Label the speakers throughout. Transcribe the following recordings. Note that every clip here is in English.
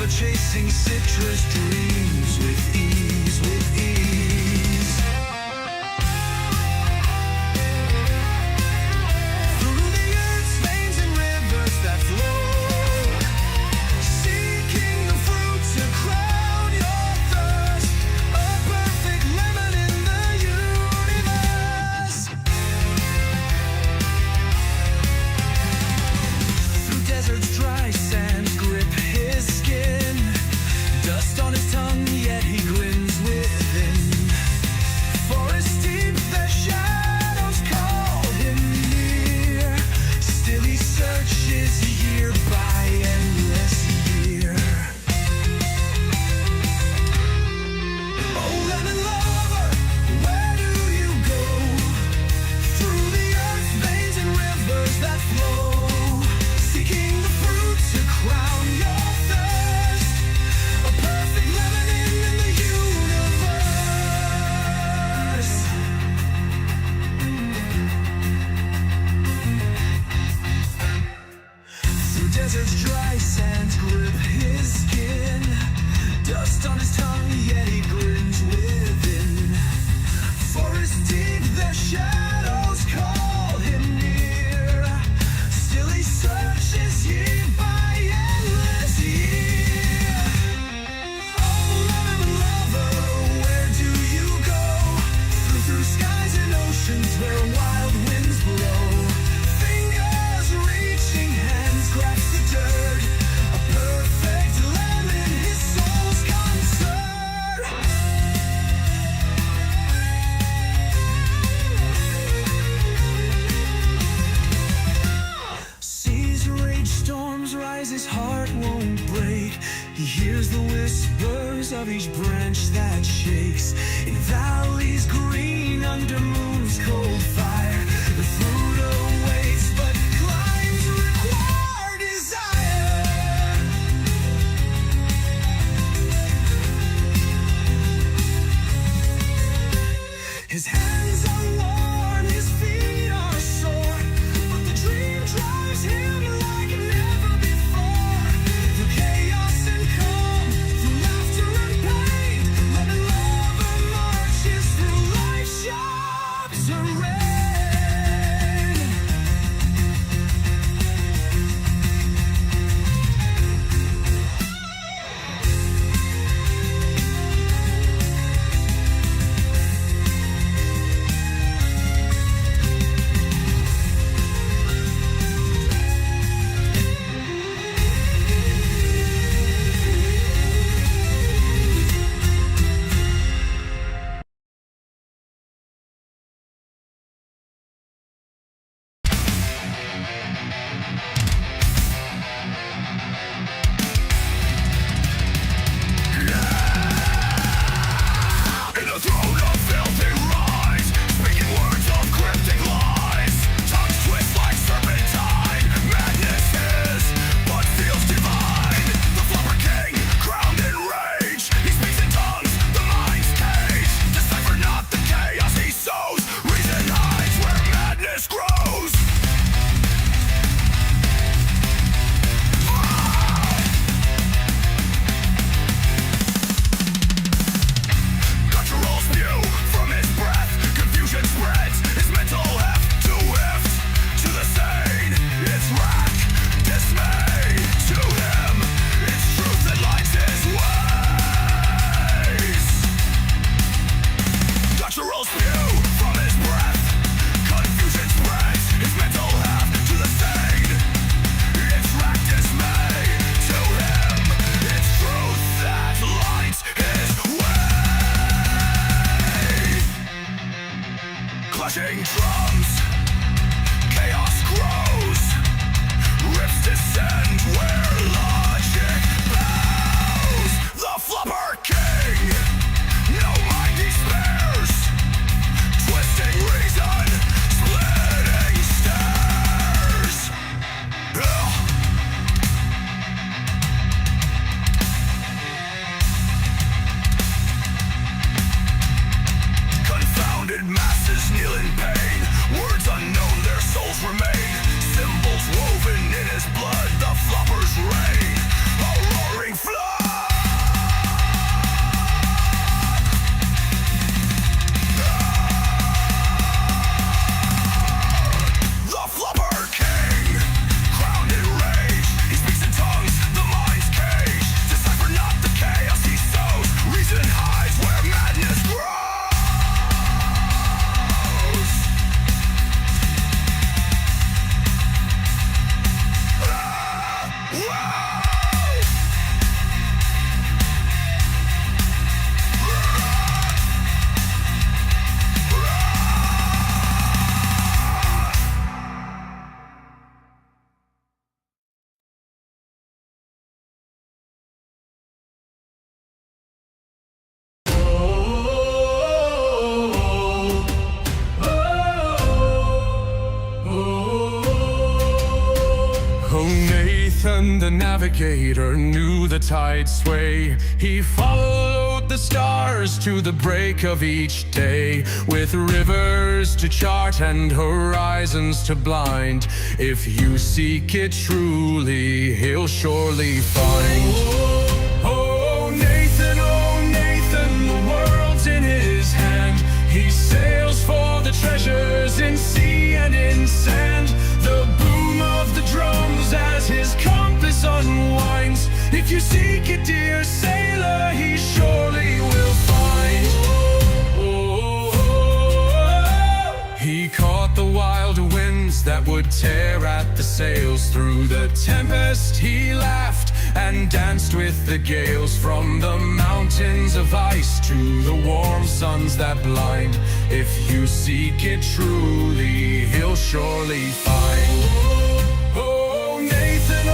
Speaker 1: chasing citrus dreams with ease, with ease. Through the earth's veins and rivers that flow, seeking the fruit to crown your thirst, a perfect lemon in the universe. Through deserts dry, sands grip his skin, dust on his tongue, yet he grins within. Forests deep, the shadows call him near, still he searches year by endless year. Oh, lemon lover, where do you go? Through the earth's veins and rivers that flow, seeking the fruit to crown your thirst, a perfect lemon in the universe. Through deserts dry, sands grip his skin, dust on his tongue, yet he grins within. Forests deep, the shadows call him near, still he searches year by endless year. Oh, lemon lover, where do you go? Through skies and oceans where wild winds blow, fingers reaching, hands grasp the dirt, a perfect lemon, his soul's concern. Seas rage, storms rise, his heart won't break. He hears the whispers of each branch that shakes. In valleys green, under moon's cold fire, the fruit awaits, but climbs require desire. His hands are worn, his feet are sore, but the dream drives him like never before. Through chaos and calm, through laughter and pain, lemon lover marches through life's sharp terrain. navigator knew the tide's sway. He followed the stars to the break of each day, with rivers to chart and horizons to blind. If you seek it truly, he'll surely find. Oh, Nathan, the world's in his hand. He sails for the treasures in sea and in sand. The boom of the drums as his compass unwinds. If you seek it, dear sailor, he surely will find. He caught the wild winds that would tear at the sails. Through the tempest he laughed and danced with the gales. From the mountains of ice to the warm suns that blind. If you seek it truly, he'll surely find. Oh, Nathan,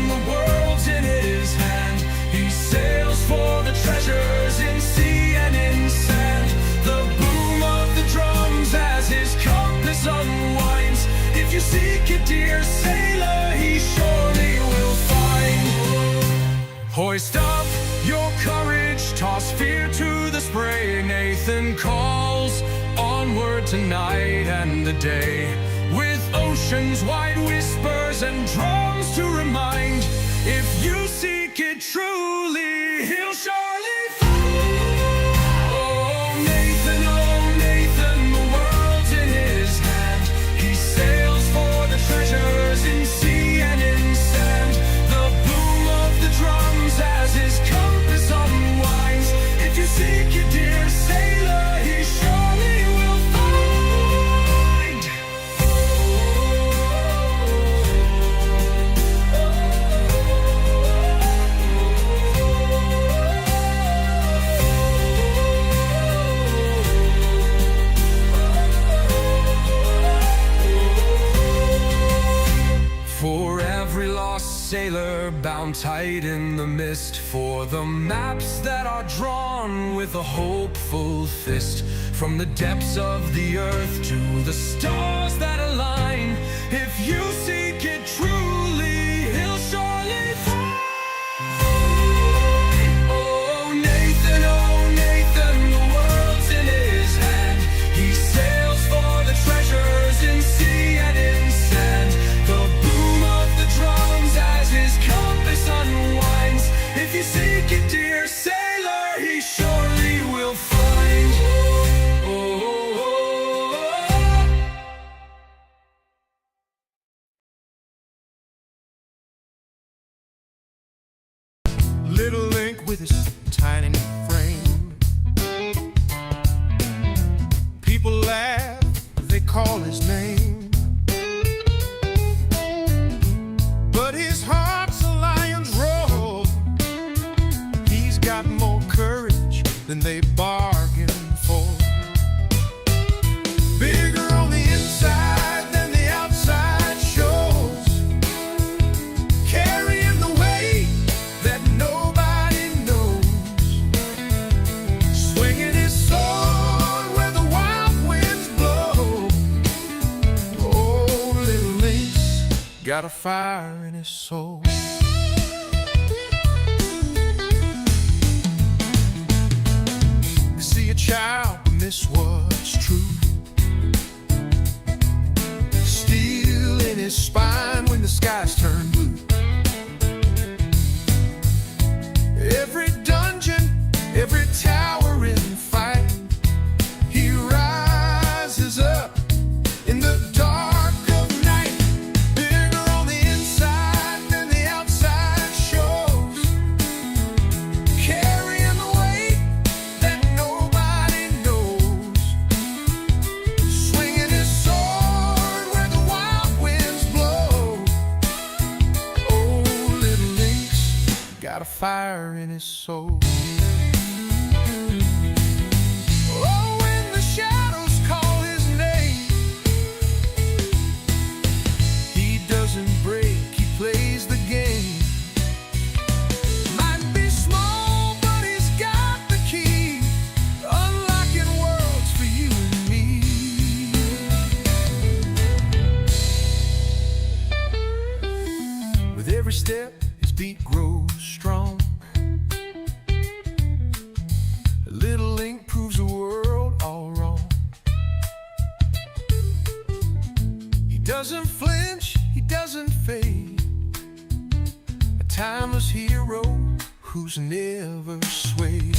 Speaker 1: the world's in his hand. He sails for the treasures in sea and in sand. The boom of the drums as his compass unwinds. If you seek it, dear sailor, he surely will find. Hoist up your courage, toss fear to the spray. Nathan calls onward tonight and the day, with ocean's wide whispers and drums to remind. If you seek it truly, he'll surely find. Oh, Nathan, the world's in his hand. He sails for the treasures in sea and in sand. The boom of the drums as his compass unwinds. If you seek it, dear sailor, he surely will find. For every lost sailor bound tight in the mist, for the maps that are drawn with a hopeful fist, from the depths of the earth to the stars that align. If you seek it truly, he'll surely find. Oh, Nathan, the world's in his hand. He sails for the treasures in sea and in sand. The boom of the drums as his compass unwinds. If you seek it, dear sailor, he surely will find.
Speaker 2: Little Link with his tiny frame. People laugh, they call his name. But his heart's a lion's roar. He's got more courage than they bargained for. Bigger on the inside than the outside shows. Carrying the weight that nobody knows. Swinging his sword where the wild winds blow. Oh, little Link's got a fire in his soul. See a child miss what's true. Steel in his spine when the skies turn blue. Every dungeon, every tower in fight, he rises up in the dark of night. Bigger on the inside than the outside shows. Carrying the weight that nobody knows. Swinging his sword where the wild winds blow. Oh, little Link's got a fire in his soul. Oh, when the shadows call his name, he doesn't break, he plays the game. Might be small, but he's got the key, unlocking worlds for you and me. With every who's never swayed.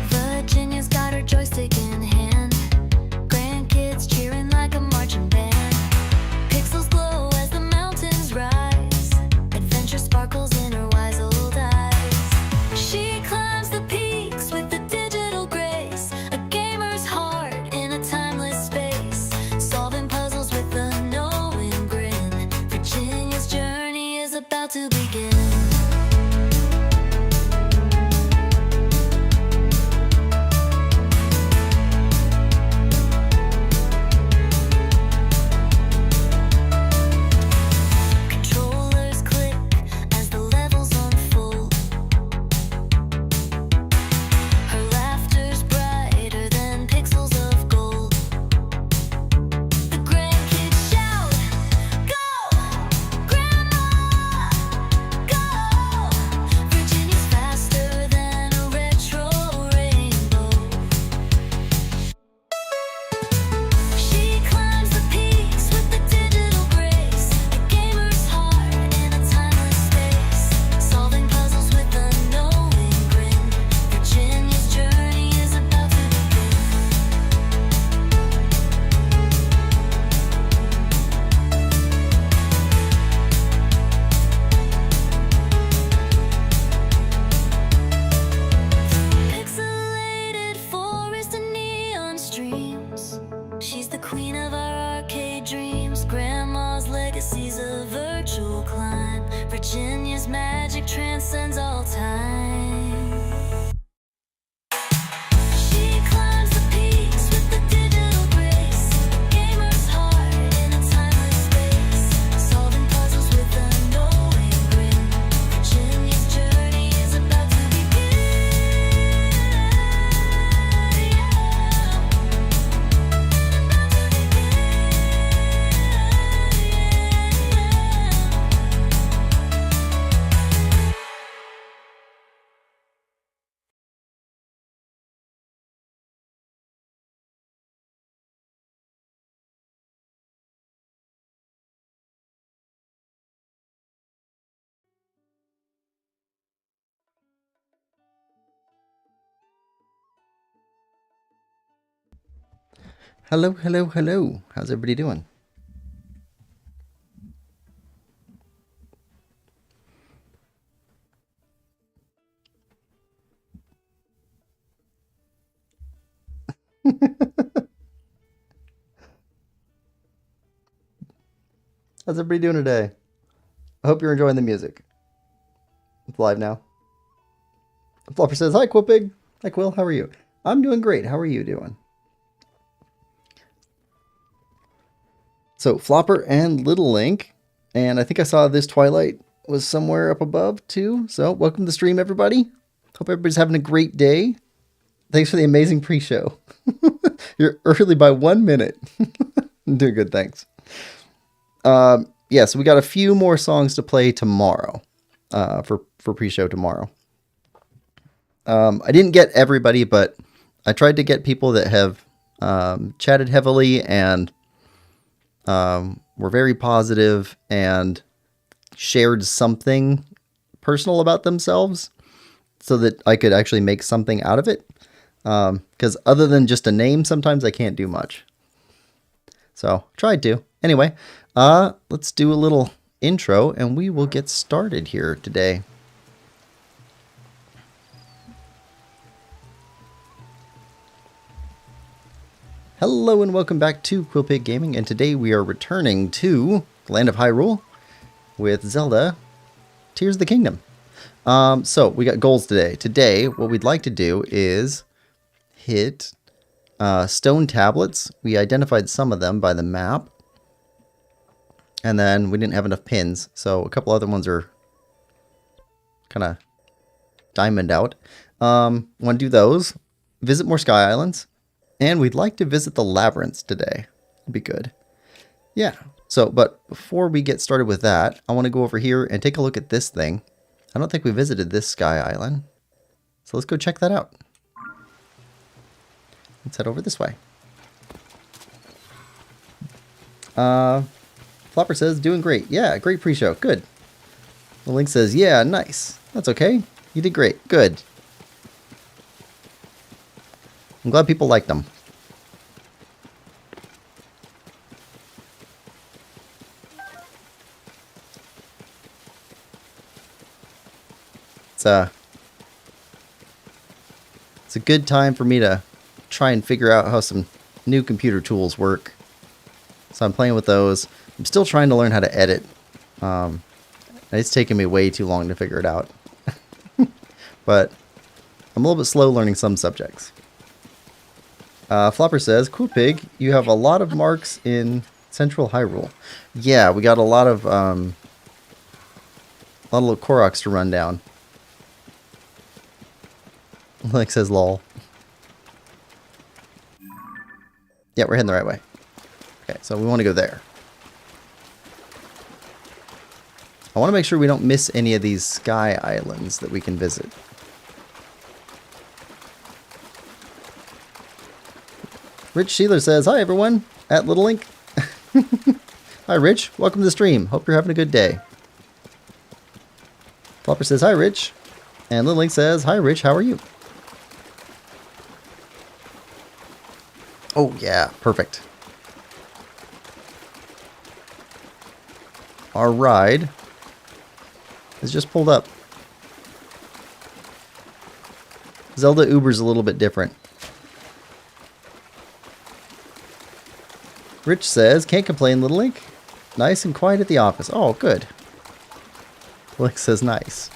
Speaker 3: Virginia's got her joystick in hand. Grandkids cheering like a marching band. Pixels glow as the mountains rise. Adventure sparkles in her wise old eyes. She climbs the peaks with the digital grace. A gamer's heart in a timeless space. Solving puzzles with a knowing grin. Virginia's journey is about to begin. Controllers click as the levels unfold. Her laughter's brighter than pixels of gold. The grandkids shout, "Go, Grandma, go!" Virginia's faster than a retro rainbow. She climbs the peaks with the digital grace. A gamer's heart in a timeless space. Solving puzzles with a knowing grin. Virginia's journey is about to begin. Pixelated forest and neon streams. She's the queen of our arcade dreams. Grandma's legacy's a virtual climb. Virginia's magic transcends all time. She climbs the peaks with the digital grace. Gamer's heart in a timeless space. Solving puzzles with a knowing grin. Virginia's journey is about to begin.
Speaker 4: Hello, hello, hello. How's everybody doing? How's everybody doing today? I hope you're enjoying the music. It's live now. Flopper says, "Hi, Quillpig." Hi, Quill. How are you? I'm doing great. How are you doing? So, Flopper and Little Link. And I think I saw this Twilight was somewhere up above, too. So, welcome to the stream, everybody. Hope everybody's having a great day. Thanks for the amazing pre-show. You're early by 1 minute. I'm doing good, thanks. Yeah, so we got a few more songs to play tomorrow, for pre-show tomorrow. I didn't get everybody, but I tried to get people that have chatted heavily and were very positive and shared something personal about themselves so that I could actually make something out of it. Because other than just a name, sometimes I can't do much. So, tried to. Anyway, let's do a little intro and we will get started here today. Hello and welcome back to Quillpig Gaming, and today we are returning to the Land of Hyrule with Zelda Tears of the Kingdom. So, we got goals today. Today, what we'd like to do is hit stone tablets. We identified some of them by the map. And then we didn't have enough pins, so a couple other ones are kind of diamond out. Want to do those. Visit more Sky Islands. And we'd like to visit the Labyrinths today. It'd be good. Yeah. So, but before we get started with that, I want to go over here and take a look at this thing. I don't think we visited this Sky Island. So let's go check that out. Let's head over this way. Flopper says, doing great. Yeah, great pre-show. Good. The Link says, yeah, nice. That's okay. You did great. Good. I'm glad people like them. It's a good time for me to try and figure out how some new computer tools work. So I'm playing with those. I'm still trying to learn how to edit. It's taken me way too long to figure it out. But I'm a little bit slow learning some subjects. Flopper says, Quillpig, you have a lot of marks in Central Hyrule. Yeah, we got a lot of little Koroks to run down. Like says lol. Yeah, we're heading the right way. Okay, so we want to go there. I want to make sure we don't miss any of these Sky Islands that we can visit. Rich Sheeler says, hi everyone, at Little Link. Hi Rich, welcome to the stream. Hope you're having a good day. Flopper says, hi Rich. And Little Link says, hi Rich, how are you? Oh yeah, perfect. Our ride has just pulled up. Zelda Uber's a little bit different. Rich says, can't complain, Little Link. Nice and quiet at the office. Oh, good. Link says, nice.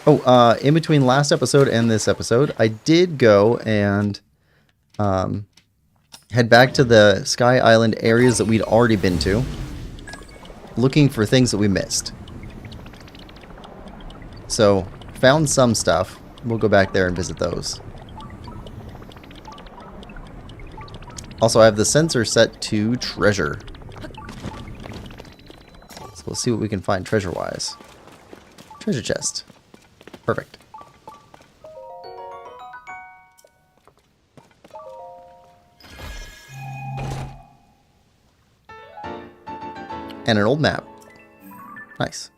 Speaker 4: Oh, in between last episode and this episode, I did go and head back to the Sky Island areas that we'd already been to, looking for things that we missed. So, found some stuff. We'll go back there and visit those. Also, I have the sensor set to treasure. So we'll see what we can find treasure-wise. Treasure chest. Perfect. And an old map. Nice.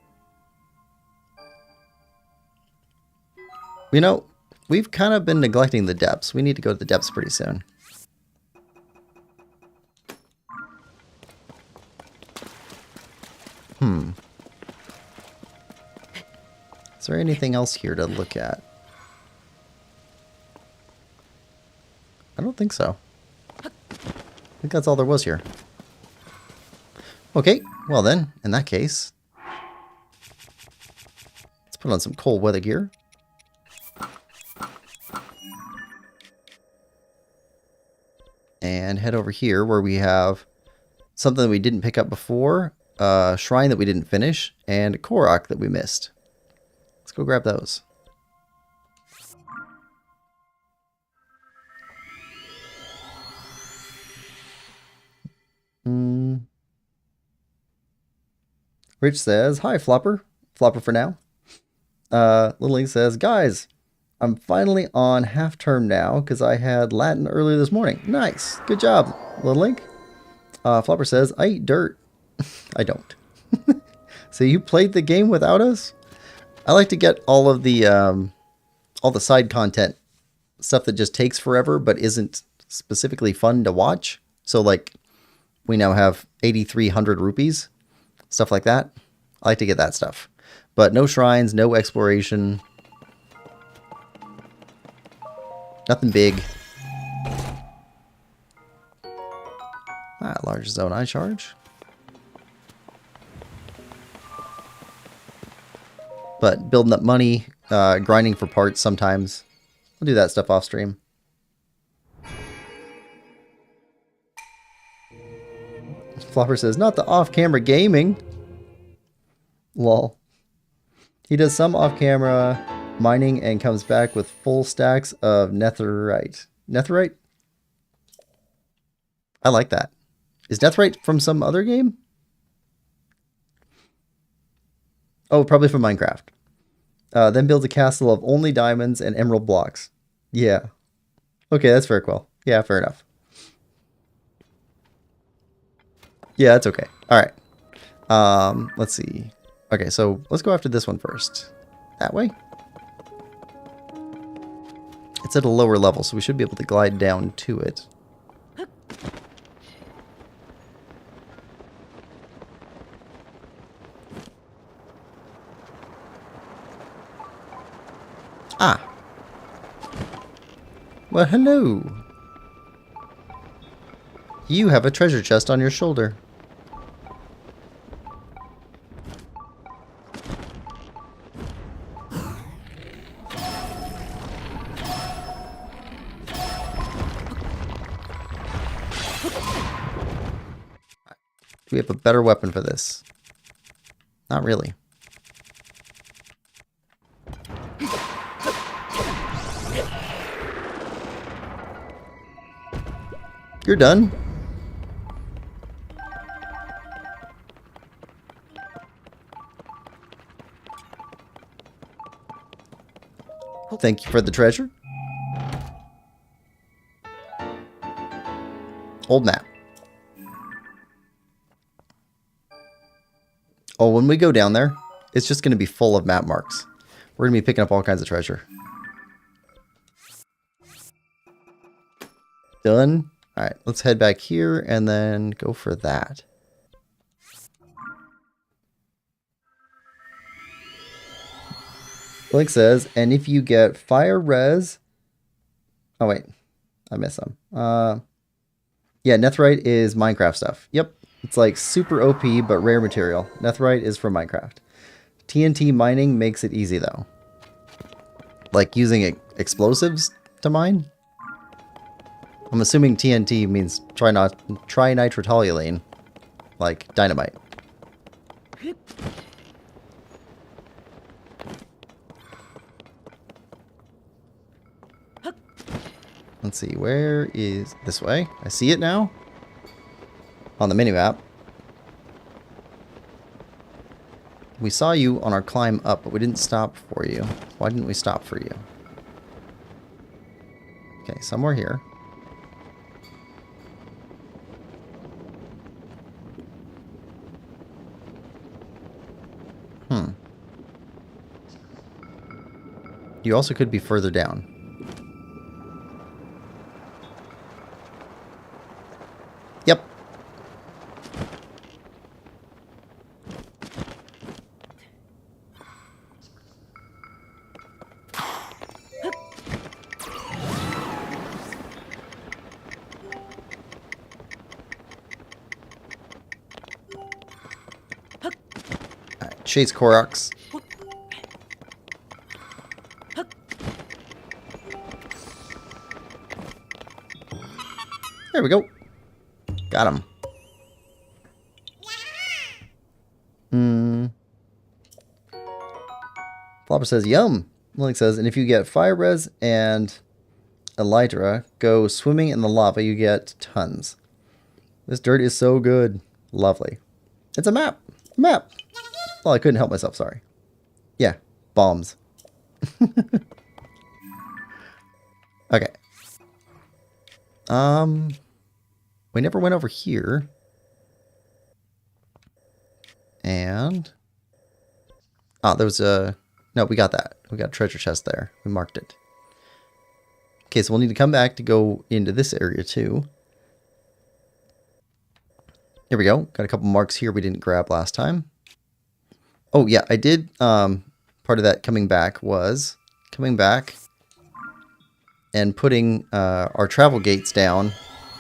Speaker 4: You know, we've kind of been neglecting the depths. We need to go to the depths pretty soon. Is there anything else here to look at? I don't think so. I think that's all there was here. Okay, well then, in that case, let's put on some cold weather gear. And head over here where we have something that we didn't pick up before, a shrine that we didn't finish, and a Korok that we missed. Let's go grab those. Rich says, hi, Flopper. Flopper for now. Lily says, guys, I'm finally on half term now because I had Latin earlier this morning. Nice. Good job, Little Link. Flopper says, I eat dirt. I don't. So you played the game without us? I like to get all the side content, stuff that just takes forever but isn't specifically fun to watch. So like we now have 8,300 rupees, stuff like that. I like to get that stuff. But no shrines, no exploration. Nothing big. Large zone eye charge. But building up money, grinding for parts sometimes. We'll do that stuff off stream. Flopper says, not the off-camera gaming. Lol. He does some off-camera mining and comes back with full stacks of netherite. Netherite? I like that. Is netherite from some other game? Oh, probably from Minecraft. Then builds a castle of only diamonds and emerald blocks. Yeah. Okay, that's fair, Quill. Yeah, fair enough. Yeah, that's okay. Alright. Let's see. Okay, so let's go after this one first. That way? It's at a lower level, so we should be able to glide down to it. Ah. Well, hello. You have a treasure chest on your shoulder. Do we have a better weapon for this? Not really. You're done. Thank you for the treasure. Old map. Oh, when we go down there, it's just going to be full of map marks. We're going to be picking up all kinds of treasure. Done. All right, let's head back here and then go for that. Blink says, and if you get fire res... Oh, wait. I missed some. Yeah, netherite is Minecraft stuff. Yep. It's like super OP, but rare material. Netherite is from Minecraft. TNT mining makes it easy, though. Like using explosives to mine? I'm assuming TNT means trinitrotoluene, like dynamite. Let's see, where is this way? I see it now on the minimap. We saw you on our climb up, but we didn't stop for you. Why didn't we stop for you? Okay, somewhere here. You also could be further down. Yep. Alright, chase Koroks. There we go. Got him. Flopper says, yum. Link says, and if you get fire res and elytra, go swimming in the lava, you get tons. This dirt is so good. Lovely. It's a map. A map. Well, I couldn't help myself, sorry. Yeah, bombs. Okay. We never went over here. And... oh, there was a... no, we got that. We got a treasure chest there. We marked it. Okay, so we'll need to come back to go into this area too. Here we go. Got a couple marks here we didn't grab last time. Oh, yeah, I did... part of that coming back was coming back and putting our travel gates down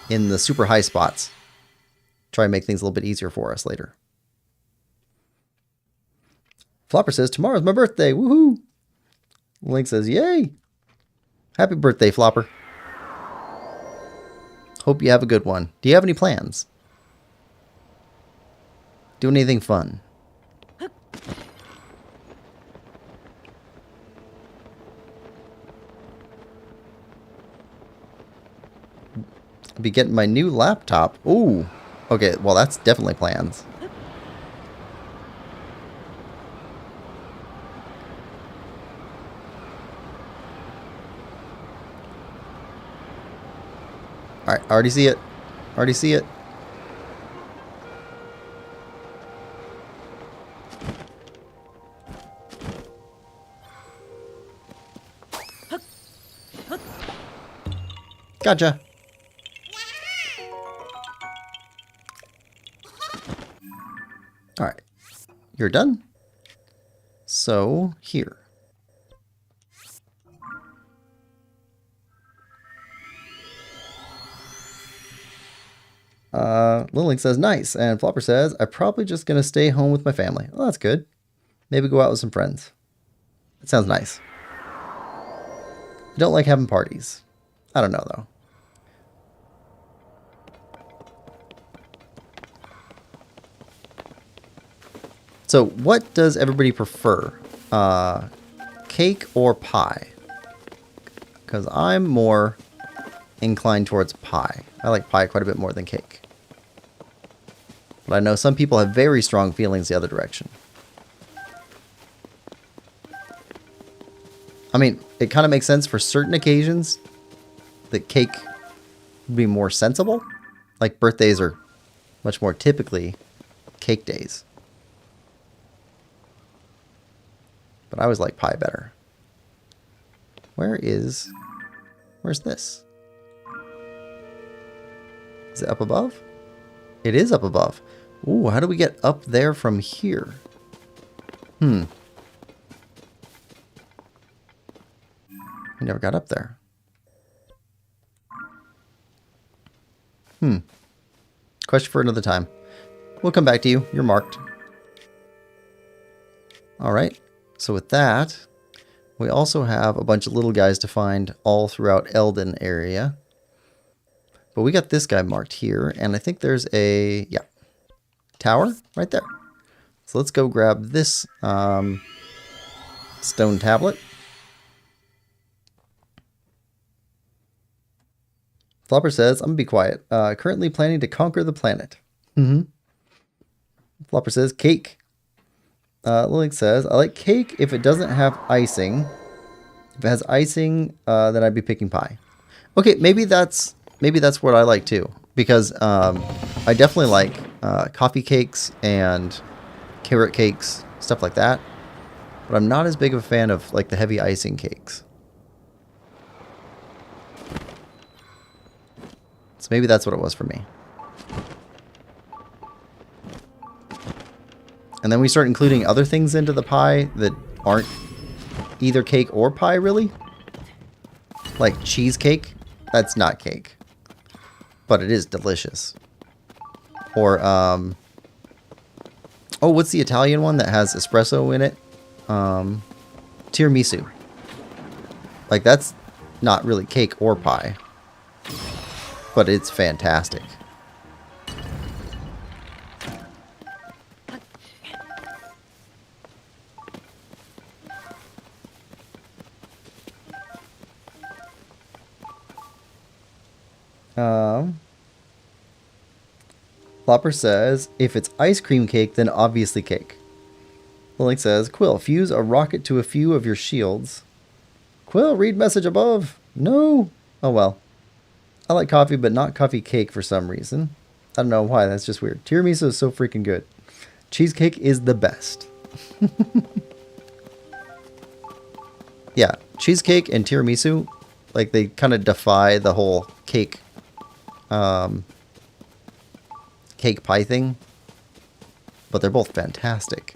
Speaker 4: in the super high spots. Try and make things a little bit easier for us later. Flopper says, tomorrow's my birthday. Woohoo! Link says, yay! Happy birthday, Flopper. Hope you have a good one. Do you have any plans? Do anything fun? Be getting my new laptop. Ooh. Okay, well that's definitely plans. Alright, already see it. Already see it. Gotcha. Alright. You're done? So, here. Lilink says, nice. And Flopper says, I'm probably just going to stay home with my family. Well, that's good. Maybe go out with some friends. That sounds nice. I don't like having parties. I don't know, though. So, what does everybody prefer? Cake or pie? Because I'm more inclined towards pie. I like pie quite a bit more than cake. But I know some people have very strong feelings the other direction. I mean, it kind of makes sense for certain occasions that cake would be more sensible. Like birthdays are much more typically cake days. But I always like pie better. Where's this? Is it up above? It is up above. Ooh, how do we get up there from here? We never got up there. Question for another time. We'll come back to you. You're marked. Alright. So with that, we also have a bunch of little guys to find all throughout Eldin area. But we got this guy marked here, and I think there's a, yeah, tower right there. So let's go grab this stone tablet. Flopper says, I'm going to be quiet. Currently planning to conquer the planet. Flopper says, cake. Lilink says, I like cake if it doesn't have icing. If it has icing, then I'd be picking pie. Okay, maybe that's what I like too. Because I definitely like coffee cakes and carrot cakes, stuff like that. But I'm not as big of a fan of like the heavy icing cakes. So maybe that's what it was for me. And then we start including other things into the pie that aren't either cake or pie, really. Like cheesecake. That's not cake. But it is delicious. Or, oh, what's the Italian one that has espresso in it? Tiramisu. Like, that's not really cake or pie. But it's fantastic. Flopper says, if it's ice cream cake, then obviously cake. Link says, Quill, fuse a rocket to a few of your shields. Quill, read message above. No. Oh well. I like coffee, but not coffee cake for some reason. I don't know why, that's just weird. Tiramisu is so freaking good. Cheesecake is the best. Yeah, cheesecake and tiramisu, like they kind of defy the whole cake cake pie thing. But they're both fantastic.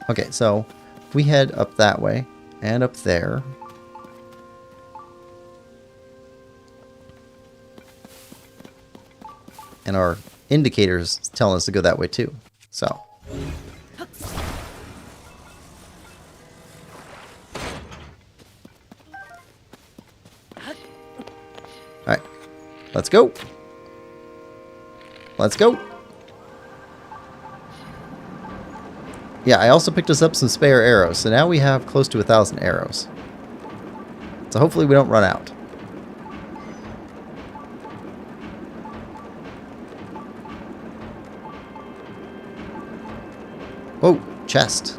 Speaker 4: Okay, so if we head up that way and up there. And our indicators telling us to go that way too. So. Alright. Let's go. Let's go. Yeah, I also picked us up some spare arrows. So now we have close to 1,000 arrows. So hopefully we don't run out. Oh, chest.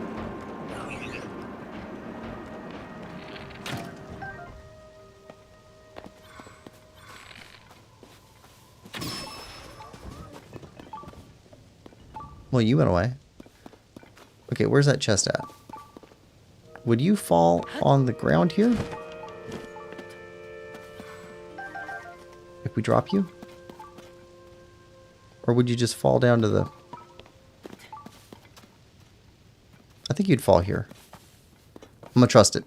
Speaker 4: Well, you went away. Okay, where's that chest at? Would you fall on the ground here? If we drop you? Or would you just fall down to the... I think you'd fall here. I'm gonna trust it.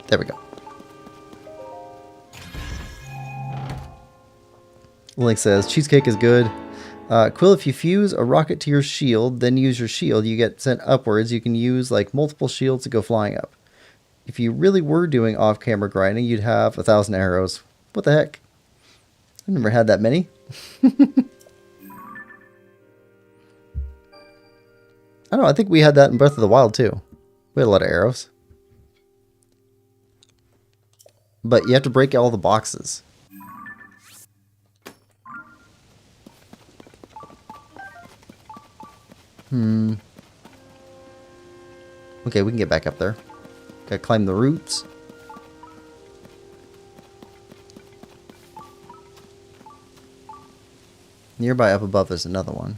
Speaker 4: There we go. Link says, cheesecake is good. Quill, if you fuse a rocket to your shield, then use your shield, you get sent upwards. You can use like multiple shields to go flying up. If you really were doing off-camera grinding, you'd have 1,000 arrows. What the heck? I've never had that many. I don't know, I think we had that in Breath of the Wild too. We had a lot of arrows. But you have to break all the boxes. Okay, we can get back up there. Gotta climb the roots. Nearby up above there's another one.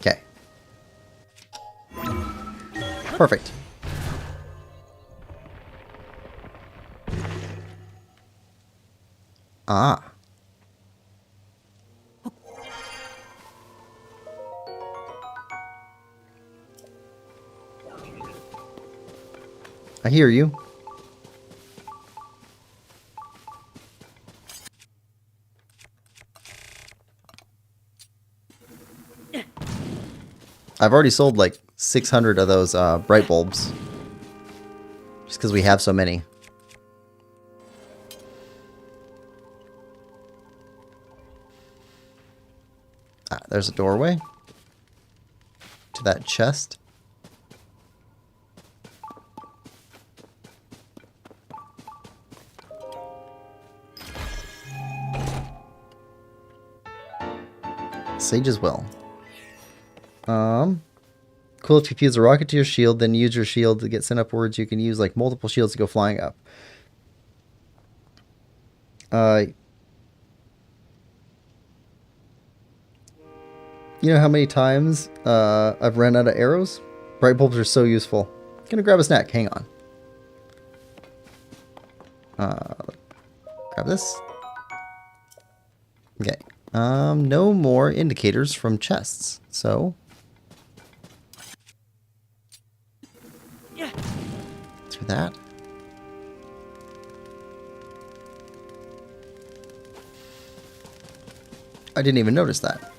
Speaker 4: Okay. Perfect. Ah. I hear you. I've already sold like 600 of those bright bulbs. Just because we have so many. Ah, there's a doorway to that chest. Sage's Will. Cool, if you fuse a rocket to your shield, then use your shield to get sent upwards. You can use like multiple shields to go flying up. You know how many times I've run out of arrows? Bright bulbs are so useful. Gonna grab a snack. Hang on. Grab this. Okay. No more indicators from chests. So through that. I didn't even notice that.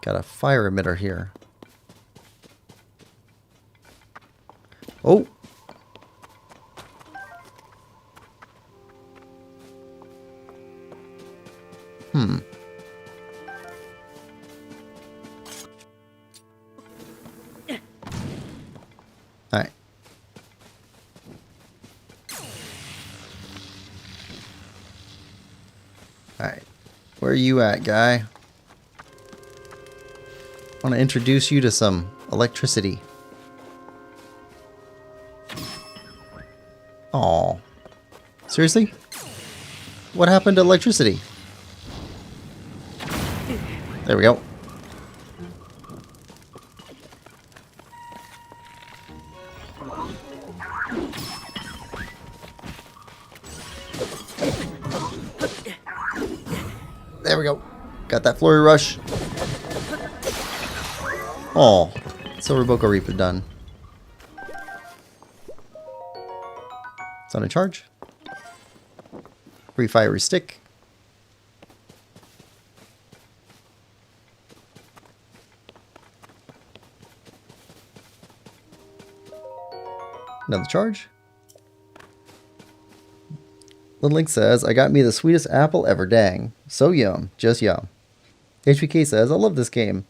Speaker 4: Got a fire emitter here. Oh! Alright. Where are you at, guy? I want to introduce you to some electricity. Aw. Seriously? What happened to electricity? There we go. There we go. Got that flurry rush. Oh, Silver Boko Reaper done. It's on a charge. Free fiery stick. Another charge. Little Link says, I got me the sweetest apple ever, dang. So yum, just yum. HBK says, I love this game.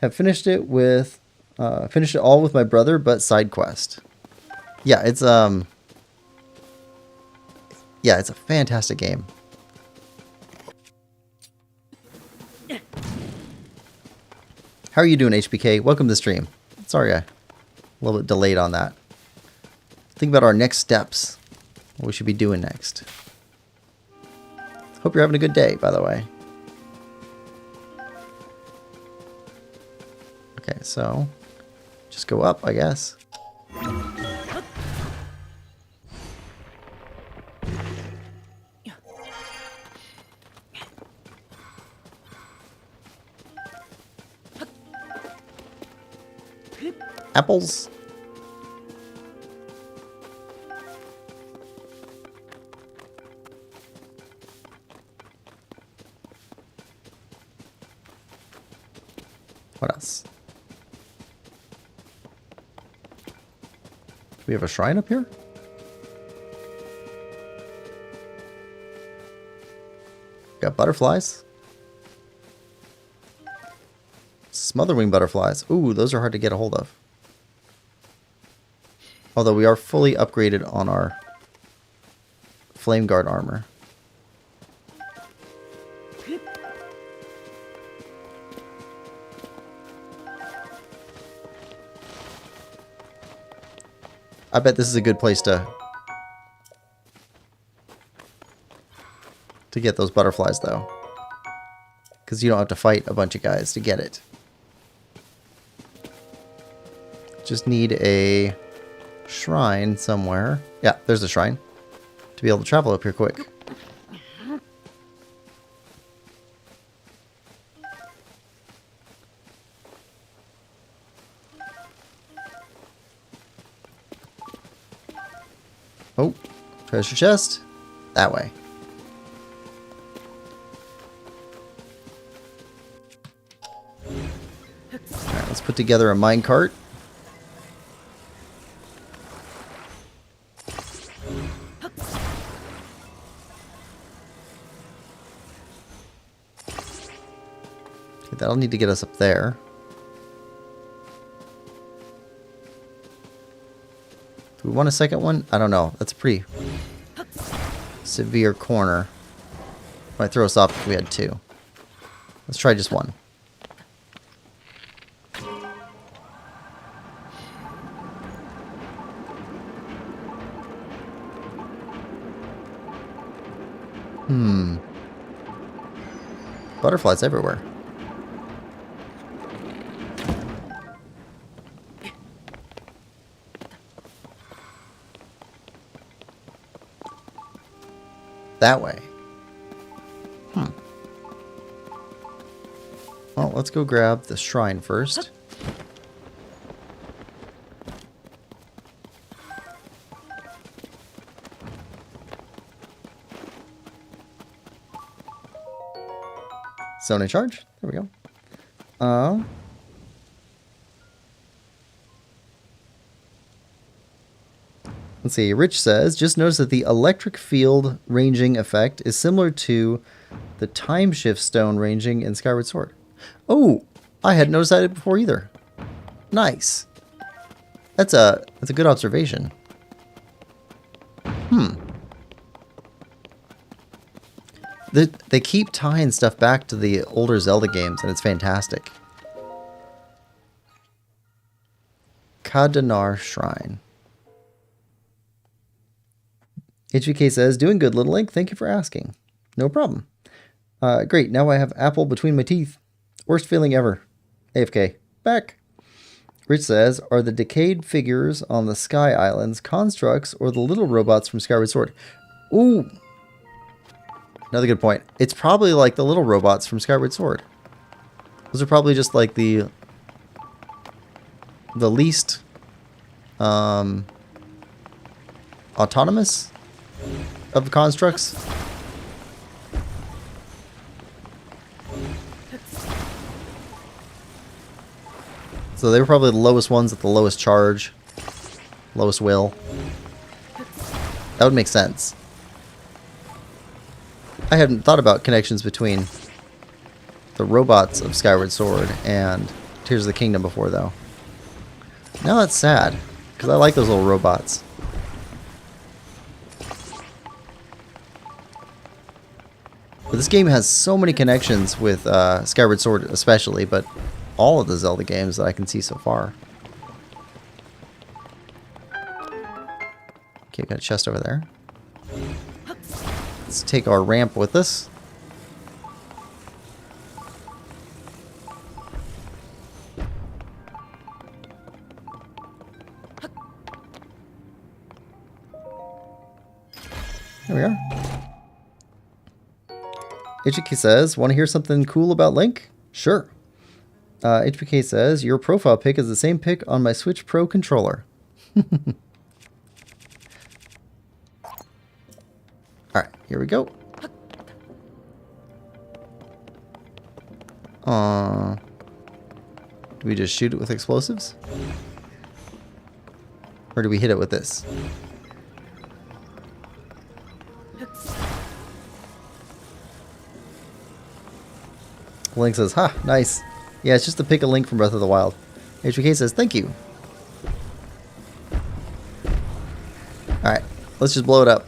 Speaker 4: Have finished it all with my brother, but side quest. Yeah, it's a fantastic game. How are you doing, HBK? Welcome to the stream. Sorry, a little bit delayed on that. Think about our next steps. What we should be doing next. Hope you're having a good day, by the way. Okay, so just go up, I guess. Apples. What else? Do we have a shrine up here? Got butterflies. Smotherwing butterflies. Ooh, those are hard to get a hold of. Although we are fully upgraded on our Flame Guard armor. I bet this is a good place to get those butterflies, though. Because you don't have to fight a bunch of guys to get it. Just need a shrine somewhere. Yeah, there's a shrine. To be able to travel up here quick. Oh, treasure chest. That way. Alright, let's put together a minecart. Okay, that'll need to get us up there. Do we want a second one? I don't know. That's a pretty severe corner. Might throw us off if we had two. Let's try just one. Butterflies everywhere. That way. Well, let's go grab the shrine first. Zone in charge. There we go. Let's see. Rich says, just notice that the electric field ranging effect is similar to the time shift stone ranging in Skyward Sword. Oh, I hadn't noticed that before either. Nice. That's a good They keep tying stuff back to the older Zelda games, and it's fantastic. Kadanar Shrine. HVK says, doing good, Little Link. Thank you for asking. No problem. Great, now I have apple between my teeth. Worst feeling ever. AFK. Back. Rich says, are the decayed figures on the Sky Islands constructs or the little robots from Skyward Sword? Ooh. Another good point. It's probably like the little robots from Skyward Sword. Those are probably just like the least autonomous of the constructs. So they were probably the lowest ones at the lowest charge, lowest will. That would make sense. I hadn't thought about connections between the robots of Skyward Sword and Tears of the Kingdom before, though. Now that's sad, because I like those little robots. But this game has so many connections with Skyward Sword especially, but all of the Zelda games that I can see so far. Okay, got a chest over there. Let's take our ramp with us. There we are. HK says, want to hear something cool about Link? Sure. HPK says, your profile pic is the same pic on my Switch Pro controller. Alright, here we go. Do we just shoot it with explosives? Or do we hit it with this? Link says, ha, nice. Yeah, it's just to pick a Link from Breath of the Wild. HBK says, thank you. Alright, let's just blow it up.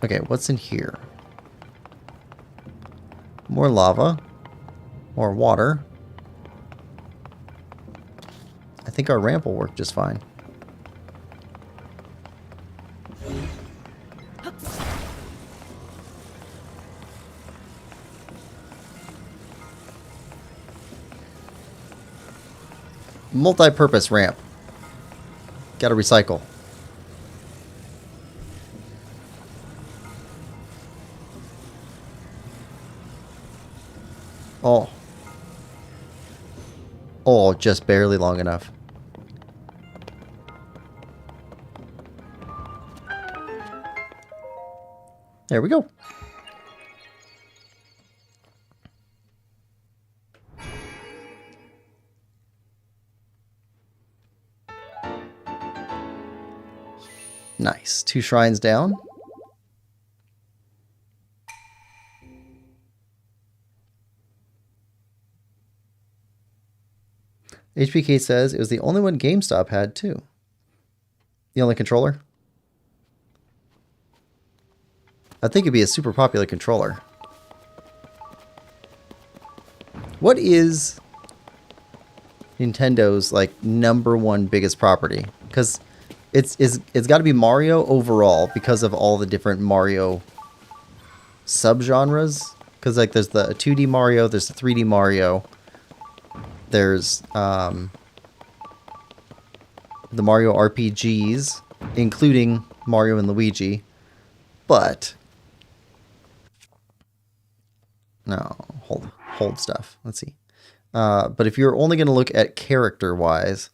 Speaker 4: Okay, what's in here? More lava. More water. I think our ramp will work just fine. Multi-purpose ramp. Gotta recycle. Oh. Oh, just barely long enough. There we go. Nice. 2 shrines down. HPK says it was the only one GameStop had too. The only controller? I think it'd be a super popular controller. What is Nintendo's like #1 biggest property? Because it's got to be Mario overall because of all the different Mario subgenres. Because like there's the 2D Mario, there's the 3D Mario, there's the Mario RPGs, including Mario and Luigi, but no, hold stuff. Let's see. But if you're only going to look at character-wise,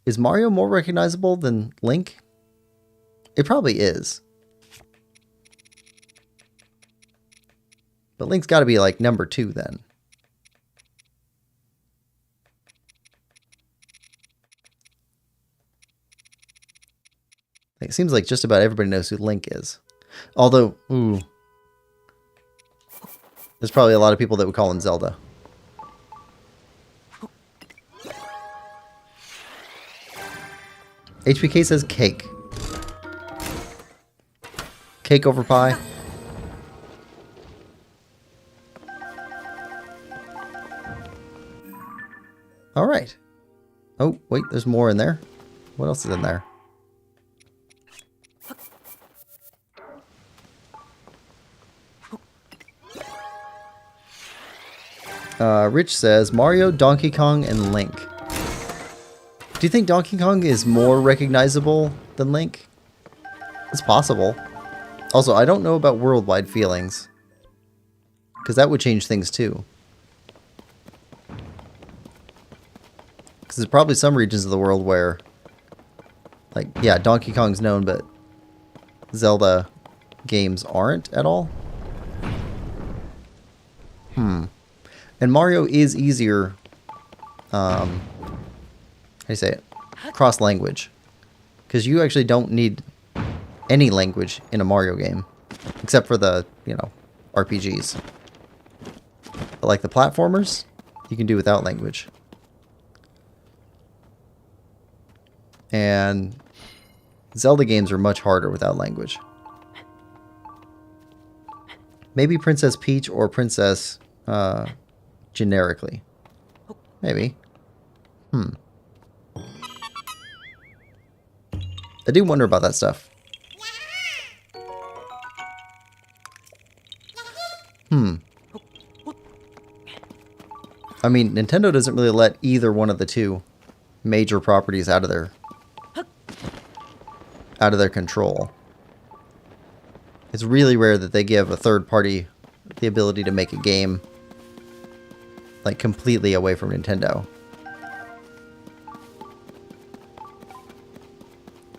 Speaker 4: is Mario more recognizable than Link? It probably is. But Link's got to be like #2 then. It seems like just about everybody knows who Link is. Although, ooh, there's probably a lot of people that would call him Zelda. HBK says cake. Cake over pie. All right. Oh, wait, there's more in there. What else is in there? Rich says Mario, Donkey Kong, and Link. Do you think Donkey Kong is more recognizable than Link? It's possible. Also, I don't know about worldwide feelings, because that would change things too. Because there's probably some regions of the world where, like, yeah, Donkey Kong's known, but Zelda games aren't at all. And Mario is easier, how do you say it? Cross-language. Because you actually don't need any language in a Mario game. Except for the, you know, RPGs. But like the platformers, you can do without language. And Zelda games are much harder without language. Maybe Princess Peach or Princess generically. Maybe. I do wonder about that stuff. I mean, Nintendo doesn't really let either one of the two major properties out of their control. It's really rare that they give a third party the ability to make a game like completely away from Nintendo.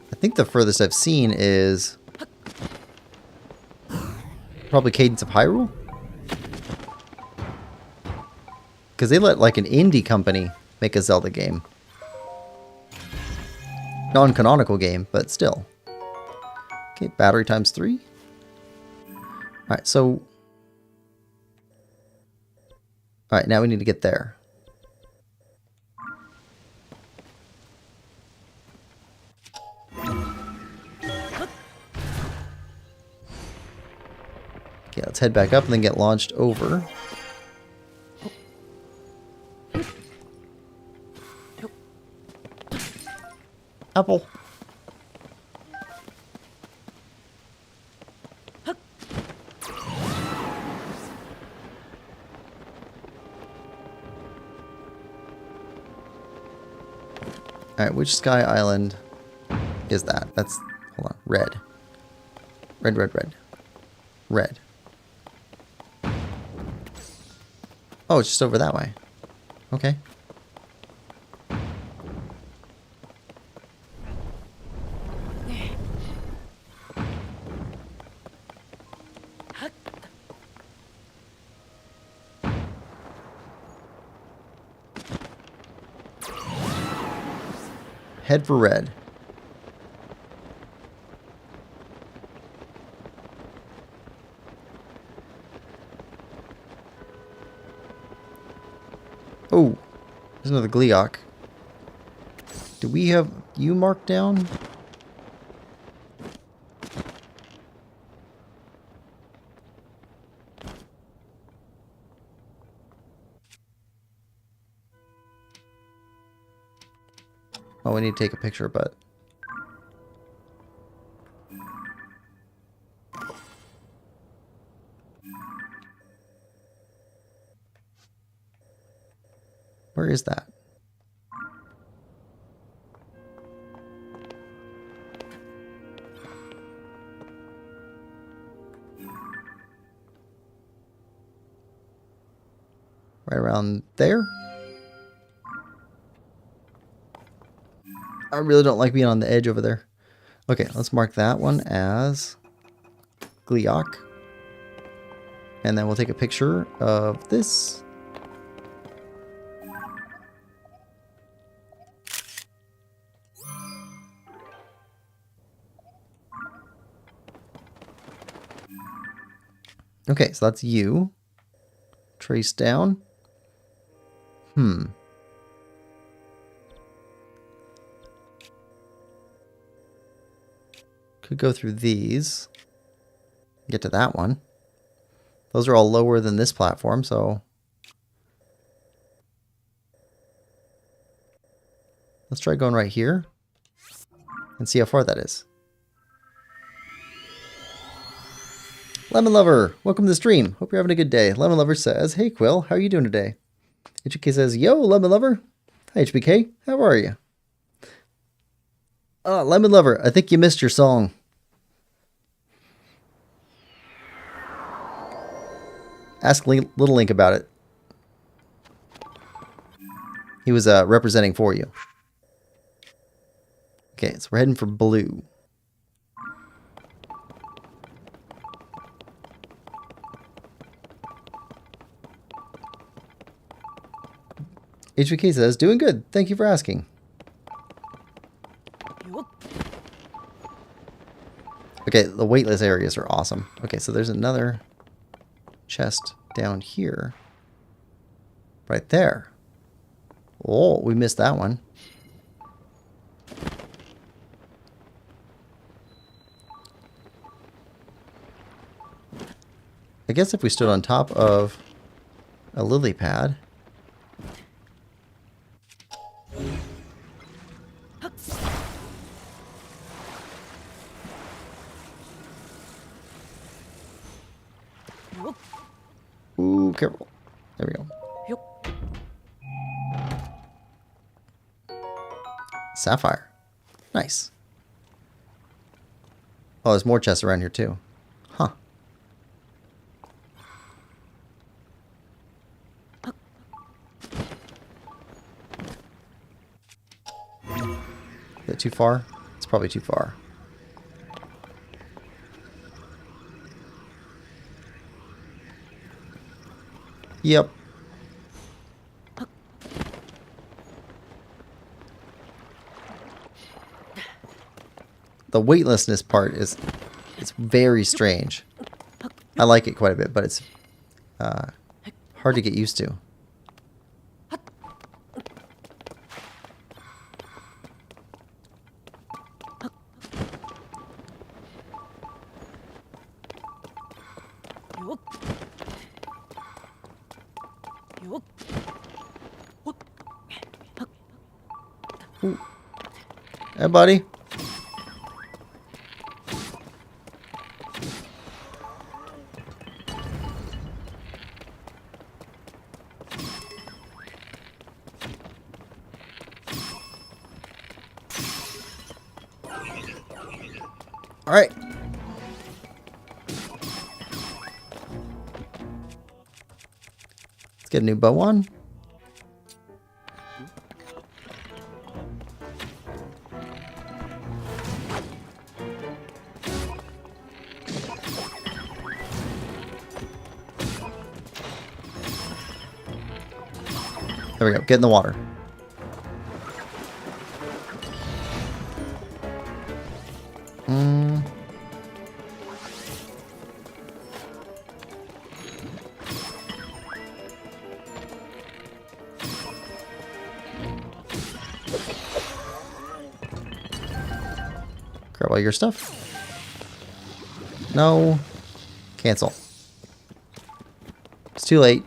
Speaker 4: I think the furthest I've seen is probably Cadence of Hyrule. Because they let like an indie company make a Zelda game. Non-canonical game, but still. Okay, battery times 3. Alright, so... Alright, now we need to get there. Okay, let's head back up and then get launched over. Apple. Alright, which Sky Island is that? That's, hold on, red. Red, red, red. Red. Oh, it's just over that way. Okay. Head for red. Oh, there's another Gleeok. Do we have you marked down? Oh, we need to take a picture, but... Where is that? Right around there? I really don't like being on the edge over there. Okay, let's mark that one as Gleeok. And then we'll take a picture of this. Okay, so that's you. Trace down. Could go through these. Get to that one. Those are all lower than this platform, so... Let's try going right here. And see how far that is. Lemon Lover, welcome to the stream. Hope you're having a good day. Lemon Lover says, hey Quill, how are you doing today? HBK says, yo, Lemon Lover. Hi HBK, how are you? Lemon Lover, I think you missed your song. Ask Little Link about it. He was representing for you. Okay, so we're heading for blue. HVK says, doing good. Thank you for asking. Okay, the weightless areas are awesome. Okay, so there's another chest down here. Right there. Oh, we missed that one. I guess if we stood on top of a lily pad. Ooh, careful. There we go. Sapphire. Nice. Oh, there's more chests around here too. Huh. Is that too far? It's probably too far. Yep. The weightlessness part is it's very strange. I like it quite a bit, but it's hard to get used to. Ooh. Hey, buddy. All right. Let's get a new bow on. There we go. Get in the water. Grab all your stuff. No. Cancel. It's too late.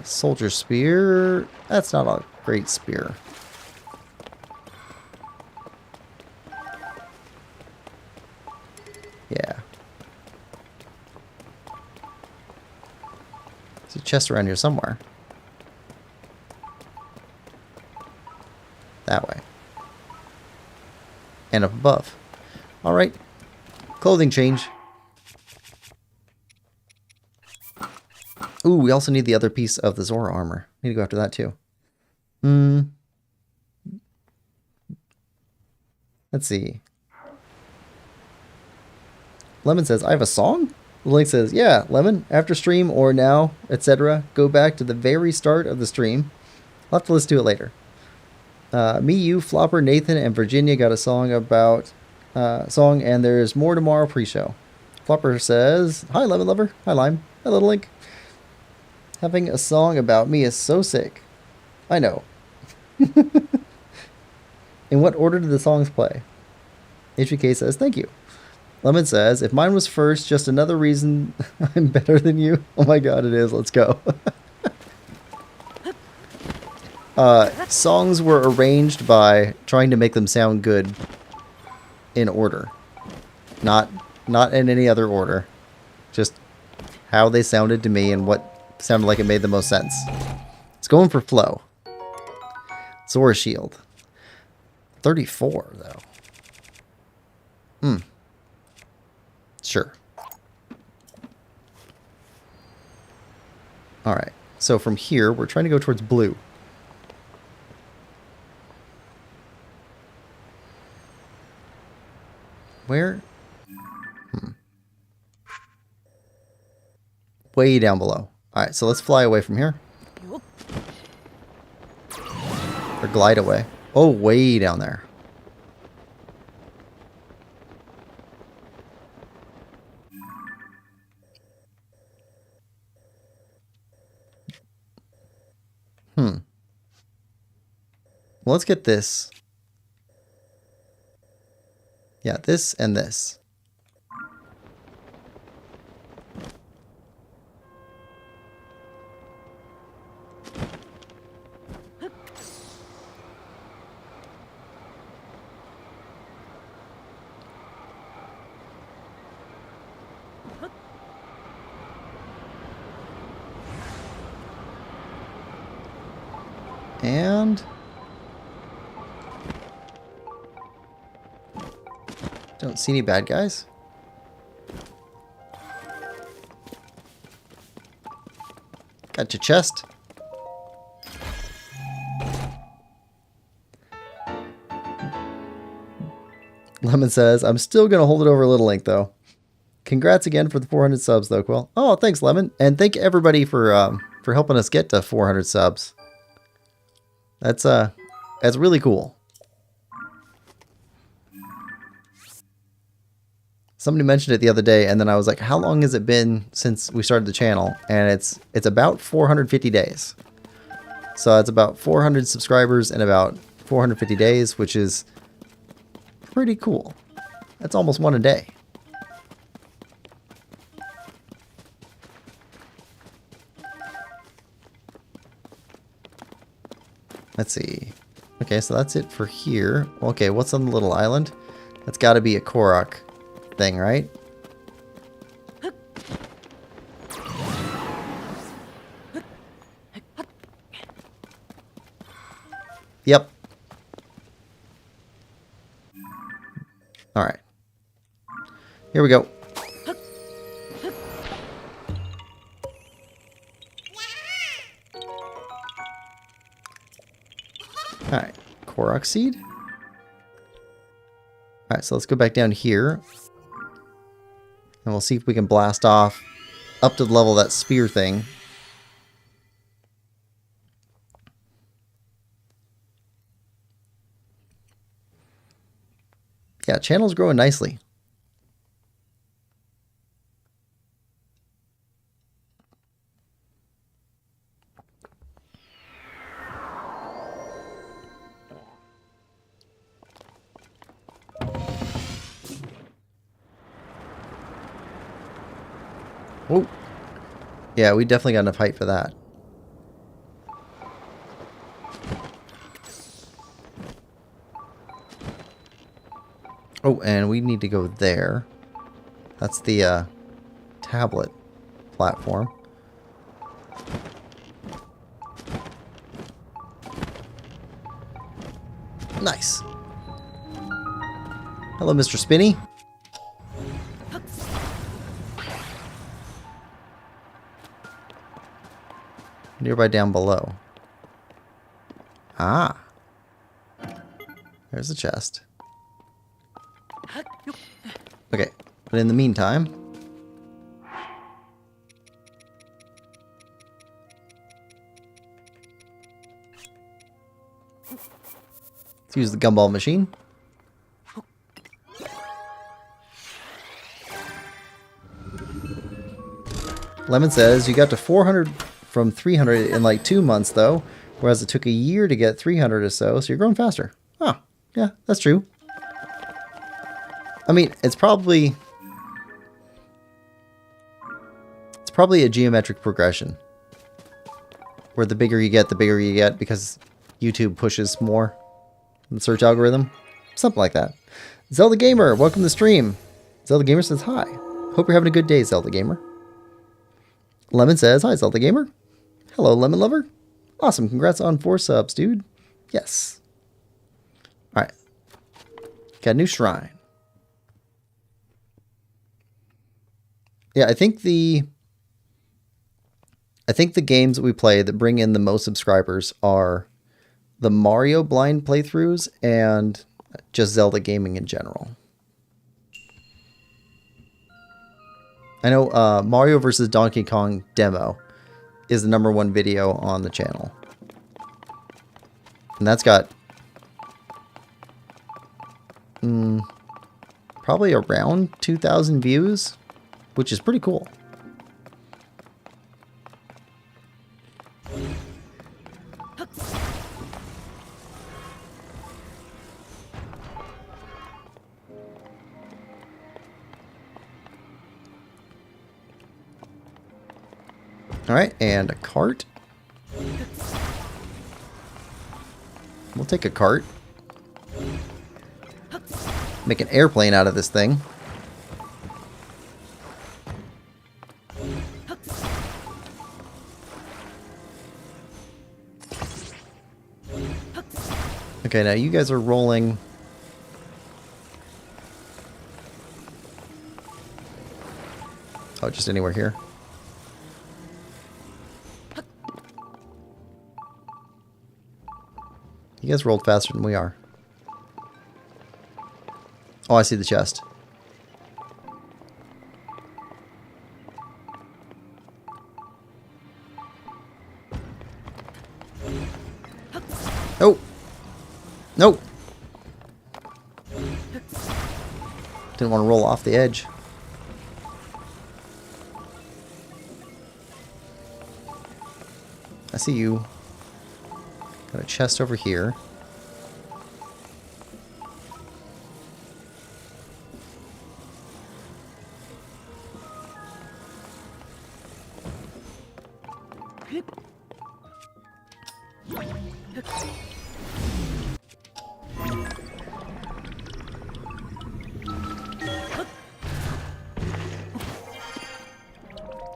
Speaker 4: Soldier spear. That's not a great spear. Yeah. There's a chest around here somewhere. That way. And up above. Alright. Clothing change. Ooh, we also need the other piece of the Zora armor. Need to go after that too. Let's see. Lemon says, I have a song? Link says, yeah, Lemon, after stream or now, etc. Go back to the very start of the stream. I'll have to listen to it later. Me, you, Flopper, Nathan, and Virginia got a song about song, and there's more tomorrow pre-show. Flopper says, hi, Lemon Lover. Hi, Lime. Hi, Little Link. Having a song about me is so sick. I know. In what order did the songs play? HBK says, thank you. Lemon says, if mine was first, just another reason I'm better than you. Oh my god, it is. Let's go. Songs were arranged by trying to make them sound good in order. Not in any other order. Just how they sounded to me and what sounded like it made the most sense. It's going for flow. Zora Shield. 34, though. Sure. Alright. So from here, we're trying to go towards blue. Where? Way down below. Alright, so let's fly away from here. Or glide away. Oh, way down there. Well, let's get this. Yeah, this and this. And don't see any bad guys. Got your chest. Lemon says, I'm still going to hold it over a little link, though. Congrats again for the 400 subs, though, Quill. Oh, thanks, Lemon. And thank everybody for helping us get to 400 subs. That's really cool. Somebody mentioned it the other day, and then I was like, how long has it been since we started the channel? And it's about 450 days. So it's about 400 subscribers in about 450 days, which is pretty cool. That's almost one a day. Let's see. Okay, so that's it for here. Okay, what's on the little island? That's got to be a Korok thing, right? Yep. All right. Here we go. Alright, Korok seed. Alright, so let's go back down here. And we'll see if we can blast off up to the level of that spear thing. Yeah, channel's growing nicely. Oh, yeah, we definitely got enough height for that. Oh, and we need to go there. That's the tablet platform. Nice. Hello, Mr. Spinny. Nearby down below. Ah. There's a chest. Okay, but in the meantime... let's use the gumball machine. Lemon says you got to 400 from 300 in like 2 months, though, whereas it took a year to get 300 or so, so you're growing faster. Oh, yeah, that's true. I mean, it's probably a geometric progression, where the bigger you get, because YouTube pushes more in the search algorithm. Something like that. Zelda Gamer, welcome to the stream. Zelda Gamer says hi. Hope you're having a good day, Zelda Gamer. Lemon says, hi, Zelda Gamer. Hello, Lemon Lover. Awesome, congrats on 4 subs, dude. Yes. Alright. Got a new shrine. Yeah, I think the games that we play that bring in the most subscribers are the Mario blind playthroughs and just Zelda gaming in general. I know Mario vs. Donkey Kong demo is the #1 video on the channel. And that's got probably around 2,000 views, which is pretty cool. Alright, and a cart. We'll take a cart. Make an airplane out of this thing. Okay, now you guys are rolling. Oh, just anywhere here. You guys rolled faster than we are. Oh, I see the chest. Oh! No! Didn't want to roll off the edge. I see you. Got a chest over here.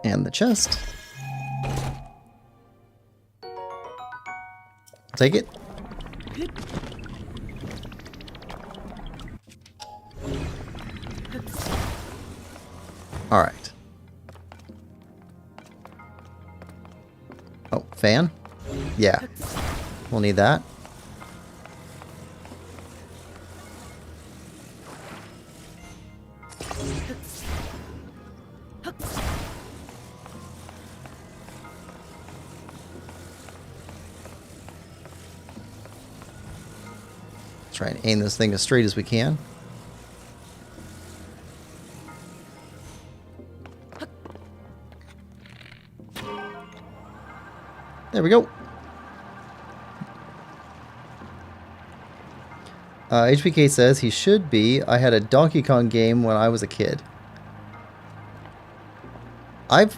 Speaker 4: And the chest. Take it. All right. Oh, fan? Yeah. We'll need that. Try and aim this thing as straight as we can. There we go. HPK says he should be. I had a Donkey Kong game when I was a kid. Have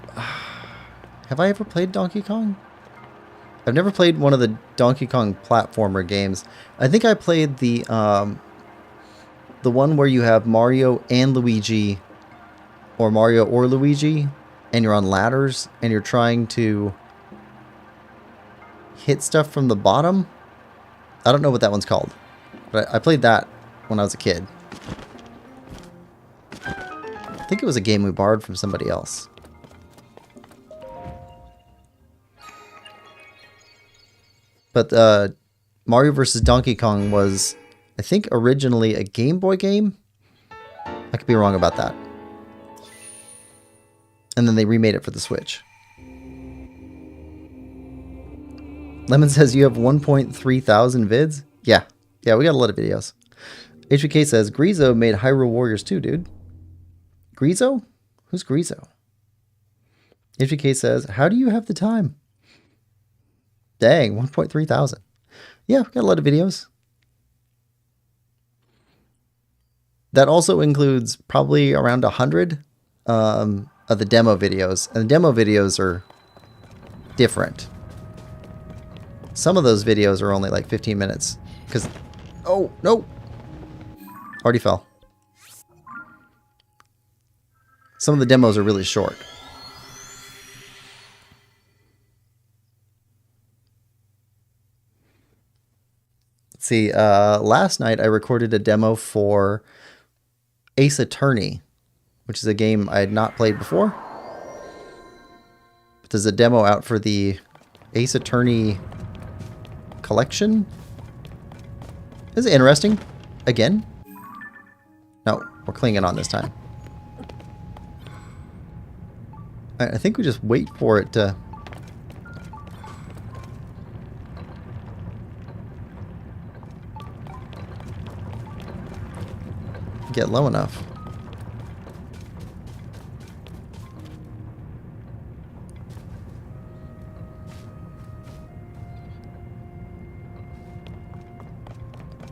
Speaker 4: I ever played Donkey Kong? I've never played one of the Donkey Kong platformer games. I think I played the one where you have Mario and Luigi, or Mario or Luigi, and you're on ladders and you're trying to hit stuff from the bottom. I don't know what that one's called, but I played that when I was a kid. I think it was a game we borrowed from somebody else. But Mario vs. Donkey Kong was, I think, originally a Game Boy game. I could be wrong about that. And then they remade it for the Switch. Lemon says you have 1.3 thousand vids? Yeah. Yeah, we got a lot of videos. HVK says, Griezo made Hyrule Warriors too, dude. Griezo? Who's Griezo? HVK says, how do you have the time? Dang, 1.3 thousand. Yeah, got a lot of videos. That also includes probably around 100 of the demo videos. And the demo videos are different. Some of those videos are only like 15 minutes. Because, oh, no. Already fell. Some of the demos are really short. Let's see, last night I recorded a demo for Ace Attorney, which is a game I had not played before. But there's a demo out for the Ace Attorney collection. Is it interesting? Again? No, we're clinging on this time. Alright, I think we just wait for it to... get low enough.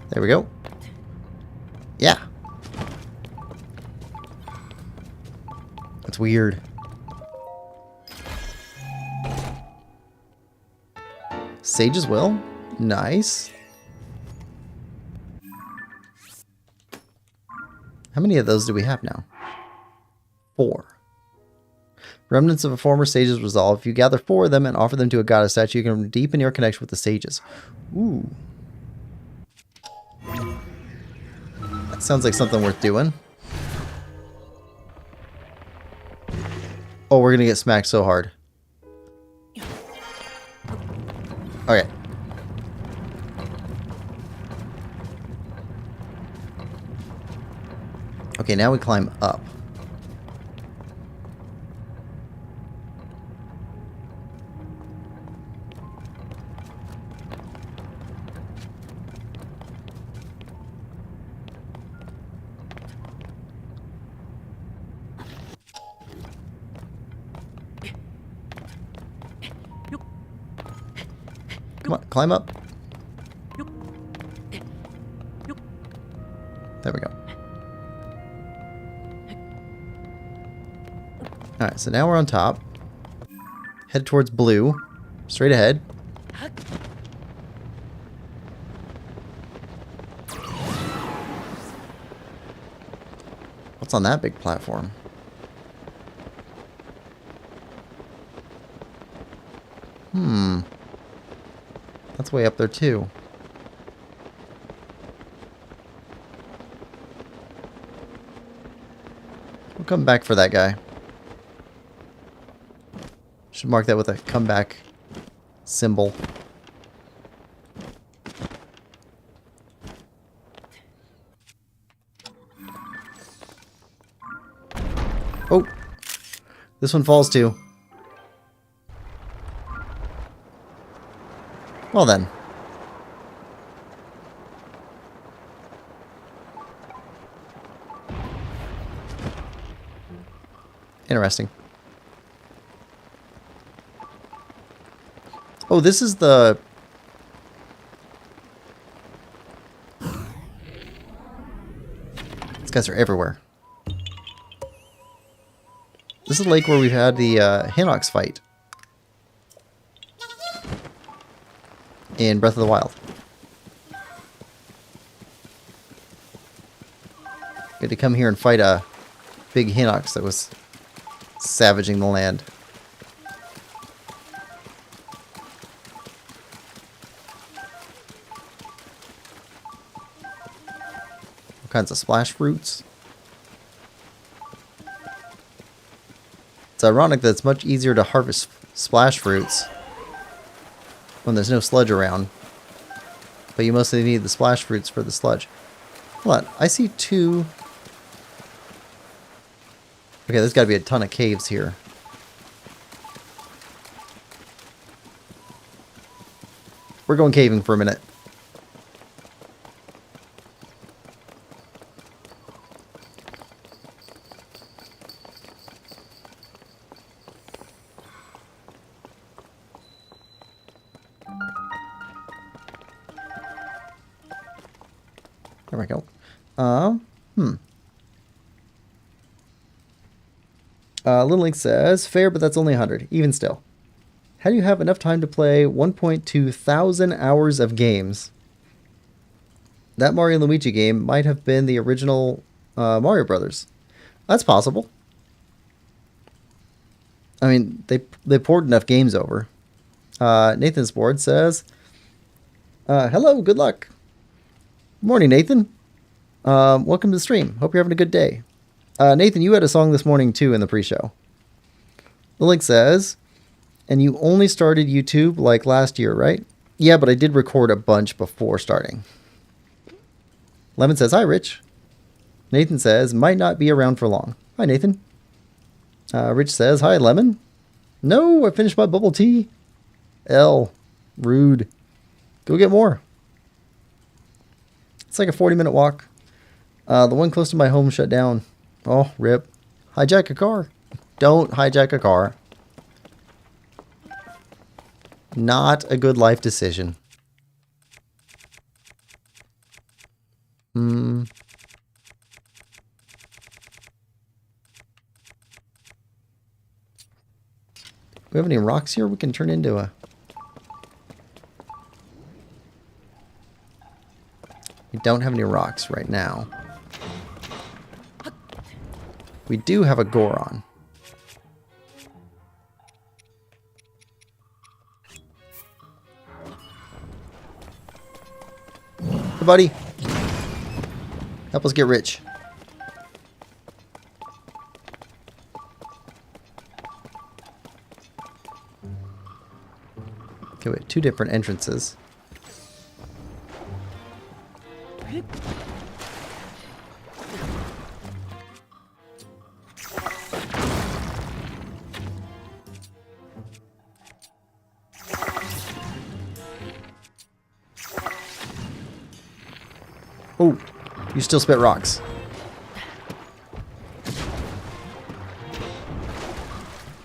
Speaker 4: There we go. Yeah. That's weird. Sage's Will? Nice. How many of those do we have now? 4. Remnants of a former sage's resolve. If you gather 4 of them and offer them to a goddess statue, you can deepen your connection with the sages. Ooh. That sounds like something worth doing. Oh, we're gonna get smacked so hard. Okay. Okay, now we climb up. Come on, climb up. There we go. Alright, so now we're on top. Head towards blue. Straight ahead. What's on that big platform? That's way up there too. We'll come back for that guy. Should mark that with a comeback symbol. Oh! This one falls too. Well then. Interesting. Oh, this is the... These guys are everywhere. This is the lake where we've had the Hinox fight. In Breath of the Wild. Good to come here and fight a big Hinox that was savaging the land. All kinds of splash fruits. It's ironic that it's much easier to harvest splash fruits when there's no sludge around. But you mostly need the splash fruits for the sludge. Hold on, I see 2... Okay, there's gotta be a ton of caves here. We're going caving for a minute. There we go. Little Link says, fair, but that's only 100. Even still. How do you have enough time to play 1.2 thousand hours of games? That Mario and Luigi game might have been the original Mario Brothers. That's possible. I mean, they poured enough games over. Nathan's board says, hello, good luck. Morning, Nathan. Welcome to the stream. Hope you're having a good day. Nathan, you had a song this morning too in the pre-show. The link says, and you only started YouTube like last year, right? Yeah, but I did record a bunch before starting. Lemon says, hi, Rich. Nathan says, might not be around for long. Hi, Nathan. Rich says, hi, Lemon. No, I finished my bubble tea. L. Rude. Go get more. It's like a 40-minute walk. The one close to my home shut down. Oh, rip. Hijack a car. Don't hijack a car. Not a good life decision. We have any rocks here we can turn into a... We don't have any rocks right now. We do have a Goron. Hey, buddy. Help us get rich. Okay, we have two different entrances. Oh, you still spit rocks.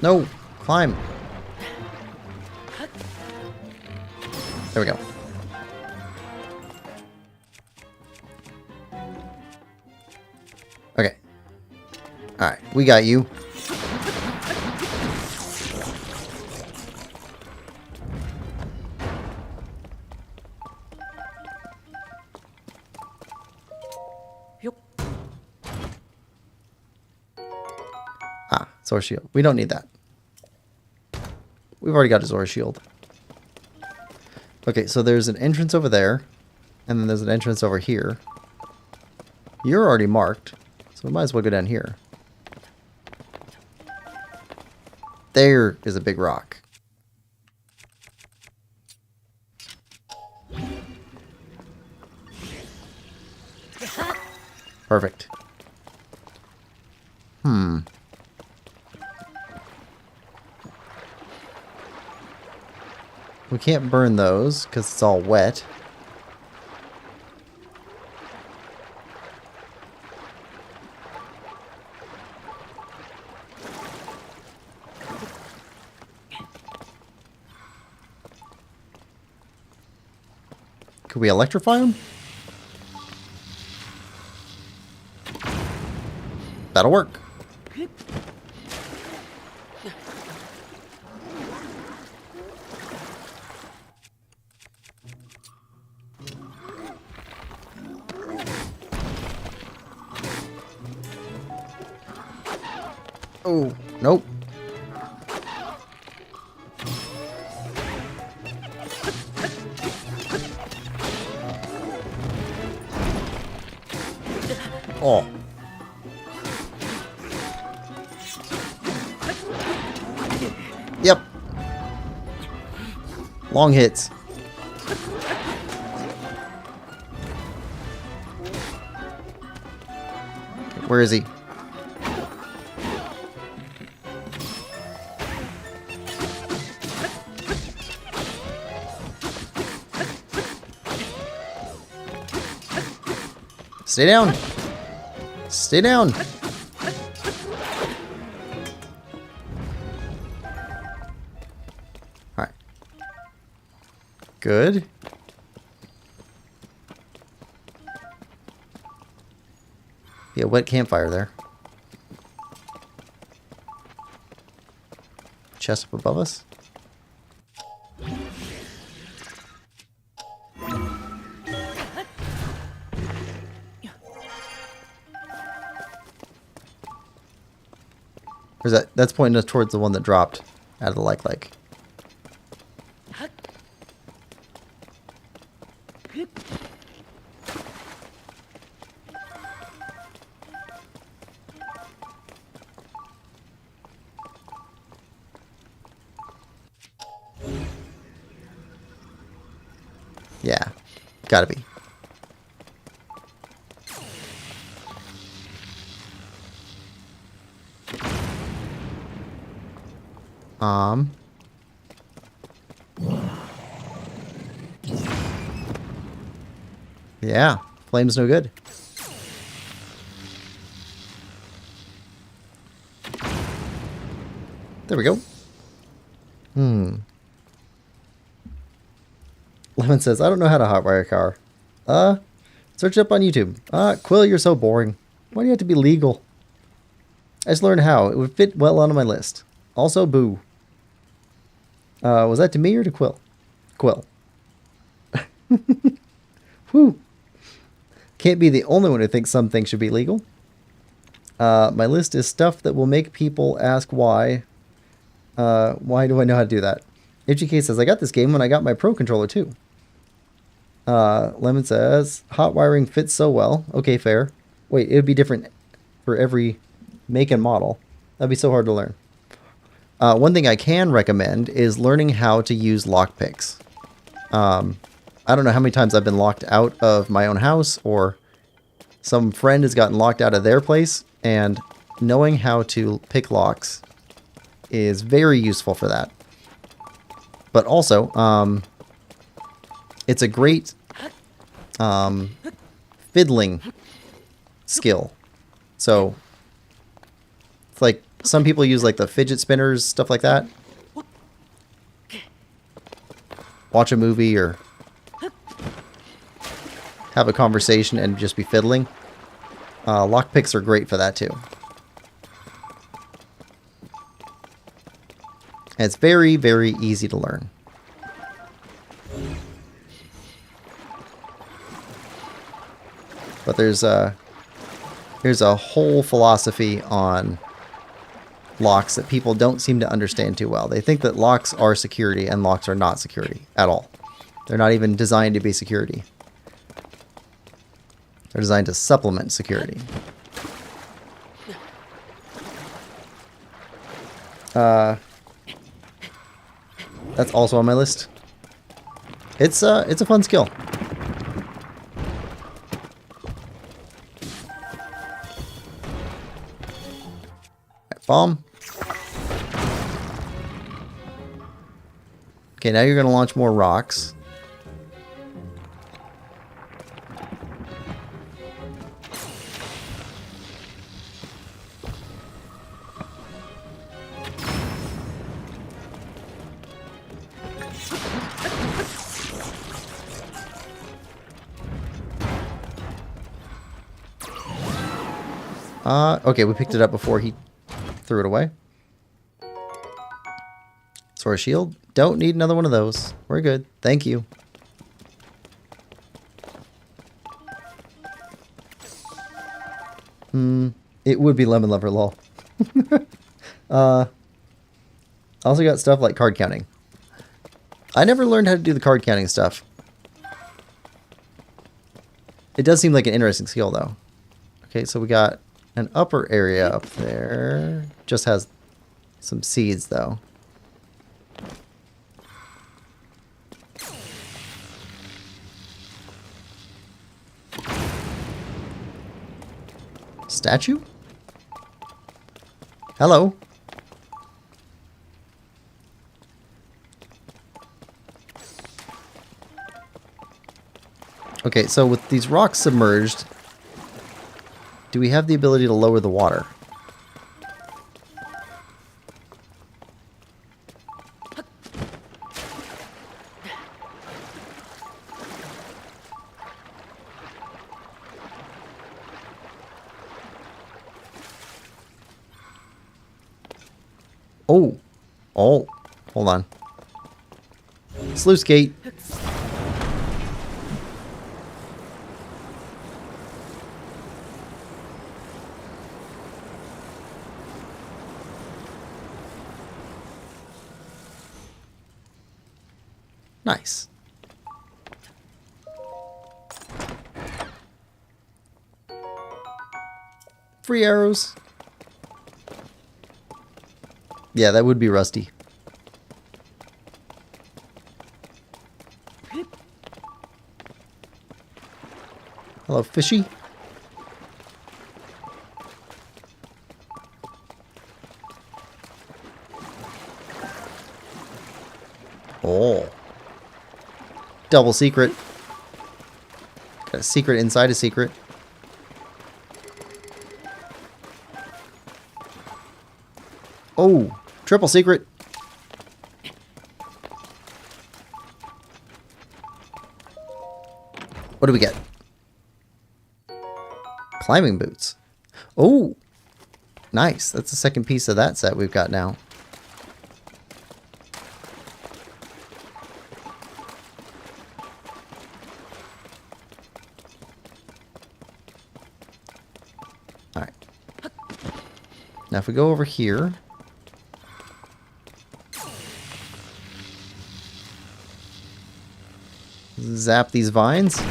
Speaker 4: No, climb. There we go. Okay. Alright, we got you. Ah, Zora Shield. We don't need that. We've already got a Zora Shield. Okay, so there's an entrance over there, and then there's an entrance over here. You're already marked, so we might as well go down here. There is a big rock. Perfect. We can't burn those because it's all wet. Could we electrify them? That'll work. Oh, nope. Oh. Yep. Long hits. Where is he? Stay down. Stay down. Alright. Good. See a wet campfire there. Chest up above us. Or is that's pointing us towards the one that dropped out of the like. Yeah, gotta be. Yeah, flame's no good. There we go. Lemon says, I don't know how to hotwire a car. Search it up on YouTube. Quill, you're so boring. Why do you have to be legal? I just learned how. It would fit well onto my list. Also, boo. Was that to me or to Quill? Quill. Whew. Can't be the only one who thinks some things should be legal. My list is stuff that will make people ask why. Why do I know how to do that? HGK says, I got this game when I got my Pro Controller too. Lemon says, hot wiring fits so well. Okay, fair. Wait, it would be different for every make and model. That'd be so hard to learn. One thing I can recommend is learning how to use lockpicks. I don't know how many times I've been locked out of my own house, or some friend has gotten locked out of their place, and knowing how to pick locks is very useful for that. But also, it's a great fiddling skill. So it's like some people use like the fidget spinners, stuff like that. Watch a movie or have a conversation and just be fiddling. Lockpicks are great for that too. And it's very, very easy to learn. But there's a whole philosophy on locks that people don't seem to understand too well. They think that locks are security, and locks are not security at all. They're not even designed to be security. They're designed to supplement security. That's also on my list. It's a fun skill. Bomb. Okay, now you're going to launch more rocks. Okay, we picked it up before he threw it away. Sword shield. Don't need another one of those. We're good. Thank you. It would be Lemon Lover, lol. I also got stuff like card counting. I never learned how to do the card counting stuff. It does seem like an interesting skill, though. Okay, so we got an upper area up there. Just has some seeds, though. Statue? Hello? Okay, so with these rocks submerged, do we have the ability to lower the water? Oh. Oh. Hold on. Sluice gate. Nice. Free arrows. Yeah, that would be rusty. Hello, fishy. Oh. Double secret. Got a secret inside a secret. Oh, triple secret. What do we get? Climbing boots. Oh, nice. That's the second piece of that set we've got now. All right. Now if we go over here. Zap these vines.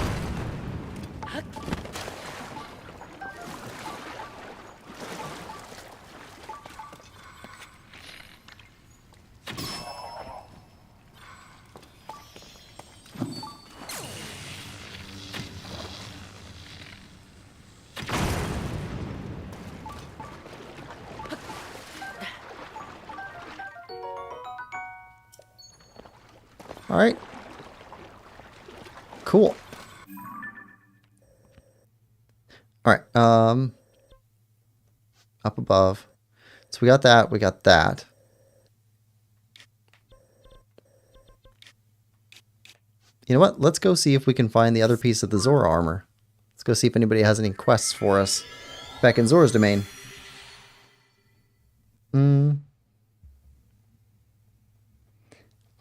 Speaker 4: All right. Cool. All right. Up above. So we got that. We got that. You know what? Let's go see if we can find the other piece of the Zora armor. Let's go see if anybody has any quests for us back in Zora's domain.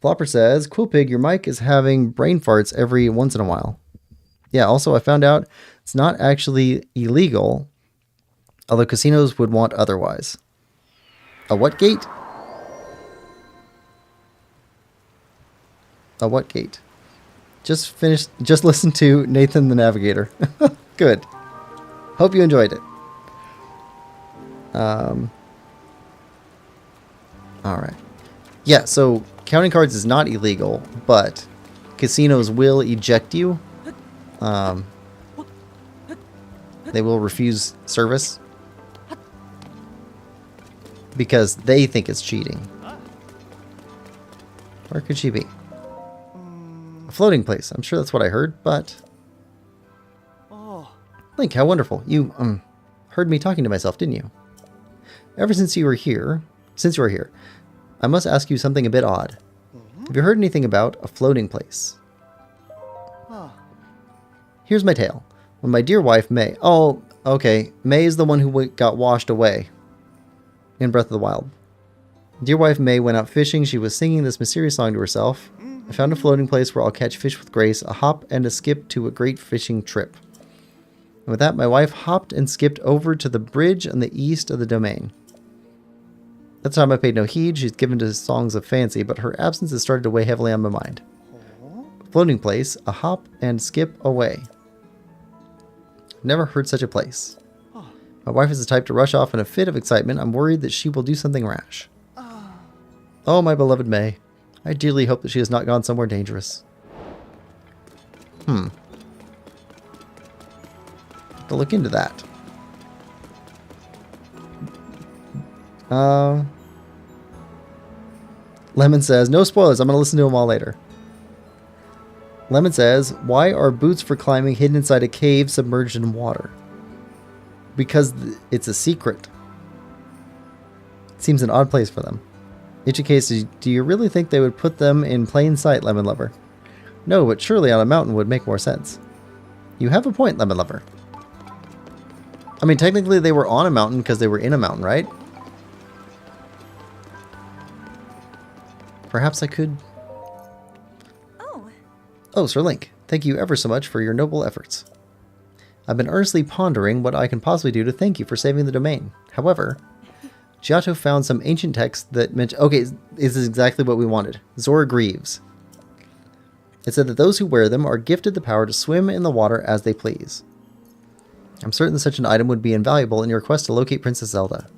Speaker 4: Flopper says, Quillpig, your mic is having brain farts every once in a while. Yeah, also I found out it's not actually illegal, although casinos would want otherwise. A what gate? A what gate? Just listen to Nathan the Navigator. Good. Hope you enjoyed it. Alright. Yeah, so counting cards is not illegal, but casinos will eject you. They will refuse service because they think it's cheating. Where could she be? A floating place. I'm sure that's what I heard, but... Link, how wonderful. You, heard me talking to myself, didn't you? Ever since you were here, I must ask you something a bit odd. Have you heard anything about a floating place? Here's my tale. When my dear wife, May... Oh, okay. May is the one who got washed away in Breath of the Wild. Dear wife May went out fishing. She was singing this mysterious song to herself. I found a floating place where I'll catch fish with grace, a hop and a skip to a great fishing trip. And with that, my wife hopped and skipped over to the bridge on the east of the domain. That time I paid no heed. She's given to songs of fancy, but her absence has started to weigh heavily on my mind. Floating place, a hop and skip away. Never heard such a place. My wife is the type to rush off in a fit of excitement. I'm worried that she will do something rash. Oh, my beloved May. I dearly hope that she has not gone somewhere dangerous. To look into that. Lemon says, no spoilers, I'm going to listen to them all later. Lemon says, why are boots for climbing hidden inside a cave submerged in water? Because it's a secret. It seems an odd place for them. Case, do you really think they would put them in plain sight, Lemon Lover? No, but surely on a mountain would make more sense. You have a point, Lemon Lover. I mean, technically they were on a mountain because they were in a mountain, right? Perhaps I could...
Speaker 5: Oh,
Speaker 4: Oh, Sir Link, thank you ever so much for your noble efforts. I've been earnestly pondering what I can possibly do to thank you for saving the domain. However, Giotto found some ancient text that mentioned... Okay, this is exactly what we wanted. Zora Greaves. It said that those who wear them are gifted the power to swim in the water as they please. I'm certain such an item would be invaluable in your quest to locate Princess Zelda.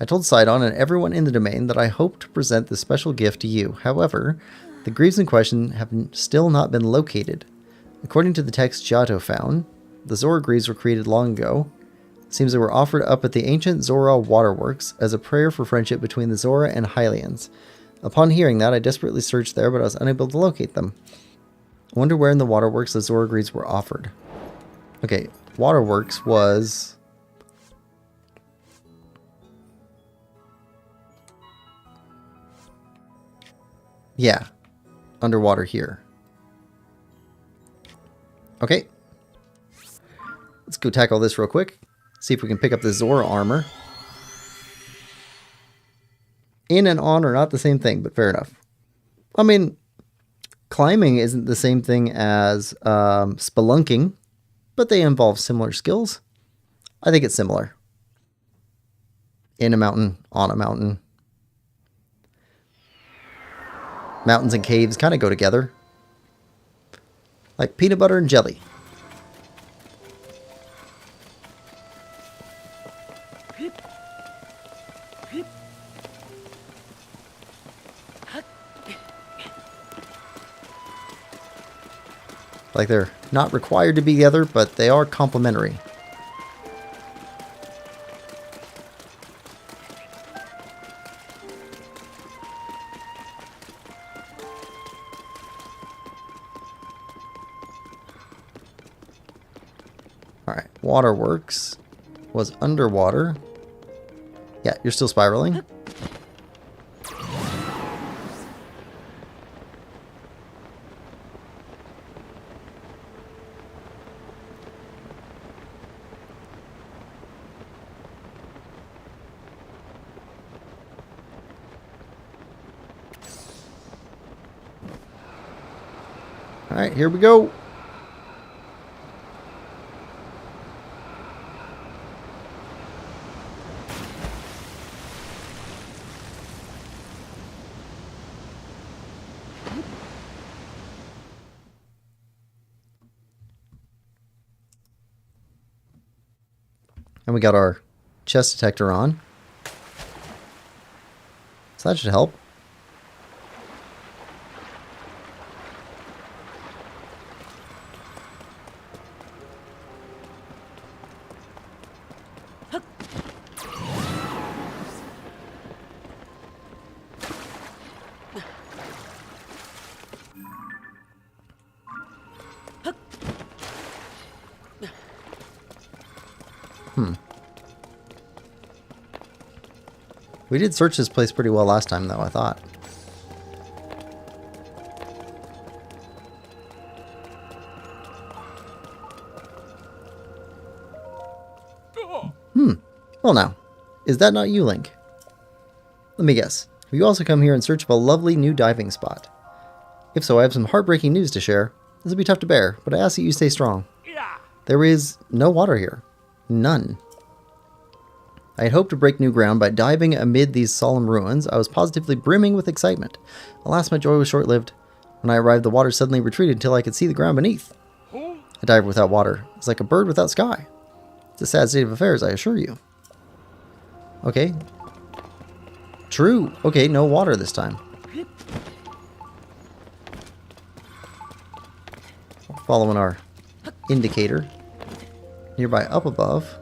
Speaker 4: I told Sidon and everyone in the domain that I hope to present this special gift to you. However, the Greaves in question have still not been located. According to the text Giotto found, the Zora Greaves were created long ago. It seems they were offered up at the ancient Zora waterworks as a prayer for friendship between the Zora and Hylians. Upon hearing that, I desperately searched there, but I was unable to locate them. I wonder where in the waterworks the Zora Greaves were offered. Okay, waterworks was... Yeah, underwater here. Okay. Let's go tackle this real quick. See if we can pick up the Zora armor. In and on are not the same thing, but fair enough. I mean, climbing isn't the same thing as spelunking, but they involve similar skills. I think it's similar. In a mountain, on a mountain. Mountains and caves kind of go together. Like peanut butter and jelly. Like they're not required to be together, but they are complementary. Alright, waterworks was underwater. Yeah, you're still spiraling. Alright, here we go. And we got our chest detector on. So that should help. We did search this place pretty well last time, though, I thought. Well now, is that not you, Link? Let me guess. Have you also come here in search of a lovely new diving spot? If so, I have some heartbreaking news to share. This will be tough to bear, but I ask that you stay strong. There is no water here. None. I had hoped to break new ground by diving amid these solemn ruins. I was positively brimming with excitement. Alas, my joy was short-lived. When I arrived, the water suddenly retreated until I could see the ground beneath. A diver without water is like a bird without sky. It's a sad state of affairs, I assure you. Okay. True. Okay, no water this time. Following our indicator. Nearby up above.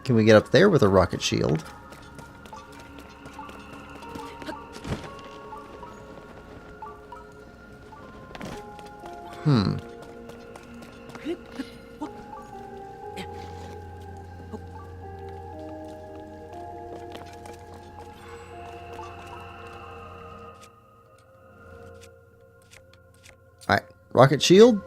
Speaker 4: Can we get up there with a rocket shield? Alright, Rocket shield?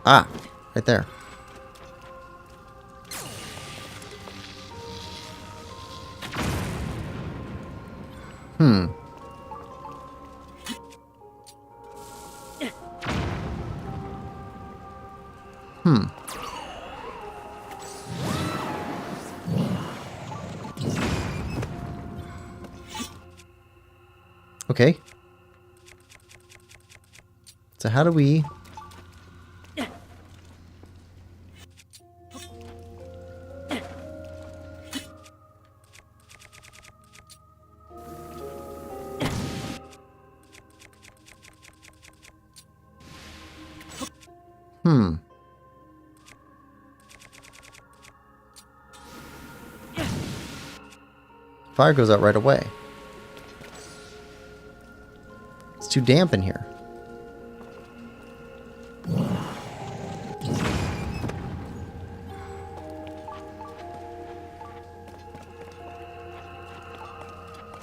Speaker 4: Ah, right there. Hmm. Hmm. Okay. So how do we... Hmm. Fire goes out right away. It's too damp in here.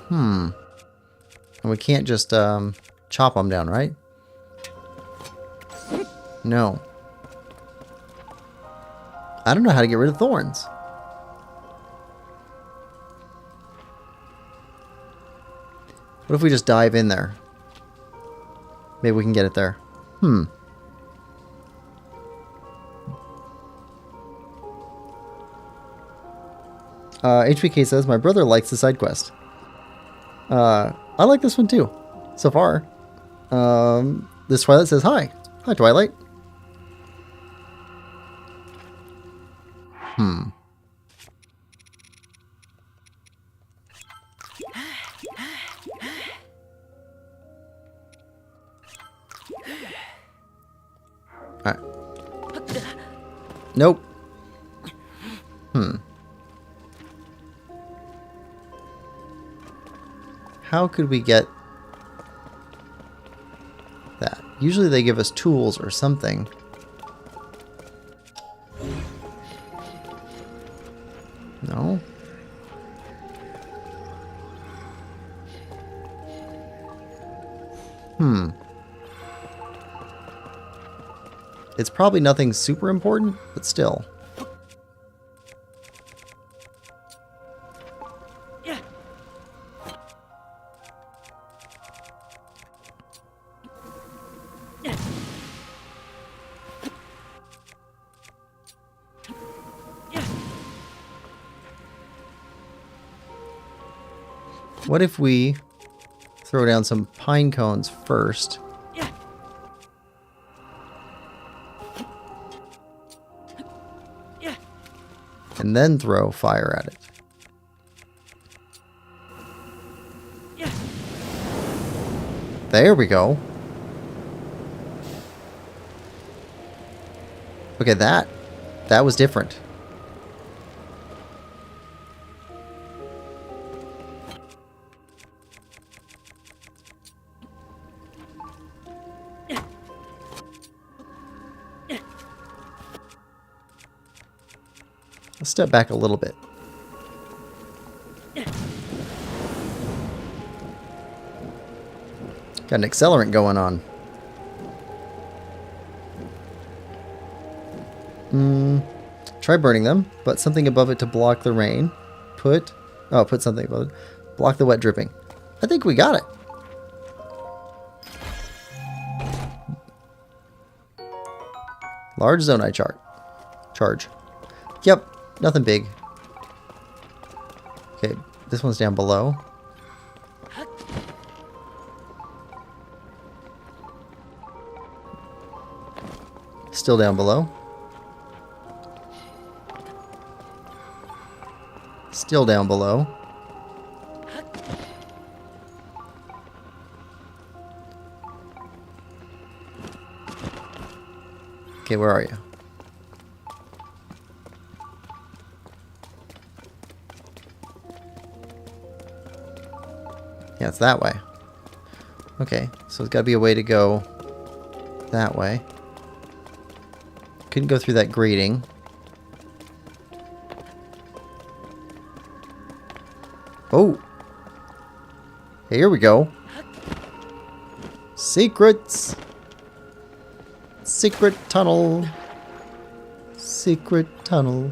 Speaker 4: Hmm. And we can't just chop them down, right? No. I don't know how to get rid of thorns. What if we just dive in there? Maybe we can get it there. Hmm. HPK says, my brother likes the side quest. I like this one too, so far. This Twilight says, hi. Hi, Twilight. Hmm. Alright. Nope. Hmm. How could we get that? Usually they give us tools or something. No? Hmm. It's probably nothing super important, but still. What if we throw down some pine cones first? And then throw fire at it. There we go. Okay, that was different. Let's step back a little bit. Got an accelerant going on. Try burning them, but something above it to block the rain. Put something above it. Block the wet dripping. I think we got it. Large zonai charge. Yep, nothing big. Okay, this one's down below. Still down below. Still down below. Okay, where are you? Yeah, it's that way. Okay, so there's got to be a way to go that way. Couldn't go through that grating. Oh. Here we go. Secrets. Secret tunnel. Secret tunnel.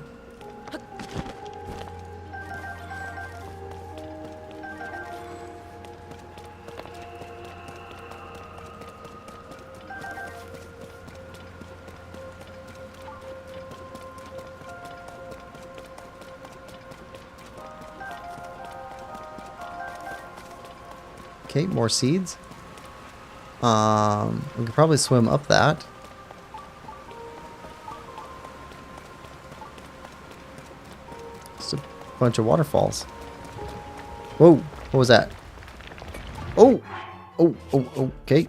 Speaker 4: Okay, more seeds. We could probably swim up that. Just a bunch of waterfalls. Whoa, what was that? Oh, oh, okay.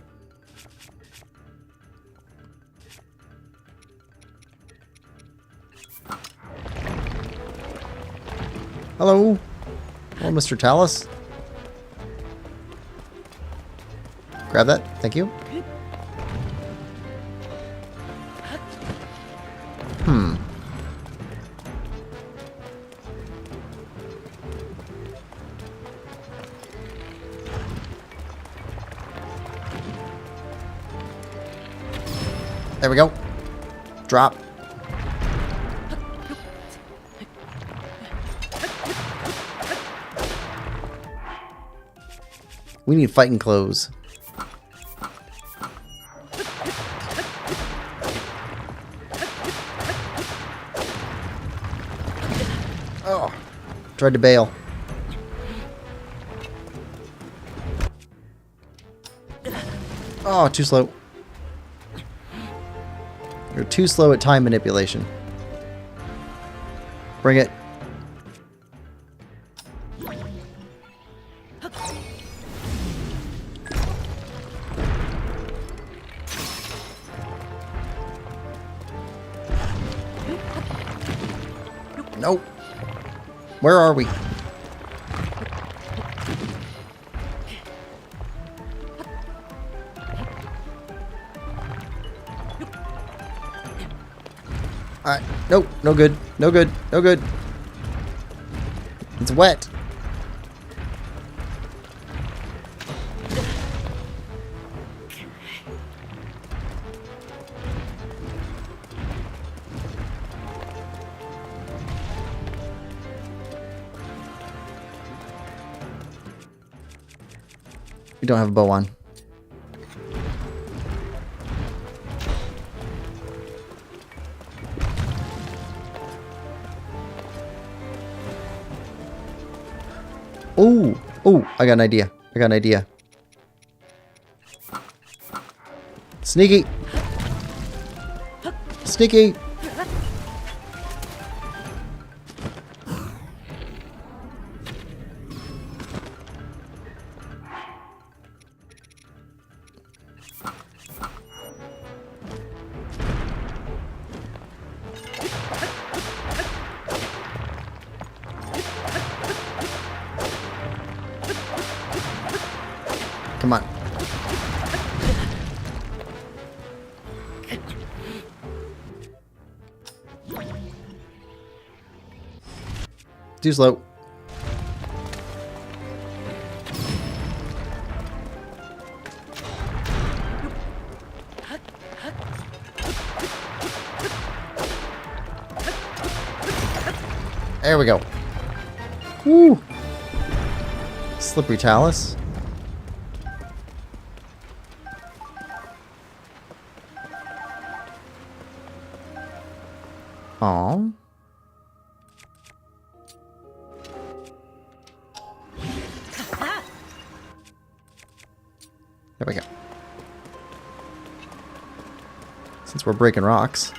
Speaker 4: Hello. Hello, Mr. Talus. Grab that. Thank you. There we go. Drop. We need fighting clothes. Oh, tried to bail. Oh, too slow. You're too slow at time manipulation. Bring it. Nope. Where are we? Alright. Nope. No good. No good. No good. It's wet. We don't have a bow on. Oh, oh, I got an idea. I got an idea. Sneaky. Sneaky. Come on. Too slow. There we go. Woo! Slippery Talus. Aww. There we go. Since we're breaking rocks.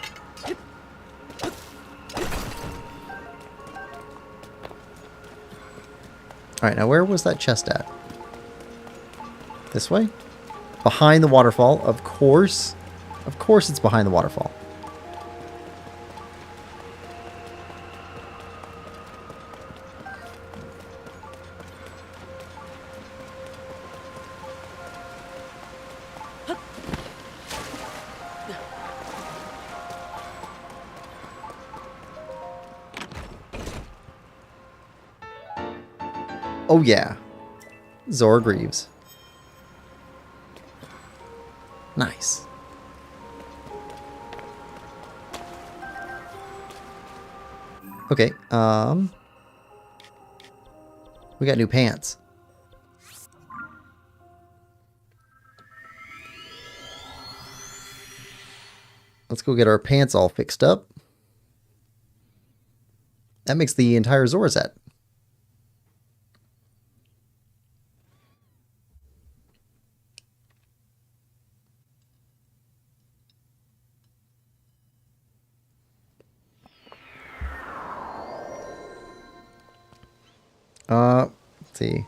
Speaker 4: Alright, now where was that chest at? This way? Behind the waterfall, of course. Of course it's behind the waterfall. Oh yeah. Zora Greaves. Nice. Okay, we got new pants. Let's go get our pants all fixed up. That makes the entire Zora set. Let's see.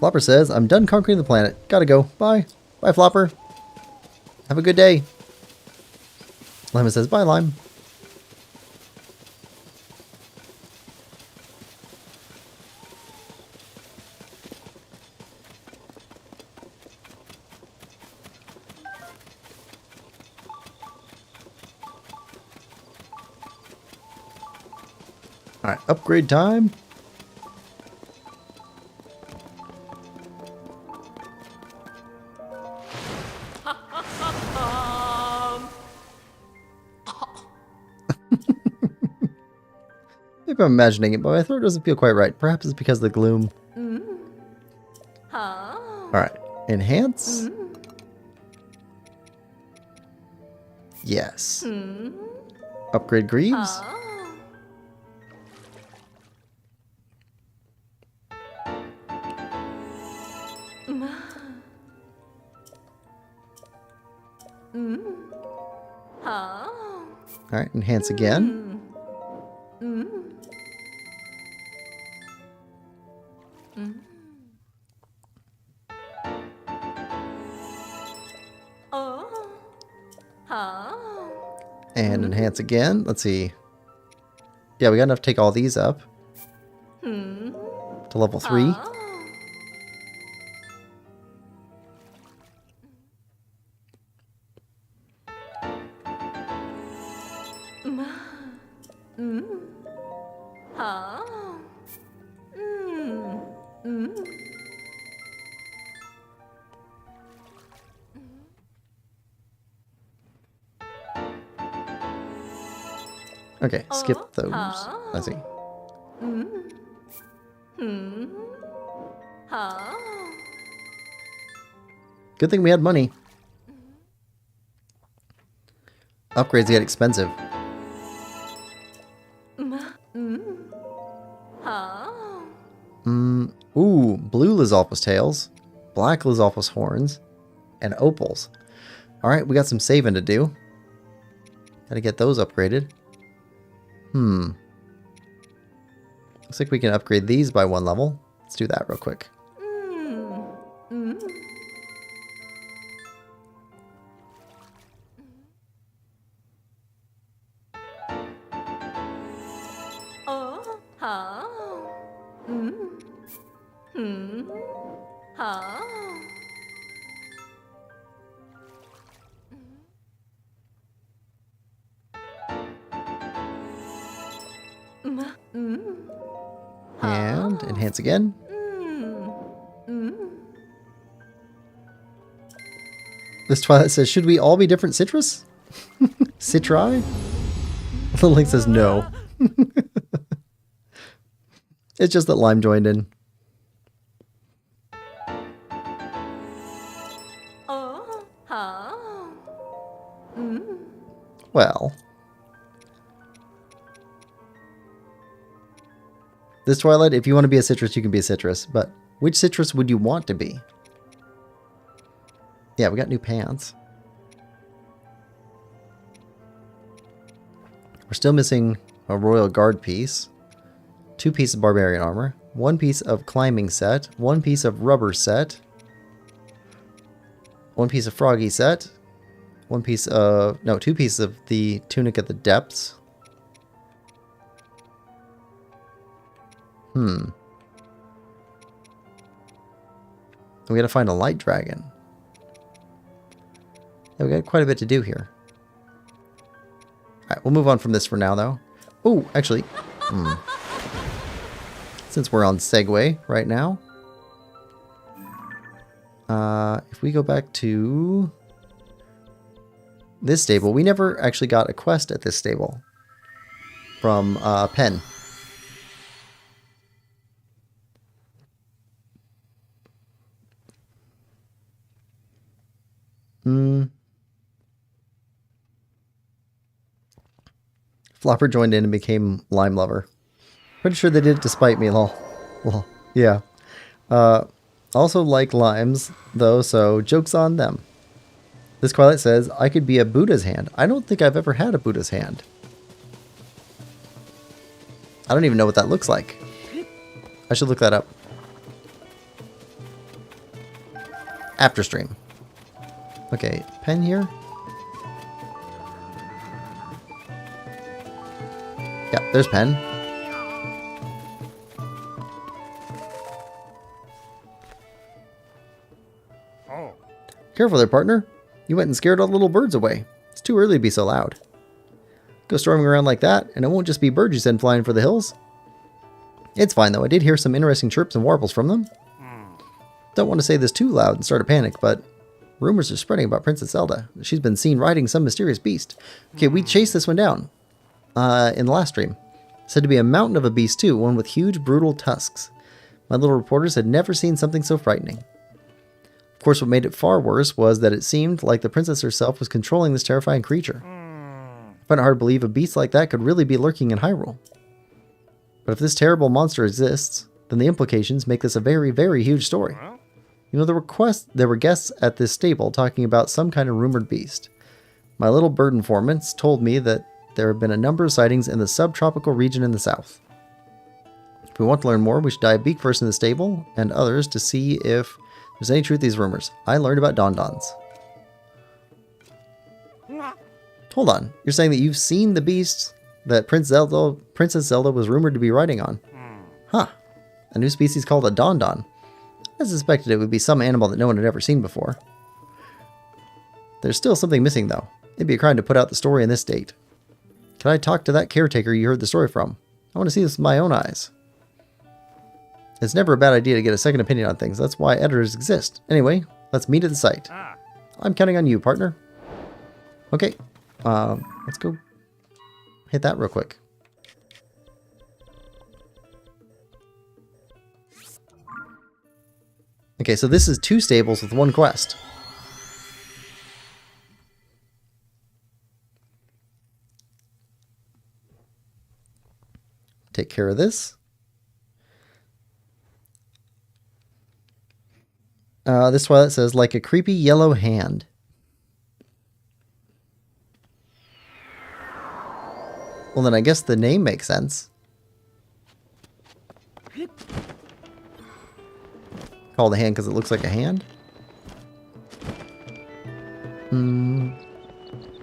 Speaker 4: Flopper says, I'm done conquering the planet. Gotta go. Bye. Bye, Flopper. Have a good day. Lima says, bye, Lime. Alright, upgrade time. Maybe I'm imagining it, but my throat doesn't feel quite right. Perhaps it's because of the gloom. Alright, enhance. Yes. Upgrade Greaves. Alright, enhance again. And enhance again. Let's see. Yeah, we got enough to take all these up to level 3. Okay, skip those. I see. Good thing we had money. Upgrades get expensive. Ooh, blue Lizalfos tails, black Lizalfos horns, and opals. Alright, we got some saving to do. Gotta get those upgraded. Looks like we can upgrade these by 1 level. Let's do that real quick. And enhance again. This Twilight says, should we all be different citrus? Citri? The link says no. It's just that Lime joined in. Well. This Twilight, if you want to be a citrus, you can be a citrus. But which citrus would you want to be? Yeah, we got new pants. We're still missing a Royal Guard piece. 2 pieces of Barbarian armor. 1 piece of climbing set. 1 piece of rubber set. 1 piece of froggy set. 1 piece of... No, 2 pieces of the tunic at the depths. We gotta find a light dragon. Yeah, we got quite a bit to do here. Alright, we'll move on from this for now, though. Oh, actually. since we're on Segway right now. If we go back to this stable, we never actually got a quest at this stable from Penn. Flopper joined in and became Lime Lover. Pretty sure they did it despite me, lol. Lol. Yeah. Also like limes, though, so joke's on them. This Twilight says, I could be a Buddha's hand. I don't think I've ever had a Buddha's hand. I don't even know what that looks like. I should look that up. After stream. Okay, pen here. Yeah, there's pen. Careful there, partner. You went and scared all the little birds away. It's too early to be so loud. Go storming around like that, and it won't just be birds you send flying for the hills. It's fine, though. I did hear some interesting chirps and warbles from them. Don't want to say this too loud and start a panic, but rumors are spreading about Princess Zelda. She's been seen riding some mysterious beast. Okay, we chased this one down in the last stream. Said to be a mountain of a beast, too, one with huge, brutal tusks. My little reporters had never seen something so frightening. Of course, what made it far worse was that it seemed like the princess herself was controlling this terrifying creature. I find it hard to believe a beast like that could really be lurking in Hyrule. But if this terrible monster exists, then the implications make this a very, very huge story. You know, there were guests at this stable talking about some kind of rumored beast. My little bird informants told me that there have been a number of sightings in the subtropical region in the south. If we want to learn more, we should dive beak first in the stable and others to see if there's any truth to these rumors. I learned about Don-Dons. Hold on. You're saying that you've seen the beast that Princess Zelda was rumored to be riding on? Huh. A new species called a Don-Don. I suspected it would be some animal that no one had ever seen before. There's still something missing, though. It'd be a crime to put out the story in this state. Can I talk to that caretaker you heard the story from? I want to see this with my own eyes. It's never a bad idea to get a second opinion on things. That's why editors exist. Anyway, let's meet at the site. I'm counting on you, partner. Okay. Let's go hit that real quick. Okay, so this is 2 stables with 1 quest. Take care of this. This Twilight says, like a creepy yellow hand. Well, then I guess the name makes sense. Call the hand because it looks like a hand?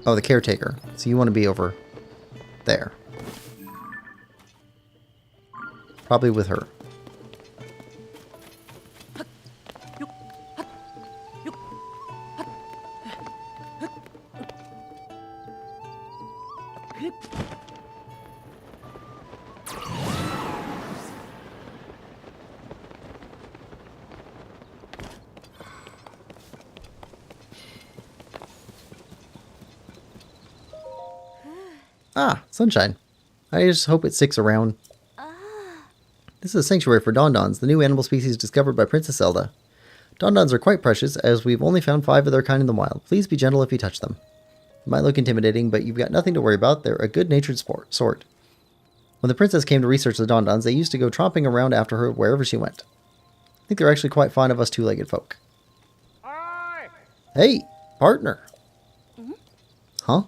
Speaker 4: Oh, the caretaker. So you want to be over there. Probably with her. Ah, sunshine. I just hope it sticks around. This is a sanctuary for Don-Dons, the new animal species discovered by Princess Zelda. Don-Dons are quite precious, as we've only found 5 of their kind in the wild. Please be gentle if you touch them. It might look intimidating, but you've got nothing to worry about. They're a good-natured sort. When the princess came to research the Don-Dons, they used to go tromping around after her wherever she went. I think they're actually quite fond of us 2-legged folk.
Speaker 2: Hi.
Speaker 4: Hey, partner. Huh?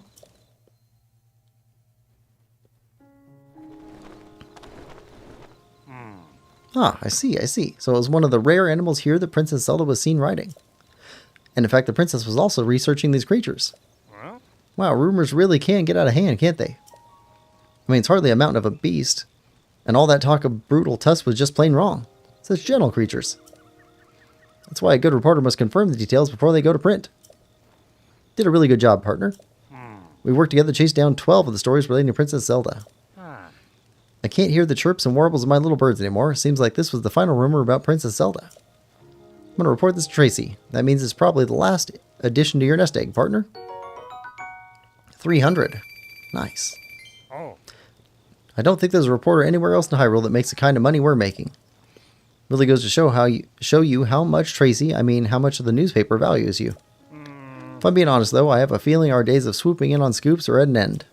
Speaker 4: Ah, I see. So it was one of the rare animals here that Princess Zelda was seen riding. And in fact, the princess was also researching these creatures. Wow, rumors really can get out of hand, can't they? I mean, it's hardly a mountain of a beast. And all that talk of brutal tusks was just plain wrong. Such gentle creatures. That's why a good reporter must confirm the details before they go to print. Did a really good job, partner. We worked together to chase down 12 of the stories relating to Princess Zelda. I I can't hear the chirps and warbles of my little birds anymore. Seems like this was the final rumor about Princess Zelda. I'm going to report this to Tracy. That means it's probably the last addition to your nest egg, partner. 300. Nice. I don't think there's a reporter anywhere else in Hyrule that makes the kind of money we're making. Really goes to show you how much Tracy, I mean how much of the newspaper values you. If I'm being honest though, I have a feeling our days of swooping in on scoops are at an end.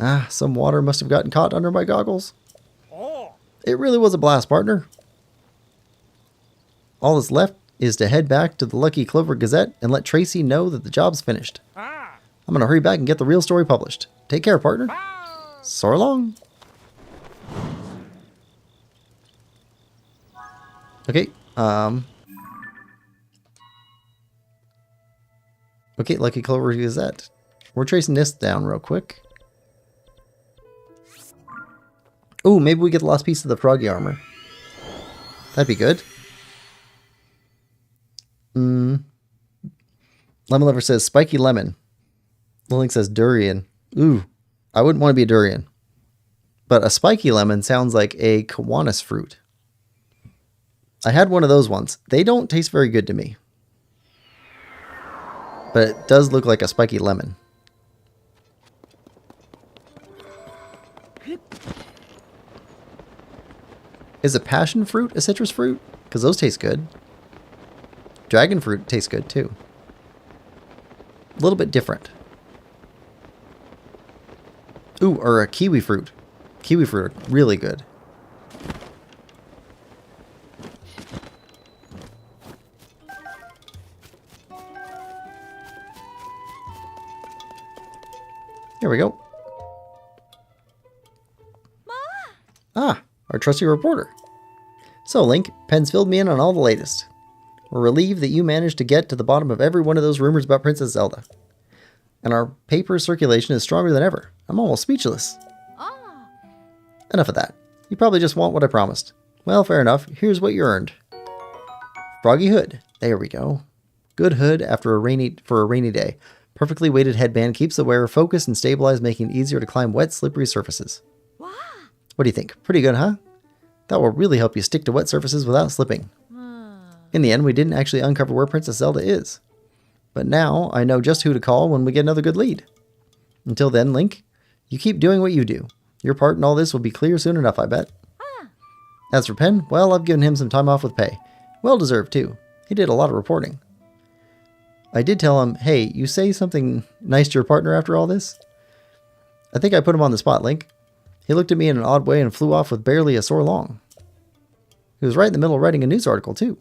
Speaker 4: Ah, some water must have gotten caught under my goggles. It really was a blast, partner. All that's left is to head back to the Lucky Clover Gazette and let Tracy know that the job's finished. I'm going to hurry back and get the real story published. Take care, partner. So long. Okay, okay, Lucky Clover Gazette. We're tracing this down real quick. Oh, maybe we get the last piece of the froggy armor. That'd be good. Lemon Lover says spiky lemon. Link says durian. Ooh, I wouldn't want to be a durian. But a spiky lemon sounds like a kiwanis fruit. I had one of those once. They don't taste very good to me. But it does look like a spiky lemon. Is a passion fruit a citrus fruit? Because those taste good. Dragon fruit tastes good too. A little bit different. Ooh, or a kiwi fruit. Kiwi fruit are really good. Here we go. Ah, our trusty reporter. So, Link, Penn's filled me in on all the latest. We're relieved that you managed to get to the bottom of every one of those rumors about Princess Zelda. And our paper circulation is stronger than ever. I'm almost speechless. Enough of that. You probably just want what I promised. Well, fair enough. Here's what you earned. Froggy hood. There we go. Good hood for a rainy day. Perfectly weighted headband keeps the wearer focused and stabilized, making it easier to climb wet, slippery surfaces. What do you think? Pretty good, huh? That will really help you stick to wet surfaces without slipping. In the end, we didn't actually uncover where Princess Zelda is. But now, I know just who to call when we get another good lead. Until then, Link, you keep doing what you do. Your part in all this will be clear soon enough, I bet. As for Penn, well, I've given him some time off with pay. Well deserved, too. He did a lot of reporting. I did tell him, hey, you say something nice to your partner after all this? I think I put him on the spot, Link. He looked at me in an odd way and flew off with barely a sore long. He was right in the middle of writing a news article, too.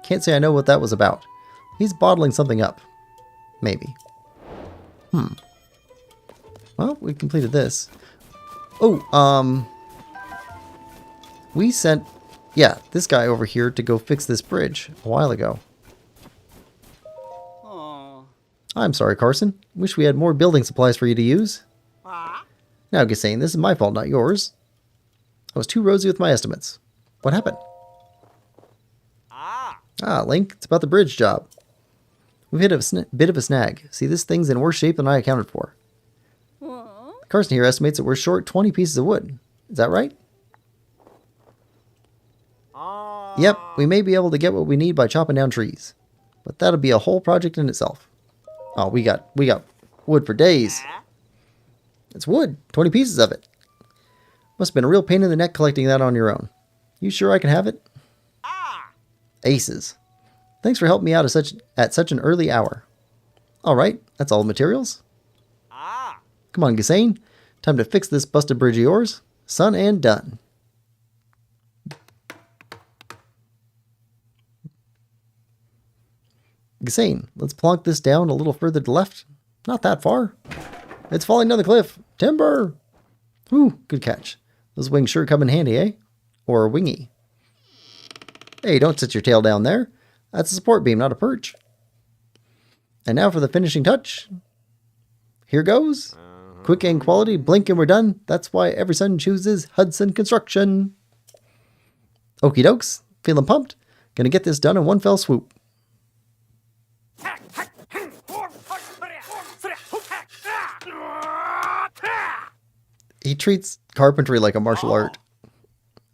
Speaker 4: Can't say I know what that was about. He's bottling something up. Maybe. Well, we completed this. Oh, we sent, this guy over here to go fix this bridge a while ago. I'm sorry, Carson. Wish we had more building supplies for you to use. Now, Gissane, this is my fault, not yours. I was too rosy with my estimates. What happened? Ah, Link, it's about the bridge job. We've hit a bit of a snag. See, this thing's in worse shape than I accounted for. Carson here estimates that we're short 20 pieces of wood. Is that right? Yep, we may be able to get what we need by chopping down trees. But that'll be a whole project in itself. Oh, we got wood for days. It's wood, 20 pieces of it. Must have been a real pain in the neck collecting that on your own. You sure I can have it? Aces. Thanks for helping me out at such an early hour. Alright, that's all the materials. Come on, Gissane. Time to fix this busted bridge of yours. Son and done. Gissane, let's plonk this down a little further to the left. Not that far. It's falling down the cliff. Timber! Ooh, good catch. Those wings sure come in handy, eh? Or a wingy. Hey, don't sit your tail down there. That's a support beam, not a perch. And now for the finishing touch. Here goes. Quick and quality, blink and we're done. That's why every son chooses Hudson Construction. Okie dokes. Feeling pumped? Gonna get this done in one fell swoop. He treats carpentry like a martial art.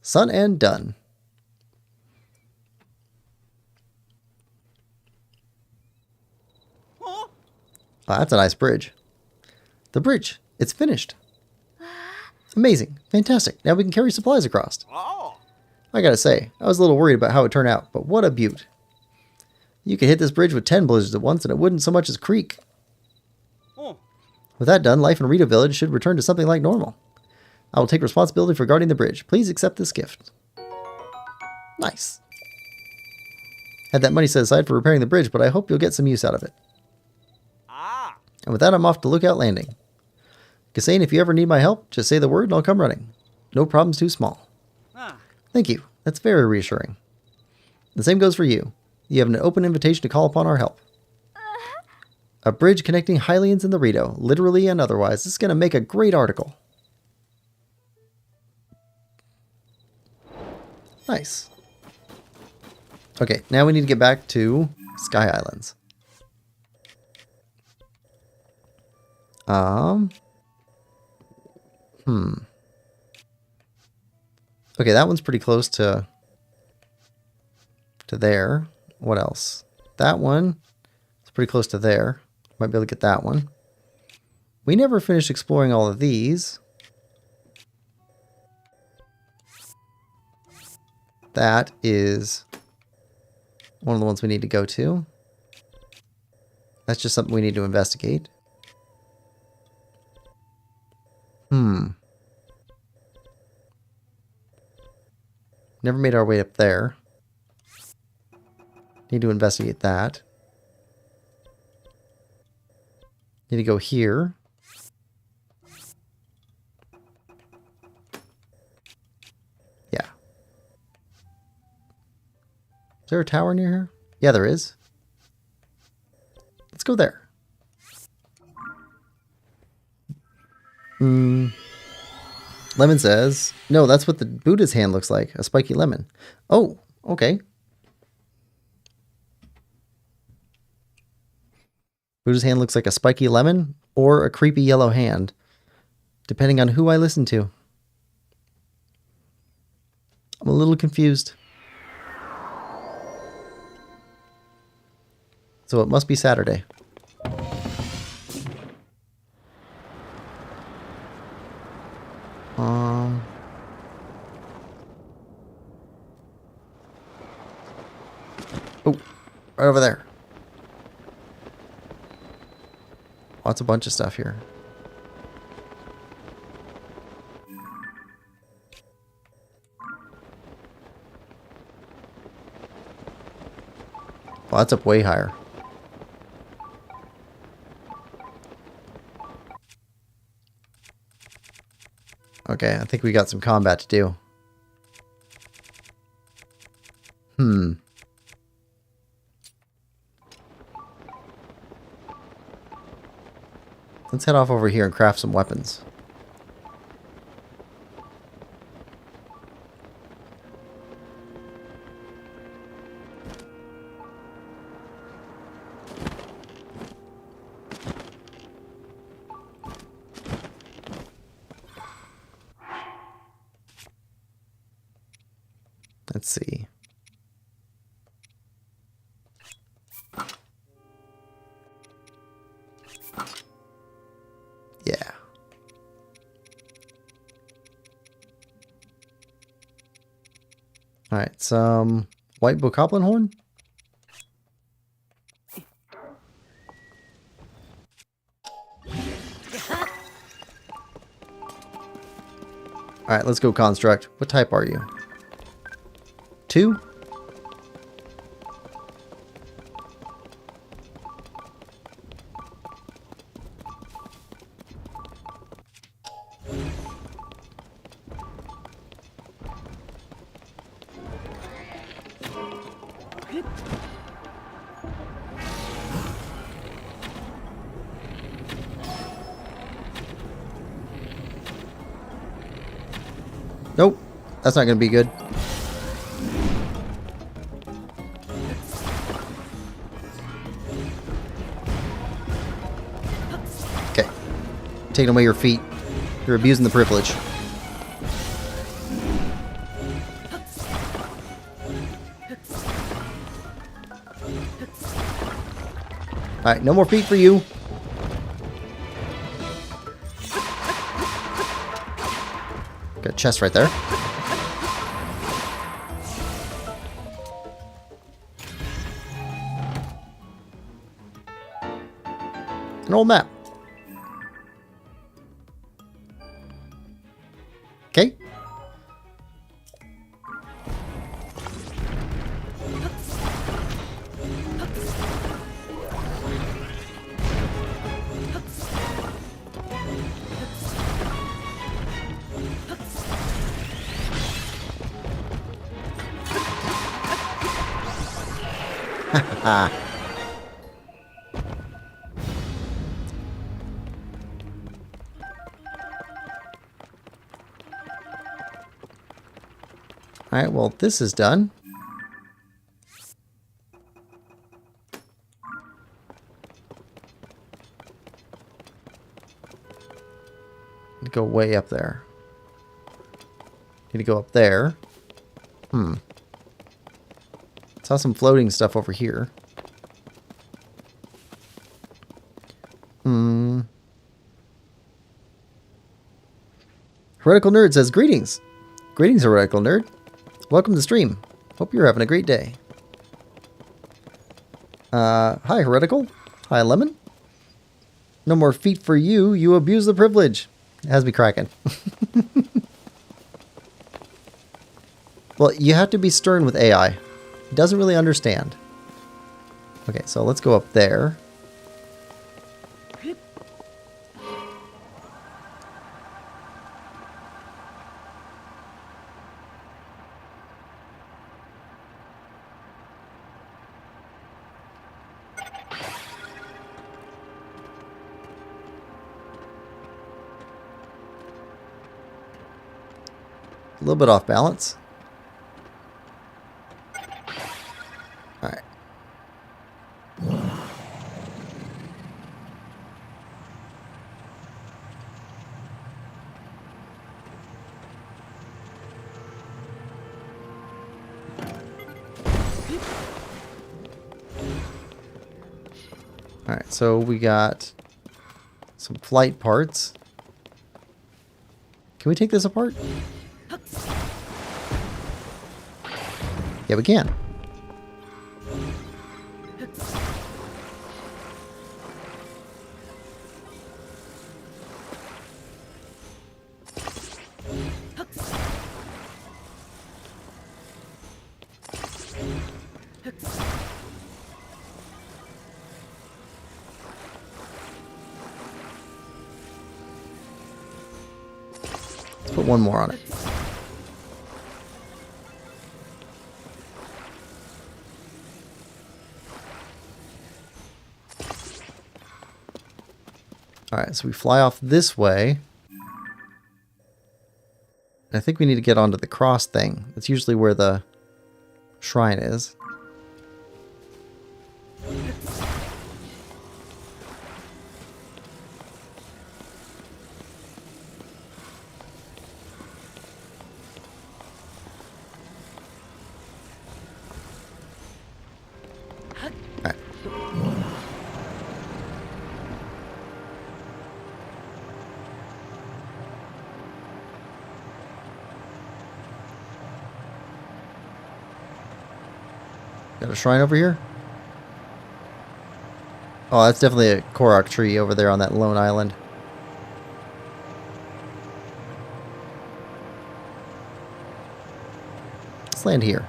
Speaker 4: Son and done. Oh, that's a nice bridge. The bridge. It's finished. Amazing. Fantastic. Now we can carry supplies across. I gotta say, I was a little worried about how it turned out, but what a beaut. You could hit this bridge with 10 blizzards at once and it wouldn't so much as creak. With that done, life in Rito Village should return to something like normal. I will take responsibility for guarding the bridge. Please accept this gift. Nice. Had that money set aside for repairing the bridge, but I hope you'll get some use out of it. And with that, I'm off to Lookout Landing. Kassane, if you ever need my help, just say the word and I'll come running. No problem's too small. Thank you. That's very reassuring. The same goes for you. You have an open invitation to call upon our help. A bridge connecting Hylians and the Rito, literally and otherwise. This is going to make a great article. Nice. Okay, now we need to get back to Sky Islands. Okay, that one's pretty close to there. What else? That one is pretty close to there. Might be able to get that one. We never finished exploring all of these. That is one of the ones we need to go to. That's just something we need to investigate. Never made our way up there. Need to investigate that. Need to go here. Yeah. Is there a tower near here? Yeah, there is. Let's go there. Lemon says, no, that's what the Buddha's hand looks like. A spiky lemon. Oh, okay. Buddha's hand looks like a spiky lemon or a creepy yellow hand, depending on who I listen to. I'm a little confused. So it must be Saturday. Oh, right over there. Lots a bunch of stuff here. Well, that's up way higher. Okay, I think we got some combat to do. Let's head off over here and craft some weapons. Let's see. Yeah. All right, some white bokoblin horn. All right, let's go construct. What type are you? 2? Nope, that's not going to be good. Okay, taking away your feet. You're abusing the privilege. Alright, no more feet for you. Got a chest right there. An old map. Okay. Alright, well, this is done. Need to go way up there. Need to go up there. Saw some floating stuff over here. Heretical Nerd says, greetings. Greetings, Heretical Nerd. Welcome to the stream. Hope you're having a great day. Hi, Heretical. Hi, Lemon. No more feet for you. You abuse the privilege. It has me cracking. Well, you have to be stern with AI. It doesn't really understand. Okay, so let's go up there. A little bit off balance. Alright. Alright, so we got some flight parts. Can we take this apart? Yeah, we can. Let's put one more on it. Alright, so we fly off this way. I think we need to get onto the cross thing. That's usually where the shrine is. Alright. Got a shrine over here? Oh, that's definitely a Korok tree over there on that lone island. Let's land here.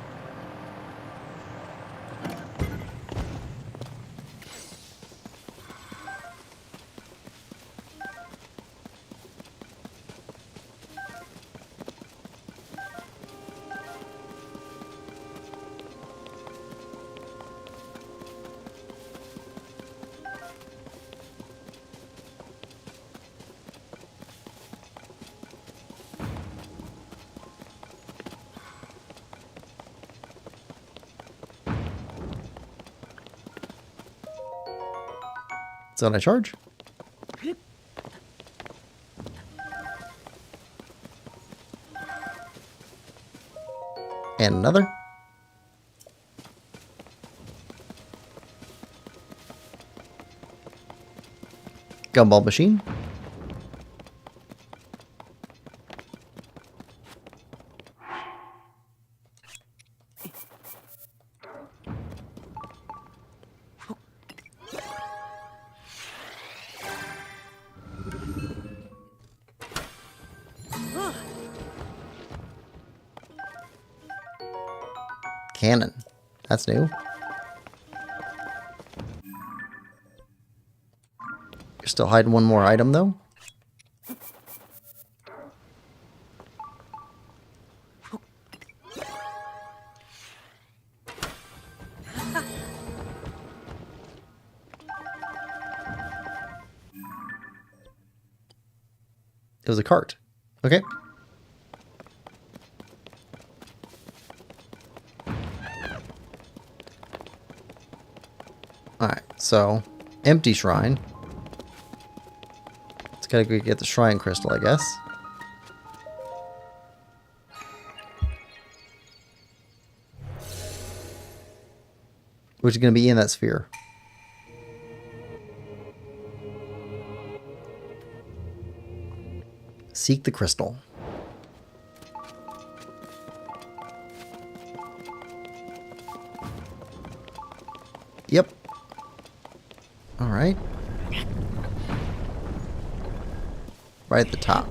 Speaker 4: It's on a charge. And another. Gumball machine. Cannon. That's new. You're still hiding one more item, though? It was a cart. Okay. Alright, so empty shrine. It's gotta go get the shrine crystal, I guess. Which is gonna be in that sphere. Seek the crystal. Yep. All right. Right at the top.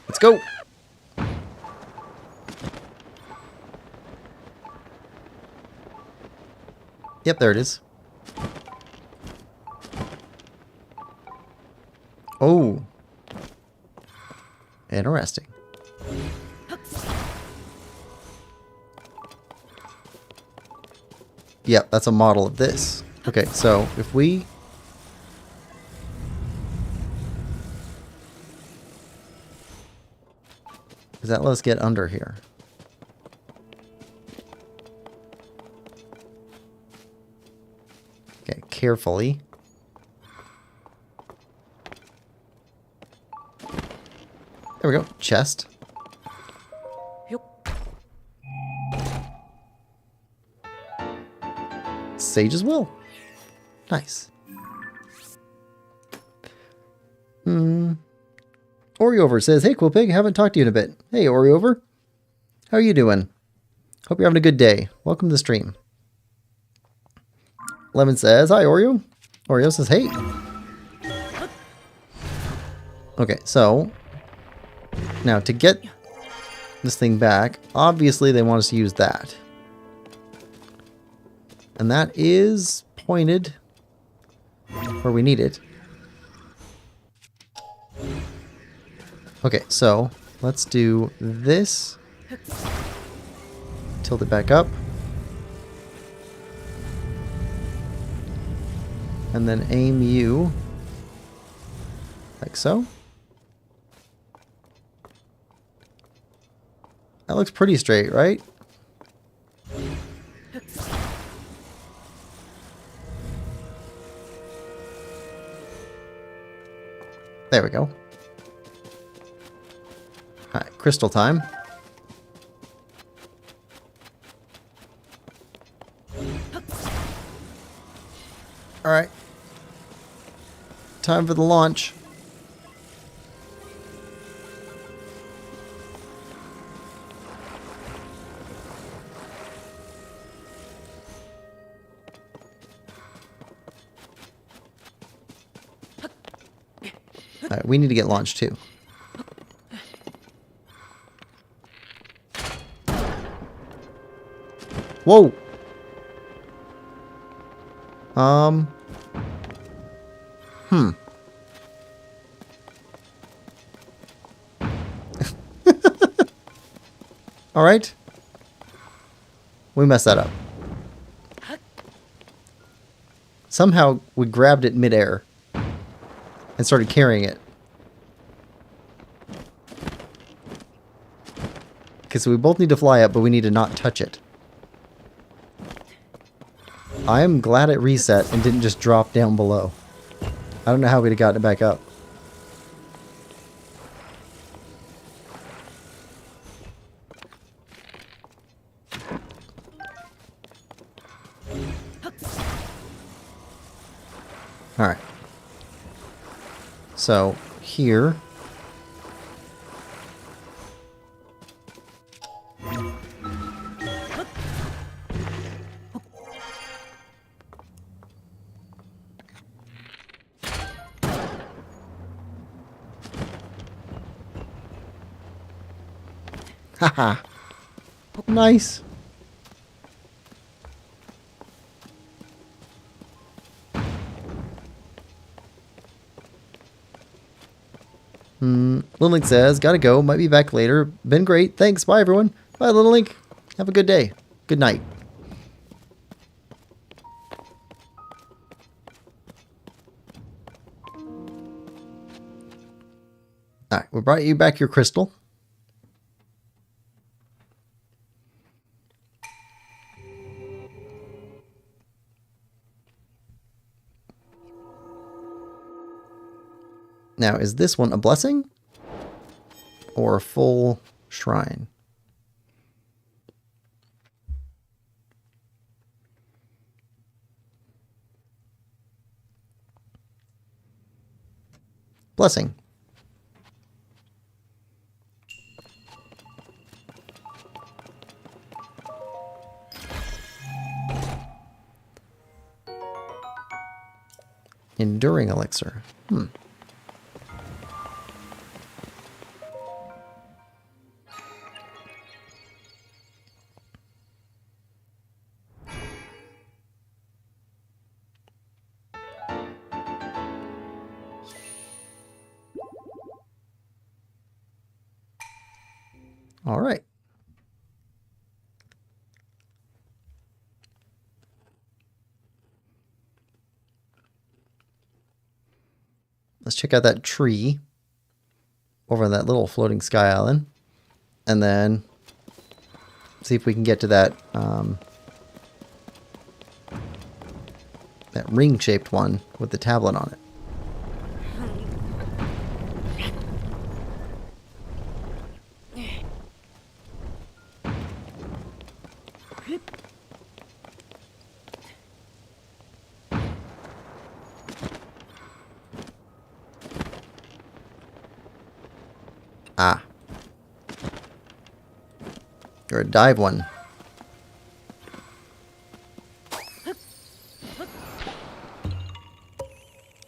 Speaker 4: Let's go. Yep, there it is. Oh. Interesting. Yep, that's a model of this. Okay, so if we... Does that let us get under here? Okay, carefully. There we go. Chest. Sage's Will. Nice. Oriover says, hey, Quillpig, haven't talked to you in a bit. Hey, Oriover. How are you doing? Hope you're having a good day. Welcome to the stream. Lemon says, hi, Oreo. Oreo says, hey. Okay, so... Now, to get this thing back, obviously they want us to use that. And that is pointed where we need it. Okay, so let's do this. Tilt it back up. And then aim you like so. That looks pretty straight, right? There we go. Alright, crystal time. Alright. Time for the launch. Alright, we need to get launched too. Whoa! Alright. We messed that up. Somehow we grabbed it midair and started carrying it. Okay, so we both need to fly up, but we need to not touch it. I am glad it reset and didn't just drop down below. I don't know how we'd have gotten it back up. Alright. So, here. Haha. Nice. Little Link says, gotta go, might be back later. Been great. Thanks. Bye, everyone. Bye, Little Link. Have a good day. Good night. Alright, we brought you back your crystal. Now, is this one a blessing? Or a full shrine? Blessing. Enduring elixir. All right. Let's check out that tree over on that little floating sky island. And then see if we can get to that that ring-shaped one with the tablet on it. Ah. You're a dive one.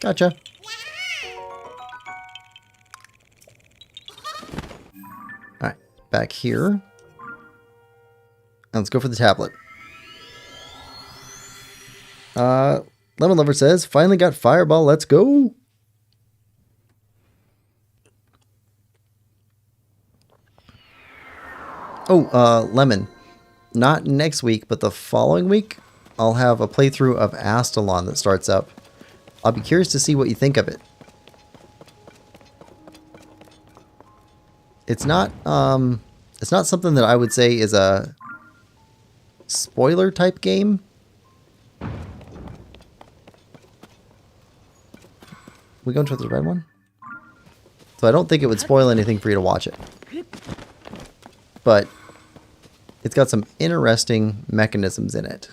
Speaker 4: Gotcha. Alright, back here. And let's go for the tablet. Lemon Lover says, finally got Fireball, let's go! Oh, Lemon. Not next week, but the following week, I'll have a playthrough of Astalon that starts up. I'll be curious to see what you think of it. It's not something that I would say is a spoiler type game. We going to the red one? So I don't think it would spoil anything for you to watch it. But it's got some interesting mechanisms in it.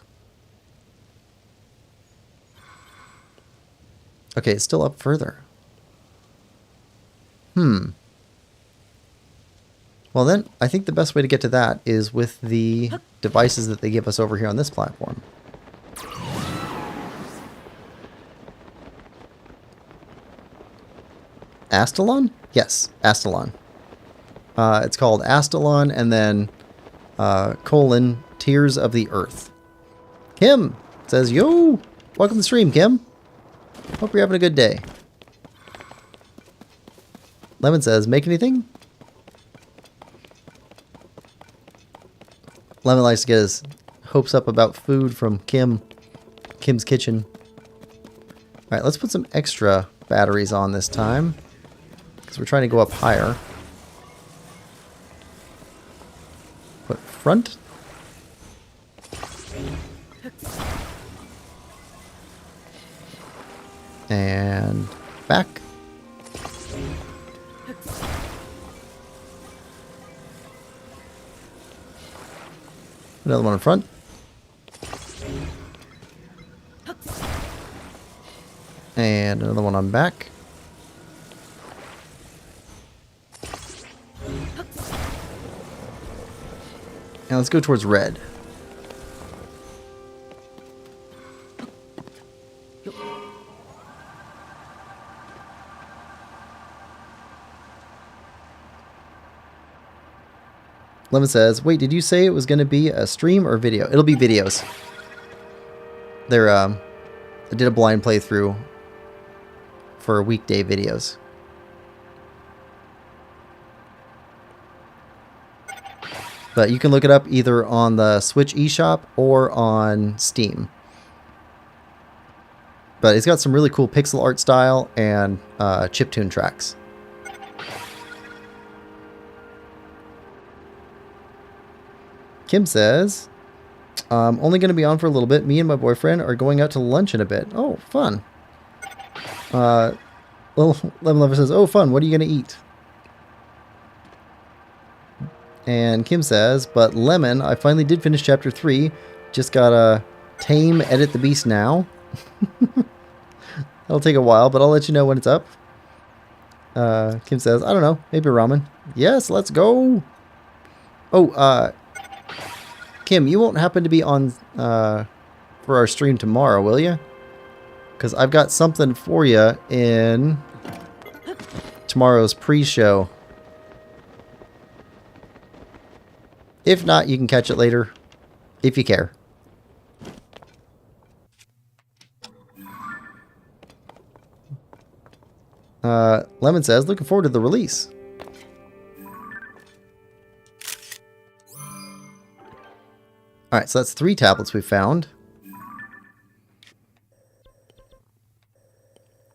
Speaker 4: Okay, it's still up further. Well then, I think the best way to get to that is with the devices that they give us over here on this platform. Astalon? Yes, Astalon. It's called Astalon and then colon Tears of the Earth. Kim says, yo, welcome to the stream, Kim. Hope you're having a good day. Lemon says, make anything? Lemon likes to get his hopes up about food from Kim's kitchen. Alright, let's put some extra batteries on this time, because we're trying to go up higher. Put front. And back. Another one in front. And another one on back. Now let's go towards red. Lemon says, wait, did you say it was going to be a stream or video? It'll be videos. I did a blind playthrough for weekday videos. But you can look it up either on the Switch eShop or on Steam. But it's got some really cool pixel art style and chiptune tracks. Kim says, I'm only going to be on for a little bit. Me and my boyfriend are going out to lunch in a bit. Oh, fun. Lemon Lover says, oh, fun. What are you going to eat? And Kim says, but Lemon, I finally did finish chapter 3. Just gotta tame, edit the beast now. That'll take a while, but I'll let you know when it's up. Kim says, I don't know. Maybe ramen. Yes, let's go. Oh, Kim, you won't happen to be on for our stream tomorrow, will you? Because I've got something for you in tomorrow's pre-show. If not, you can catch it later, if you care. Lemon says, looking forward to the release. Alright, so that's 3 tablets we found.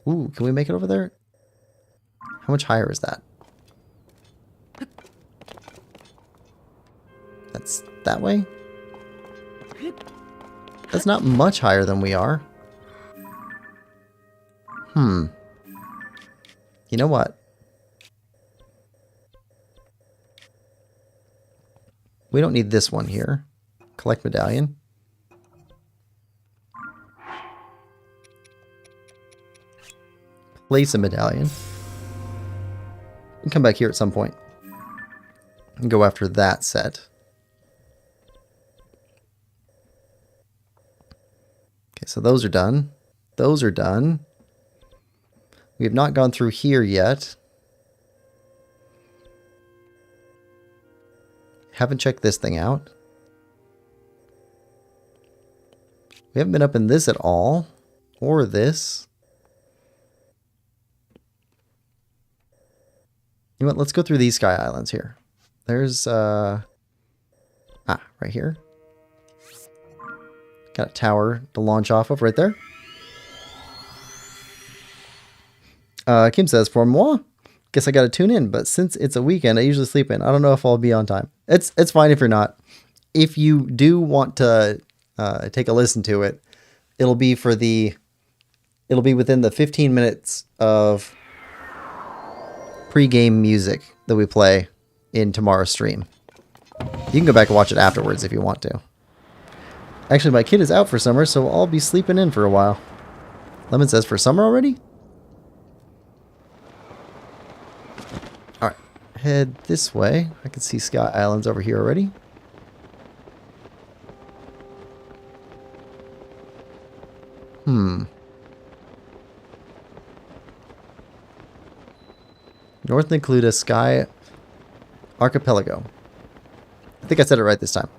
Speaker 4: Ooh, can we make it over there? How much higher is that? That's that way? That's not much higher than we are. You know what? We don't need this one here. Collect medallion. Place a medallion. And come back here at some point. And go after that set. Okay, so those are done. Those are done. We have not gone through here yet. Haven't checked this thing out. We haven't been up in this at all. Or this. You know what? Let's go through these sky islands here. There's, right here. Got a tower to launch off of right there. Kim says, for moi, guess I gotta tune in, but since it's a weekend, I usually sleep in. I don't know if I'll be on time. It's fine if you're not. If you do want to take a listen to it, it'll be within the 15 minutes of pre-game music that we play in tomorrow's stream. You can go back and watch it afterwards if you want to. Actually, my kid is out for summer, so I'll be sleeping in for a while. Lemon says, for summer already? Alright, head this way. I can see Sky Islands over here already. North Includa Sky Archipelago. I think I said it right this time.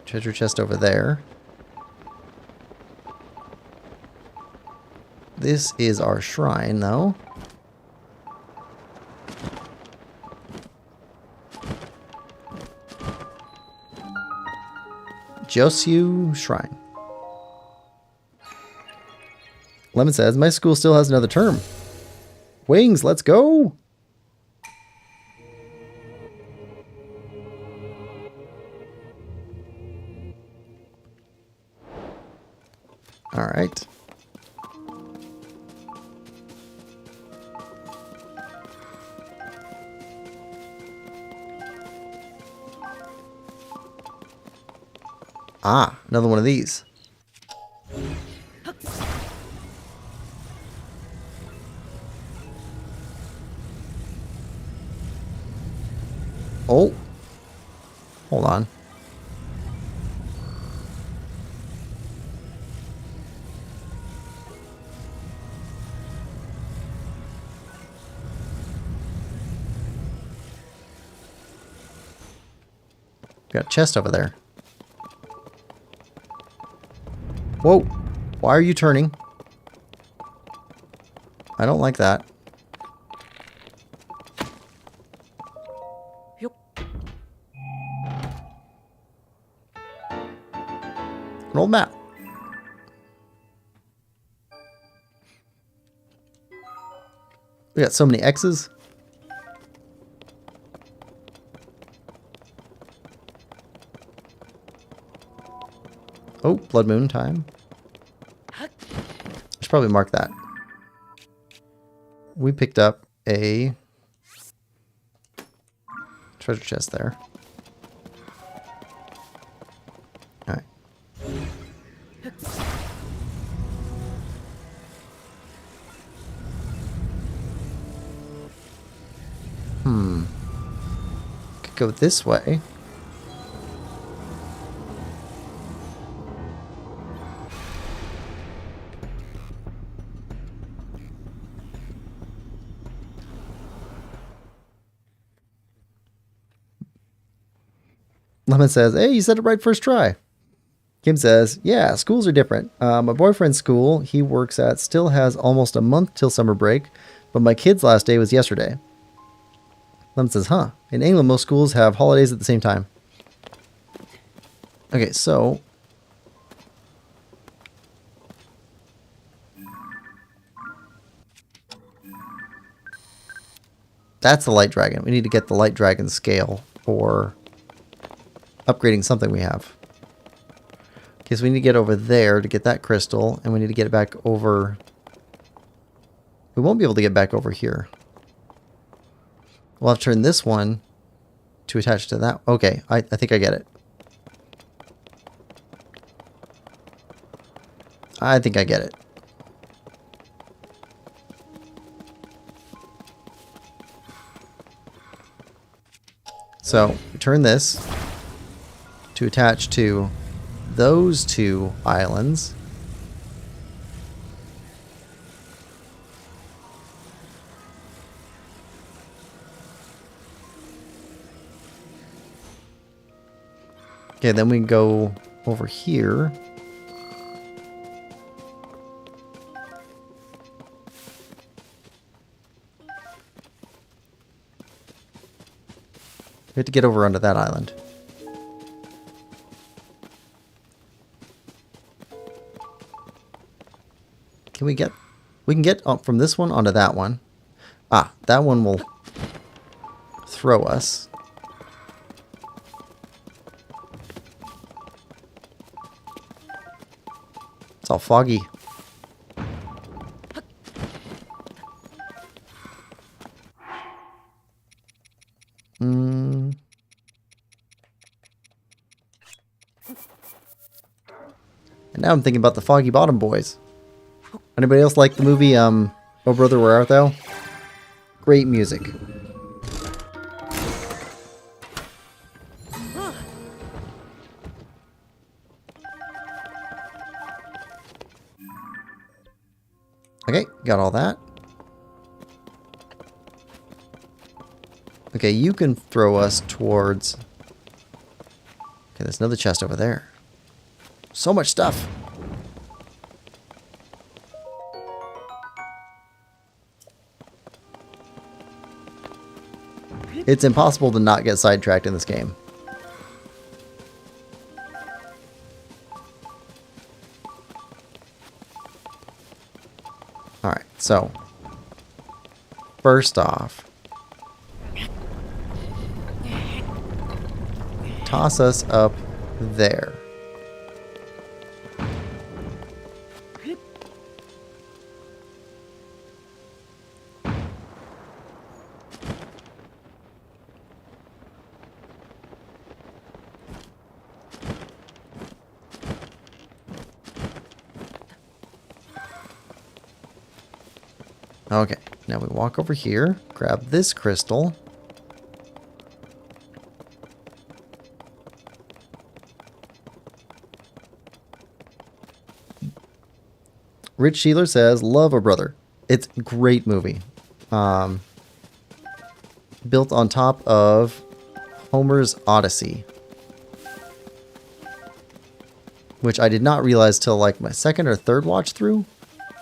Speaker 4: Treasure chest over there. This is our shrine, though. Josue Shrine. Lemon says, my school still has another term. Wings, let's go! Alright. Ah, another one of these. Oh. Hold on. Got a chest over there. Whoa. Why are you turning? I don't like that. An old map. We got so many X's. Oh, blood moon time. I should probably mark that. We picked up a treasure chest there. Alright. Could go this way. Lemon says, hey, you said it right first try. Kim says, yeah, schools are different. My boyfriend's school he works at still has almost a month till summer break, but my kid's last day was yesterday. Lemon says, huh. In England, most schools have holidays at the same time. Okay, so... that's the light dragon. We need to get the light dragon scale for upgrading something we have. Okay, so we need to get over there to get that crystal, and we need to get it back over... we won't be able to get back over here. We'll have to turn this one to attach to that. Okay, I think I get it. I think I get it. So, we turn this to attach to those two islands. Okay, then we can go over here. We have to get over onto that island. Can we get... we can get up from this one onto that one. Ah, that one will throw us. It's all foggy. And now I'm thinking about the Foggy Bottom Boys. Anybody else like the movie, Oh Brother, Where Art Thou? Great music. Okay, got all that. Okay, you can throw us towards... okay, there's another chest over there. So much stuff. It's impossible to not get sidetracked in this game. Alright, so first off, toss us up there. Okay, now we walk over here, grab this crystal. Rich Sheeler says, love a brother. It's a great movie. Built on top of Homer's Odyssey. Which I did not realize till like my second or third watch through.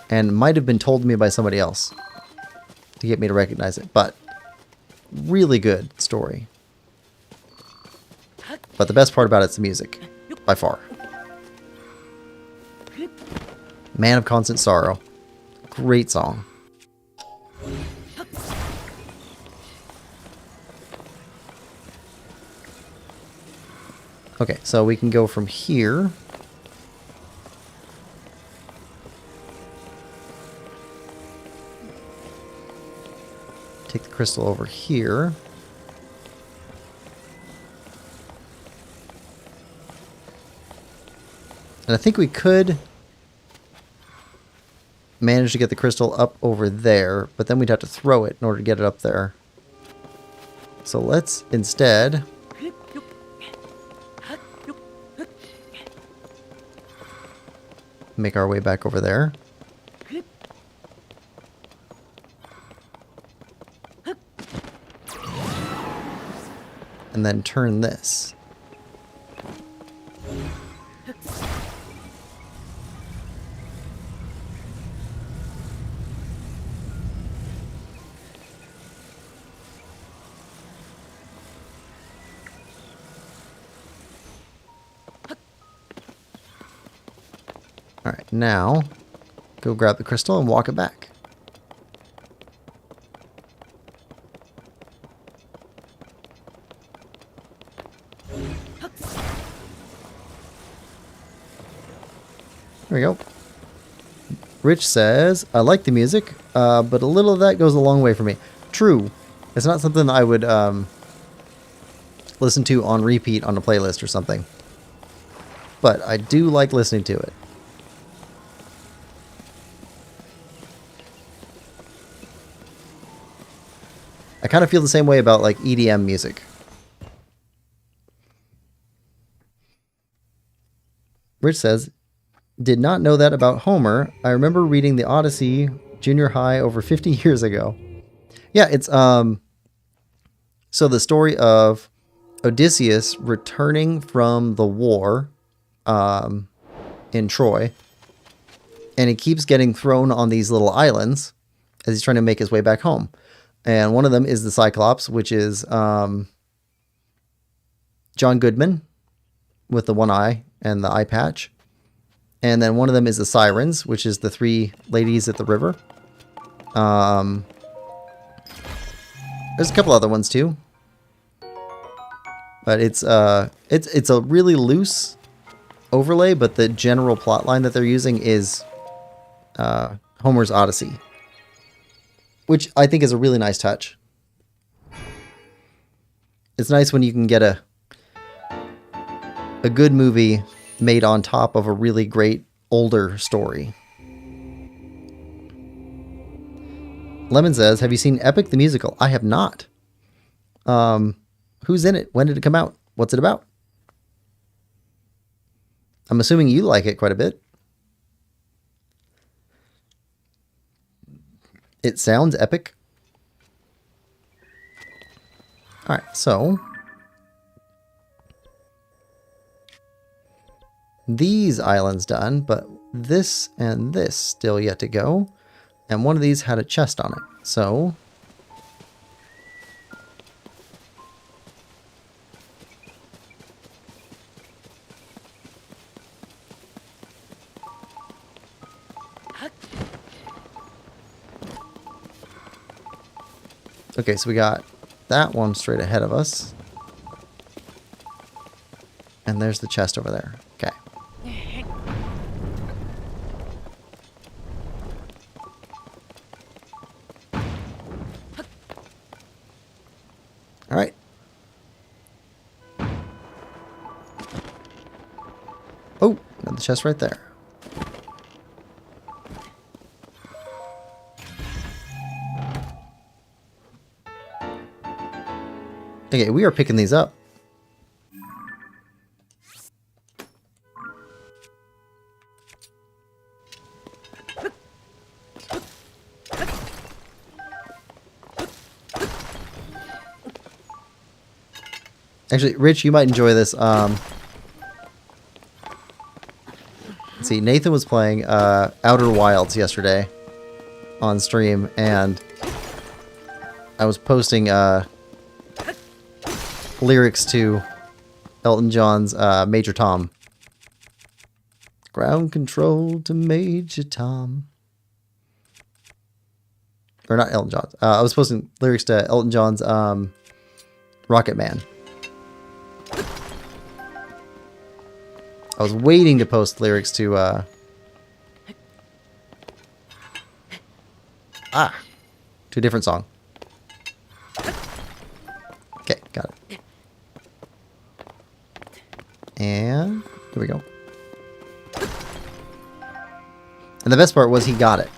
Speaker 4: And might have been told to me by somebody else to get me to recognize it. But really good story. But the best part about it's the music. By far. Man of Constant Sorrow. Great song. Okay, so we can go from here. Take the crystal over here. And I think we could manage to get the crystal up over there, but then we'd have to throw it in order to get it up there. So let's instead make our way back over there. And then turn this. Alright, now go grab the crystal and walk it back. There we go. Rich says, I like the music, but a little of that goes a long way for me. True. It's not something I would listen to on repeat on a playlist or something. But I do like listening to it. I kind of feel the same way about like EDM music. Rich says, did not know that about Homer. I remember reading the Odyssey junior high over 50 years ago. Yeah, it's so the story of Odysseus returning from the war in Troy, and he keeps getting thrown on these little islands as he's trying to make his way back home. And one of them is the Cyclops, which is John Goodman with the one eye and the eye patch. And then one of them is the Sirens, which is the three ladies at the river. There's a couple other ones too. But it's a really loose overlay, but the general plot line that they're using is Homer's Odyssey, which I think is a really nice touch. It's nice when you can get a good movie made on top of a really great older story. Lemon says, have you seen Epic the Musical? I have not. Who's in it? When did it come out? What's it about? I'm assuming you like it quite a bit. It sounds epic. Alright, so these islands done, but this and this still yet to go. And one of these had a chest on it. So okay, so we got that one straight ahead of us. And there's the chest over there. Okay. All right. Oh, another chest right there. Okay, we are picking these up. Actually, Rich, you might enjoy this. Let's see, Nathan was playing Outer Wilds yesterday on stream, and I was posting lyrics to Elton John's Major Tom. Ground control to Major Tom. Or not Elton John's. I was posting lyrics to Elton John's Rocket Man. I was waiting to post lyrics to to a different song. Okay, got it. And here we go. And the best part was he got it.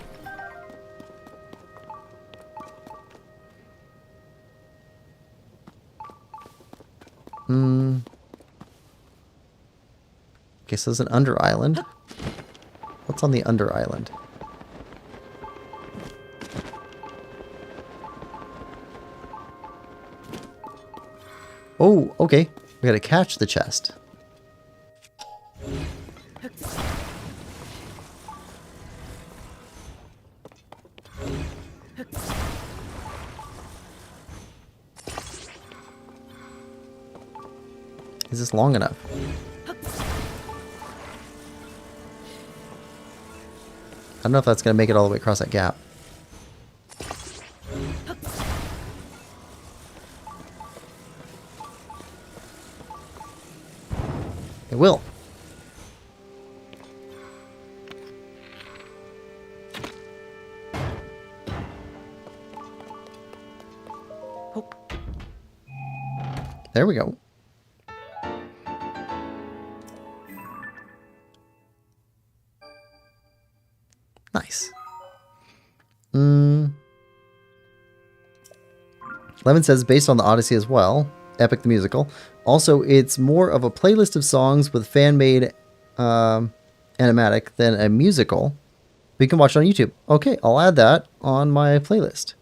Speaker 4: Okay, so there's an under island. What's on the under island? Oh, okay. We gotta catch the chest. Is this long enough? I don't know if that's going to make it all the way across that gap. It will. There we go. Nice. Lemon says, based on the Odyssey as well. Epic the Musical. Also, it's more of a playlist of songs with fan-made animatic than a musical. But you can watch it on YouTube. Okay, I'll add that on my playlist.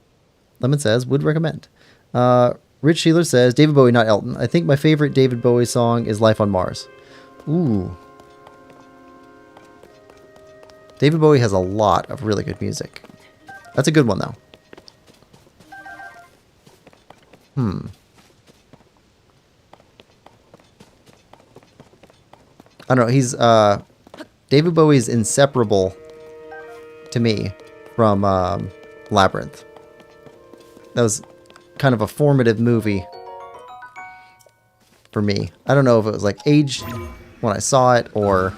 Speaker 4: Lemon says, would recommend. Rich Sheeler says, David Bowie, not Elton. I think my favorite David Bowie song is Life on Mars. Ooh. David Bowie has a lot of really good music. That's a good one, though. I don't know. He's David Bowie's inseparable to me from Labyrinth. That was kind of a formative movie for me. I don't know if it was like age when I saw it or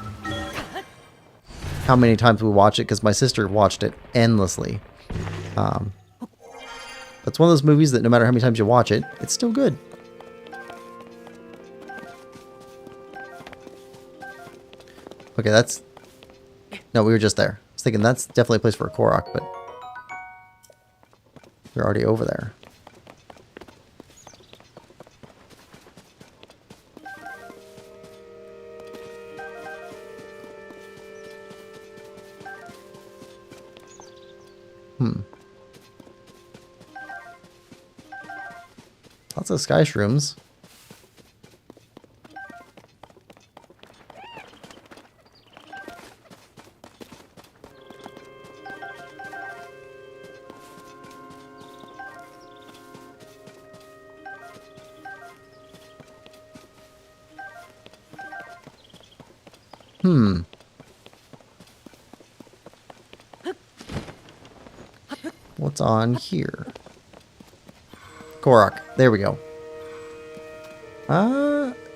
Speaker 4: how many times we watched it, because my sister watched it endlessly. It's one of those movies that no matter how many times you watch it, it's still good. Okay, that's... No, we were just there. I was thinking that's definitely a place for a Korok, but we're already over there. Lots of sky shrooms. What's on here? Korok. There we go.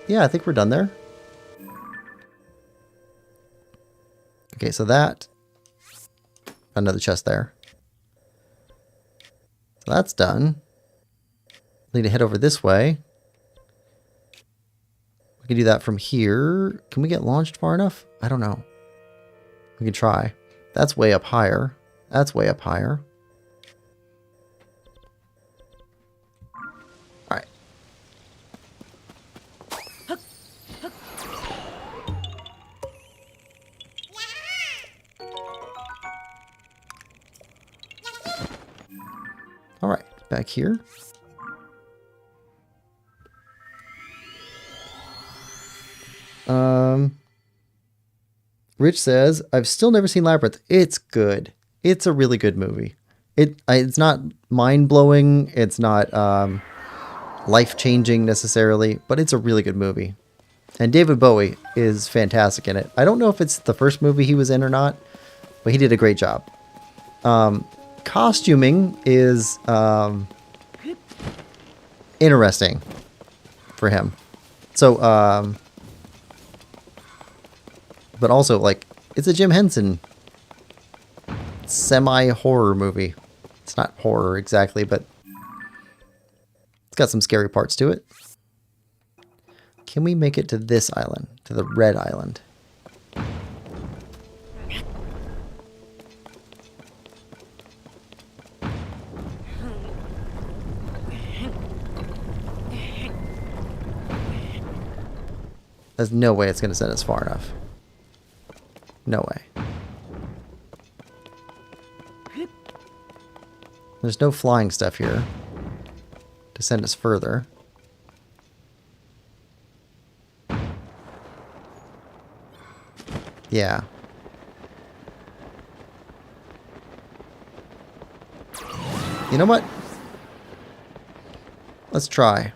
Speaker 4: Yeah, I think we're done there. Okay, so that... Another chest there. So that's done. Need to head over this way. We can do that from here. Can we get launched far enough? I don't know. We can try. That's way up higher. That's way up higher. back here. Rich says, I've still never seen Labyrinth. It's good. It's a really good movie. It's not mind-blowing. It's not life-changing necessarily, but it's a really good movie. And David Bowie is fantastic in it. I don't know if it's the first movie he was in or not, but he did a great job. Costuming is interesting for him. So, but also, like, it's a Jim Henson semi-horror movie. It's not horror exactly, but it's got some scary parts to it. Can we make it to this island? To the red island? There's no way it's going to send us far enough. No way. There's no flying stuff here to send us further. Yeah. You know what? Let's try.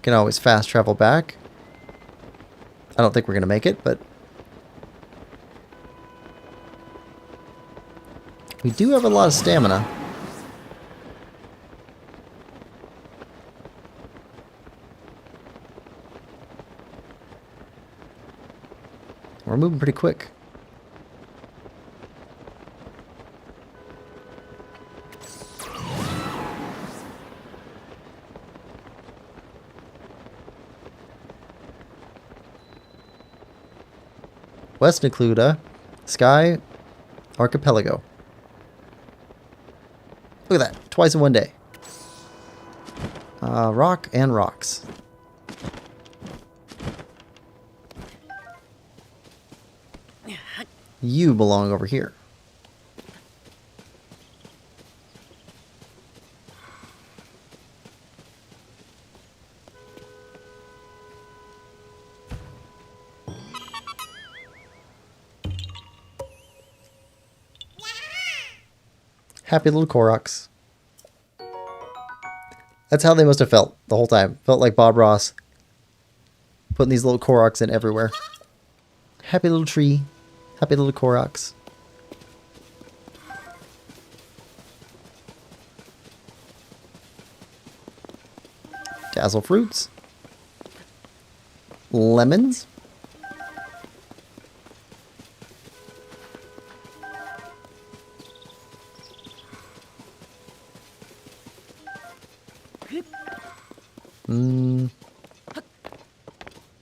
Speaker 4: Can always fast travel back. I don't think we're going to make it, but we do have a lot of stamina. We're moving pretty quick. West Necluda, Sky Archipelago. Look at that, twice in one day. Rock and rocks. You belong over here. Happy little Koroks. That's how they must have felt the whole time. Felt like Bob Ross putting these little Koroks in everywhere. Happy little tree. Happy little Koroks. Dazzle fruits. Lemons.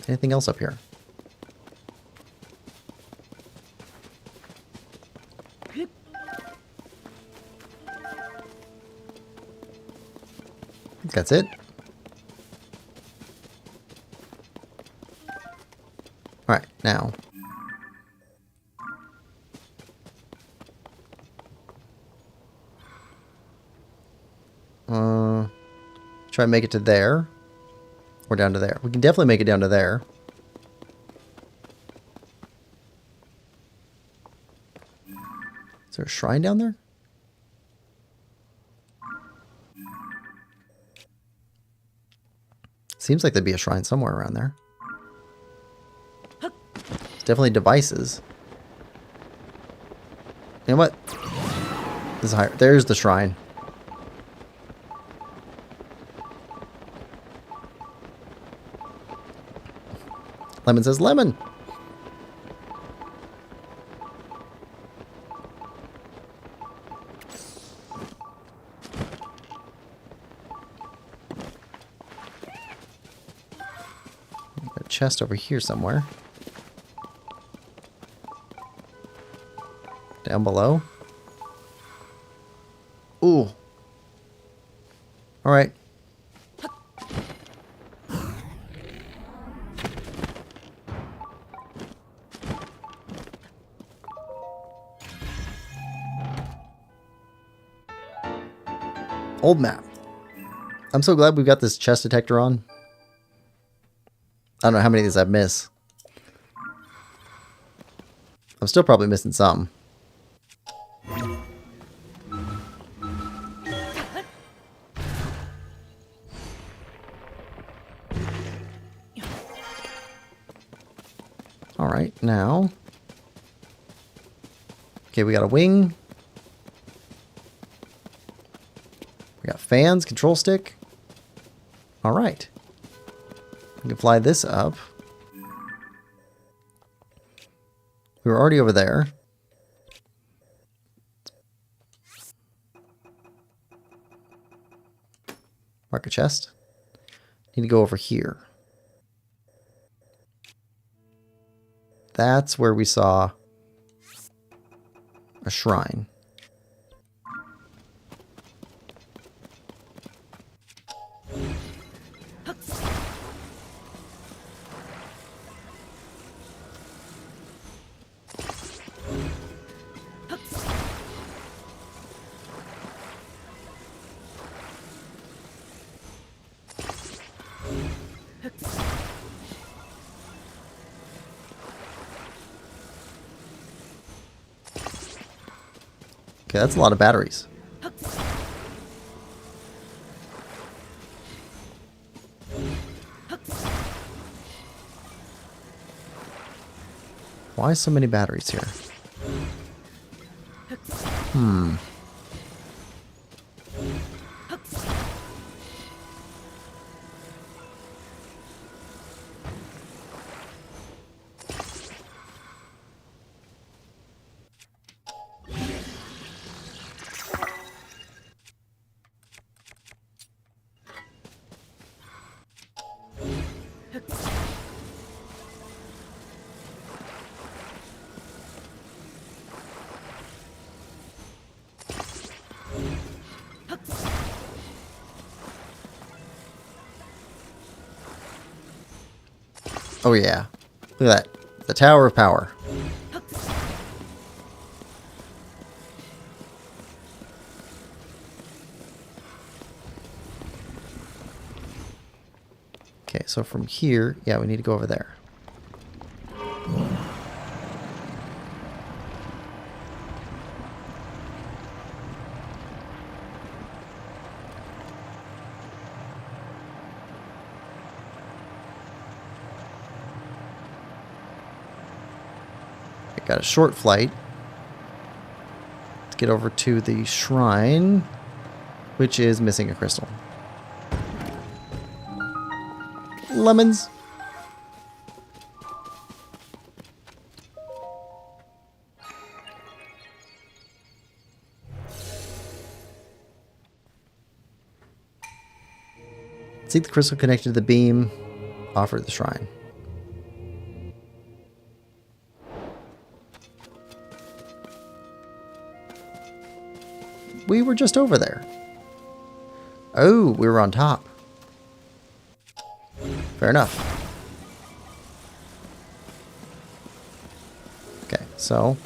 Speaker 4: Anything else up here? I think that's it. Alright, now. Try and make it to there. Or down to there. We can definitely make it down to there. Is there a shrine down there? Seems like there'd be a shrine somewhere around there. It's definitely devices. You know what? This is higher. There's the shrine. Lemon says lemon. A chest over here somewhere. Down below. Ooh. All right. old map. I'm so glad we've got this chest detector on. I don't know how many of these I've missed. I'm still probably missing some. Alright, now. Okay, we got a wing. We got fans, control stick. Alright. We can fly this up. We were already over there. Mark a chest. Need to go over here. That's where we saw a shrine. Okay, that's a lot of batteries. Why so many batteries here? Oh yeah. Look at that. The Tower of Power. Okay, so from here, yeah, we need to go over there. Got a short flight to get over to the shrine, which is missing a crystal. Lemons. Seek the crystal connected to the beam. Offer the shrine. We were just over there. Oh, we were on top. Fair enough. Okay, so.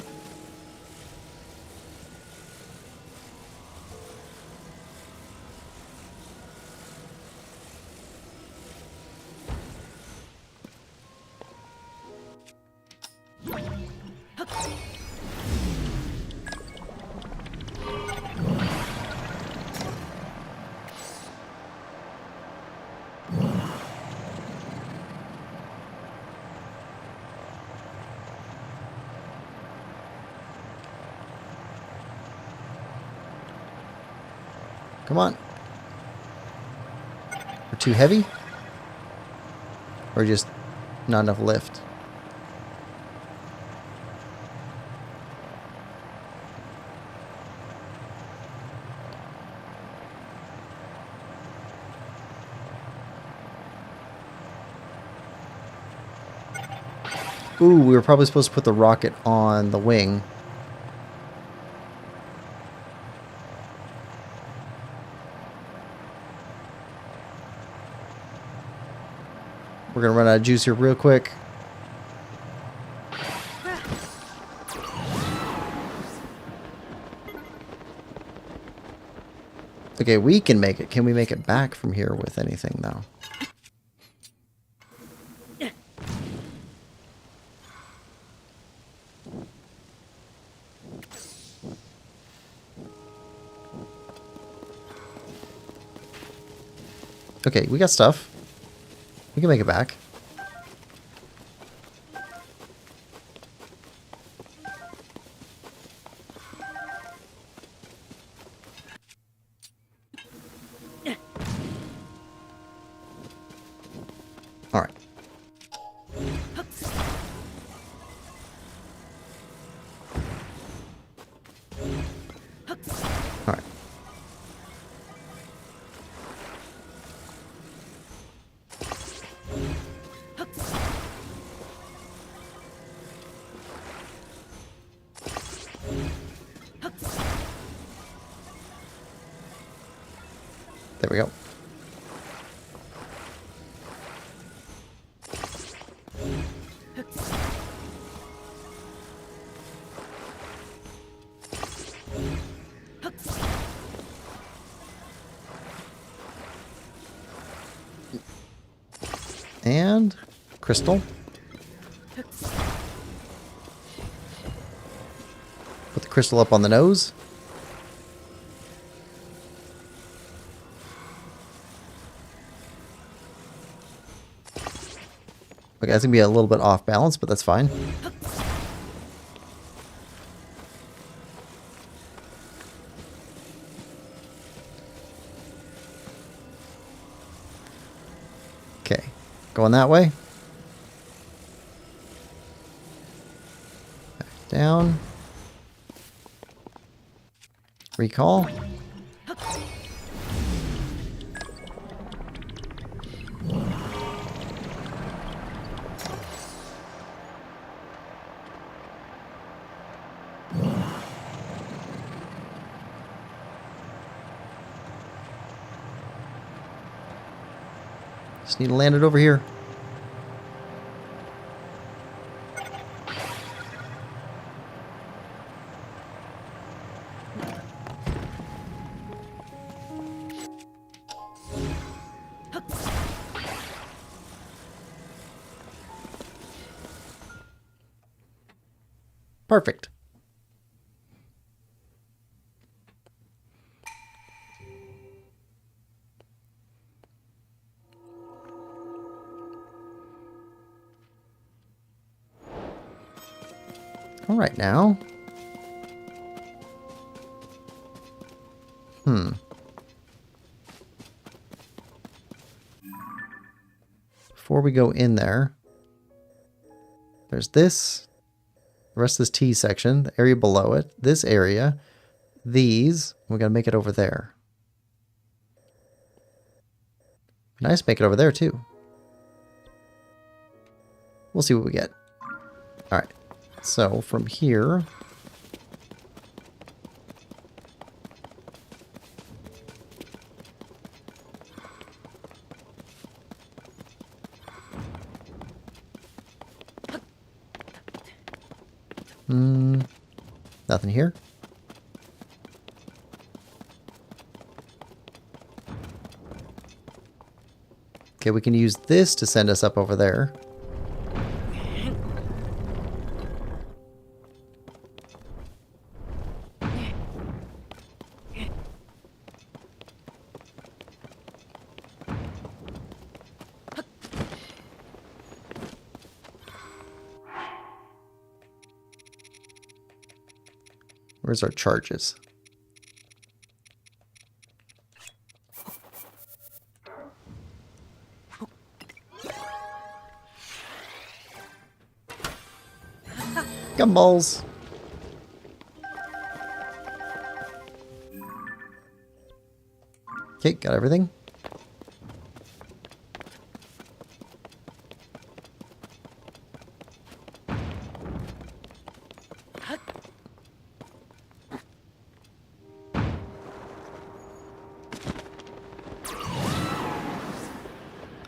Speaker 4: Come on. We're too heavy? Or just not enough lift? Ooh, we were probably supposed to put the rocket on the wing. We're going to run out of juice here real quick. Okay, we can make it. Can we make it back from here with anything, though? Okay, we got stuff. We can make it back. All right. All right. There we go. And crystal. Put the crystal up on the nose. Okay, that's gonna be a little bit off balance, but that's fine. Okay, going that way. Back down. Recall. Just need to land it over here. Perfect. All right now. Before we go in there, there's this. The rest of this T section, the area below it, this area, these, we gotta make it over there. Nice, make it over there too. We'll see what we get. All right, so from here, nothing here. Okay, we can use this to send us up over there. Where's our charges? Gumballs. Okay, got everything.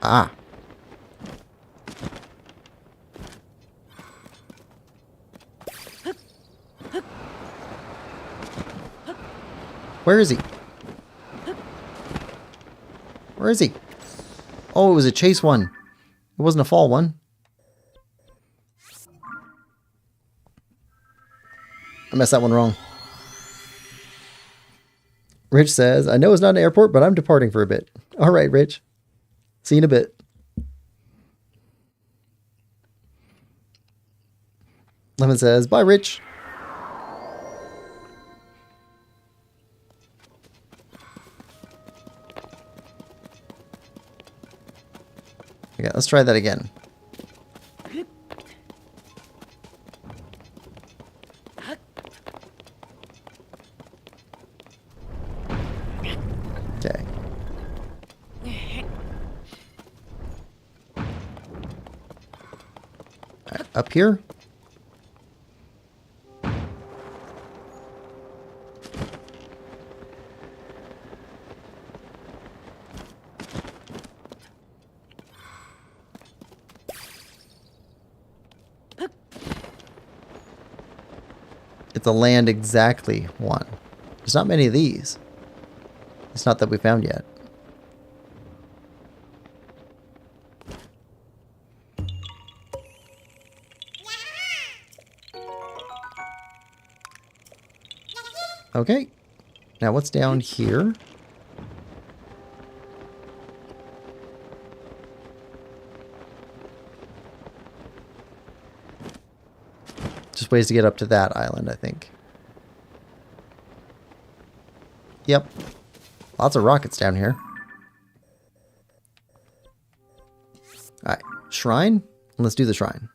Speaker 4: Ah. Where is he? Where is he? Oh, it was a chase one. It wasn't a fall one. I messed that one wrong. Rich says, I know it's not an airport, but I'm departing for a bit. All right, Rich. See you in a bit. Lemon says, bye, Rich. Okay, let's try that again. Okay. Alright, up here. It's a land exactly one. There's not many of these. It's not that we found yet. Okay. Now what's down here? Just ways to get up to that island, I think. Yep. Lots of rockets down here. Alright. Shrine? Let's do the shrine.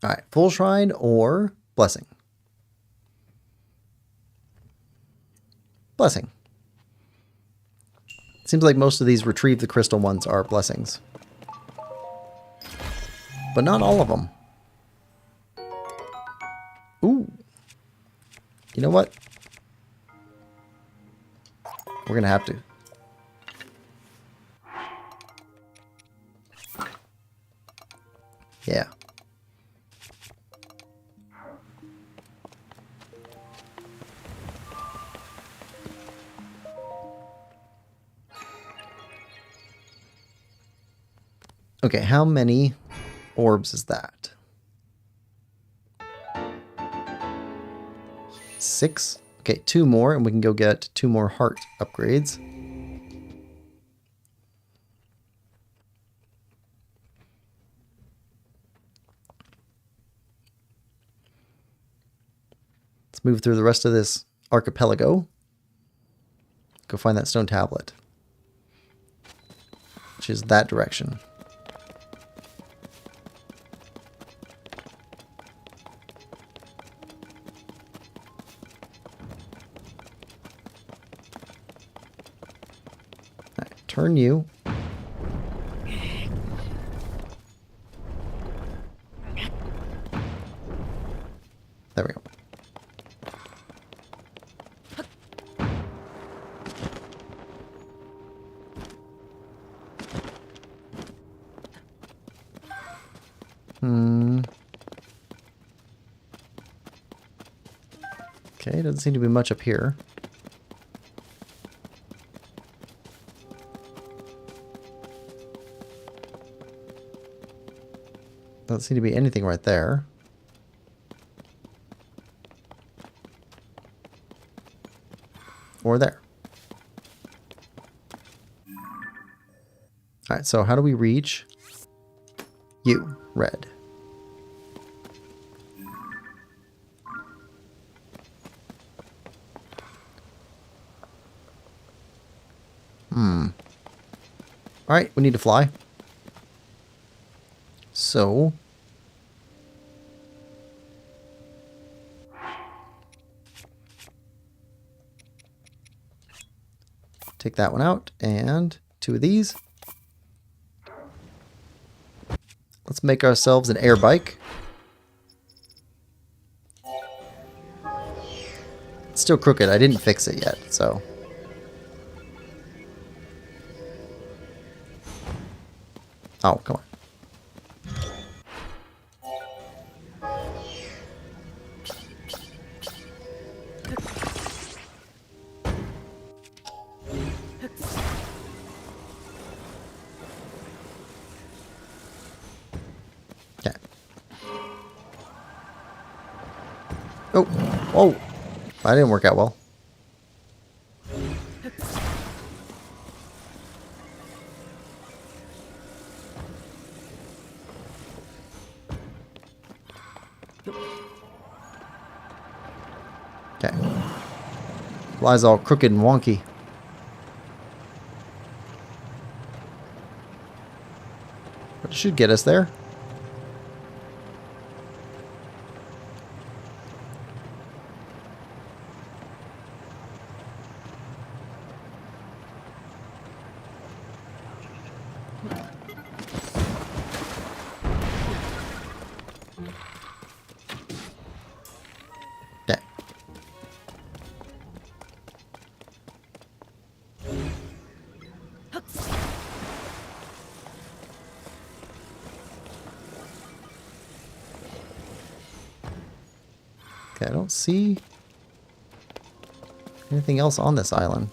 Speaker 4: Alright, full shrine or blessing? Blessing. Seems like most of these retrieve the crystal ones are blessings. But not all of them. Ooh. You know what? We're gonna have to. Yeah. Okay, how many orbs is that? 6? Okay, 2 more, and we can go get 2 more heart upgrades. Let's move through the rest of this archipelago. Go find that stone tablet, which is that direction. Turn you. There we go. Okay, doesn't seem to be much up here. Doesn't seem to be anything right there. Or there. Alright, so how do we reach you, red? Alright, we need to fly. So take that one out and 2 of these. Let's make ourselves an air bike. It's still crooked. I didn't fix it yet, so. Oh, come on. Okay. Oh, oh, that didn't work out well. Okay. Fly's all crooked and wonky. But it should get us there. Okay. Okay, I don't see anything else on this island.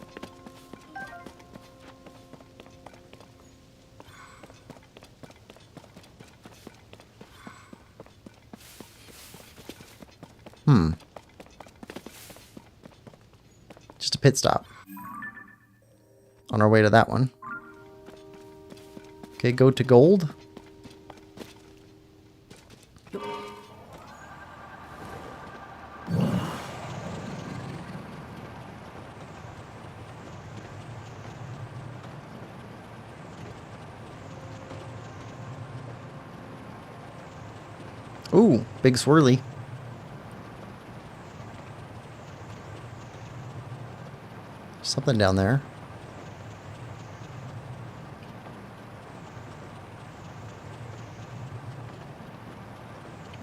Speaker 4: Just a pit stop. On our way to that one. Okay, go to gold. Ooh, big swirly. Something down there.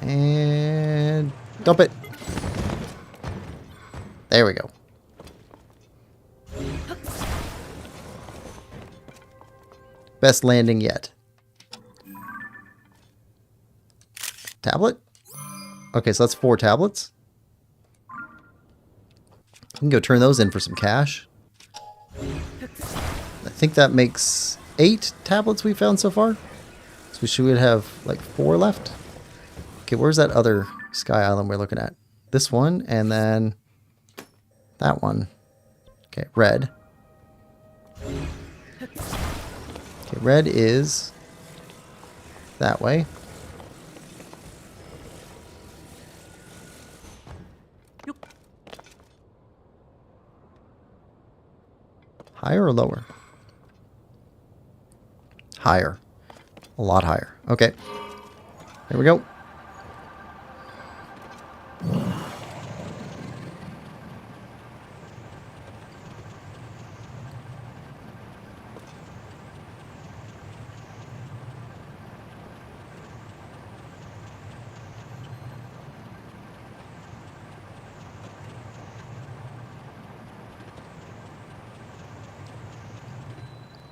Speaker 4: And dump it. There we go. Best landing yet. Tablet? Okay, so that's 4 tablets. We can go turn those in for some cash. I think that makes 8 tablets we found so far. So we should have like 4 left. Okay, where's that other sky island we're looking at? This one and then that one. Okay, red. Okay, red is that way. Higher or lower? Higher. A lot higher. Okay. There we go.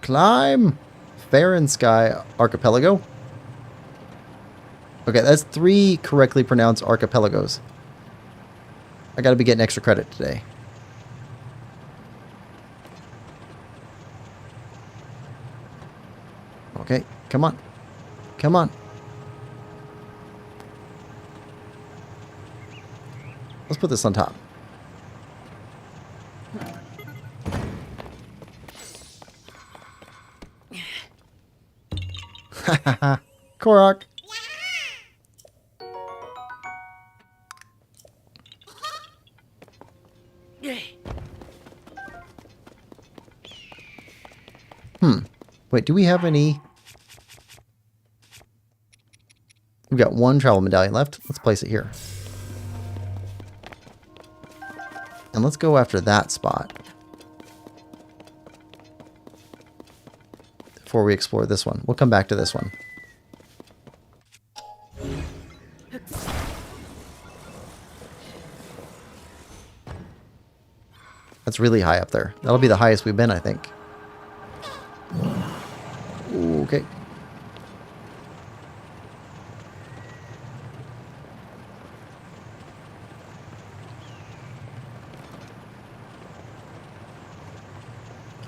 Speaker 4: Climb! Fair and Sky Archipelago. Okay, that's 3 correctly pronounced archipelagos. I gotta be getting extra credit today. Okay, come on. Come on. Let's put this on top. Korok. Wait, do we have any? We've got 1 travel medallion left. Let's place it here. And let's go after that spot before we explore this one. We'll come back to this one. That's really high up there. That'll be the highest we've been, I think. Ooh, okay.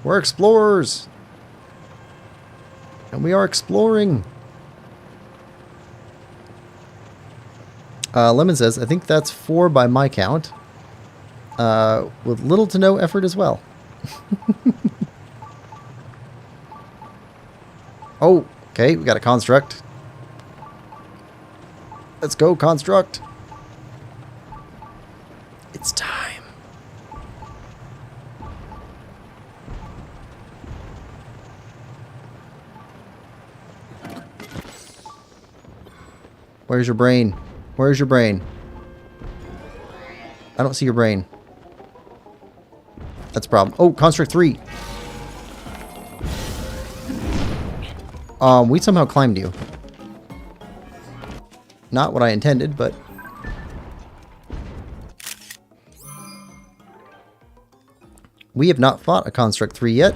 Speaker 4: We're explorers! And we are exploring! Lemon says, I think that's 4 by my count. With little to no effort as well. Oh, okay, we got a construct. Let's go, construct. It's time. Where's your brain? Where's your brain? I don't see your brain. That's a problem. Oh, construct 3. We somehow climbed you. Not what I intended, but... We have not fought a construct 3 yet.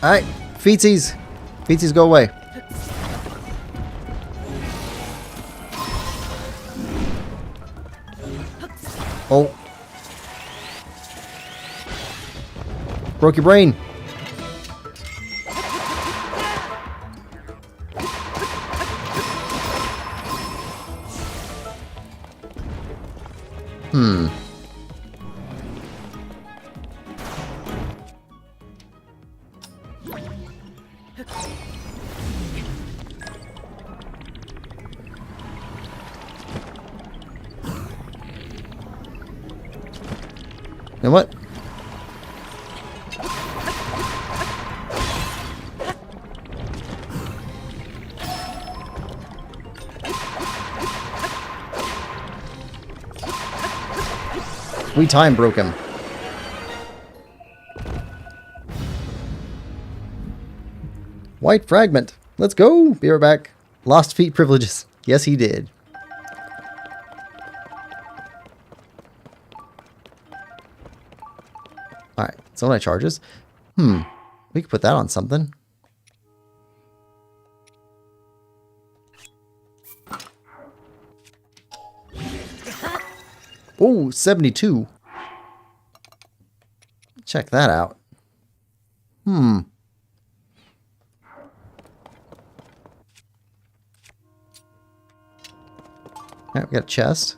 Speaker 4: Alright, feetsies. Feetsies, go away. Oh. Broke your brain. You know what? We time broke him. White fragment. Let's go. Be right back. Lost feet privileges. Yes, he did. Alright, so my charges. We could put that on something. Oh, 72. Check that out. Alright, we got a chest.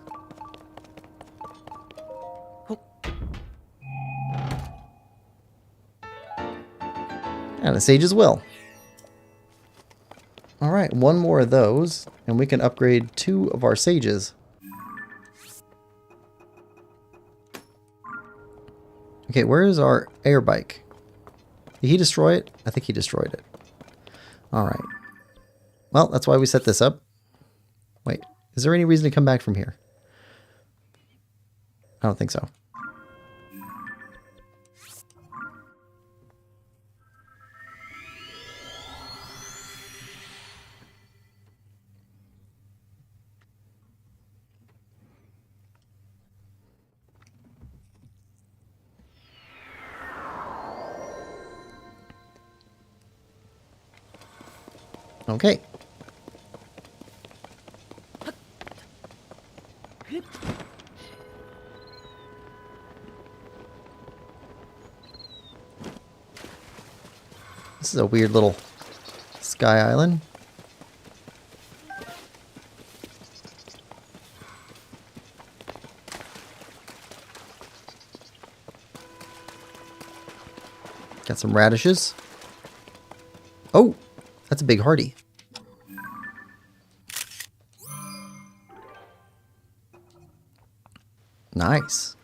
Speaker 4: And a Sage's Will. Alright, one more of those, and we can upgrade 2 of our Sages. Okay, where is our air bike? Did he destroy it? I think he destroyed it. Alright. Well, that's why we set this up. Wait, is there any reason to come back from here? I don't think so. Okay. This is a weird little sky island. Got some radishes. Oh, that's a big hardy. Nice.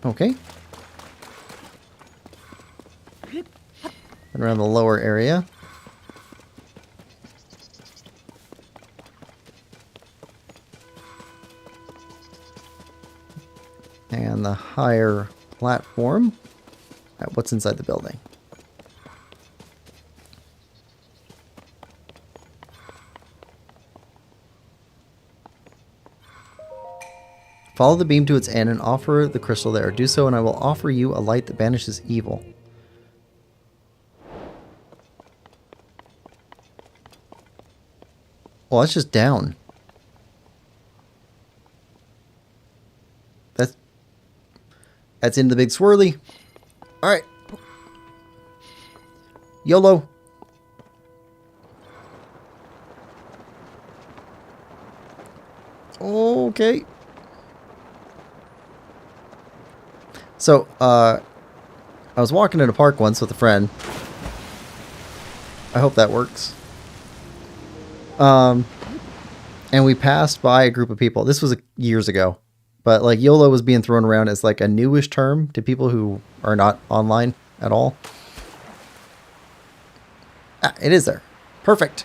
Speaker 4: Okay. Around the lower area. And the higher platform at what's inside the building. Follow the beam to its end and offer the crystal there. Do so and I will offer you a light that banishes evil. Well, that's just down. That's into the big swirly. Alright. YOLO. Okay. So, I was walking in a park once with a friend. I hope that works. And we passed by a group of people. This was years ago. But like YOLO was being thrown around as like a newish term to people who are not online at all. Ah, it is there. Perfect.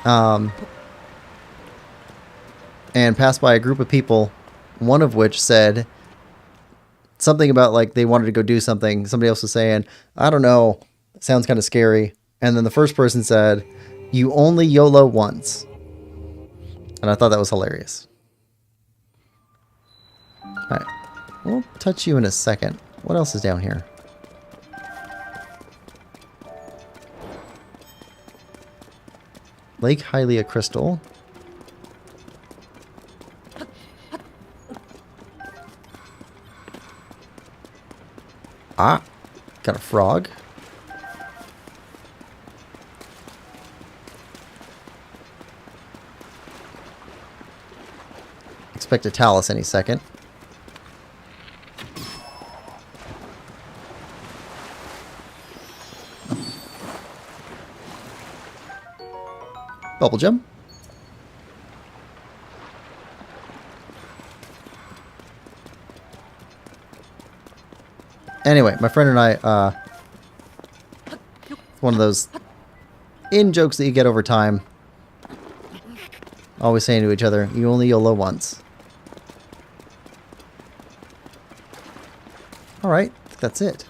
Speaker 4: And passed by a group of people, one of which said something about like they wanted to go do something. Somebody else was saying, I don't know, it sounds kind of scary. And then the first person said, you only YOLO once. And I thought that was hilarious. Alright, we'll touch you in a second. What else is down here? Lake Hylia Crystal. Ah, got a frog. Expect a talus any second. Bubble gem. Anyway, my friend and I, one of those in-jokes that you get over time. Always saying to each other, you only YOLO once. Alright, I think that's it.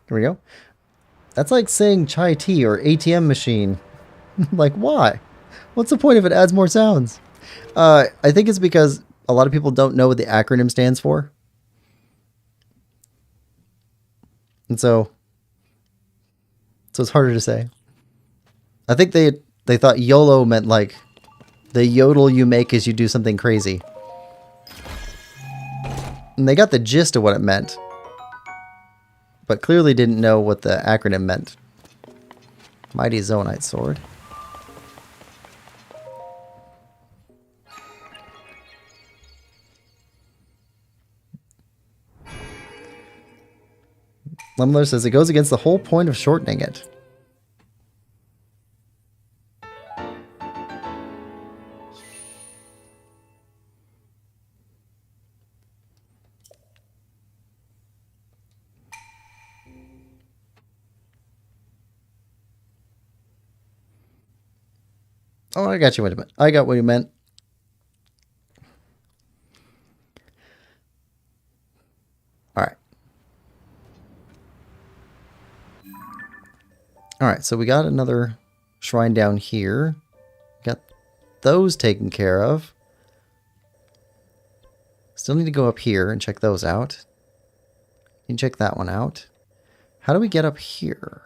Speaker 4: Here we go. That's like saying chai tea or ATM machine. Like, why? What's the point if it adds more sounds? I think it's because a lot of people don't know what the acronym stands for. And so it's harder to say. I think they thought YOLO meant like the yodel you make as you do something crazy. And they got the gist of what it meant, but clearly didn't know what the acronym meant. Mighty Zonite Sword. Lemler says it goes against the whole point of shortening it. Oh, I got you. Wait a minute. I got what you meant. All right. All right. So we got another shrine down here. Got those taken care of. Still need to go up here and check those out. You can check that one out. How do we get up here?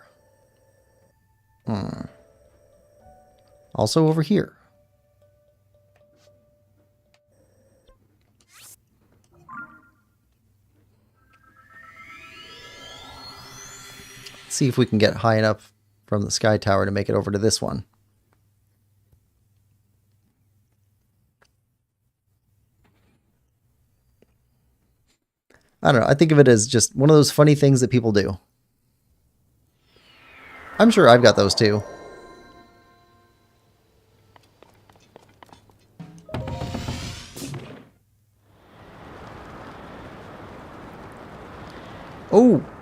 Speaker 4: Also over here. Let's see if we can get high enough from the sky tower to make it over to this one. I don't know. I think of it as just one of those funny things that people do. I'm sure I've got those too.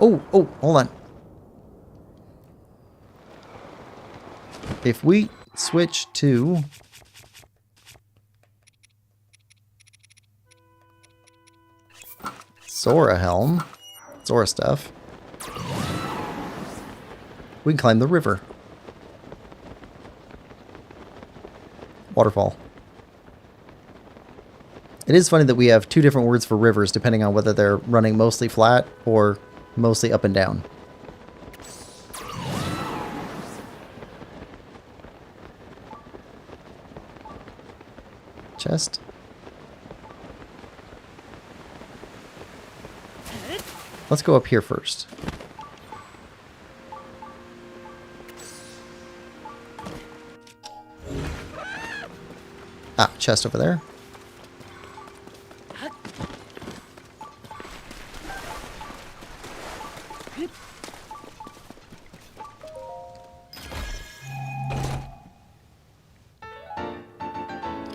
Speaker 4: Oh, hold on. If we switch to Zora Helm. Zora stuff. We can climb the river. Waterfall. It is funny that we have two different words for rivers depending on whether they're running mostly flat or mostly up and down. Chest. Let's go up here first. Ah, chest over there.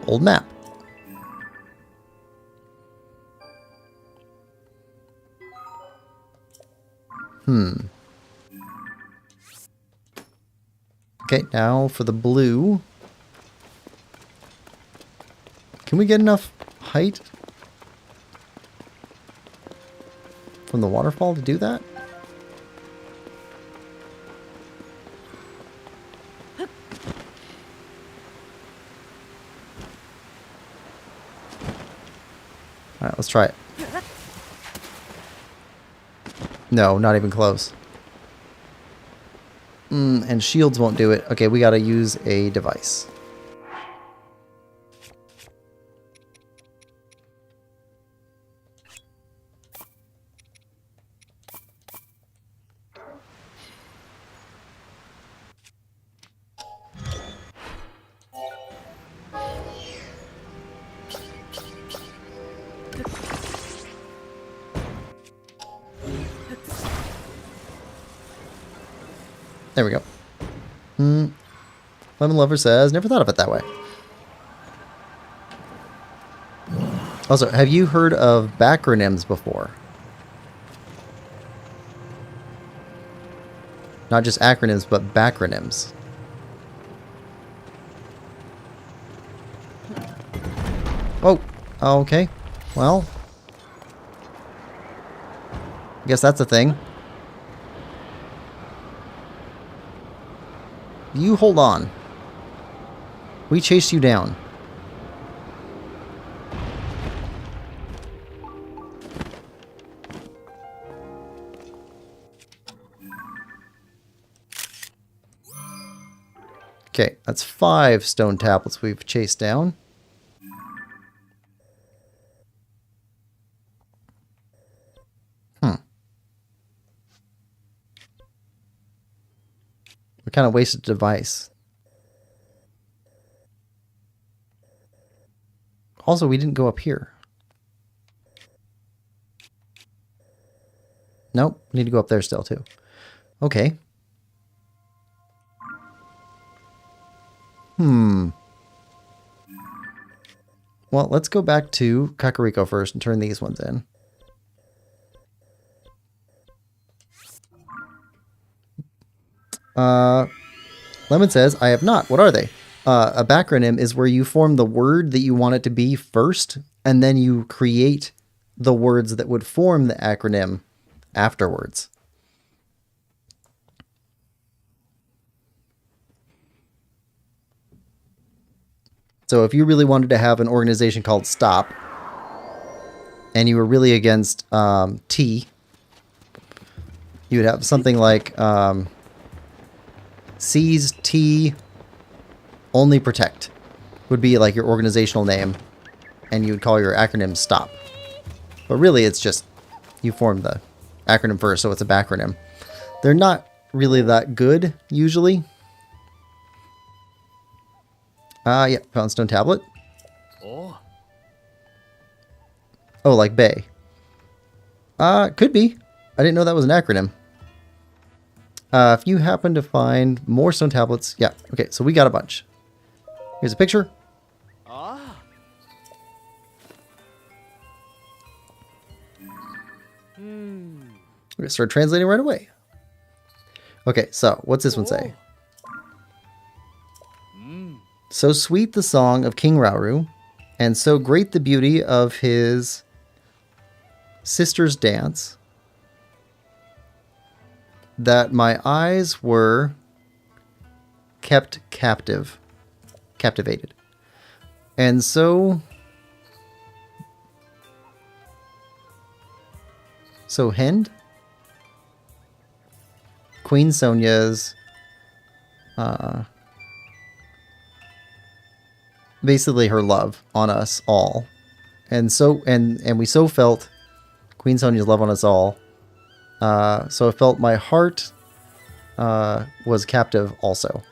Speaker 4: Old map. Okay, now for the blue. Can we get enough height from the waterfall to do that? Alright, let's try it. No, not even close. And shields won't do it. Okay, we gotta use a device. There we go. Lemon Lover says, never thought of it that way. Also, have you heard of backronyms before? Not just acronyms, but backronyms. Oh, okay. Well, I guess that's a thing. You hold on. We chased you down. Okay, that's 5 stone tablets we've chased down. We kind of wasted a device. Also, we didn't go up here. Nope, we need to go up there still too. Okay. Well, let's go back to Kakariko first and turn these ones in. Lemon says, I have not. What are they? A backronym is where you form the word that you want it to be first, and then you create the words that would form the acronym afterwards. So if you really wanted to have an organization called STOP, and you were really against T, you would have something like Seize T Only Protect would be like your organizational name, and you would call your acronym STOP. But really it's just you form the acronym first, so it's a backronym. They're not really that good usually. Yeah, Poundstone Tablet. Oh, like Bay. Could be. I didn't know that was an acronym. If you happen to find more stone tablets, yeah, okay, so we got a bunch. Here's a picture. Ah. We're gonna start translating right away. Okay, so what's this one say? So sweet the song of King Rauru, and so great the beauty of his sister's dance, that my eyes were kept captivated. And so Hend, Queen Sonia's basically her love on us all. And so and we so felt Queen Sonia's love on us all. So I felt my heart was captive also.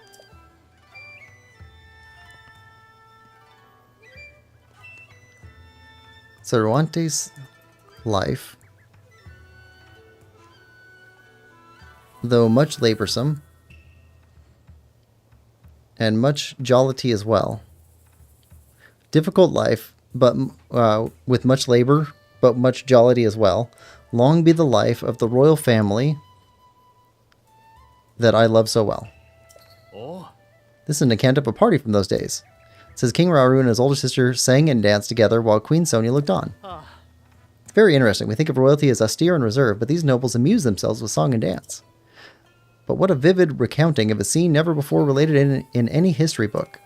Speaker 4: Cervantes' life, though much laborsome, and much jollity as well. Difficult life, but with much labor, but much jollity as well. Long be the life of the royal family that I love so well.
Speaker 2: Oh.
Speaker 4: This is an account of a party from those days. It says King Rauru and his older sister sang and danced together while Queen Sonia looked on. It's very interesting. We think of royalty as austere and reserved, but these nobles amuse themselves with song and dance. But what a vivid recounting of a scene never before related in any history book.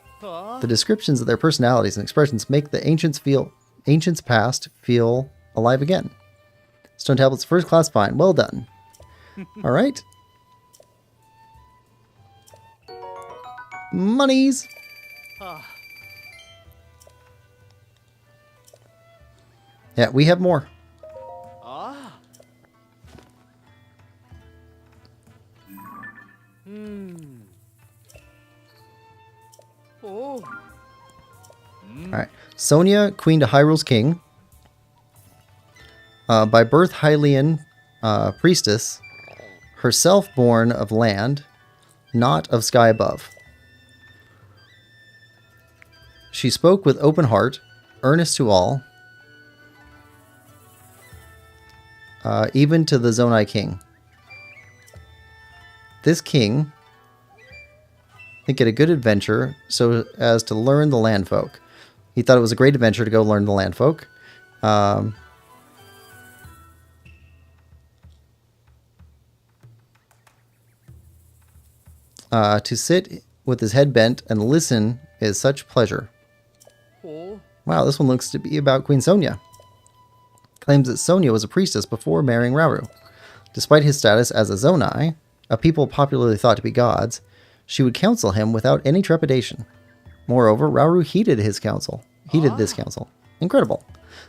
Speaker 4: The descriptions of their personalities and expressions make the ancients past feel alive again. Stone tablets, first class fine. Well done. All right. Monies. Yeah, we have more.
Speaker 2: Oh.
Speaker 4: All right. Sonia, queen to Hyrule's king. By birth Hylian priestess, herself born of land, not of sky above. She spoke with open heart, earnest to all, even to the Zonai king. This king think it a good adventure so as to learn the land folk. He thought it was a great adventure to go learn the land folk. To sit with his head bent and listen is such pleasure.
Speaker 2: Oh.
Speaker 4: Wow, this one looks to be about Queen Sonia. Claims that Sonia was a priestess before marrying Rauru. Despite his status as a Zonai, a people popularly thought to be gods, she would counsel him without any trepidation. Moreover, Rauru heeded this counsel. Incredible.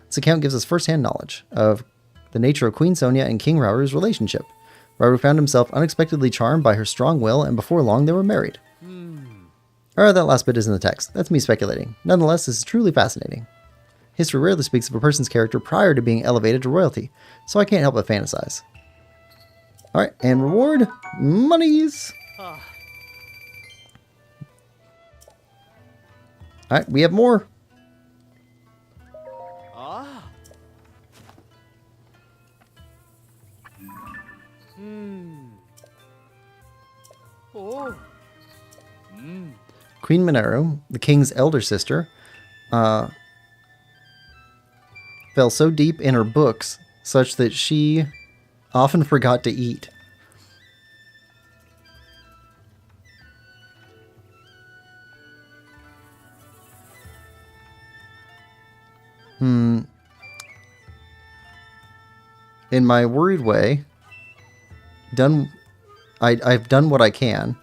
Speaker 4: This account gives us first-hand knowledge of the nature of Queen Sonia and King Rauru's relationship. Rauru found himself unexpectedly charmed by her strong will, and before long they were married. Alright, that last bit is in the text. That's me speculating. Nonetheless, this is truly fascinating. History rarely speaks of a person's character prior to being elevated to royalty, so I can't help but fantasize. Alright, and reward, monies! Alright, we have more.
Speaker 2: Oh.
Speaker 4: Queen Mineru, the king's elder sister, fell so deep in her books such that she often forgot to eat. In my worried way, I've done what I can,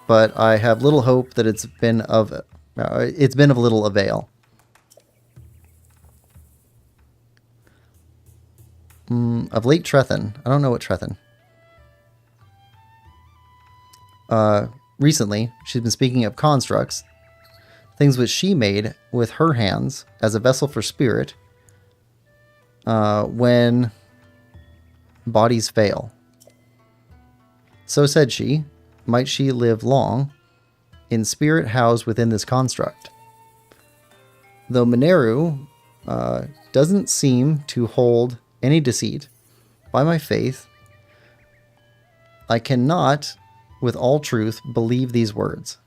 Speaker 4: but I have little hope that it's been of little avail. Of late Trethen. I don't know what Trethen. Recently, she's been speaking of constructs, things which she made with her hands as a vessel for spirit when bodies fail. So said she, might she live long, in spirit housed within this construct. Though Mineru doesn't seem to hold any deceit, by my faith, I cannot with all truth, believe these words.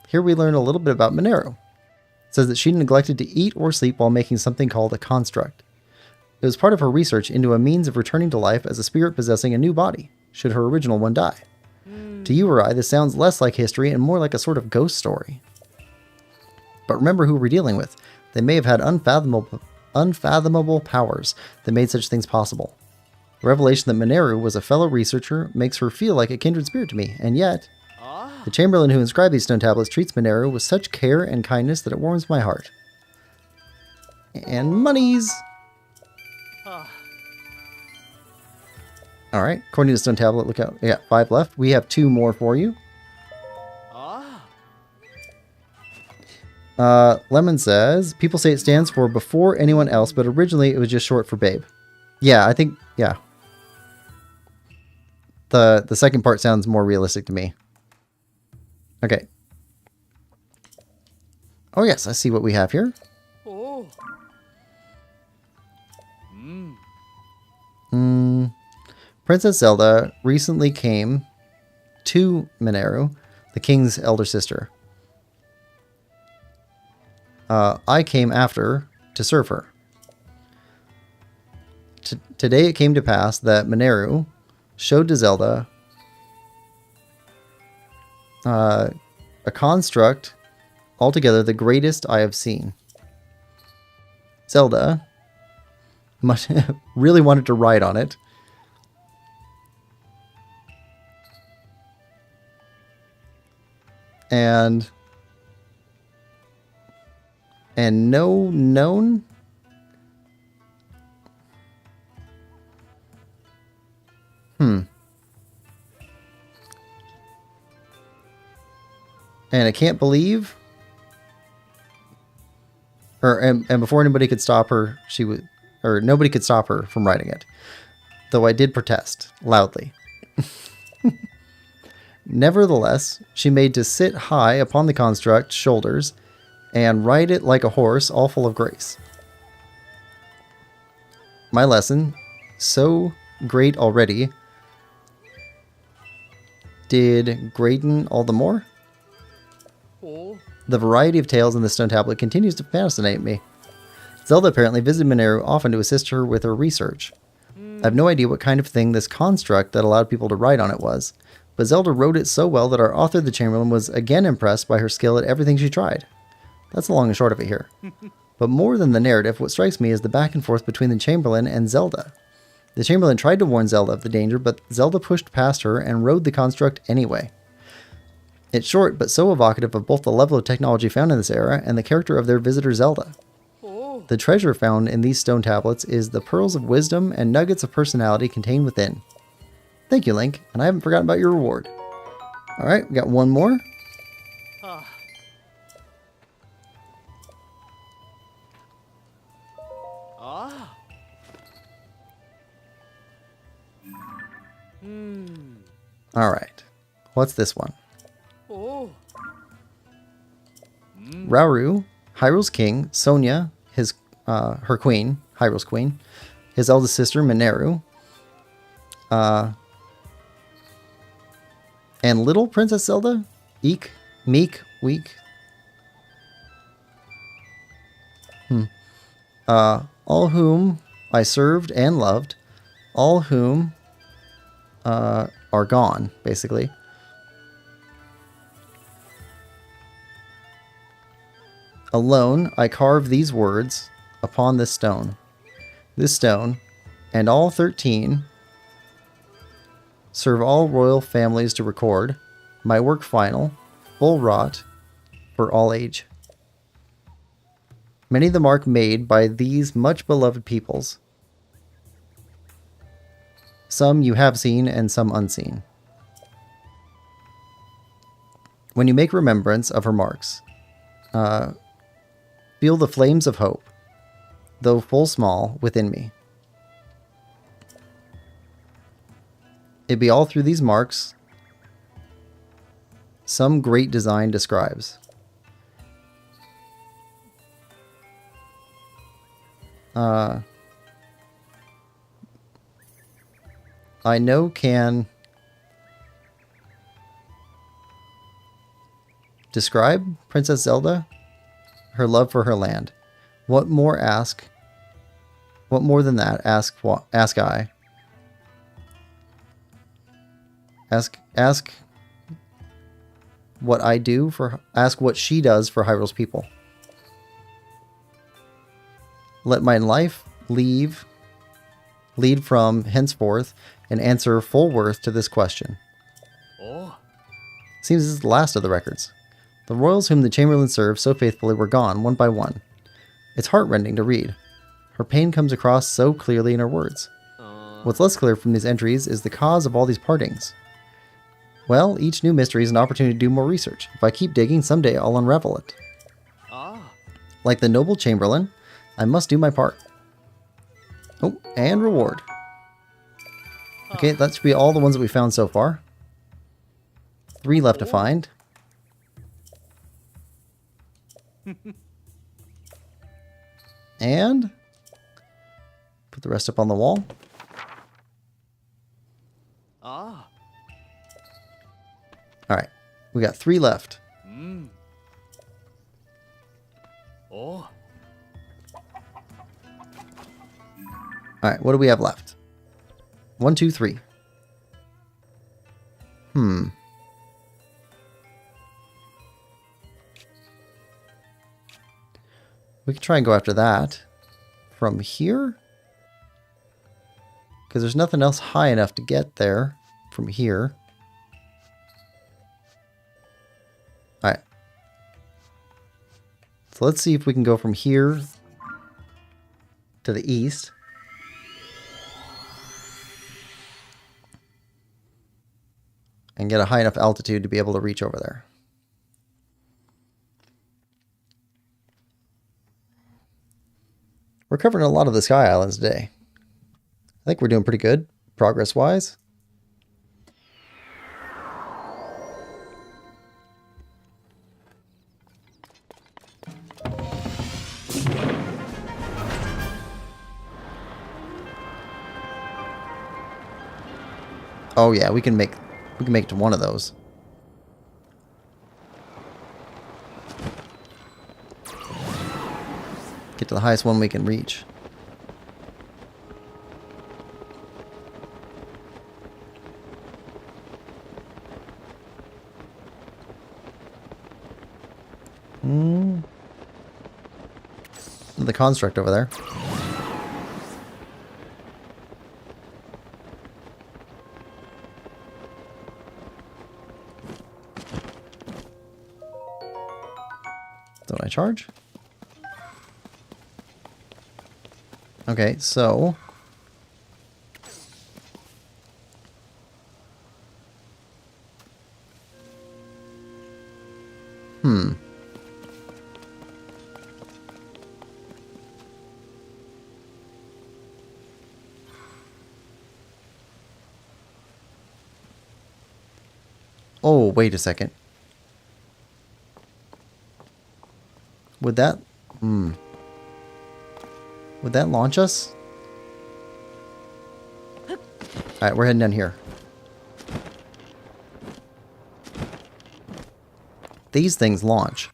Speaker 4: Here we learn a little bit about Mineru. It says that she neglected to eat or sleep while making something called a construct. It was part of her research into a means of returning to life as a spirit possessing a new body, should her original one die. To you or I, this sounds less like history and more like a sort of ghost story. But remember who we're dealing with. They may have had unfathomable powers that made such things possible. The revelation that Mineru was a fellow researcher makes her feel like a kindred spirit to me, and yet, the Chamberlain who inscribed these stone tablets treats Mineru with such care and kindness that it warms my heart. And monies! Alright, according to the stone tablet, look out. Yeah, 5 left. We have 2 more for you. Lemon says, people say it stands for before anyone else, but originally it was just short for babe. Yeah, I think, yeah. The second part sounds more realistic to me. Okay. Oh yes, I see what we have here. Princess Zelda recently came to Mineru, the king's elder sister. I came after to serve her. Today it came to pass that Mineru showed to Zelda a construct altogether the greatest I have seen. Zelda really wanted to ride on it. And no known and I can't believe and before anybody could stop her, nobody could stop her from riding it. Though I did protest loudly. Nevertheless, she made to sit high upon the construct's shoulders and ride it like a horse, all full of grace. My lesson, so great already, did greaten all the more? The variety of tales in the stone tablet continues to fascinate me. Zelda apparently visited Mineru often to assist her with her research. I have no idea what kind of thing this construct that allowed people to ride on it was, but Zelda wrote it so well that our author, the Chamberlain, was again impressed by her skill at everything she tried. That's the long and short of it here. But more than the narrative, what strikes me is the back and forth between the Chamberlain and Zelda. The Chamberlain tried to warn Zelda of the danger, but Zelda pushed past her and rode the construct anyway. It's short, but so evocative of both the level of technology found in this era and the character of their visitor Zelda. The treasure found in these stone tablets is the pearls of wisdom and nuggets of personality contained within. Thank you, Link, and I haven't forgotten about your reward. Alright, we got one more. Alright, what's this one? Rauru, Hyrule's king, Sonia, her queen, Hyrule's queen, his eldest sister, Mineru, and little Princess Zelda, Eek, Meek, Week. All whom I served and loved, all whom are gone, basically. Alone, I carve these words upon this stone. This stone, and all 13, serve all royal families to record, my work final, full wrought, for all age. Many the mark made by these much beloved peoples. Some you have seen and some unseen. When you make remembrance of her marks, feel the flames of hope, though full small, within me. It be all through these marks some great design describes. I know can Describe Princess Zelda, her love for her land. What more than that ask I. Ask what she does for Hyrule's people. Let my life lead from henceforth and answer full worth to this question. Seems this is the last of the records. The royals whom the Chamberlain served so faithfully were gone, one by one. It's heartrending to read. Her pain comes across so clearly in her words. What's less clear from these entries is the cause of all these partings. Well, each new mystery is an opportunity to do more research. If I keep digging, someday I'll unravel it. Like the noble Chamberlain, I must do my part. Oh, and reward. Okay, that should be all the ones that we found so far. 3 left to find. And put the rest up on the wall. Alright, we got 3 left. Alright, what do we have left? 1, 2, 3. We could try and go after that from here. Because there's nothing else high enough to get there from here. Alright. So let's see if we can go from here to the east. And get a high enough altitude to be able to reach over there. We're covering a lot of the Sky Islands today. I think we're doing pretty good, progress-wise. Oh yeah, we can make it to one of those. Get to the highest one we can reach. The construct over there. Don't I charge? Okay, so oh, wait a second. Would that would that launch us? Alright, we're heading down here. These things launch.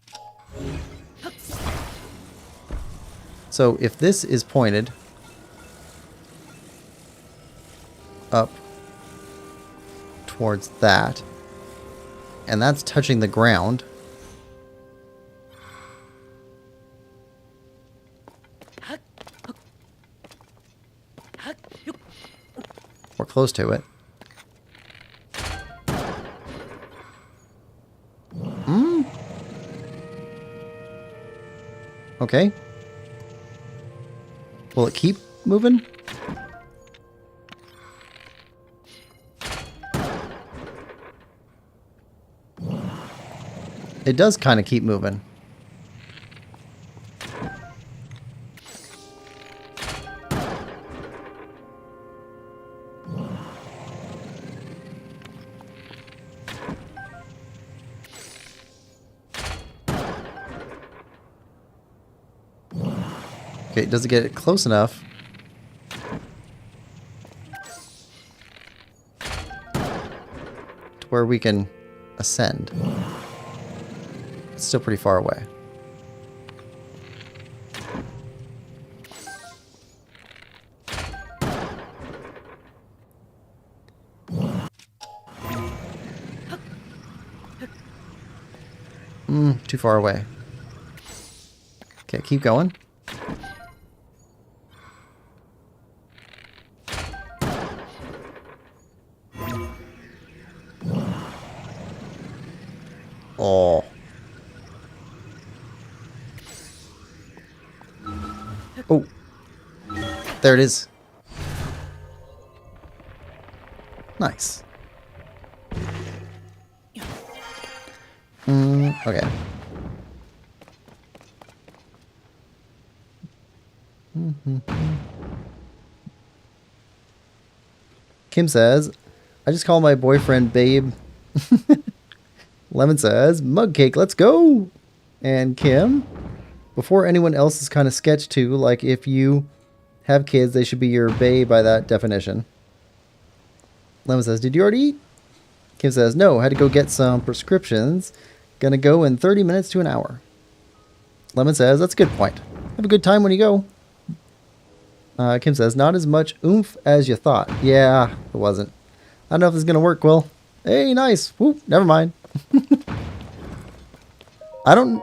Speaker 4: So if this is pointed up towards that, and that's touching the ground, or close to it. Okay. Will it keep moving? It does kind of keep moving. Okay, does it get it close enough? To where we can ascend. It's still pretty far away. Too far away. Okay, keep going. Oh. Oh. There it is. Nice. Okay. Kim says, I just called my boyfriend babe. Lemon says, mug cake, let's go. And Kim, before anyone else is kind of sketch too, like if you have kids, they should be your bae by that definition. Lemon says, did you already eat? Kim says, no, had to go get some prescriptions. Gonna go in 30 minutes to an hour. Lemon says, that's a good point. Have a good time when you go. Kim says, not as much oomph as you thought. Yeah, it wasn't. I don't know if this is going to work, Will. Hey, nice. Whoop, never mind. I don't...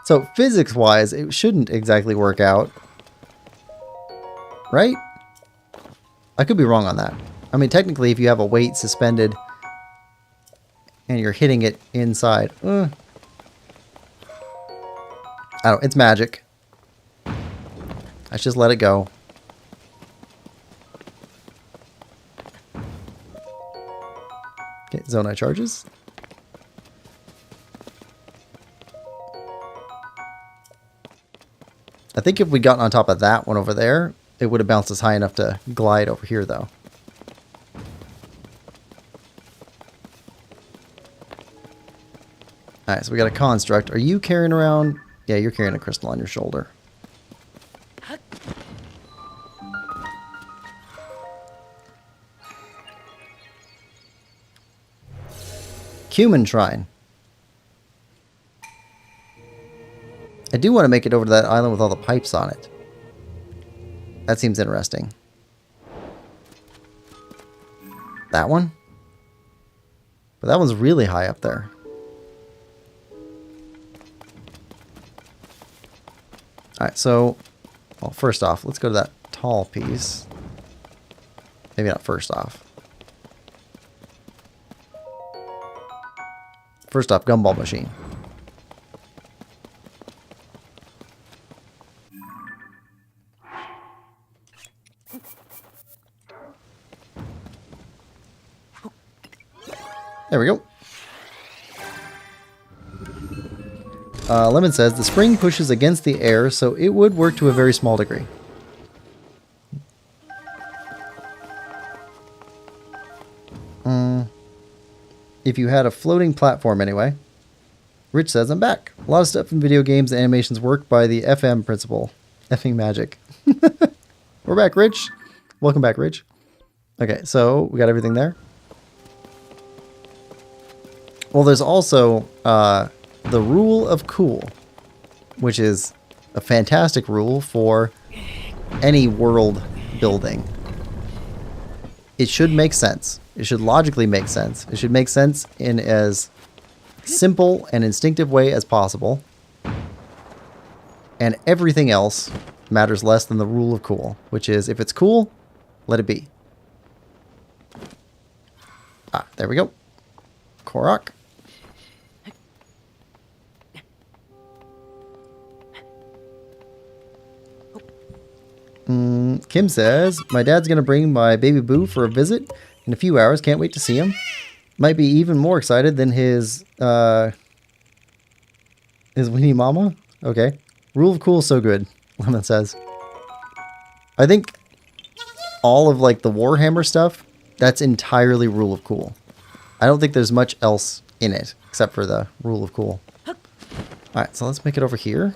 Speaker 4: So, physics-wise, it shouldn't exactly work out. Right? I could be wrong on that. I mean, technically, if you have a weight suspended and you're hitting it inside... I don't... It's magic. Let's just let it go. Okay, Zonai charges. I think if we got on top of that one over there, it would have bounced us high enough to glide over here, though. Alright, so we got a construct. Are you carrying around... Yeah, you're carrying a crystal on your shoulder. Cumin Shrine. I do want to make it over to that island with all the pipes on it. That seems interesting. That one? But that one's really high up there. Alright, so... Well, first off, let's go to that tall piece. Maybe not first off. First off, gumball machine. There we go. Lemon says, the spring pushes against the air, so it would work to a very small degree. If you had a floating platform anyway. Rich says, I'm back. A lot of stuff in video games and animations work by the FM principle. Effing magic. We're back, Rich. Welcome back, Rich. Okay, so we got everything there. Well, there's also the rule of cool, which is a fantastic rule for any world building. It should make sense. It should logically make sense. It should make sense in as simple and instinctive way as possible. And everything else matters less than the rule of cool, which is if it's cool, let it be. Ah, there we go. Korok. Kim says, my dad's going to bring my baby boo for a visit in a few hours. Can't wait to see him. Might be even more excited than his weenie mama. Okay. Rule of cool, so good. Lemon says. I think all of like the Warhammer stuff, that's entirely rule of cool. I don't think there's much else in it except for the rule of cool. Alright, so let's make it over here.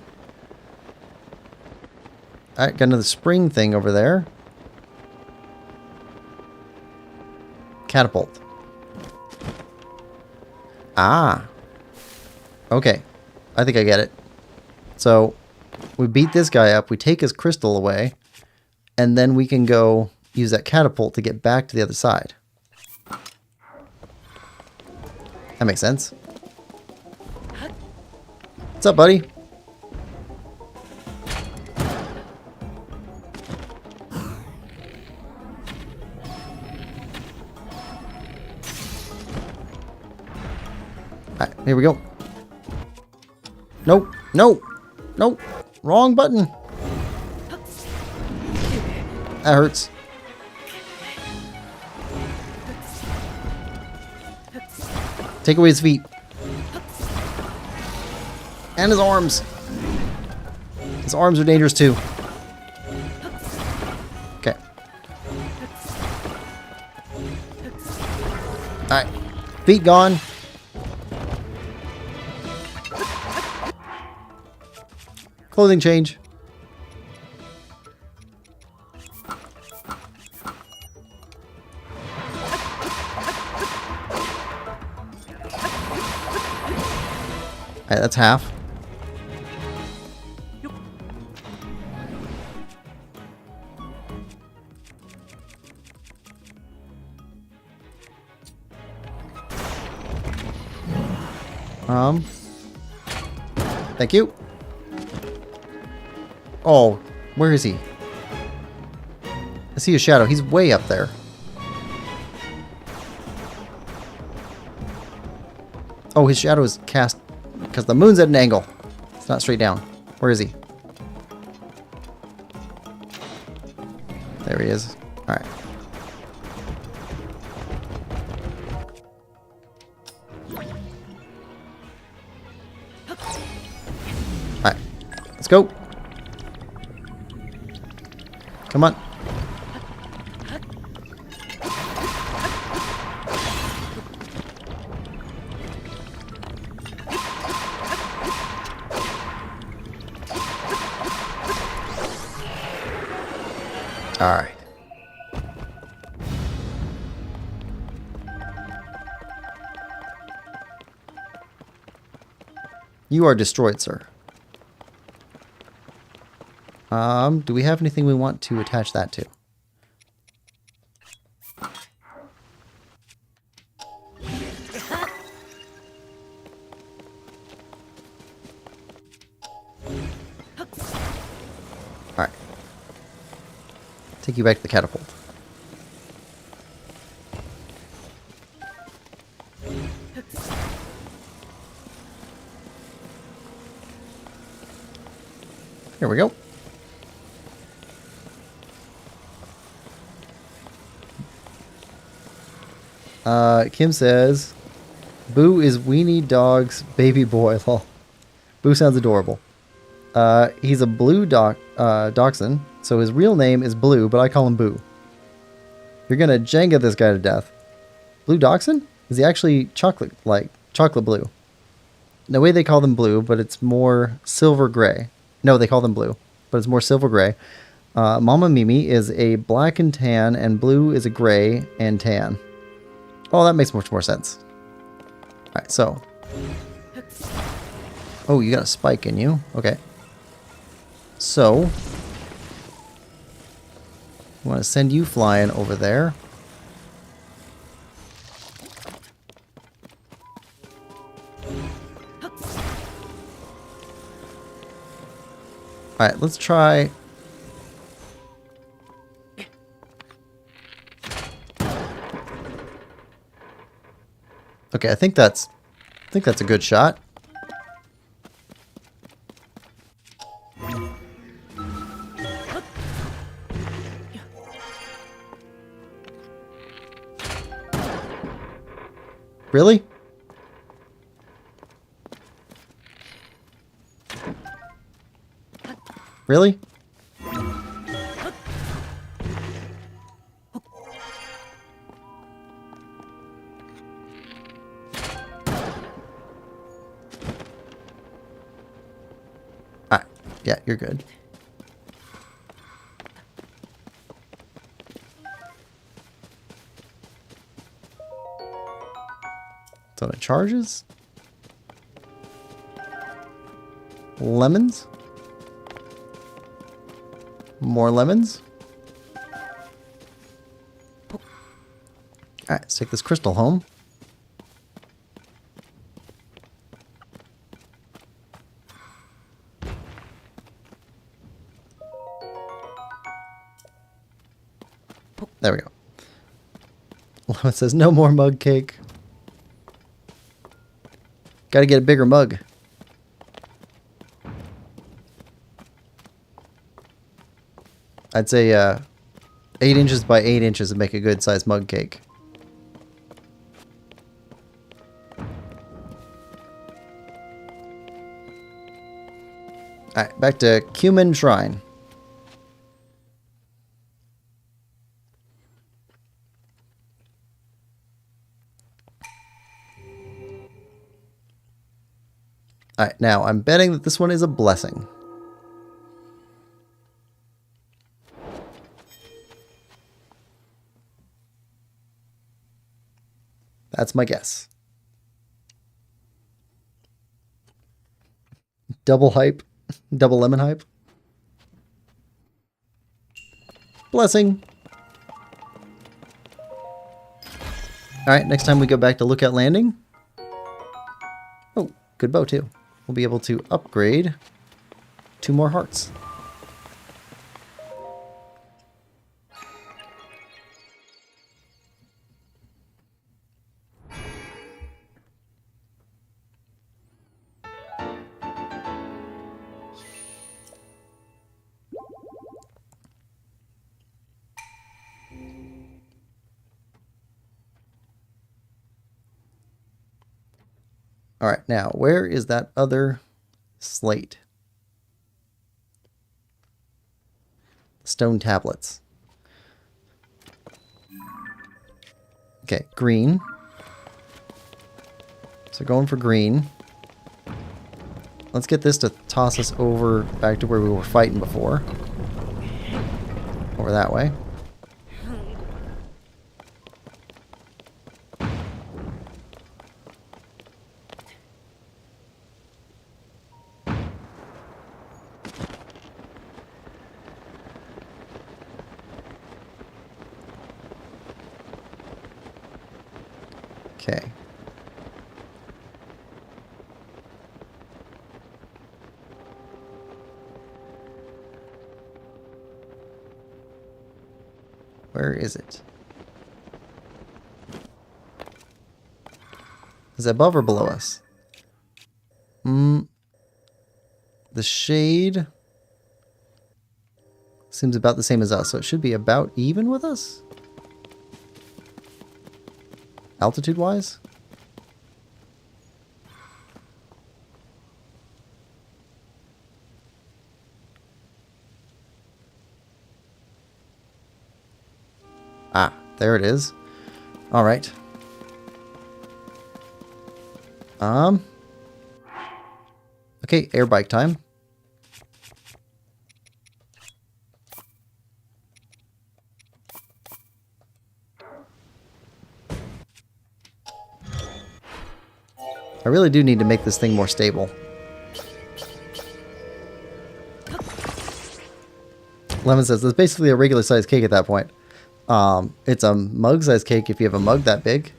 Speaker 4: Alright, got another spring thing over there. Catapult. Ah. Okay. I think I get it. So we beat this guy up, we take his crystal away, and then we can go use that catapult to get back to the other side. That makes sense. What's up, buddy? Alright, here we go. Nope, nope, nope. Wrong button. That hurts. Take away his feet. And his arms. His arms are dangerous too. Okay. Alright. Feet gone. Clothing change. Alright, that's half. Thank you. Oh, where is he? I see a shadow. He's way up there. Oh, his shadow is cast because the moon's at an angle. It's not straight down. Where is he? There he is. All right. All right. Let's go. Come on. All right. You are destroyed, sir. Do we have anything we want to attach that to? Alright. Take you back to the catapult. Here we go. Kim says, Boo is Weenie Dog's baby boy. Lol. Boo sounds adorable. He's a blue dachshund, so his real name is Blue, but I call him Boo. You're gonna Jenga this guy to death. Blue dachshund? Is he actually chocolate blue? The way they call them blue, but it's more silver gray. No, they call them blue, but it's more silver gray. Mama Mimi is a black and tan, and Blue is a gray and tan. Oh, that makes much more sense. Alright, so. Oh, you got a spike in you. Okay. So. I want to send you flying over there. Alright, let's try. Okay, I think that's a good shot. Really? Really? Yeah, you're good. So it charges. lemons. More lemons. Alright, let's take this crystal home. There we go. It says no more mug cake. Gotta get a bigger mug. I'd say 8 inches by 8 inches would make a good sized mug cake. Alright, back to Cumin Shrine. Alright, now I'm betting that this one is a blessing. That's my guess. Double hype. Double lemon hype. Blessing. Alright, next time we go back to Lookout Landing. Oh, good bow too. We'll be able to upgrade 2 more hearts. All right, now where is that other slate? Stone tablets. Okay, green. So going for green. Let's get this to toss us over back to where we were fighting before. Over that way. Okay. Where is it? Is it above or below us? The shade seems about the same as us, so it should be about even with us? Altitude-wise? Ah, there it is. All right. Okay, air bike time. I really do need to make this thing more stable. Lemon says, it's basically a regular sized cake at that point. It's a mug sized cake if you have a mug that big.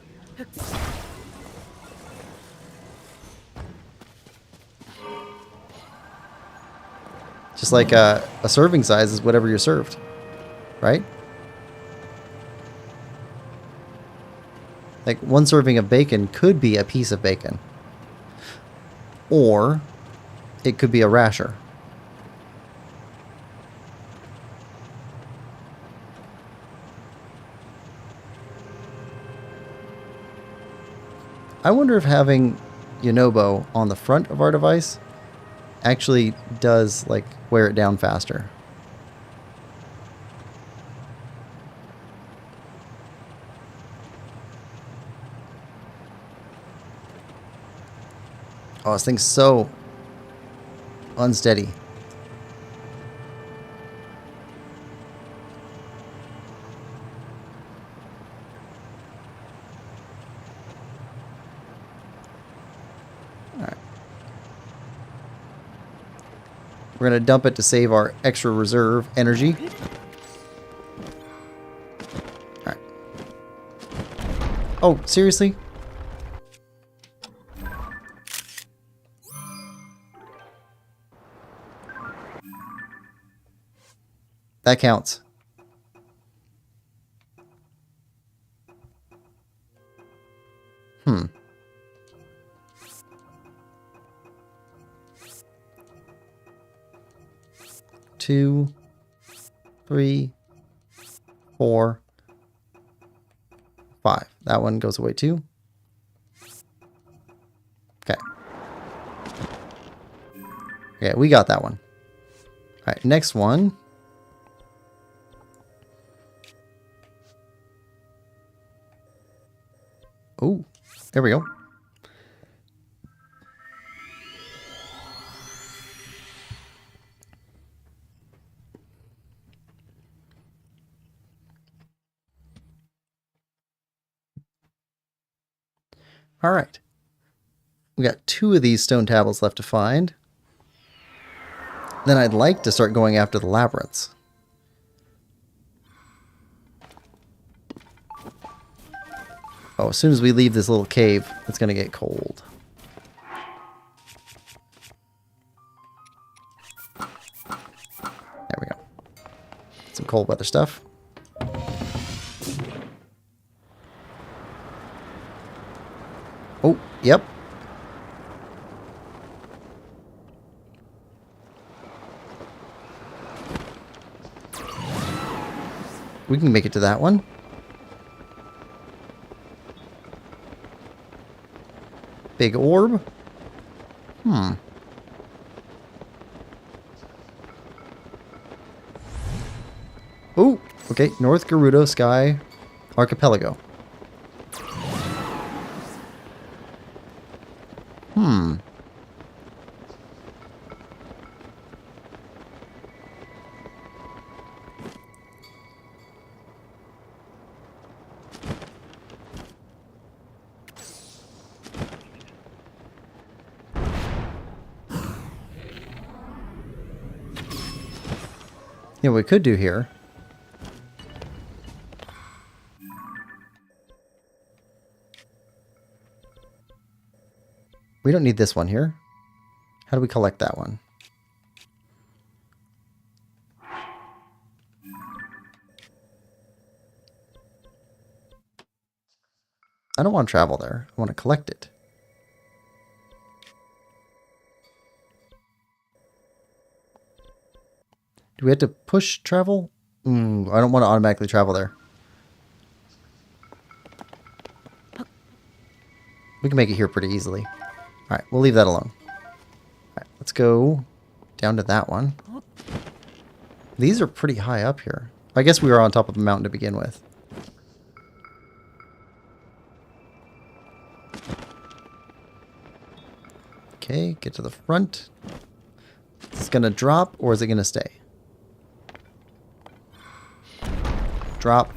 Speaker 4: Just like a serving size is whatever you're served, right? Like one serving of bacon could be a piece of bacon. Or it could be a rasher. I wonder if having Yonobo on the front of our device actually does like wear it down faster. Oh, this thing's so unsteady. We're going to dump it to save our extra reserve energy. Alright. Oh, seriously? That counts. Hmm. Two, 3, 4, 5. That one goes away too. Okay. Okay, we got that one. Alright, next one. Oh, there we go. All right. We got 2 of these stone tablets left to find. Then I'd like to start going after the labyrinths. Oh, as soon as we leave this little cave, it's going to get cold. There we go. Some cold weather stuff. Oh, yep. We can make it to that one. Big orb. Hmm. Oh, okay. North Gerudo Sky Archipelago. Hmm. Yeah, what we could do here. We don't need this one here. How do we collect that one? I don't want to travel there. I want to collect it. Do we have to push travel? I don't want to automatically travel there. We can make it here pretty easily. Alright, we'll leave that alone. Alright, let's go down to that one. These are pretty high up here. I guess we were on top of a mountain to begin with. Okay, get to the front. Is this going to drop or is it going to stay? Drop.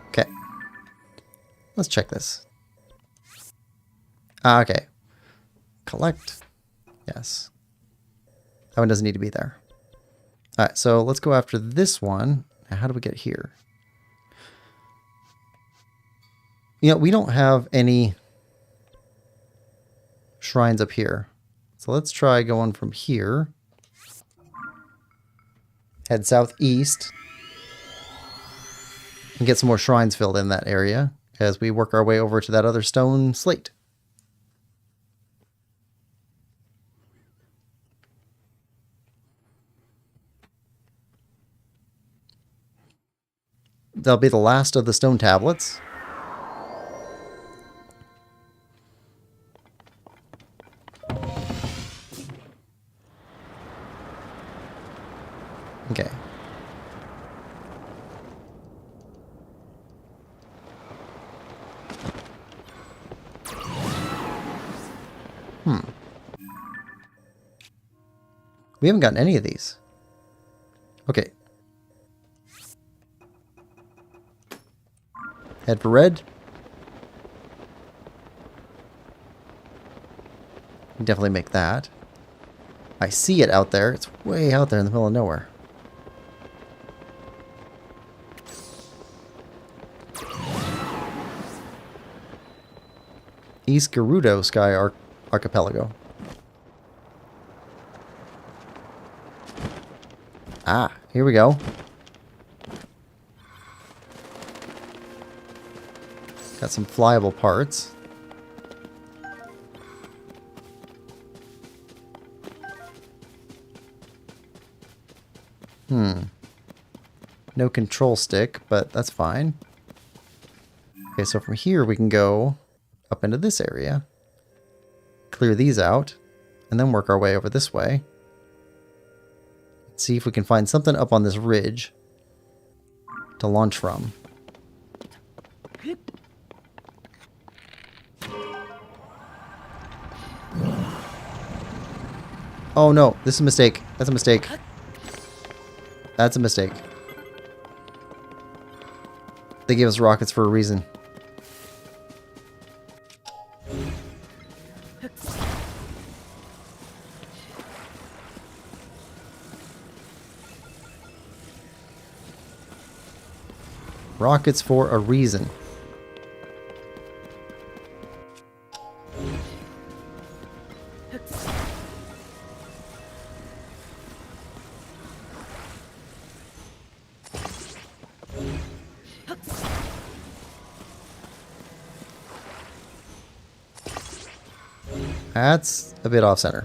Speaker 4: Okay. Let's check this. Ah, okay. Collect. Yes. That one doesn't need to be there. Alright, so let's go after this one. Now, how do we get here? You know, we don't have any shrines up here. So let's try going from here. Head southeast. And get some more shrines filled in that area as we work our way over to that other stone slate. That'll be the last of the stone tablets. Okay. We haven't gotten any of these. Okay. Head for red. definitely make that. I see it out there. It's way out there in the middle of nowhere. East Gerudo Sky Archipelago. Ah, here we go. Got some flyable parts. No control stick, but that's fine. Okay, so from here we can go up into this area. Clear these out, and then work our way over this way. See if we can find something up on this ridge to launch from. Oh no, this is a mistake. That's a mistake. That's a mistake. They gave us rockets for a reason. Rockets for a reason. That's a bit off center.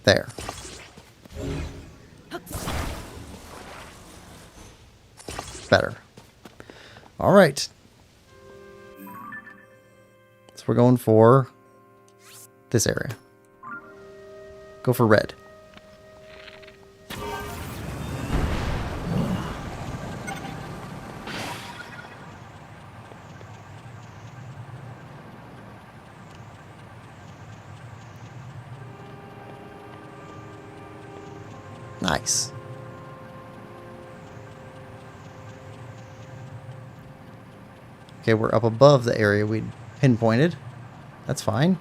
Speaker 4: There. Better. All right. So we're going for this area. Go for red. Nice. Okay, we're up above the area we pinpointed. That's fine.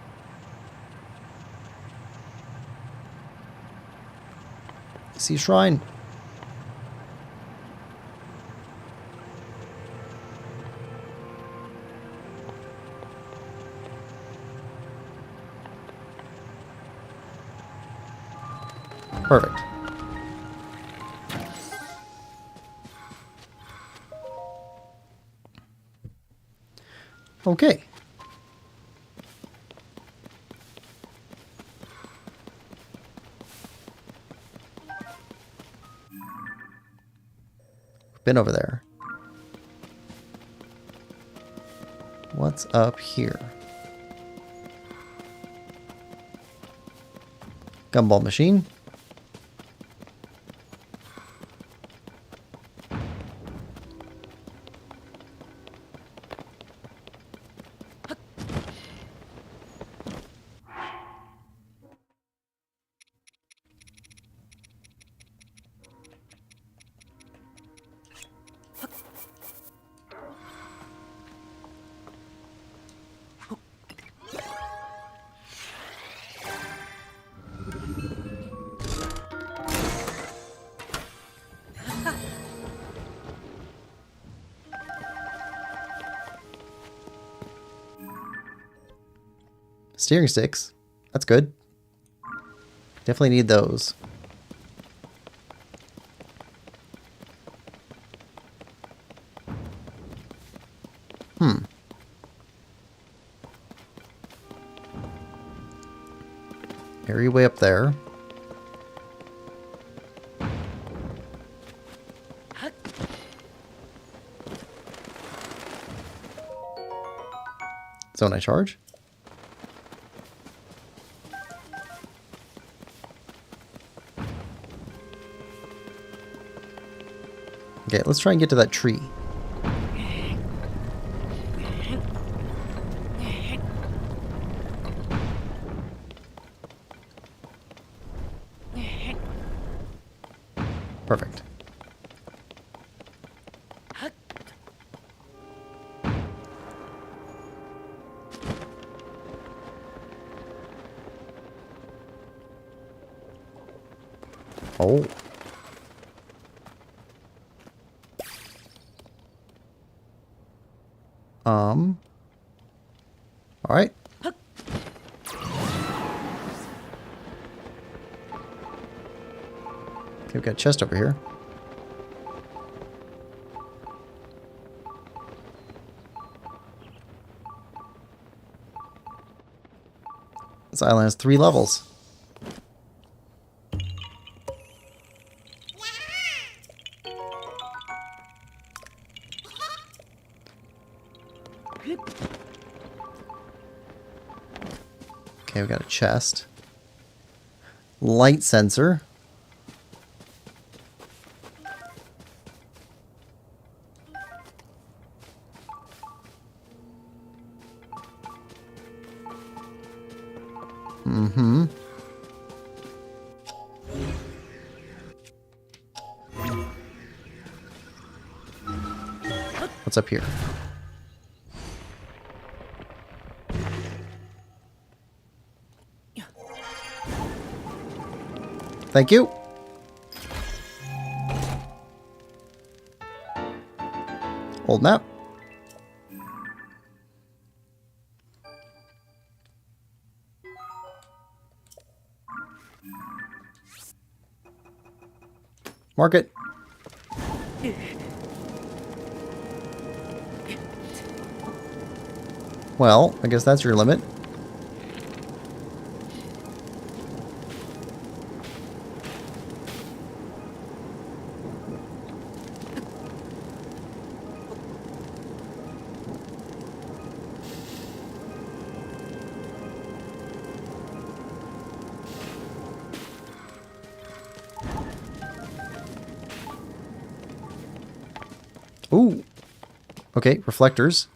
Speaker 4: See shrine. Perfect. Okay. Been over there. What's up here? Gumball machine. Steering sticks. That's good. Definitely need those. Area way up there. Zone I charge. Okay, let's try and get to that tree. Perfect. Oh. All right. Okay, we've got a chest over here. This island has 3 levels. Okay, we got a chest. Light sensor. Mm-hmm. What's up here? Thank you. Old map. Mark it. Well, I guess that's your limit. Ooh. Okay, reflectors.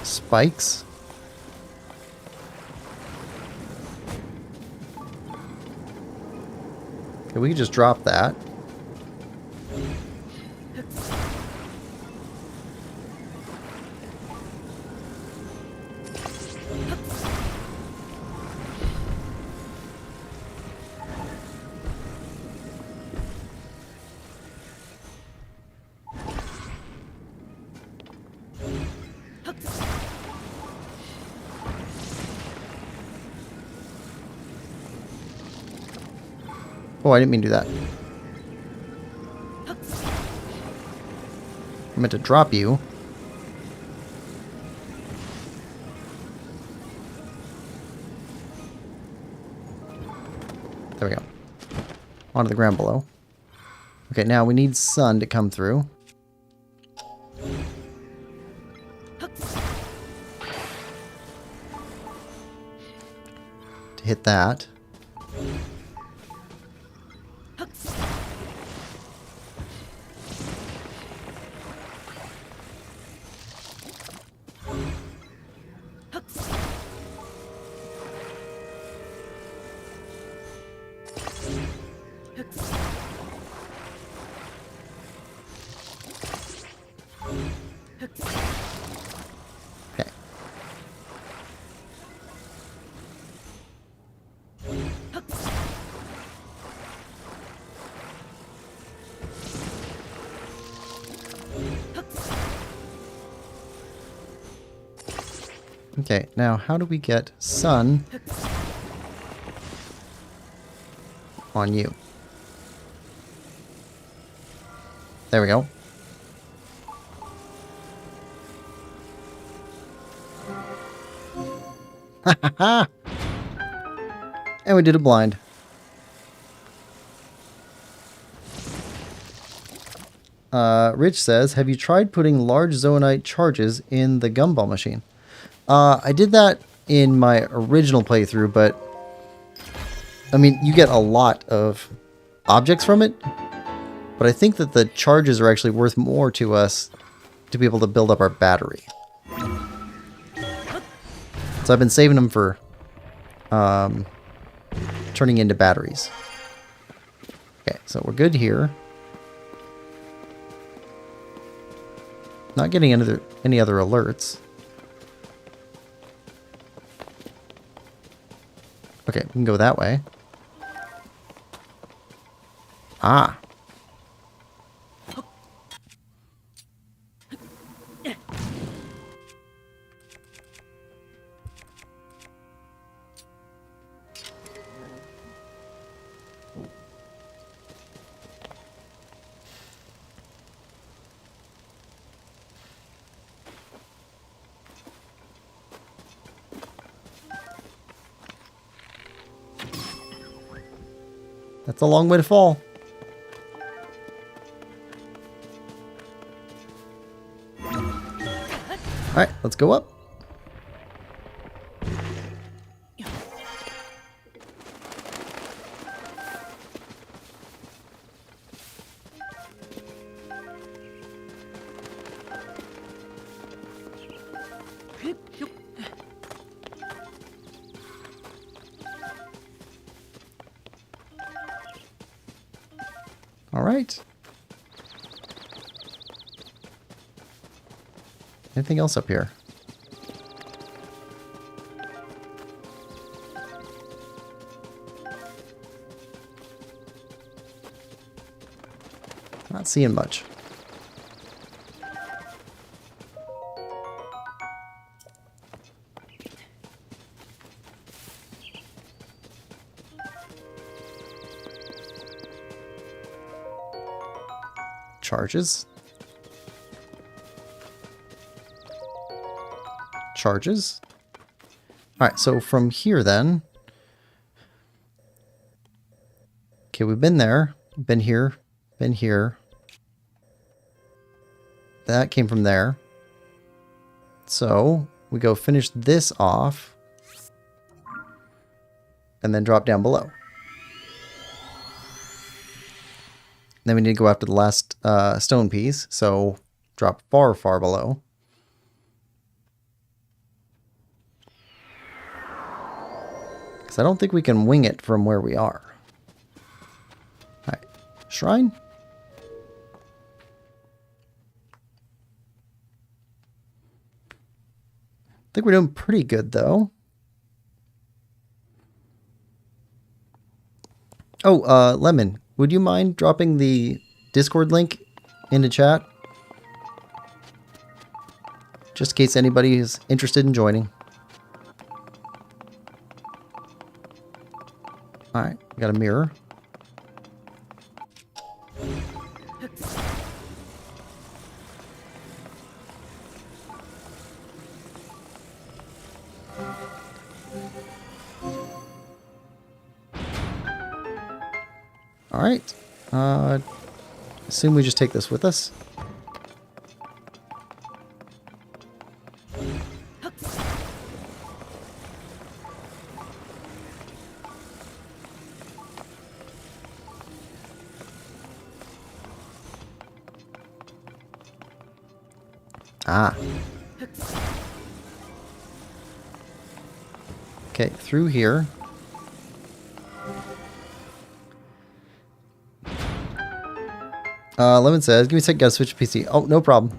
Speaker 4: Spikes. Okay, we can just drop that. Oh, I didn't mean to do that. I meant to drop you. There we go. Onto the ground below. Okay, now we need sun to come through. To hit that. Okay. Okay, now how do we get sun on you? There we go. And we did a blind. Rich says, have you tried putting large zoonite charges in the gumball machine? I did that in my original playthrough, but I mean, you get a lot of objects from it, but I think that the charges are actually worth more to us to be able to build up our battery. So I've been saving them for turning into batteries. Okay, so we're good here. Not getting any other alerts. Okay, we can go that way. Ah. That's a long way to fall. Alright, let's go up. Alright. Anything else up here? Not seeing much. Charges. Charges. Alright, so from here then. Okay, we've been there. Been here. Been here. That came from there. So, we go finish this off. And then drop down below. Then we need to go after the last stone piece, so drop far, far below. Because I don't think we can wing it from where we are. Alright, shrine? I think we're doing pretty good, though. Oh, Lemon. Would you mind dropping the Discord link into chat? Just in case anybody is interested in joining. Alright, we got a mirror. Alright. Assume we just take this with us. Ah. Okay, through here. Lemon says, give me a sec, gotta switch to PC. Oh, no problem.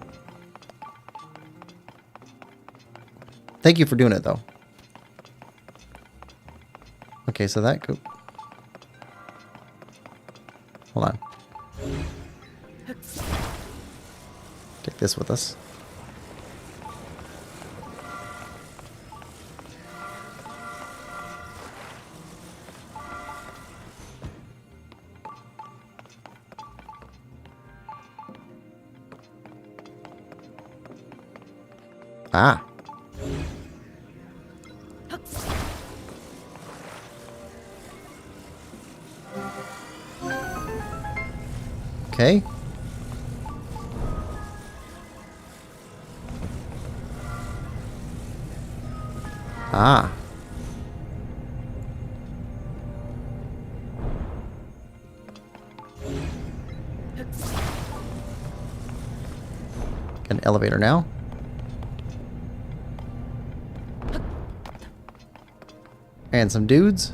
Speaker 4: Thank you for doing it, though. Okay, so that could... Hold on. Take this with us. Ah. Okay. Ah. An elevator now. And some dudes.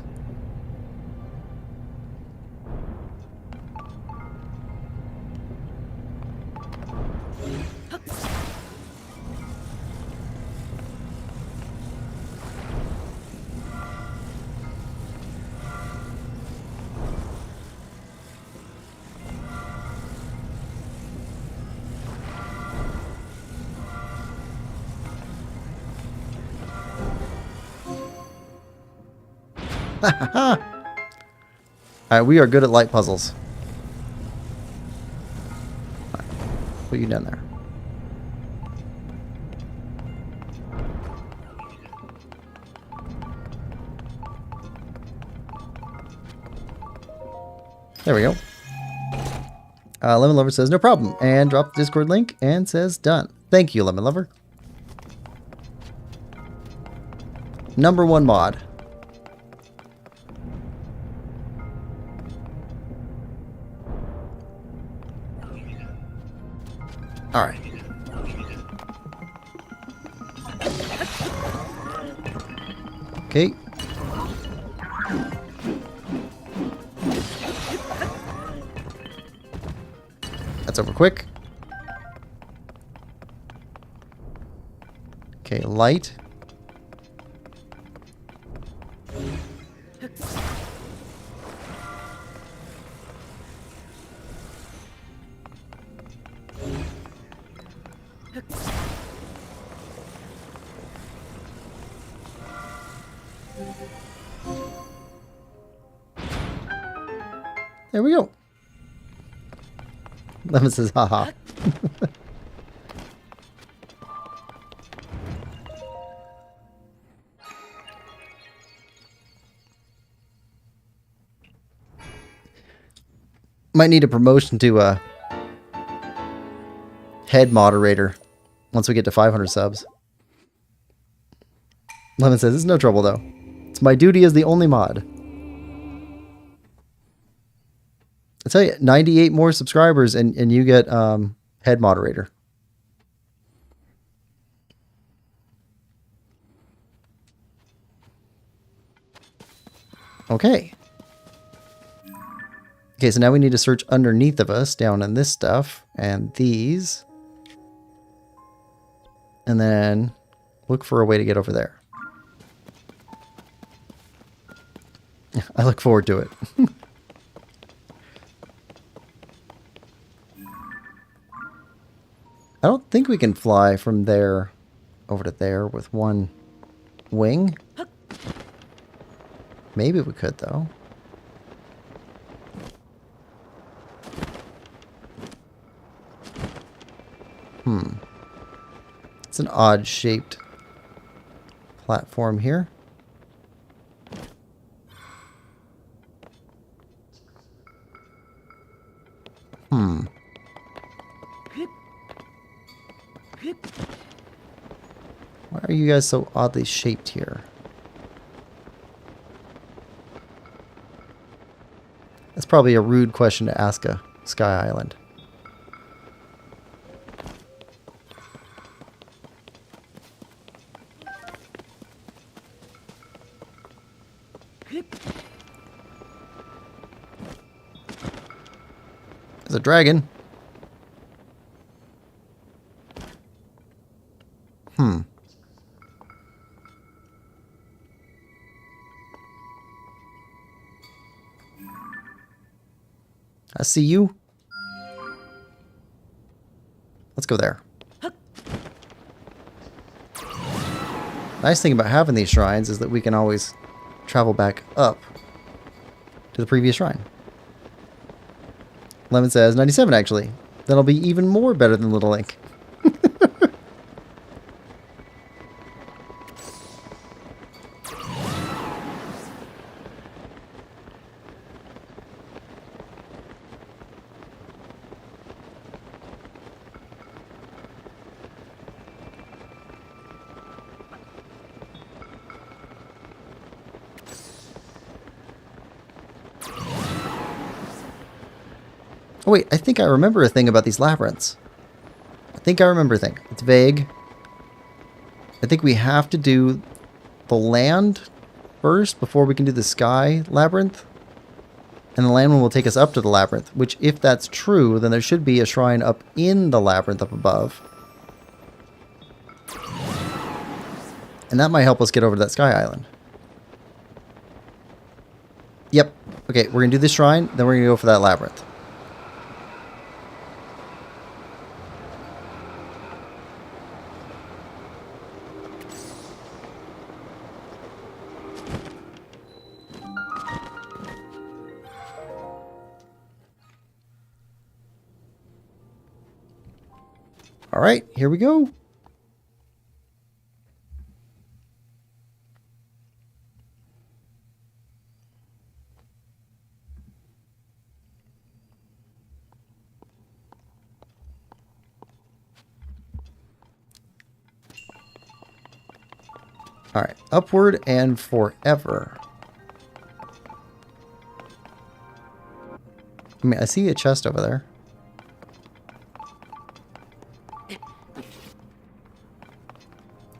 Speaker 4: Alright, we are good at light puzzles. Right, put you down there. There we go. Lemon Lover says no problem and drop the Discord link and says done. Thank you, Lemon Lover. Number 1 mod. All right. Okay. That's over quick. Okay, light. There we go. Lemon says, haha. Might need a promotion to a head moderator once we get to 500 subs. Lemon says, it's no trouble though. It's my duty as the only mod. I tell you, 98 more subscribers and you get head moderator. Okay. Okay, so now we need to search underneath of us down in this stuff and these. And then look for a way to get over there. I look forward to it. I don't think we can fly from there over to there with one wing. Maybe we could, though. It's an odd-shaped platform here. Why are you guys so oddly shaped here? That's probably a rude question to ask a Sky Island. There's a dragon. I see you. Let's go there. Nice thing about having these shrines is that we can always travel back up to the previous shrine. Lemon says 97 actually. That'll be even more better than Little Link. Oh wait, I think I remember a thing about these labyrinths. I think I remember a thing. It's vague. I think we have to do the land first before we can do the sky labyrinth. And the land one will take us up to the labyrinth, which if that's true, then there should be a shrine up in the labyrinth up above. And that might help us get over to that sky island. Yep. Okay, we're going to do this shrine, then we're going to go for that labyrinth. All right, here we go. All right, upward and forever. I mean, I see a chest over there.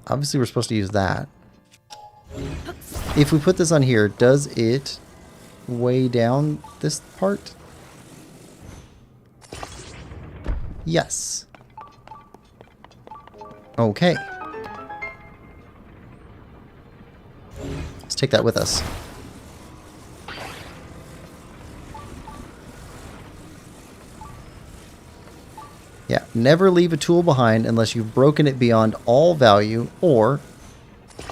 Speaker 4: Obviously, we're supposed to use that. If we put this on here, does it weigh down this part? Yes. Okay. Let's take that with us. Yeah, never leave a tool behind unless you've broken it beyond all value or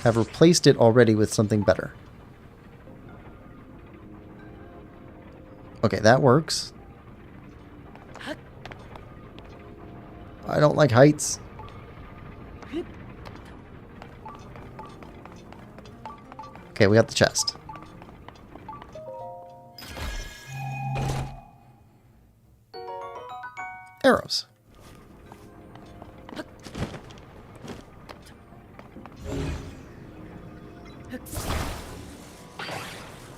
Speaker 4: have replaced it already with something better. Okay, that works. I don't like heights. Okay, we got the chest. Arrows.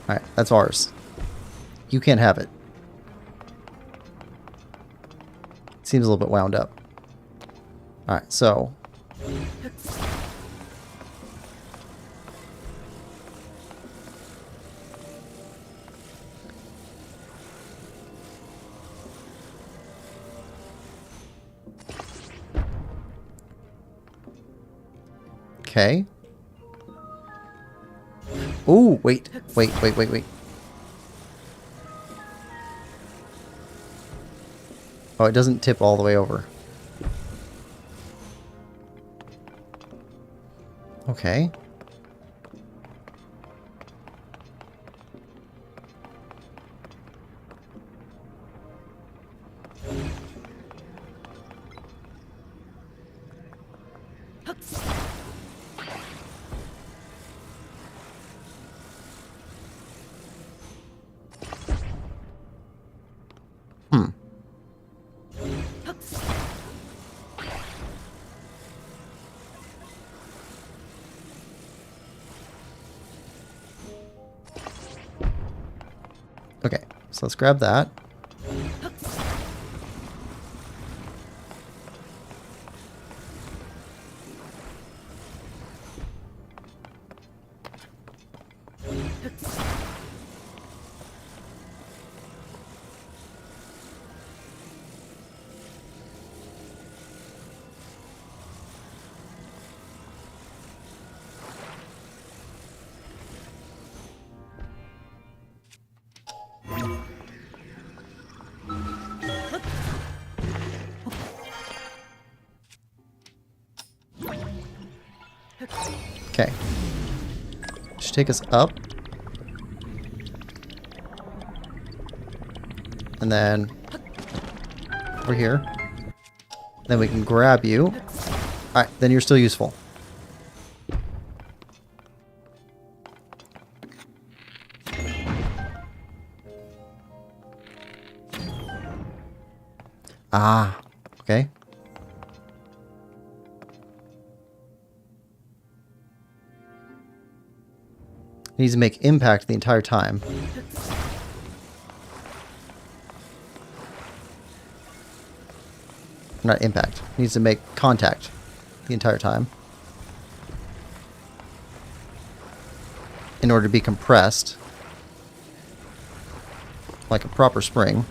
Speaker 4: Alright, that's ours. You can't have it. Seems a little bit wound up. Alright, so... Okay. Oh, wait. Wait. Oh, it doesn't tip all the way over. Okay. Okay, so let's grab that. Okay. Should take us up. And then over here. Then we can grab you. Alright, then you're still useful. Ah, okay. Needs to make impact the entire time. Not impact. It needs to make contact the entire time in order to be compressed like a proper spring.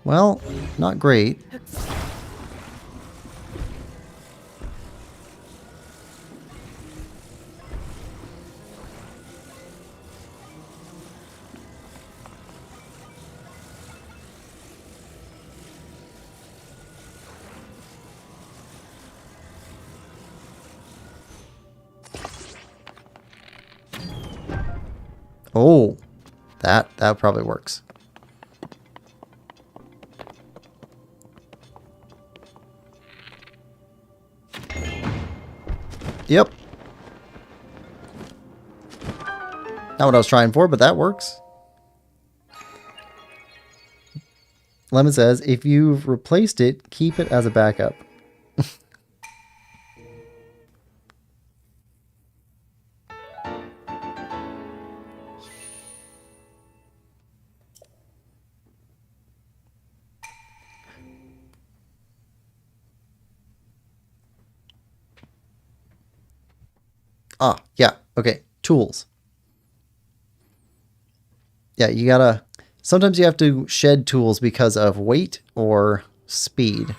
Speaker 4: Well, not great. Oh, that probably works. Yep. Not what I was trying for, but that works. Lemon says, if you've replaced it, keep it as a backup. Ah, yeah. Okay. Tools. Yeah, you gotta... Sometimes you have to shed tools because of weight or speed.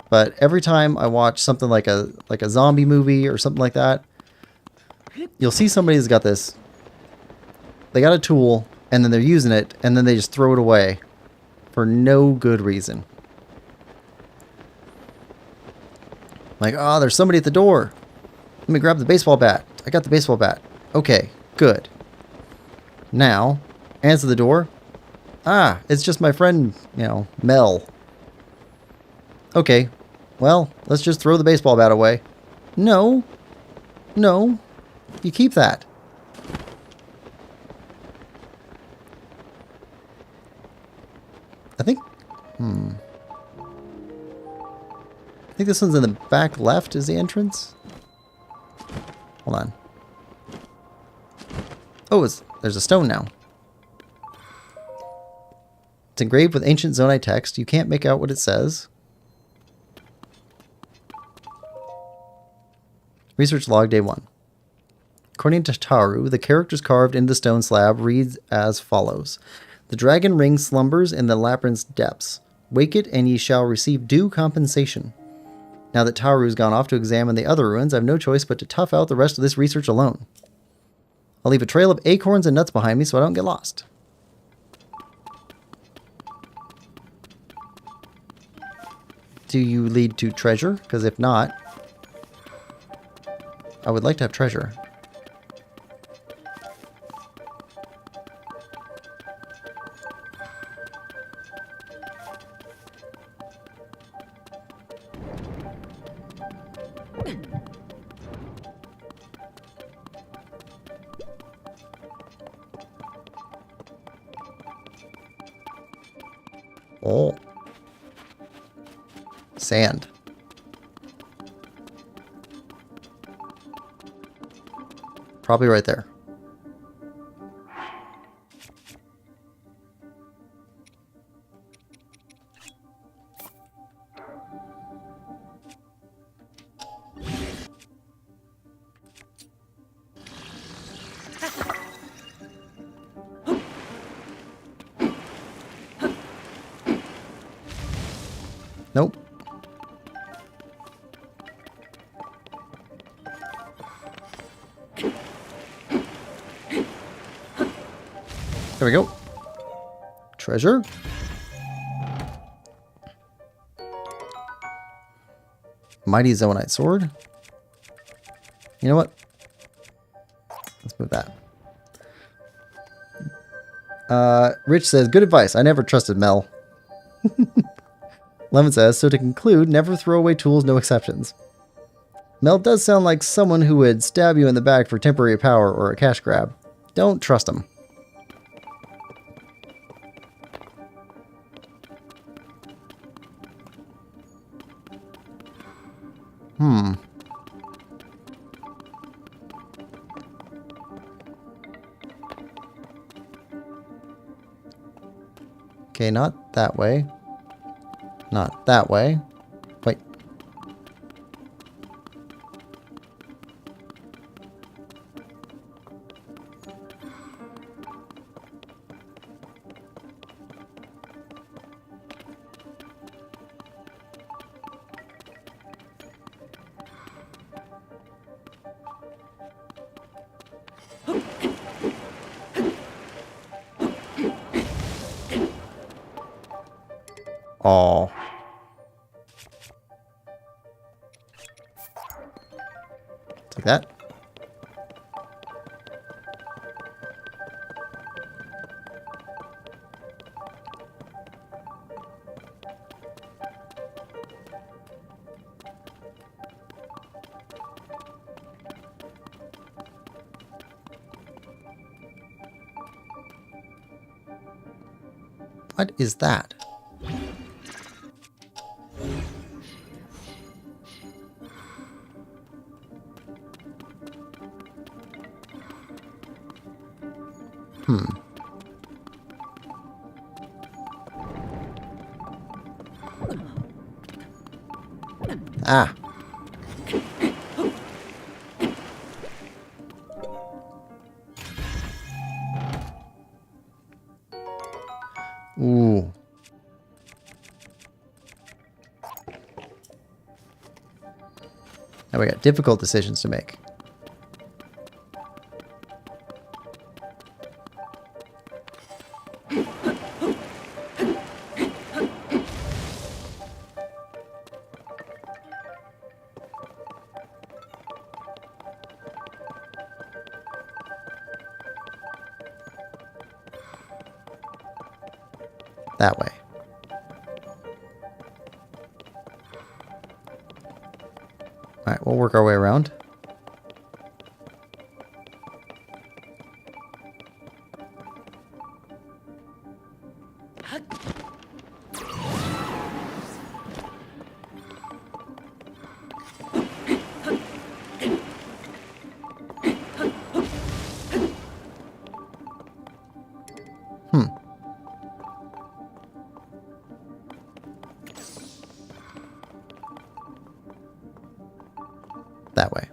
Speaker 4: But every time I watch something like a zombie movie or something like that, you'll see somebody who's got this. They got a tool, and then they're using it, and then they just throw it away for no good reason. Like, oh, there's somebody at the door. Let me grab the baseball bat. I got the baseball bat. Okay, good. Now, answer the door. Ah, it's just my friend, Mel. Okay, well, let's just throw the baseball bat away. No. No. You keep that. I think... I think this one's in the back left is the entrance. Hold on. Oh, there's a stone now. It's engraved with ancient Zonai text. You can't make out what it says. Research log day 1. According to Taru, the characters carved into the stone slab reads as follows. The dragon ring slumbers in the labyrinth's depths. Wake it and ye shall receive due compensation. Now that Taru's gone off to examine the other ruins, I have no choice but to tough out the rest of this research alone. I'll leave a trail of acorns and nuts behind me so I don't get lost. Do you lead to treasure? Because if not, I would like to have treasure. Oh. Sand. Probably right there. Nope. There we go. Treasure. Mighty Zonite sword. You know what? Let's move that. Rich says, good advice. I never trusted Mel. Lemon says, so to conclude, never throw away tools, no exceptions. Mel does sound like someone who would stab you in the back for temporary power or a cash grab. Don't trust him. Hmm. Okay, not that way. Not that way. Wait. Oh. Like that. What is that? Ah. Ooh. Now we got difficult decisions to make. That way. Alright, we'll work our way around. That way.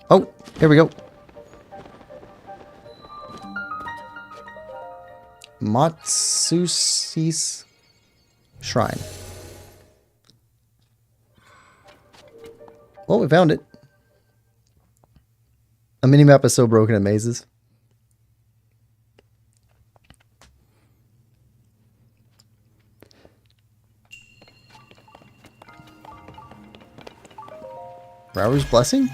Speaker 4: Oh, here we go. Matsusi's Shrine. Well, we found it. A minimap is so broken it mazes. Rower's Blessing?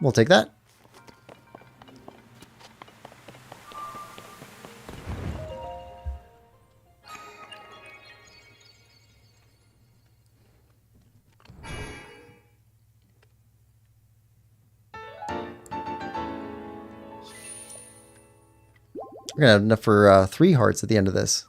Speaker 4: We'll take that. We're gonna have enough for 3 hearts at the end of this.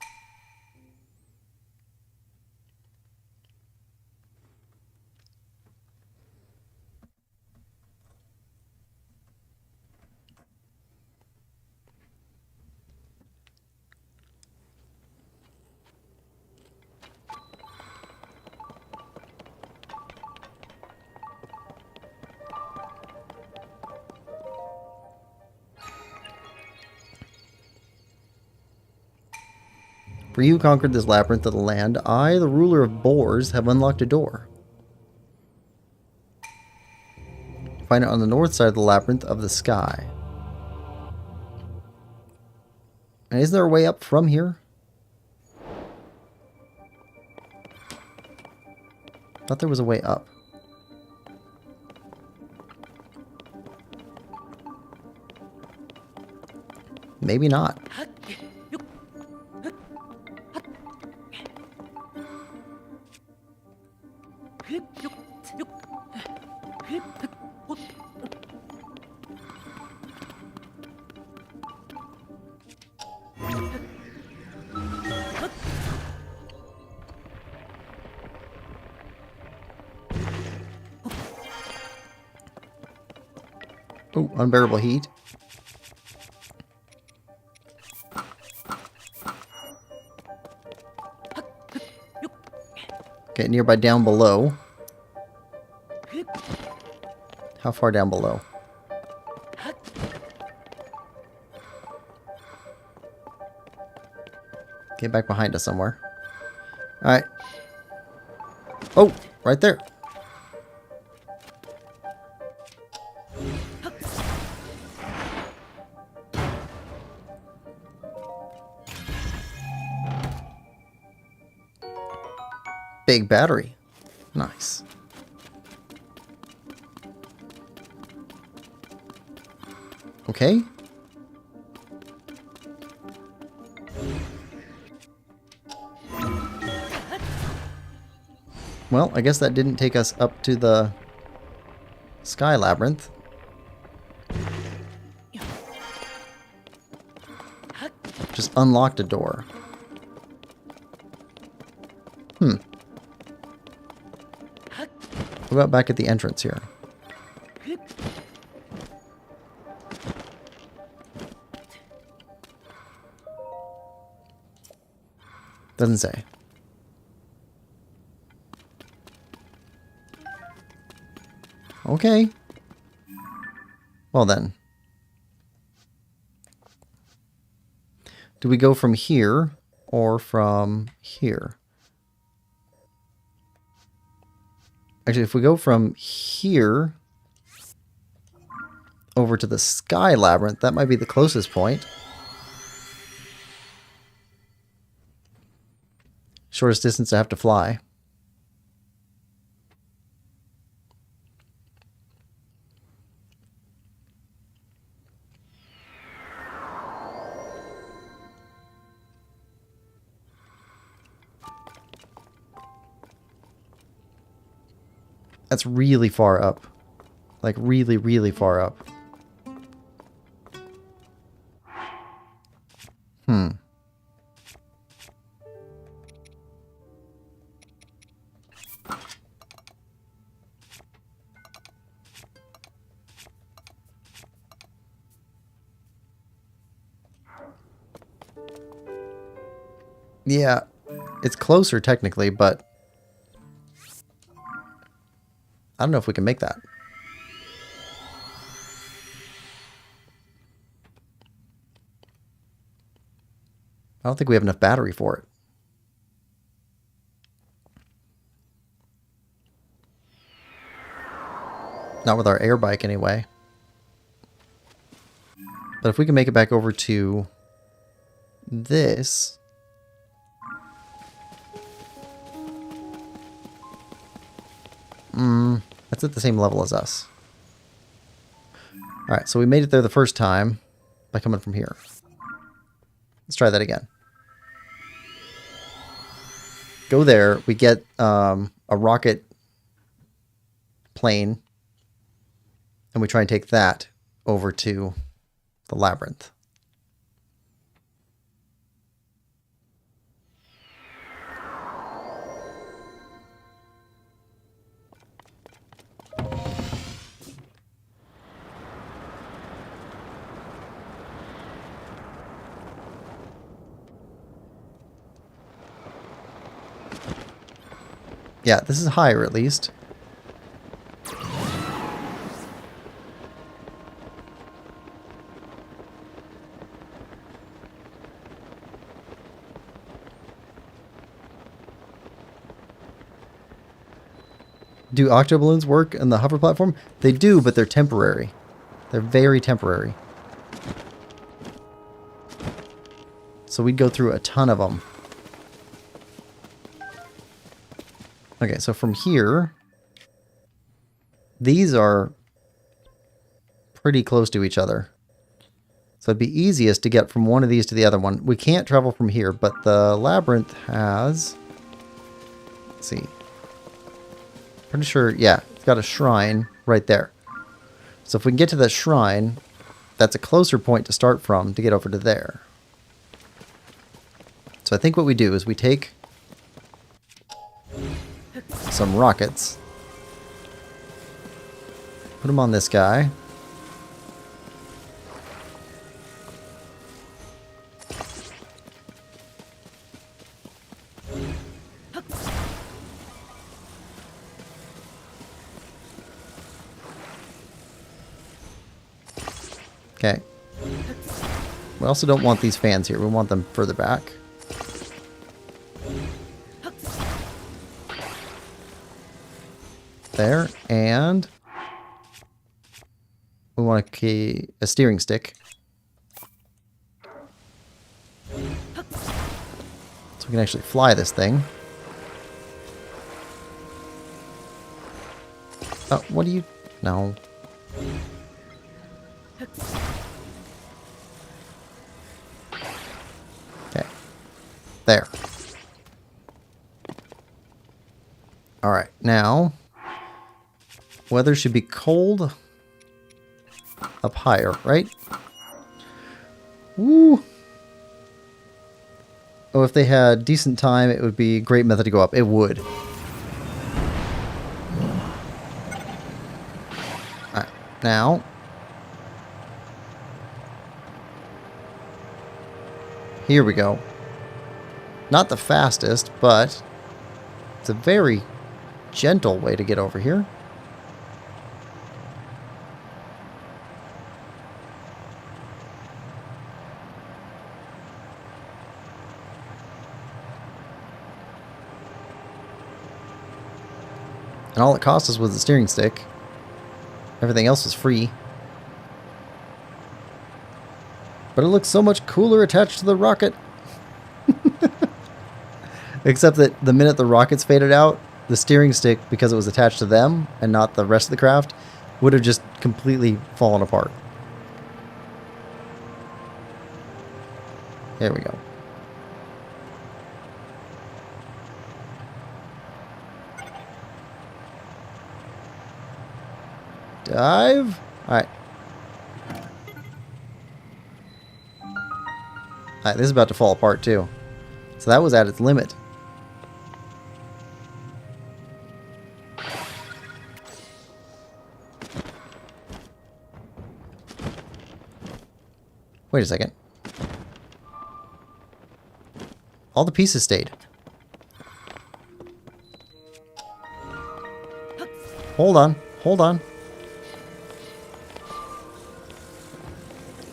Speaker 4: For you who conquered this labyrinth of the land, I, the ruler of boars, have unlocked a door. Find it on the north side of the labyrinth of the sky. And isn't there a way up from here? I thought there was a way up. Maybe not. Oh, unbearable heat. Okay, nearby down below. How far down below? Get back behind us somewhere. Alright. Oh, right there. Big battery. Nice. Okay. Well, I guess that didn't take us up to the Sky Labyrinth. Just unlocked a door. What about back at the entrance here? Doesn't say. Okay. Well then. Do we go from here or from here? Actually, if we go from here over to the Sky Labyrinth, that might be the closest point. Shortest distance I have to fly. That's really far up. Like really, really far up. Yeah, it's closer technically, but I don't know if we can make that. I don't think we have enough battery for it. Not with our air bike anyway. But if we can make it back over to this. That's at the same level as us. Alright, so we made it there the first time by coming from here. Let's try that again. Go there, we get a rocket plane, and we try and take that over to the labyrinth. Yeah, this is higher at least. Do octo balloons work in the hover platform? They do, but they're temporary. They're very temporary. So we'd go through a ton of them. Okay, so from here, these are pretty close to each other. So it'd be easiest to get from one of these to the other one. We can't travel from here, but the labyrinth has... Let's see. Pretty sure, yeah, it's got a shrine right there. So if we can get to the shrine, that's a closer point to start from to get over to there. So I think what we do is we take some rockets, put them on this guy, Okay. We also don't want these fans here. We want them further back. There. And we want a steering stick. So we can actually fly this thing. Oh, what do you... No. Okay. There. Alright, now... weather should be cold up higher, right? Woo! Oh, if they had decent time, it would be a great method to go up. It would. Alright, now... here we go. Not the fastest, but it's a very gentle way to get over here. And all it cost us was the steering stick. Everything else was free. But it looks so much cooler attached to the rocket. Except that the minute the rockets faded out, the steering stick, because it was attached to them and not the rest of the craft, would have just completely fallen apart. There we go. Dive. Alright. Alright, this is about to fall apart too. So that was at its limit. Wait a second. All the pieces stayed. Hold on. Hold on.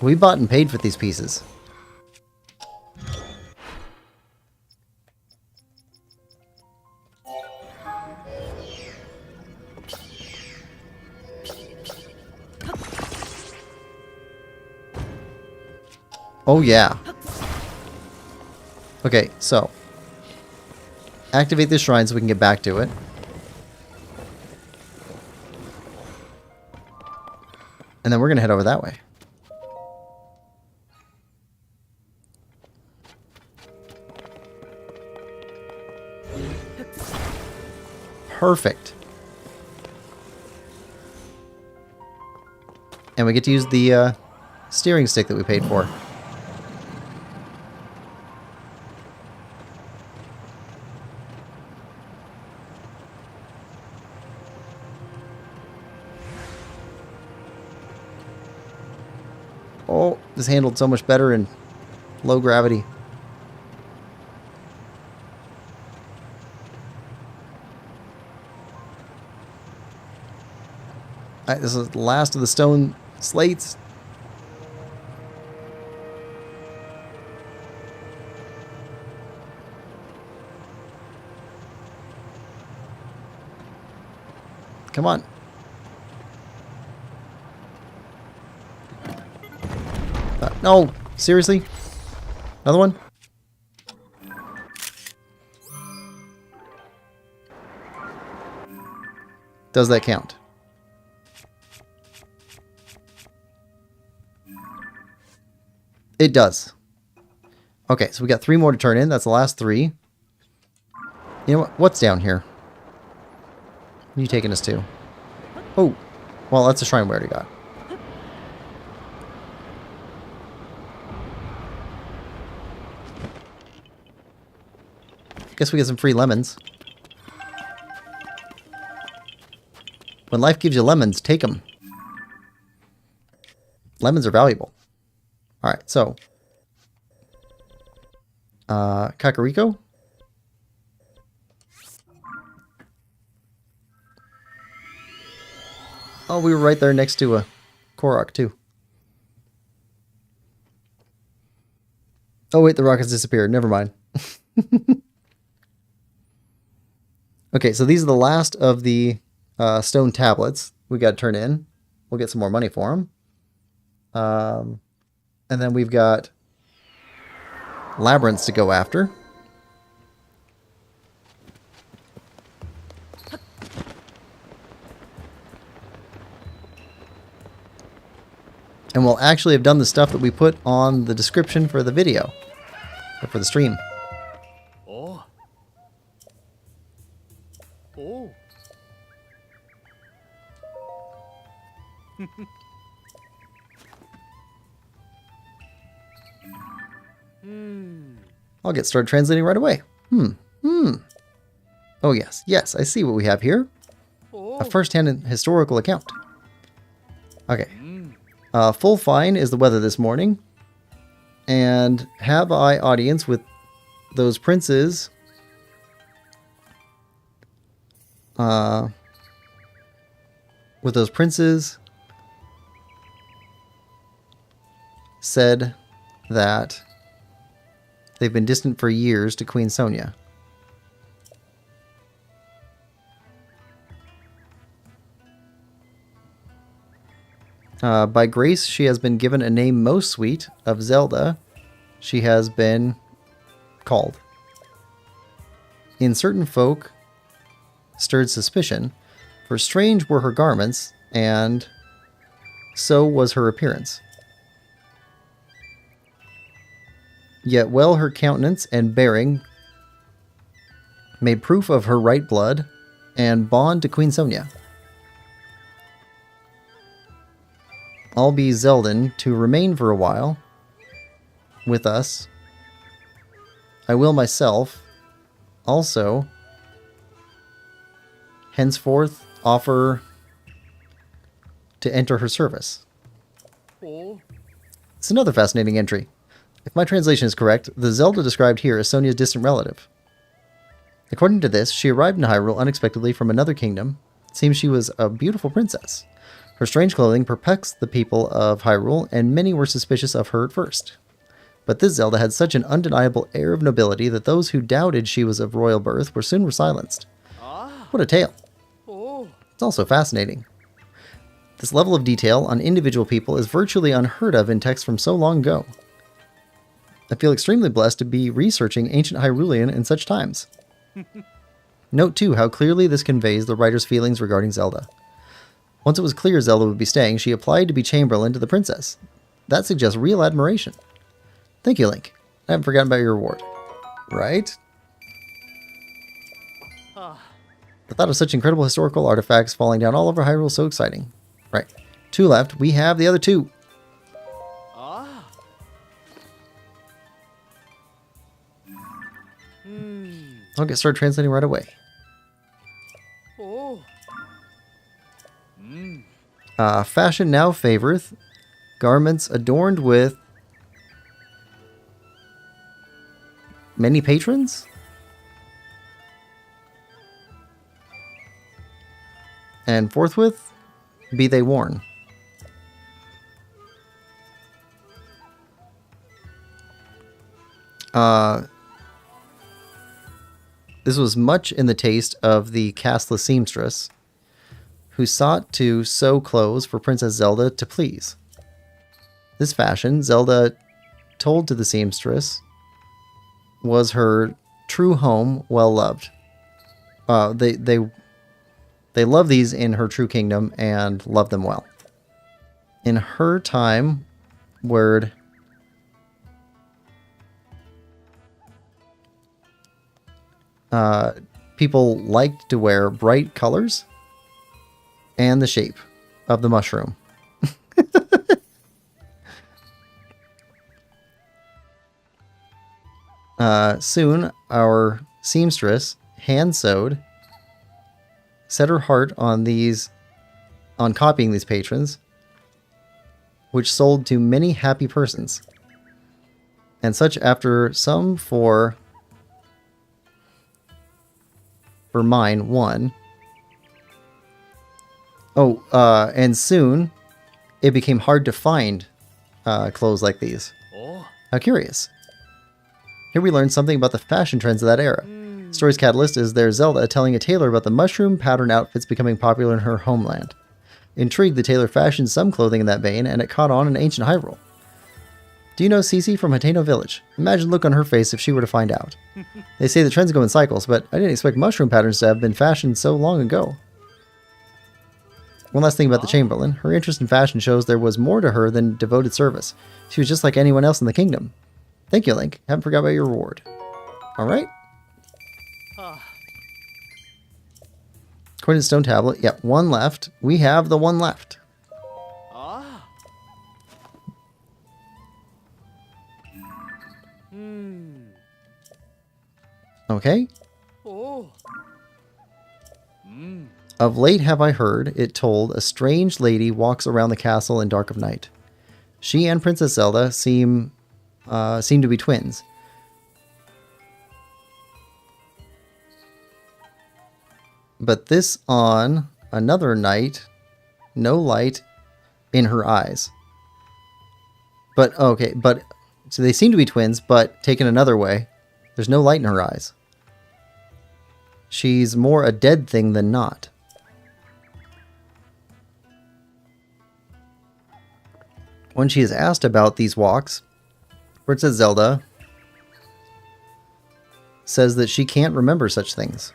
Speaker 4: We bought and paid for these pieces. Oh yeah. Okay, so activate this shrine so we can get back to it. And then we're gonna head over that way. Perfect. And we get to use the steering stick that we paid for. Oh, this handled so much better in low gravity. Alright, this is the last of the stone slates. Come on. No, seriously? Another one? Does that count? It does. Okay, so we got 3 more to turn in. That's the last 3. You know what? What's down here? What are you taking us to? Oh, well, that's a shrine we already got. Guess we get some free lemons. When life gives you lemons, take them. Lemons are valuable. Alright, so Kakariko? Oh, we were right there next to a Korok, too. Oh, wait, the rock has disappeared. Never mind. Okay, so these are the last of the stone tablets we got to turn in. We'll get some more money for them. And then we've got Labyrinths to go after. And we'll actually have done the stuff that we put on the description for the video. Or for the stream.
Speaker 2: Oh. Oh.
Speaker 4: I'll get started translating right away. Oh yes, yes, I see what we have here. A first-hand historical account. Okay. Full fine is the weather this morning. And have I audience with those princes. Said that they've been distant for years to Queen Sonia. By grace, she has been given a name most sweet of Zelda. She has been called. In certain folk, stirred suspicion, for strange were her garments, and so was her appearance. Yet well her countenance and bearing made proof of her right blood and bond to Queen Sonia. I'll be Zeldan to remain for a while with us. I will myself also henceforth offer to enter her service. It's another fascinating entry. If my translation is correct, the Zelda described here is Sonia's distant relative. According to this, she arrived in Hyrule unexpectedly from another kingdom. It seems she was a beautiful princess. Her strange clothing perplexed the people of Hyrule, and many were suspicious of her at first. But this Zelda had such an undeniable air of nobility that those who doubted she was of royal birth were soon silenced. What a tale. It's also fascinating. This level of detail on individual people is virtually unheard of in texts from so long ago. I feel extremely blessed to be researching ancient Hyrulean in such times. Note too how clearly this conveys the writer's feelings regarding Zelda. Once it was clear Zelda would be staying, she applied to be Chamberlain to the princess. That suggests real admiration. Thank you, Link. I haven't forgotten about your reward. Right? The thought of such incredible historical artifacts falling down all over Hyrule is so exciting. Right. 2 left. We have the other 2. I'll get started translating right away. Fashion now favoreth garments adorned with many patrons? And forthwith be they worn. This was much in the taste of the castless seamstress, who sought to sew clothes for Princess Zelda to please. This fashion, Zelda told to the seamstress, was her true home, well loved. They love these in her true kingdom and love them well. In her time, people liked to wear bright colors and the shape of the mushroom. Soon, our seamstress, hand-sewed, set her heart on copying these patrons, which sold to many happy persons. and such after some for mine 1. Oh, and soon it became hard to find clothes like these. How curious. Here we learn something about the fashion trends of that era. Story's catalyst is their Zelda telling a tailor about the mushroom pattern outfits becoming popular in her homeland. Intrigued, the tailor fashioned some clothing in that vein, and it caught on in ancient Hyrule. Do you know Cece from Hateno Village? Imagine the look on her face if she were to find out. They say the trends go in cycles, but I didn't expect mushroom patterns to have been fashioned so long ago. One last thing about the Chamberlain. Her interest in fashion shows there was more to her than devoted service. She was just like anyone else in the kingdom. Thank you, Link. Haven't forgot about your reward. Alright. According to Stone Tablet, yep, 1 left. We have the 1 left. Okay. Of late have I heard it told a strange lady walks around the castle in dark of night. She and Princess Zelda seem to be twins. But this on another night, no light in her eyes. But, okay, but, so they seem to be twins, but taken another way, there's no light in her eyes. She's more a dead thing than not. When she is asked about these walks, Princess Zelda says that she can't remember such things.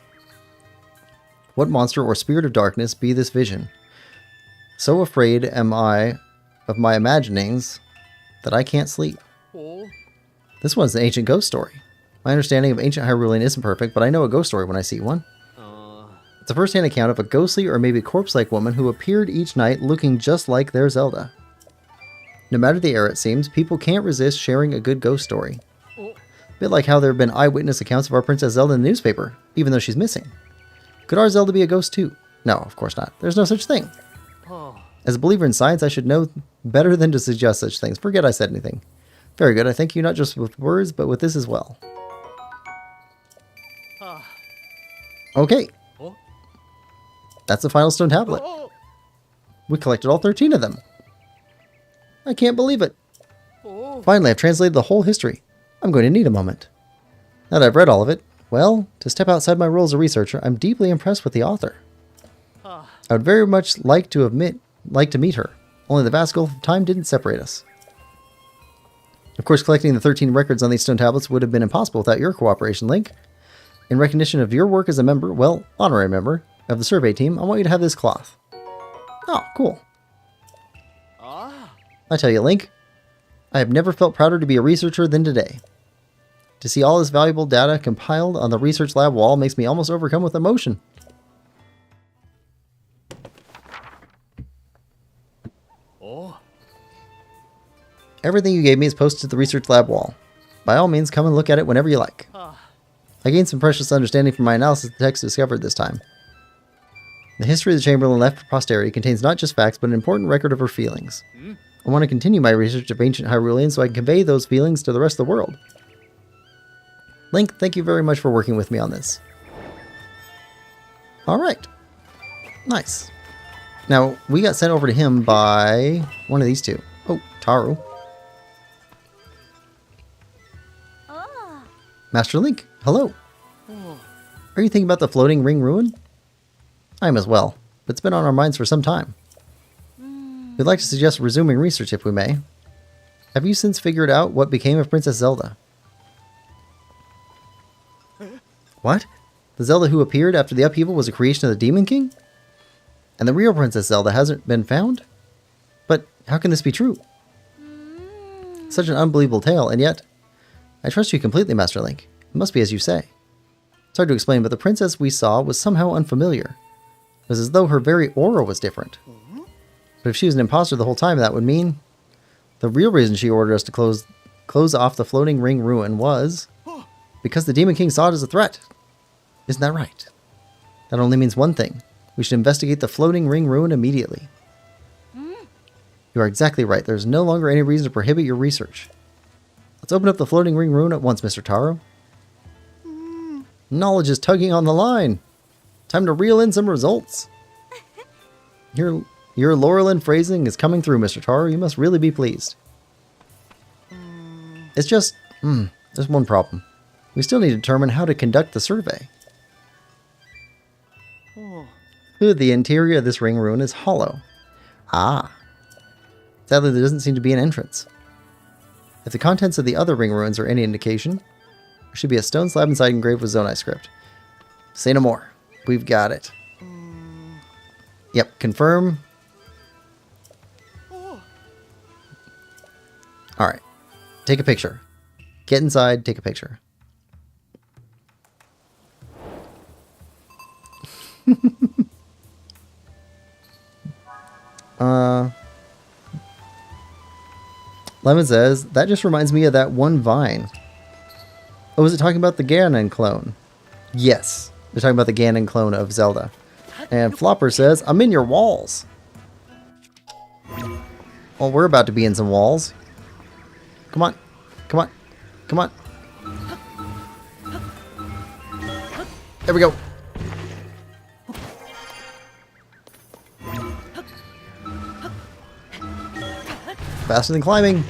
Speaker 4: What monster or spirit of darkness be this vision? So afraid am I of my imaginings that I can't sleep. This one's an ancient ghost story. My understanding of ancient Hyrulean isn't perfect, but I know a ghost story when I see one. It's a first-hand account of a ghostly or maybe corpse-like woman who appeared each night looking just like their Zelda. No matter the era, it seems, people can't resist sharing a good ghost story. A bit like how there have been eyewitness accounts of our Princess Zelda in the newspaper, even though she's missing. Could our Zelda be a ghost too? No, of course not. There's no such thing. As a believer in science, I should know better than to suggest such things. Forget I said anything. Very good. I thank you not just with words, but with this as well. Okay. That's the final stone tablet. We collected all 13 of them. I can't believe it. Finally, I've translated the whole history. I'm going to need a moment. Now that I've read all of it, well, to step outside my role as a researcher, I'm deeply impressed with the author. I would very much like to meet her, only the vast gulf of time didn't separate us. Of course, collecting the 13 records on these stone tablets would have been impossible without your cooperation, Link. In recognition of your work as a member, well, honorary member, of the survey team, I want you to have this cloth. Oh, cool. I tell you, Link, I have never felt prouder to be a researcher than today. To see all this valuable data compiled on the research lab wall makes me almost overcome with emotion. Everything you gave me is posted to the research lab wall. By all means, come and look at it whenever you like. I gained some precious understanding from my analysis of the text discovered this time. The history of the Chamberlain left for posterity contains not just facts, but an important record of her feelings. I want to continue my research of ancient Hyrulean so I can convey those feelings to the rest of the world. Link, thank you very much for working with me on this. Alright. Nice. Now, we got sent over to him by one of these two. Oh, Taru. Master Link, hello. Are you thinking about the floating ring ruin? I am as well, but it's been on our minds for some time. We'd like to suggest resuming research if we may. Have you since figured out what became of Princess Zelda? What? The Zelda who appeared after the upheaval was a creation of the Demon King? And the real Princess Zelda hasn't been found? But how can this be true? Such an unbelievable tale, and yet... I trust you completely, Master Link. It must be as you say. It's hard to explain, but the princess we saw was somehow unfamiliar. It was as though her very aura was different. But if she was an imposter the whole time, that would mean... The real reason she ordered us to close off the floating ring ruin was... because the Demon King saw it as a threat. Isn't that right? That only means one thing. We should investigate the floating ring ruin immediately. You are exactly right. There's no longer any reason to prohibit your research. Let's open up the floating ring ruin at once, Mr. Taro. Knowledge is tugging on the line. Time to reel in some results. Your Laurelin phrasing is coming through, Mr. Taro. You must really be pleased. It's just, there's one problem. We still need to determine how to conduct the survey. The interior of this ring ruin is hollow. Ah. Sadly, there doesn't seem to be an entrance. If the contents of the other ring ruins are any indication, there should be a stone slab inside engraved with Zonai script. Say no more. We've got it. Yep, confirm. Alright. Take a picture. Get inside, take a picture. Lemon says, that just reminds me of that one Vine. Oh, was it talking about the Ganon clone? Yes. They're talking about the Ganon clone of Zelda. And Flopper says, I'm in your walls. Well, we're about to be in some walls. Come on. Come on. Come on. There we go. Faster than climbing.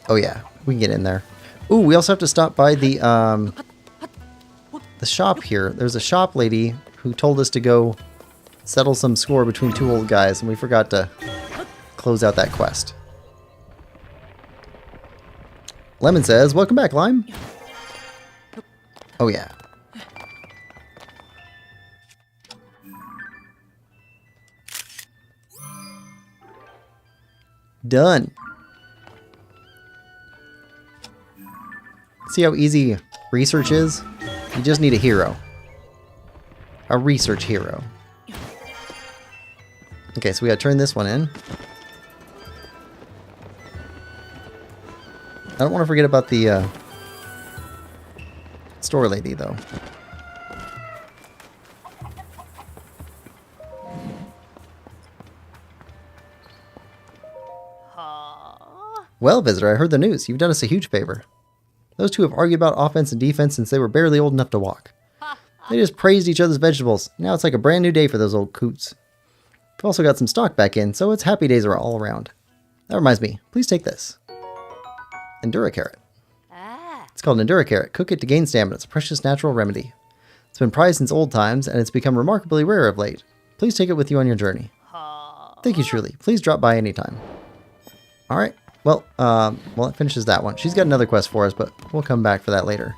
Speaker 4: Oh yeah, we can get in there. Ooh, we also have to stop by the shop here. There's a shop lady who told us to go settle some score between two old guys, and we forgot to close out that quest. Lemon says, welcome back, Lime. Oh yeah. Done. See how easy research is? You just need a hero. A research hero. Okay, so we gotta turn this one in. I don't want to forget about the store lady, though. Well, visitor, I heard the news. You've done us a huge favor. Those two have argued about offense and defense since they were barely old enough to walk. They just praised each other's vegetables. Now it's like a brand new day for those old coots. We've also got some stock back in, so it's happy days are all around. That reminds me, please take this. Endura Carrot. It's called an Endura Carrot. Cook it to gain stamina. It's a precious natural remedy. It's been prized since old times, and it's become remarkably rare of late. Please take it with you on your journey. Thank you, truly. Please drop by anytime. Alright. Well, it finishes that one. She's got another quest for us, but we'll come back for that later.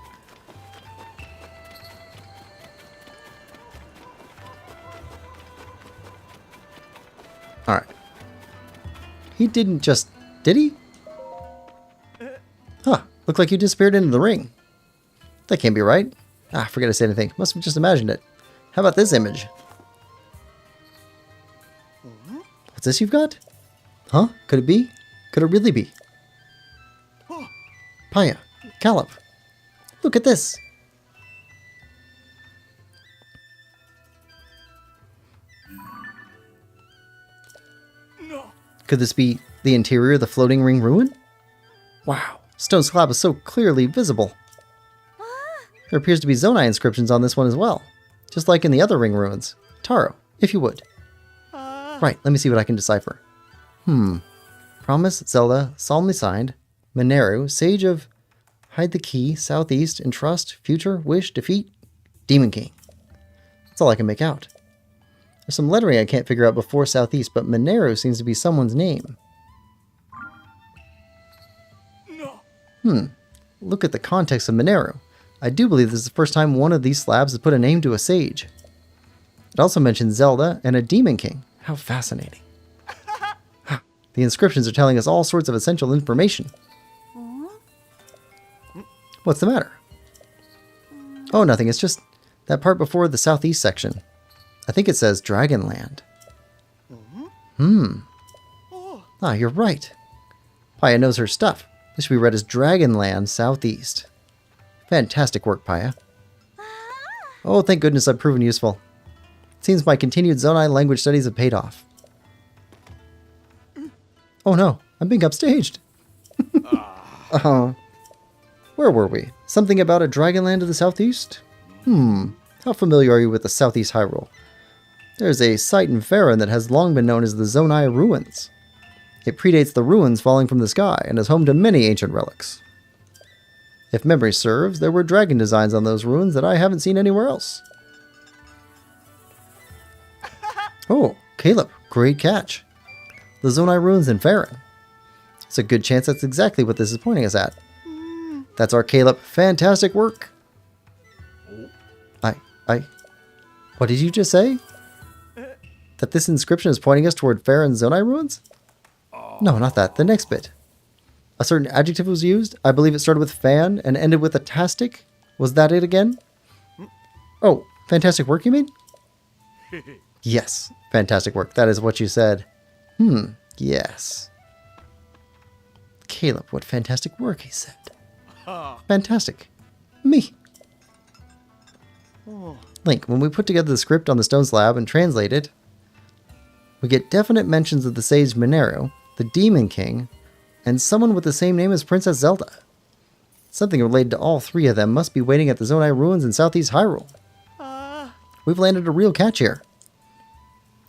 Speaker 4: Alright. He didn't just... Did he? Huh. Looked like you disappeared into the ring. That can't be right. Ah, forget I said anything. Must have just imagined it. How about this image? What's this you've got? Huh? Could it be? Could it really be? Paya, Calip, look at this.
Speaker 2: No.
Speaker 4: Could this be the interior of the floating ring ruin? Wow, stone slab is so clearly visible. There appears to be Zonai inscriptions on this one as well, just like in the other ring ruins. Taro, if you would. Right, let me see what I can decipher. Promise, Zelda, solemnly signed. Mineru, Sage of Hide the Key, Southeast, Entrust, Future, Wish, Defeat, Demon King. That's all I can make out. There's some lettering I can't figure out before Southeast, but Mineru seems to be someone's name.
Speaker 2: No.
Speaker 4: Look at the context of Mineru. I do believe this is the first time one of these slabs has put a name to a sage. It also mentions Zelda and a Demon King. How fascinating. The inscriptions are telling us all sorts of essential information. What's the matter? Oh, nothing. It's just that part before the southeast section. I think it says Dragonland. Ah, you're right. Paya knows her stuff. This should be read as Dragonland Southeast. Fantastic work, Paya. Oh, thank goodness I've proven useful. Seems my continued Zonai language studies have paid off. Oh no, I'm being upstaged. Where were we? Something about a dragonland to the southeast? How familiar are you with the southeast Hyrule? There's a site in Faerun that has long been known as the Zonai Ruins. It predates the ruins falling from the sky and is home to many ancient relics. If memory serves, there were dragon designs on those ruins that I haven't seen anywhere else. Oh, Caleb, great catch. The Zonai Ruins in Faerun. It's a good chance that's exactly what this is pointing us at. That's our Caleb. Fantastic work. What did you just say? That this inscription is pointing us toward Faerun's Zonai Ruins? No, not that. The next bit. A certain adjective was used. I believe it started with fan and ended with a tastic. Was that it again? Oh, fantastic work, you mean? Yes, fantastic work. That is what you said. Yes. Caleb, what fantastic work, he said. Fantastic. Me. Link, when we put together the script on the stone slab and translate it, we get definite mentions of the sage Mineru, the Demon King, and someone with the same name as Princess Zelda. Something related to all three of them must be waiting at the Zonai Ruins in southeast Hyrule. We've landed a real catch here.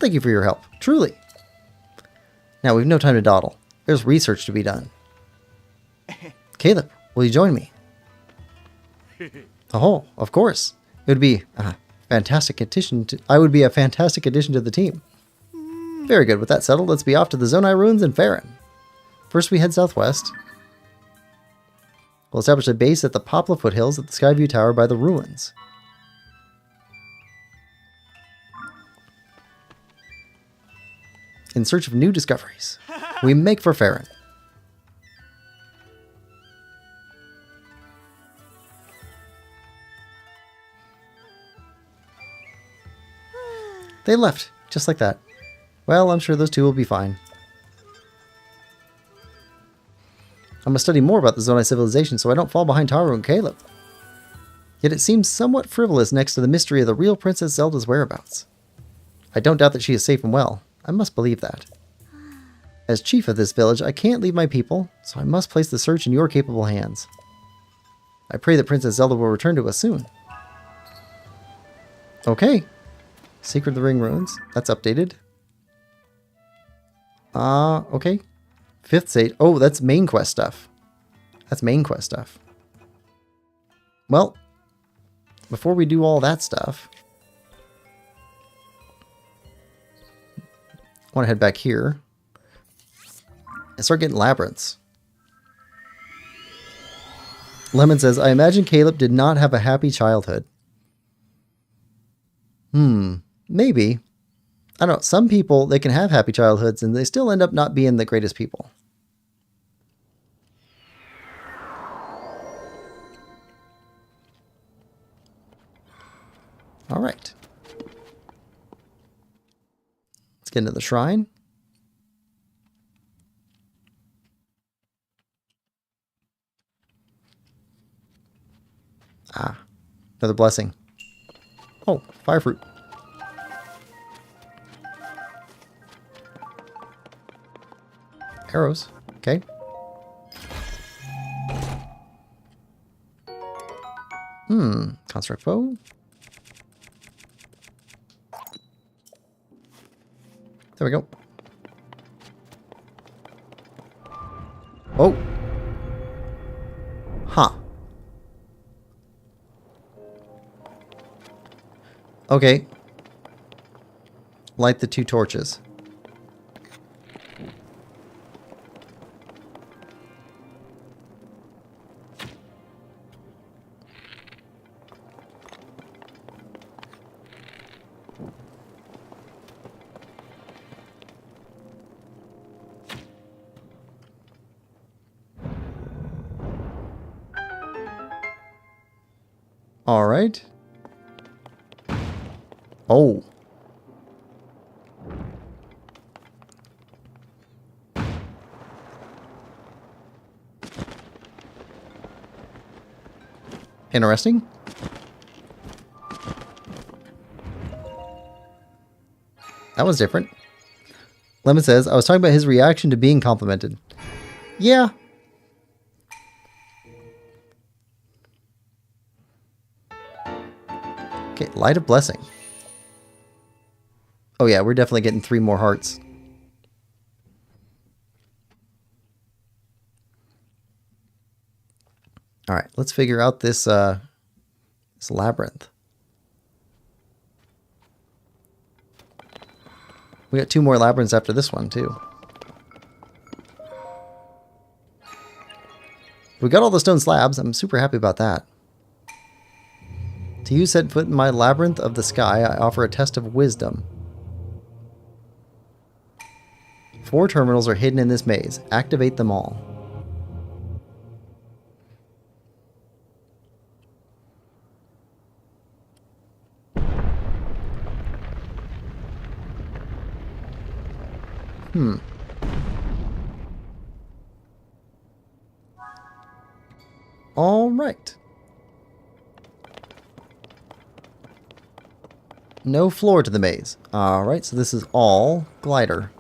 Speaker 4: Thank you for your help, truly. Now we've no time to dawdle. There's research to be done. Caleb, will you join me? Oh, of course. It would be a fantastic addition to, I would be a fantastic addition to the team. Very good. With that settled, let's be off to the Zonai Ruins in Faerun. First, we head southwest. We'll establish a base at the Poplar Foothills at the Skyview Tower by the ruins. In search of new discoveries, we make for Faerun. They left, just like that. Well, I'm sure those two will be fine. I must study more about the Zonai civilization so I don't fall behind Taru and Caleb. Yet it seems somewhat frivolous next to the mystery of the real Princess Zelda's whereabouts. I don't doubt that she is safe and well. I must believe that. As chief of this village, I can't leave my people, so I must place the search in your capable hands. I pray that Princess Zelda will return to us soon. Okay. Secret of the Ring Ruins. That's updated. Okay. Fifth stage. Oh, that's main quest stuff. That's main quest stuff. Well, before we do all that stuff, I want to head back here and start getting labyrinths. Lemon says, I imagine Caleb did not have a happy childhood. Maybe. I don't know. Some people, they can have happy childhoods and they still end up not being the greatest people. All right. Let's get into the shrine. Another blessing. Oh, fire fruit. Arrows. Okay. Construct bow. There we go. Oh. Huh. Okay. Light the two torches. All right. Oh. Interesting. That was different. Lemon says, I was talking about his reaction to being complimented. Yeah. Okay, Light of Blessing. Oh yeah, we're definitely getting 3 more hearts. Alright, let's figure out this this labyrinth. We got 2 more labyrinths after this one, too. We got all the stone slabs. I'm super happy about that. To you set foot in my labyrinth of the sky, I offer a test of wisdom. 4 terminals are hidden in this maze. Activate them all. All right. No floor to the maze. All right, so this is all glider.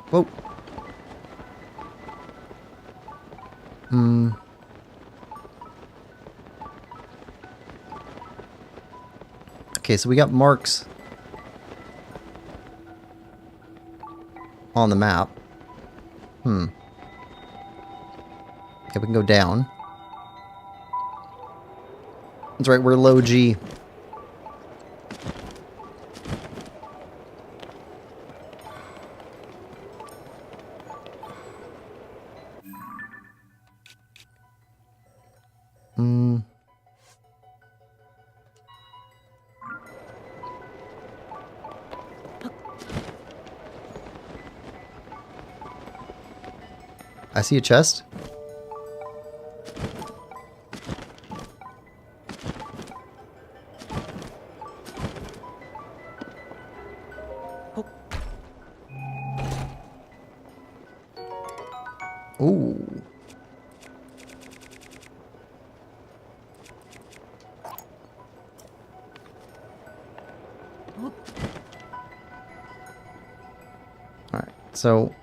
Speaker 4: Whoa. Okay, so we got marks on the map. Okay, we can go down. That's right, we're low G. I see a chest. Ooh. All right, so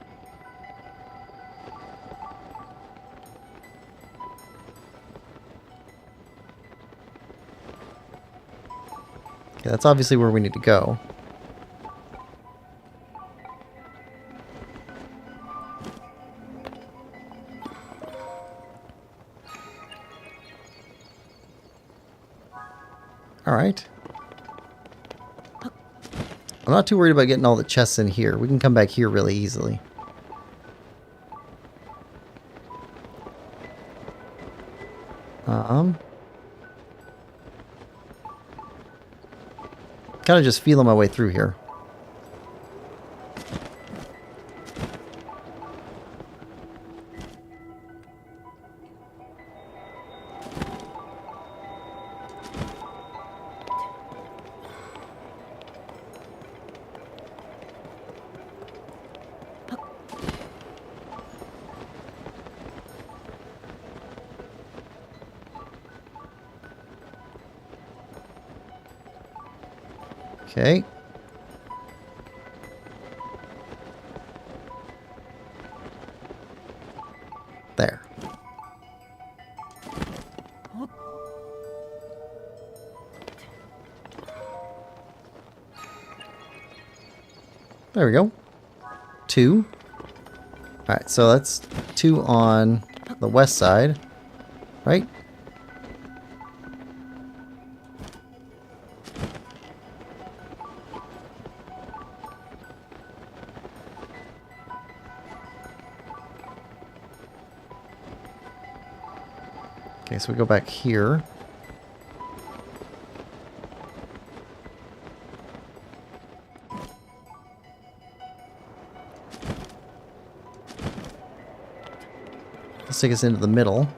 Speaker 4: okay, that's obviously where we need to go. All right. I'm not too worried about getting all the chests in here. We can come back here really easily. Kind of just feeling my way through here. Okay. There. There we go. 2. Alright, so that's 2 on the west side, right? Okay, so we go back here. Let's take us into the middle.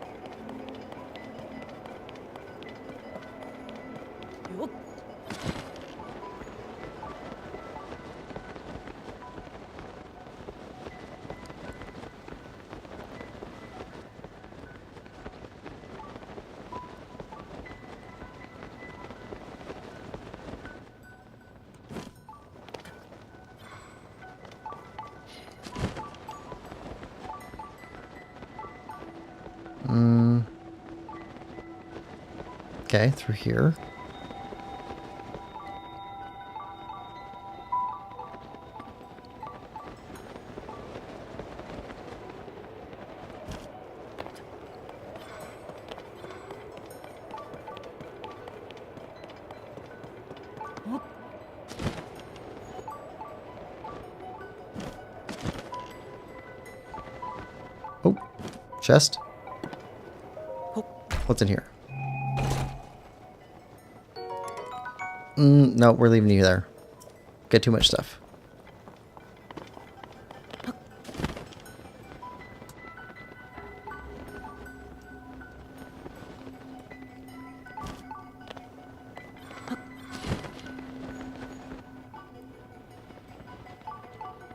Speaker 4: Okay, through here. Oh, chest. What's in here? No, we're leaving you there. Get too much stuff.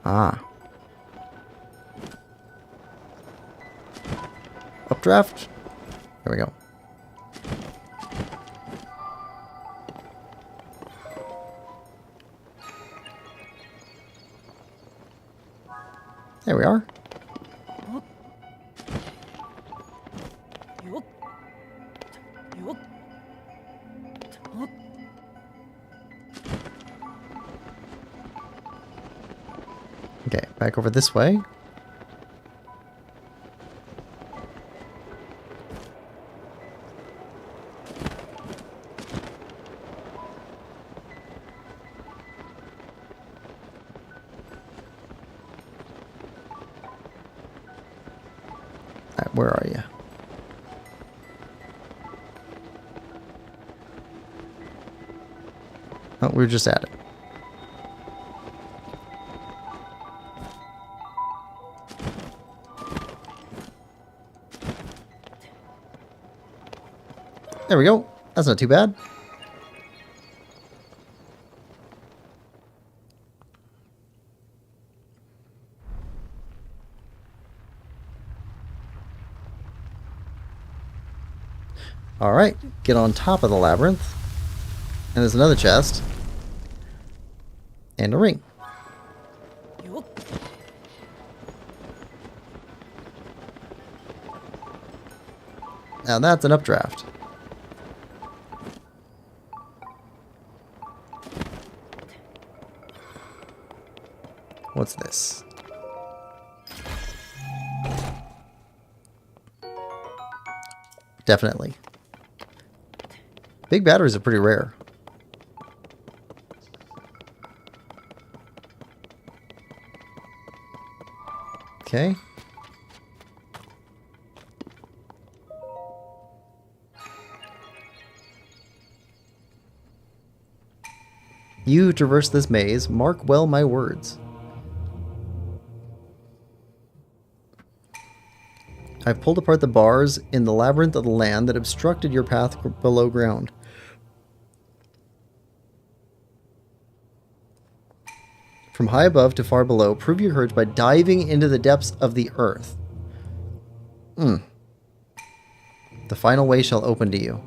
Speaker 4: Ah. Updraft. There we go. There we are. Okay, back over this way. Alright, where are you? Oh, we were just at it. There we go. That's not too bad. Alright, get on top of the labyrinth. And there's another chest. And a ring. Now that's an updraft. What's this? Definitely. Big batteries are pretty rare. Okay. You who traverse this maze, mark well my words. I've pulled apart the bars in the labyrinth of the land that obstructed your path below ground. From high above to far below, prove your courage by diving into the depths of the earth. The final way shall open to you.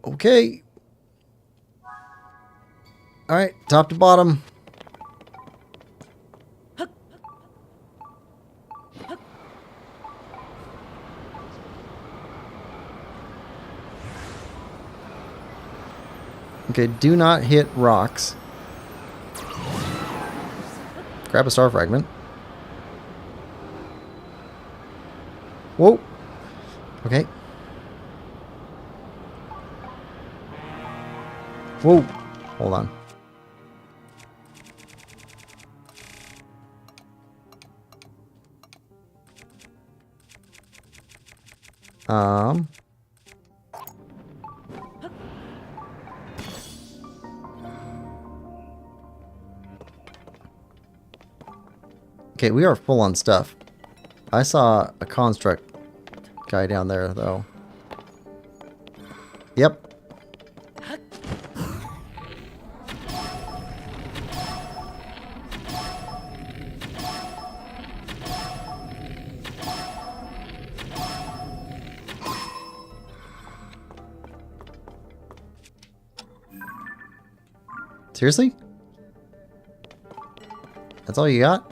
Speaker 4: Okay. Alright, top to bottom. Okay, do not hit rocks. Grab a star fragment. Whoa. Okay. Whoa. Hold on. Okay, we are full on stuff. I saw a construct guy down there, though. Yep. Seriously? That's all you got?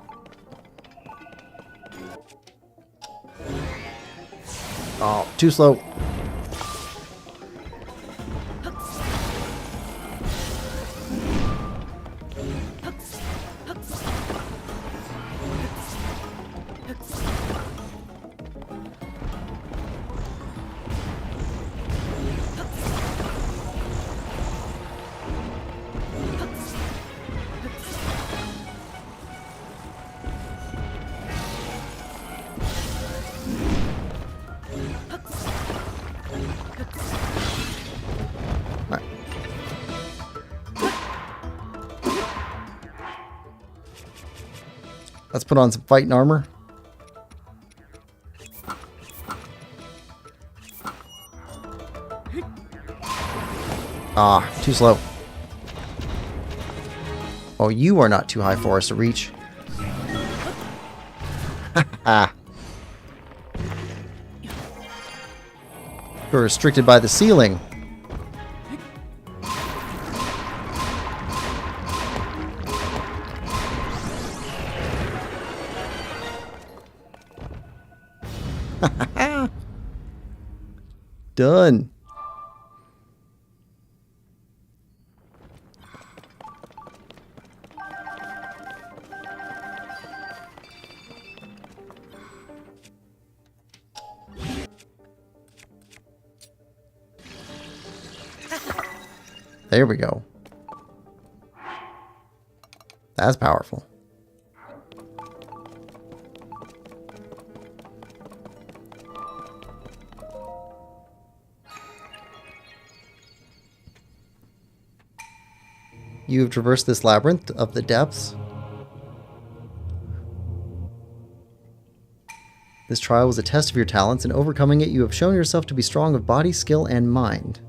Speaker 4: Oh, too slow. Let's put on some fighting armor. Ah, too slow. Oh, you are not too high for us to reach. Ah. You're restricted by the ceiling. Done. There we go. That's powerful. You have traversed this labyrinth of the depths. This trial was a test of your talents. In overcoming it, you have shown yourself to be strong of body, skill, and mind.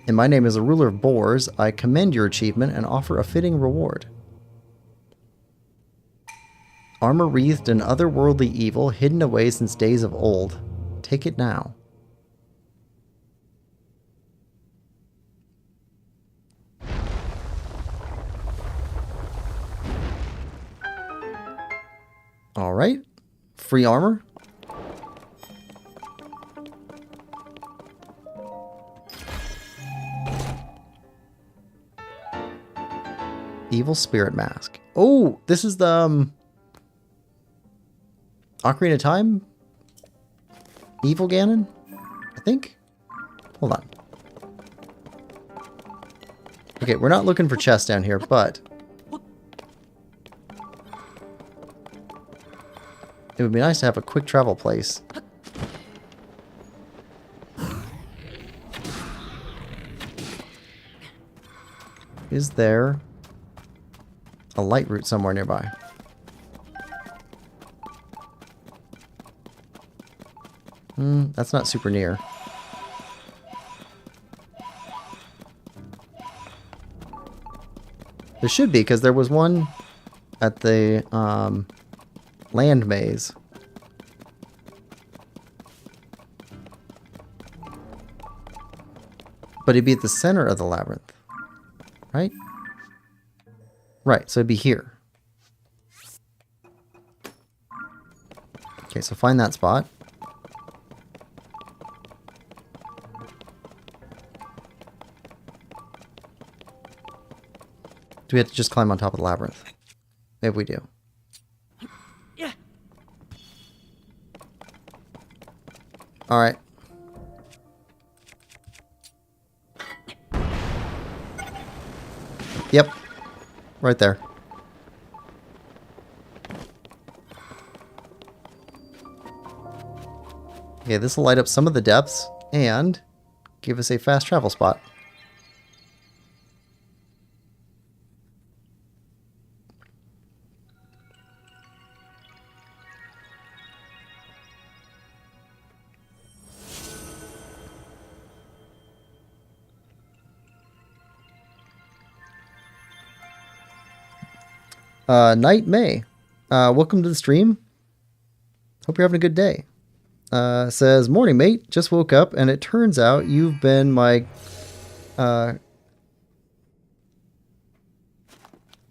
Speaker 4: In my name as a ruler of boars, I commend your achievement and offer a fitting reward. Armor wreathed in otherworldly evil, hidden away since days of old. Take it now. Alright. Free armor. Evil Spirit Mask. Oh, this is the Ocarina of Time? Evil Ganon? I think? Hold on. Okay, we're not looking for chests down here, but it would be nice to have a quick travel place. Is there a light route somewhere nearby? That's not super near. There should be, because there was one at the land maze. But it'd be at the center of the labyrinth, right? Right, so it'd be here. Okay, so find that spot. Do we have to just climb on top of the labyrinth? Maybe we do.
Speaker 5: Yeah.
Speaker 4: Alright. Yep. Right there. Okay, this will light up some of the depths and give us a fast travel spot. Night May. Welcome to the stream. Hope you're having a good day. Says, morning mate, just woke up and it turns out you've been my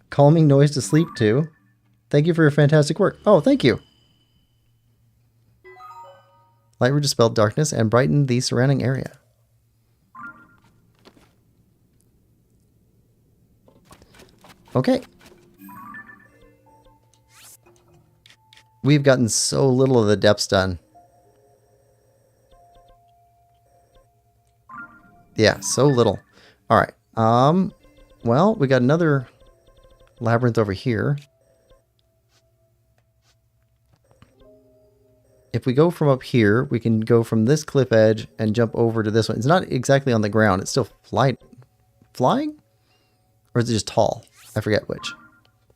Speaker 4: calming noise to sleep to. Thank you for your fantastic work. Oh, thank you. Light will dispel darkness and brighten the surrounding area. Okay. We've gotten so little of the depths done. Yeah, so little. Alright. Well, we got another labyrinth over here. If we go from up here, we can go from this cliff edge and jump over to this one. It's not exactly on the ground. It's still flying? Or is it just tall? I forget which.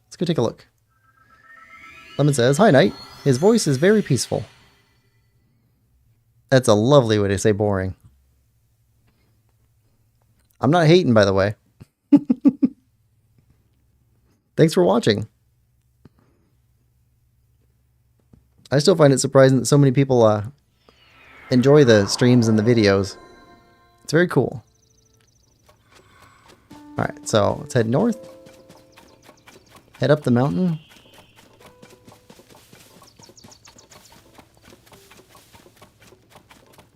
Speaker 4: Let's Let's go take a look. Lemon says, "Hi, Knight." His voice is very peaceful. That's a lovely way to say boring. I'm not hating, by the way. Thanks for watching. I still find it surprising that so many people enjoy the streams and the videos. It's very cool. Alright, so let's head north. Head up the mountain.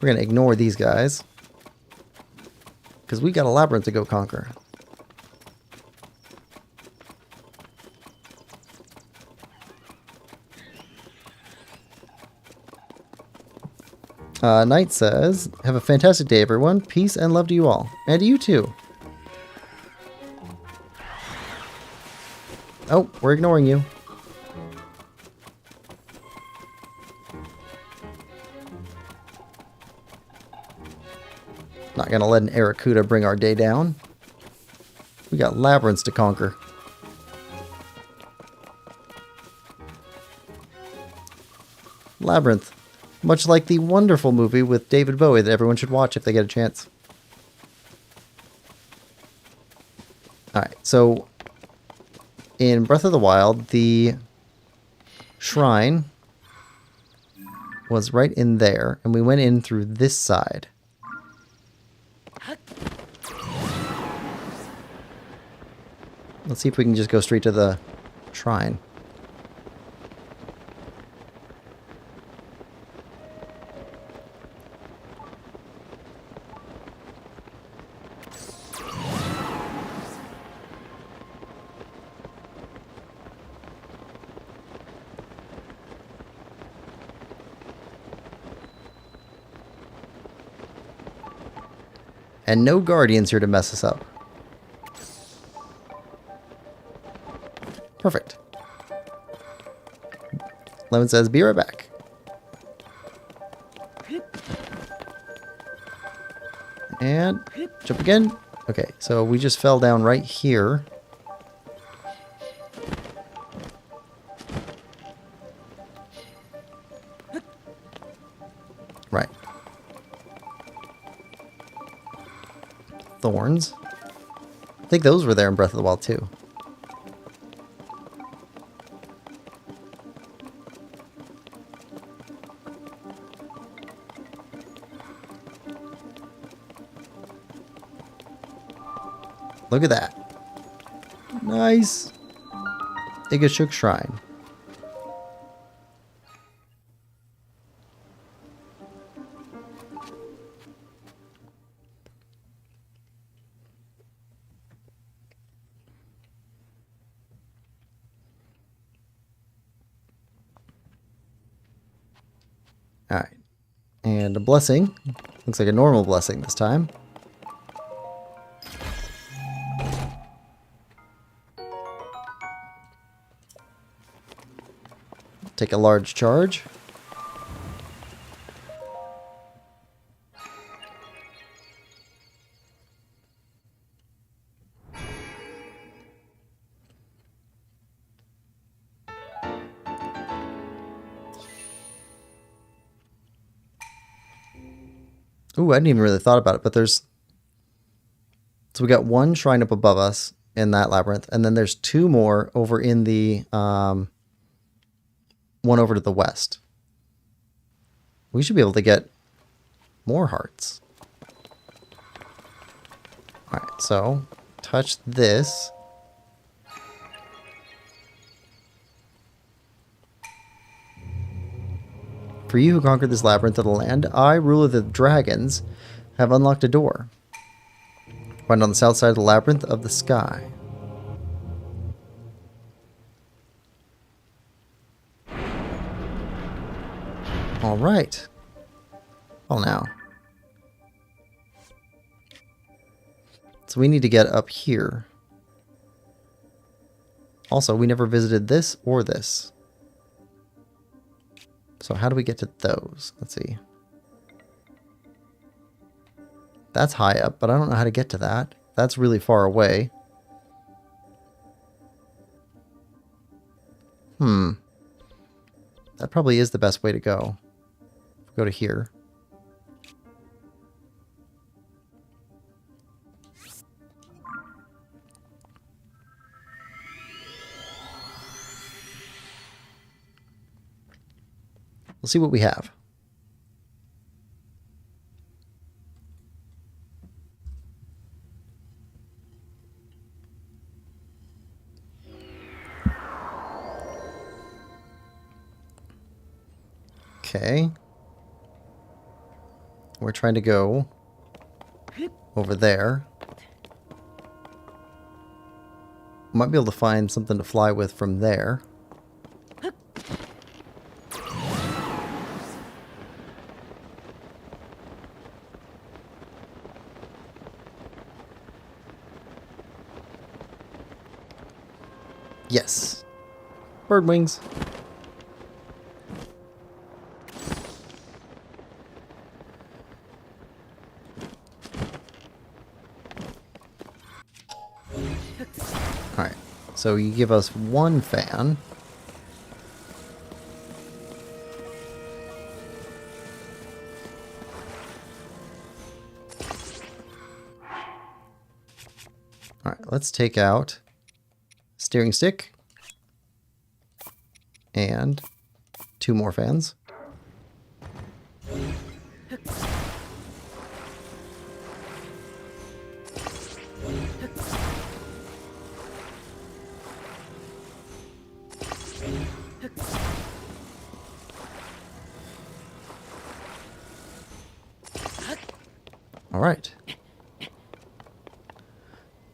Speaker 4: We're going to ignore these guys. Because we got a labyrinth to go conquer. Knight says, "Have a fantastic day, everyone. Peace and love to you all. And to you too." Oh, we're ignoring you. Not gonna let an Aracuda bring our day down. We got labyrinths to conquer. Labyrinth. Much like the wonderful movie with David Bowie that everyone should watch if they get a chance. Alright, so in Breath of the Wild, the shrine was right in there, and we went in through this side. Let's see if we can just go straight to the shrine. And no guardians here to mess us up. Perfect. Lemon says, "Be right back." And jump again. Okay, so we just fell down right here. Right. Thorns. I think those were there in Breath of the Wild too. Look at that. Nice. Igashuk Shrine. Alright. And a blessing. Looks like a normal blessing this time. Take a large charge. Ooh, I hadn't even really thought about it, but there's... So we got one shrine up above us in that labyrinth, and then there's two more over in the... one over to the west. We should be able to get more hearts. Alright, so touch this. For you who conquered this labyrinth of the land, I, ruler of the dragons, have unlocked a door. Find on the south side of the labyrinth of the sky. Alright. Well now. So we need to get up here. Also, we never visited this or this. So how do we get to those? Let's see. That's high up, but I don't know how to get to that. That's really far away. That probably is the best way to go. Go to here. We'll see what we have. Okay. We're trying to go over there. Might be able to find something to fly with from there. Yes. Bird wings. Alright, so you give us one fan. Alright, let's take out steering stick and 2 more fans. All right.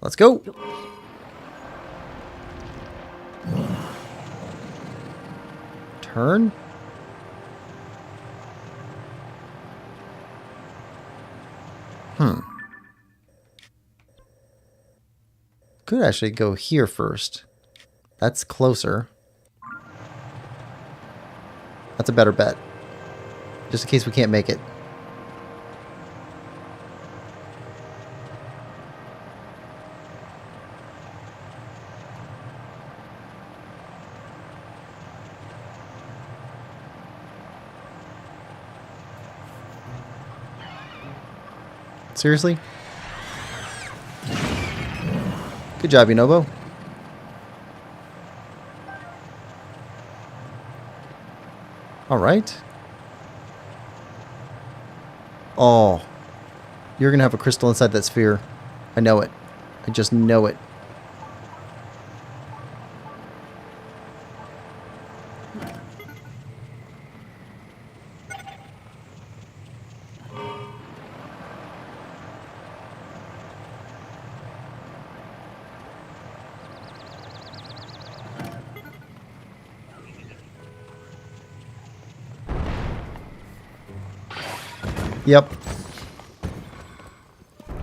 Speaker 4: Let's go. Turn. Could actually go here first. That's closer. That's a better bet. Just in case we can't make it. Seriously? Good job, Yunobo. All right. Oh. You're going to have a crystal inside that sphere. I know it. I just know it. Yep.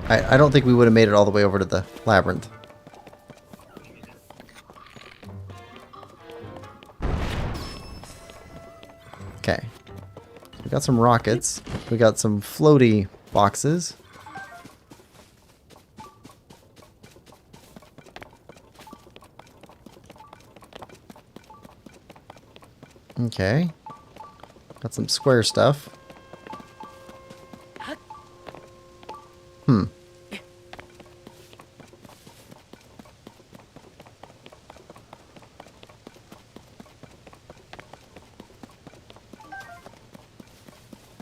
Speaker 4: I don't think we would have made it all the way over to the labyrinth. Okay. We got some rockets. We got some floaty boxes. Okay. Got some square stuff.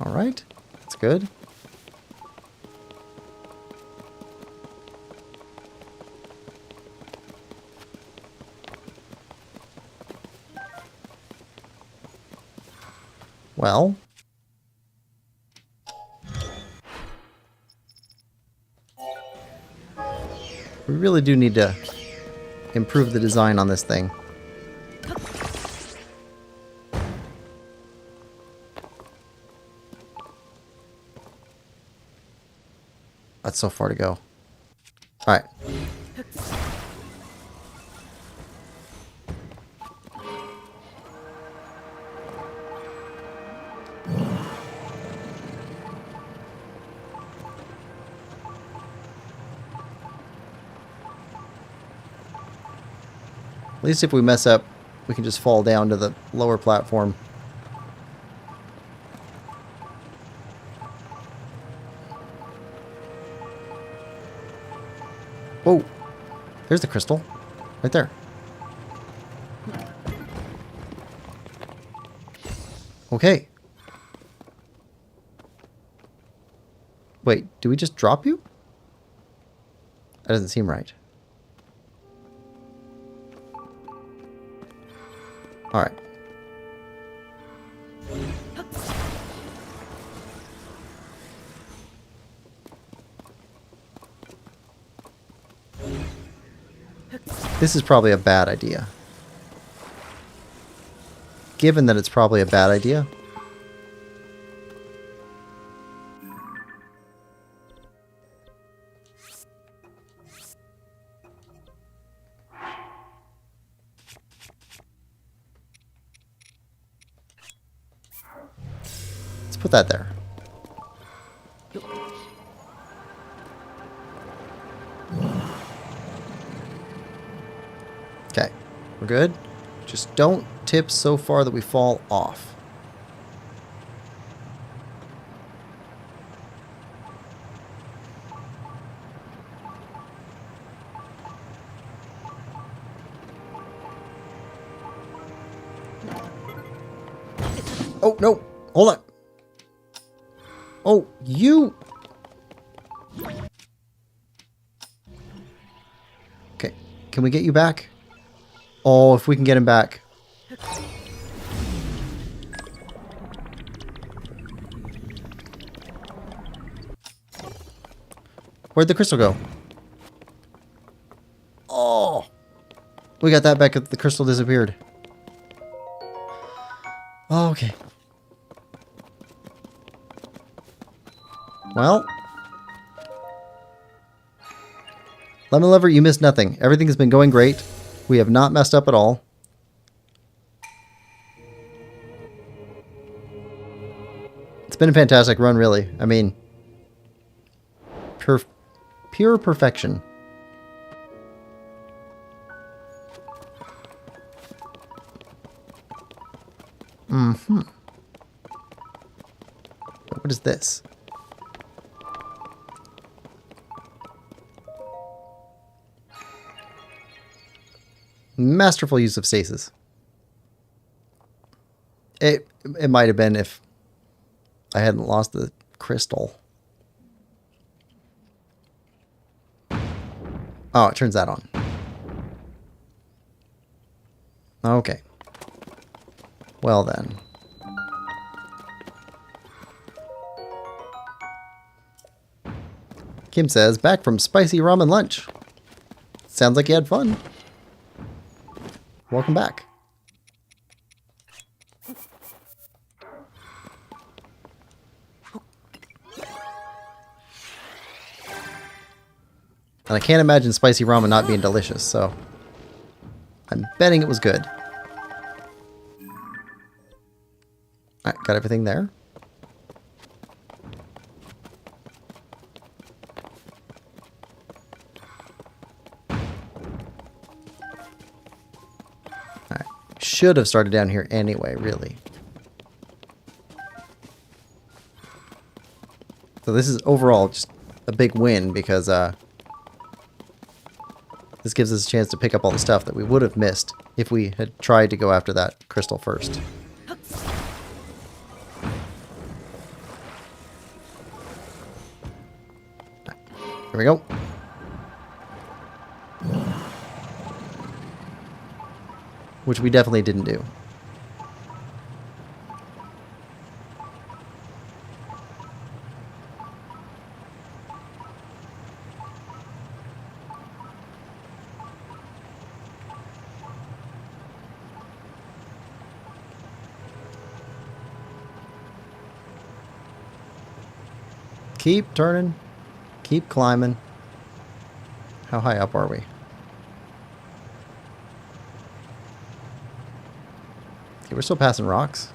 Speaker 4: All right, that's good. Well, we really do need to improve the design on this thing. That's so far to go. All right. At least if we mess up, we can just fall down to the lower platform. Whoa! There's the crystal. Right there. Okay. Wait, do we just drop you? That doesn't seem right. Alright. This is probably a bad idea. Given that it's probably a bad idea. Let's put that there. Okay, we're good. Just don't tip so far that we fall off. Oh, no. Hold on. Oh, you. Okay. Can we get you back? Oh, if we can get him back. Where'd the crystal go? Oh. We got that back. The crystal disappeared. Oh, okay. Well. Lemon Lover, you missed nothing. Everything has been going great. We have not messed up at all. It's been a fantastic run, really. I mean, pure perfection. Mm-hmm. What is this? Masterful use of stasis. It might have been if I hadn't lost the crystal. Oh, it turns that on. Okay. Well then. Kim says, back from spicy ramen lunch. Sounds like you had fun. Welcome back. And I can't imagine spicy ramen not being delicious, so I'm betting it was good. Alright, got everything there. Alright, should have started down here anyway, really. So this is overall just a big win because this gives us a chance to pick up all the stuff that we would have missed if we had tried to go after that crystal first. Here we go. Which we definitely didn't do. Keep turning. Keep climbing. How high up are we? Okay, we're still passing rocks.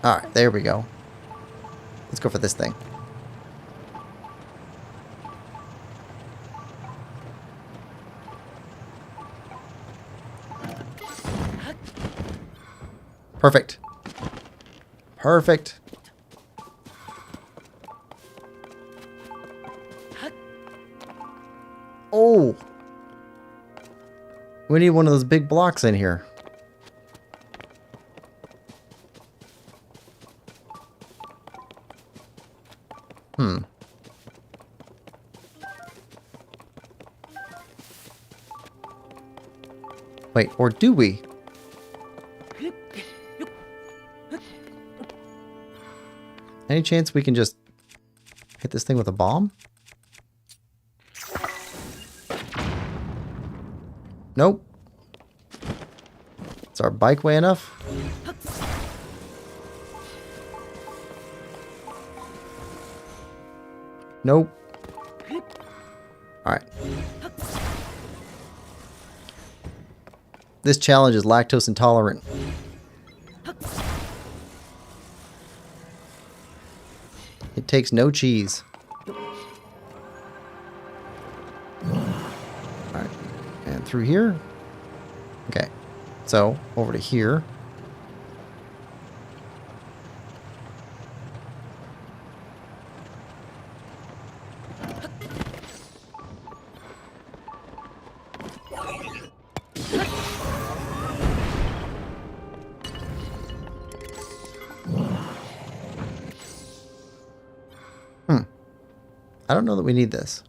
Speaker 4: Alright, there we go. Let's go for this thing. Perfect. Perfect. Oh! We need one of those big blocks in here. Wait, or do we? Any chance we can just hit this thing with a bomb? Nope. Is our bike way enough? Nope. Alright. This challenge is lactose intolerant. It takes no cheese. Alright. And through here. Okay. So, over to here. I don't know that we need this.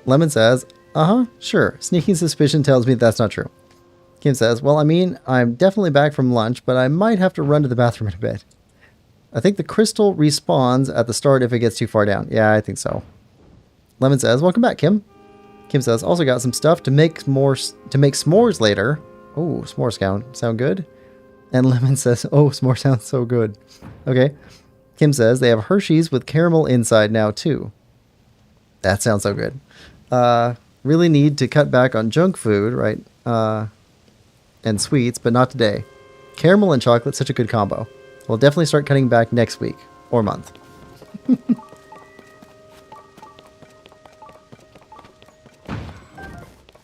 Speaker 4: Lemon says, sure. Sneaking suspicion tells me that's not true. Kim says, well, I mean, I'm definitely back from lunch, but I might have to run to the bathroom in a bit. I think the crystal respawns at the start if it gets too far down. Yeah, I think so. Lemon says, welcome back, Kim. Kim says, also got some stuff to make s'mores later. Oh, s'mores sound good. And Lemon says, oh, s'more sounds so good. Okay. Kim says, they have Hershey's with caramel inside now, too. That sounds so good. Really need to cut back on junk food, right? And sweets, but not today. Caramel and chocolate, such a good combo. We'll definitely start cutting back next week or month.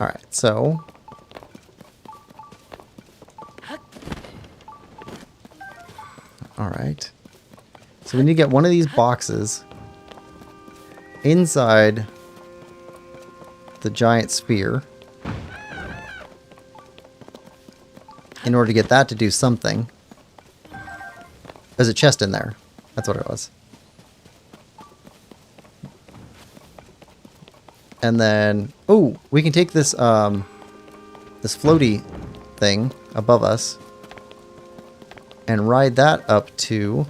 Speaker 4: Alright, so... Alright. So we need to get one of these boxes inside the giant sphere in order to get that to do something. There's a chest in there. That's what it was. And then, oh, we can take this this floaty thing above us and ride that up to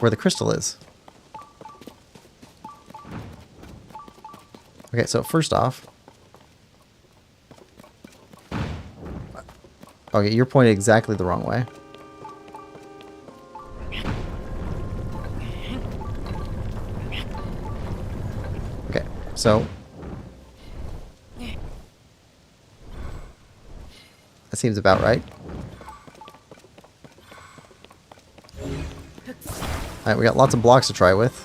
Speaker 4: where the crystal is. Okay, so first off, okay, you're pointed exactly the wrong way. Okay, so that seems about right. Alright, we got lots of blocks to try with.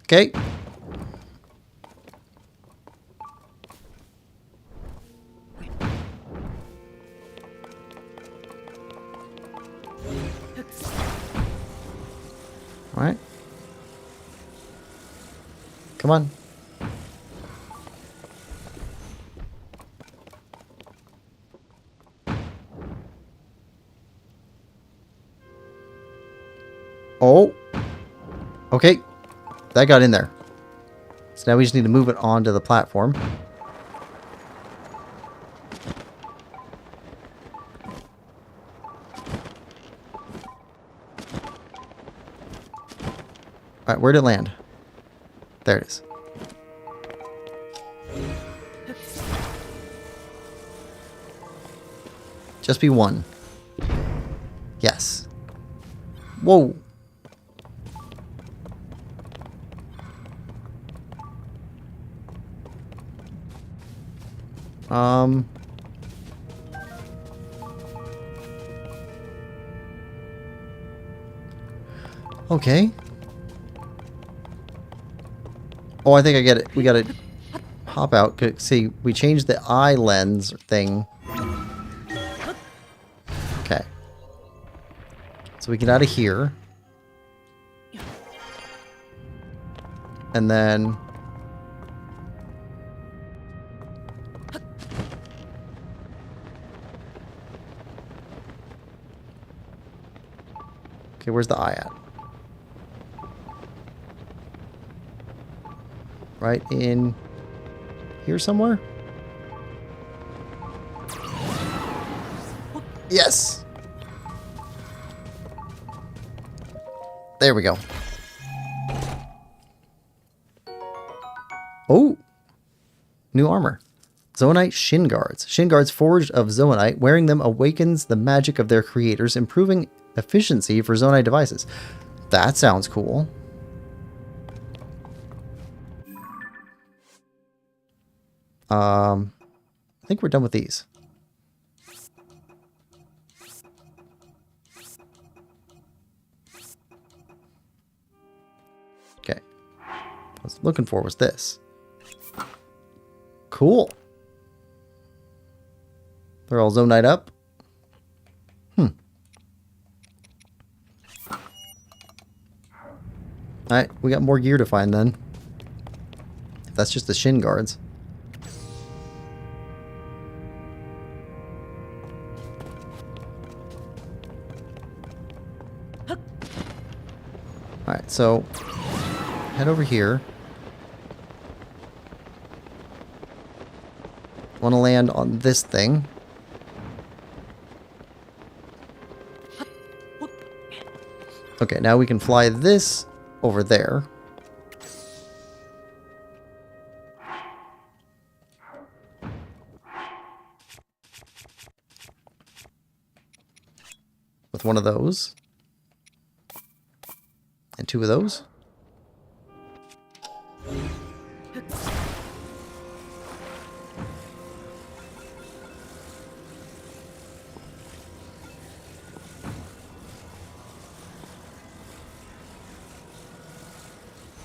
Speaker 4: Okay. All right. Come on. Oh. Okay. That got in there. So now we just need to move it onto the platform. Alright, where'd it land? There it is. Just be one. Yes. Whoa. Okay. Oh, I think I get it. We gotta hop out. See, we changed the eye lens thing. Okay. So we get out of here. And then... Okay, where's the eye at? Right in here somewhere? Yes! There we go. Oh! New armor. Zoanite shin guards. Shin guards forged of zoanite. Wearing them awakens the magic of their creators, improving efficiency for zoanite devices. That sounds cool. I think we're done with these. Okay. What I was looking for was this. Cool. They're all zoanite up. Alright, we got more gear to find then. If that's just the shin guards. Alright, so head over here. Want to land on this thing. Okay, now we can fly this over there. With one of those. And two of those.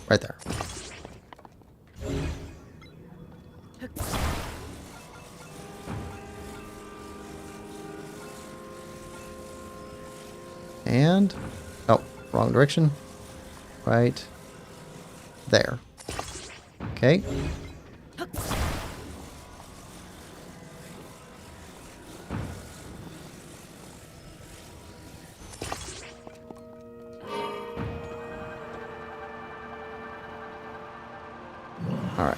Speaker 4: Right there. And... oh, wrong direction. Right there. Okay. All right.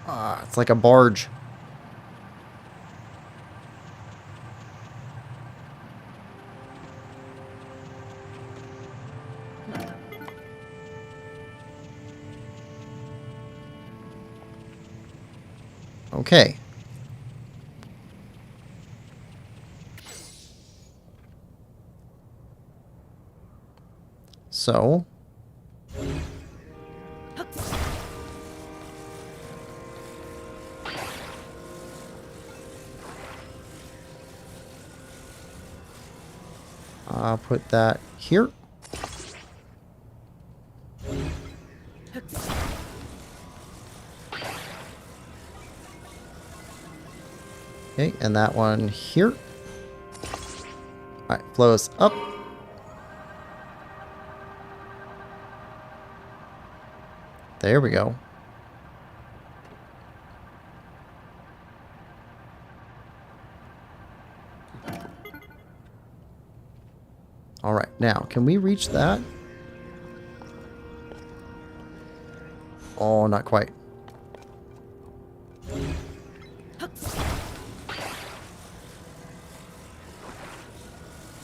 Speaker 4: Ah, it's like a barge. Okay. So. I'll put that here. Okay, and that one here. Alright, flow us up. There we go. Alright, now, can we reach that? Oh, not quite.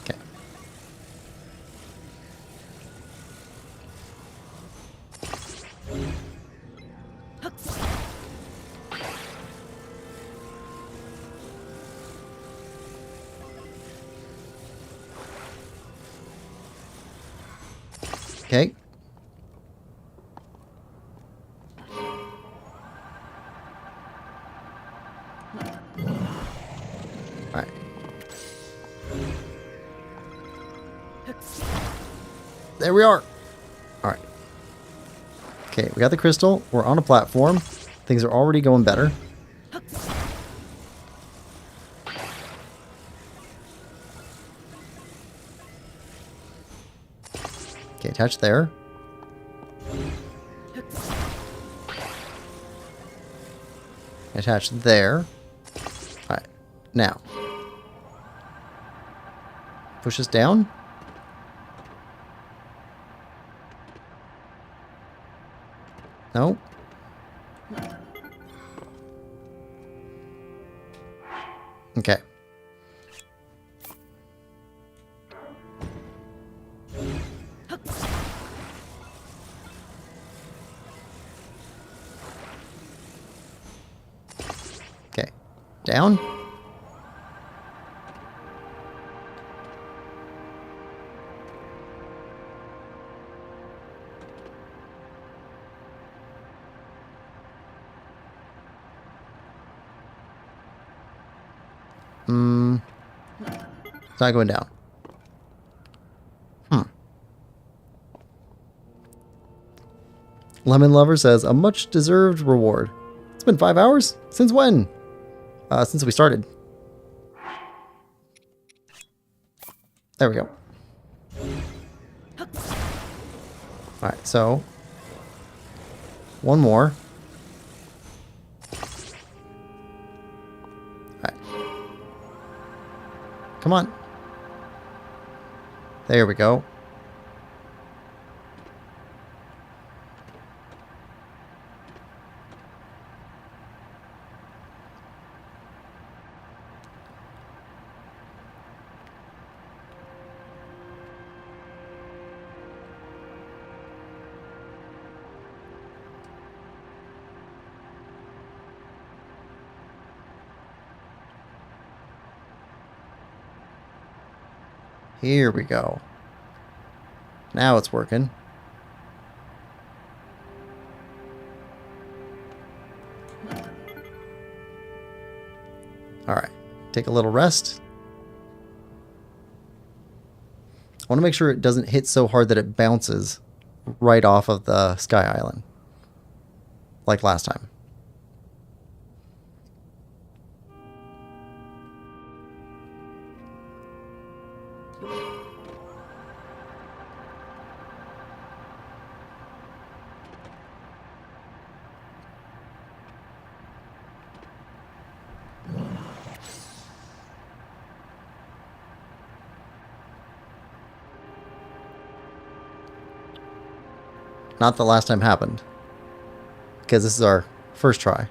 Speaker 4: Okay. Okay. Alright. There we are. Alright. Okay, we got the crystal. We're on a platform. Things are already going better. Okay, attach there. Attach there. Alright, now. Push us down. No. Okay. Okay. Down. It's not going down. Lemon Lover says, a much deserved reward. It's been 5 hours? Since when? Since we started. There we go. Alright, so one more. Alright. Come on. There we go. Here we go. Now it's working. All right, take a little rest. I want to make sure it doesn't hit so hard that it bounces right off of the Sky Island, like last time. Not the last time happened, because this is our first try.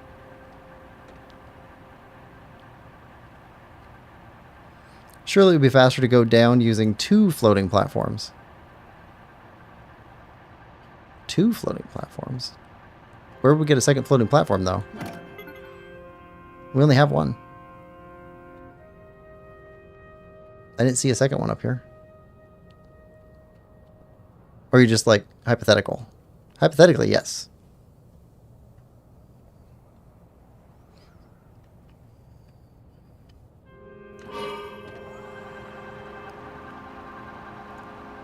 Speaker 4: Surely it would be faster to go down using 2 floating platforms. 2 floating platforms? Where would we get a second floating platform, though? We only have 1. I didn't see a second one up here. Or are you just like hypothetical? Hypothetically, yes.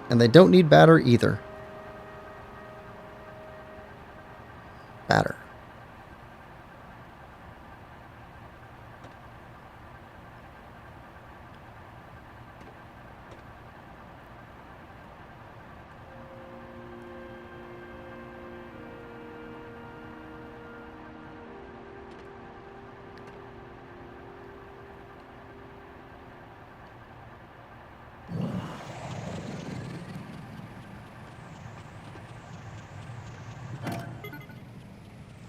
Speaker 4: And they don't need batter either. Batter.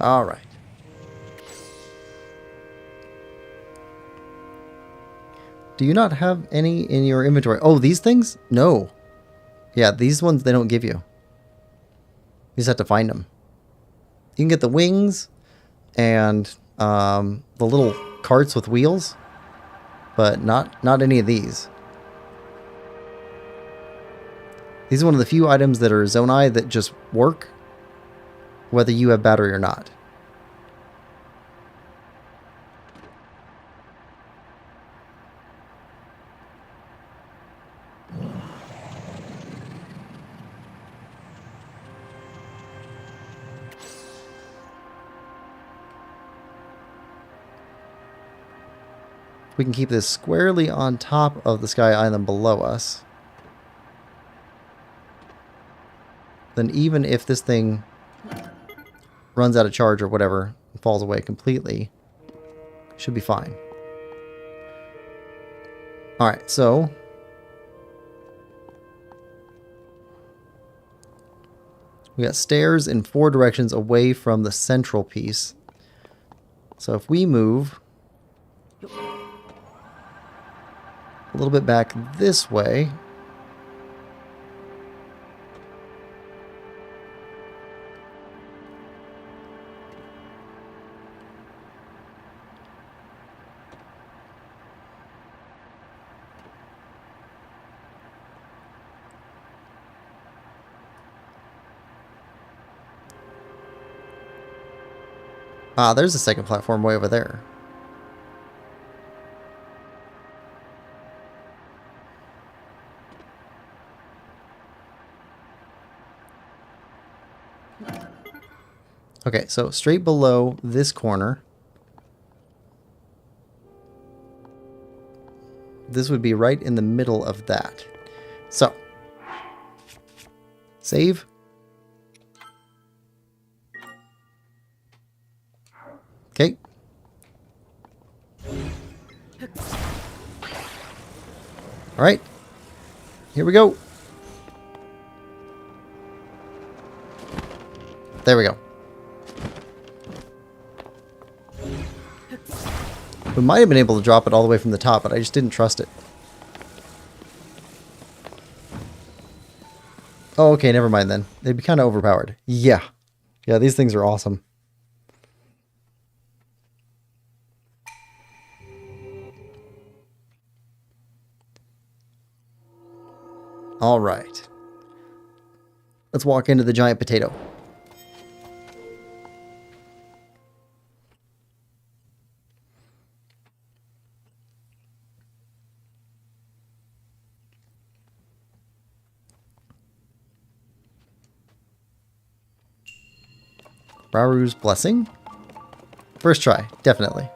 Speaker 4: All right. Do you not have any in your inventory? Oh, these things? No. Yeah, these ones they don't give you. You just have to find them. You can get the wings and the little carts with wheels, but not any of these. These are one of the few items that are Zonai that just work, whether you have battery or not. We can keep this squarely on top of the Sky Island below us. Then even if this thing runs out of charge or whatever, and falls away completely, should be fine. Alright, so we got stairs in 4 directions away from the central piece. So if we move a little bit back this way, there's a second platform way over there. Okay, so straight below this corner, this would be right in the middle of that. So, save. Okay. All right. Here we go. There we go. We might have been able to drop it all the way from the top, but I just didn't trust it. Oh, okay, never mind then. They'd be kind of overpowered. Yeah. Yeah, these things are awesome. All right. Let's walk into the giant potato. Raru's Blessing. First try, definitely.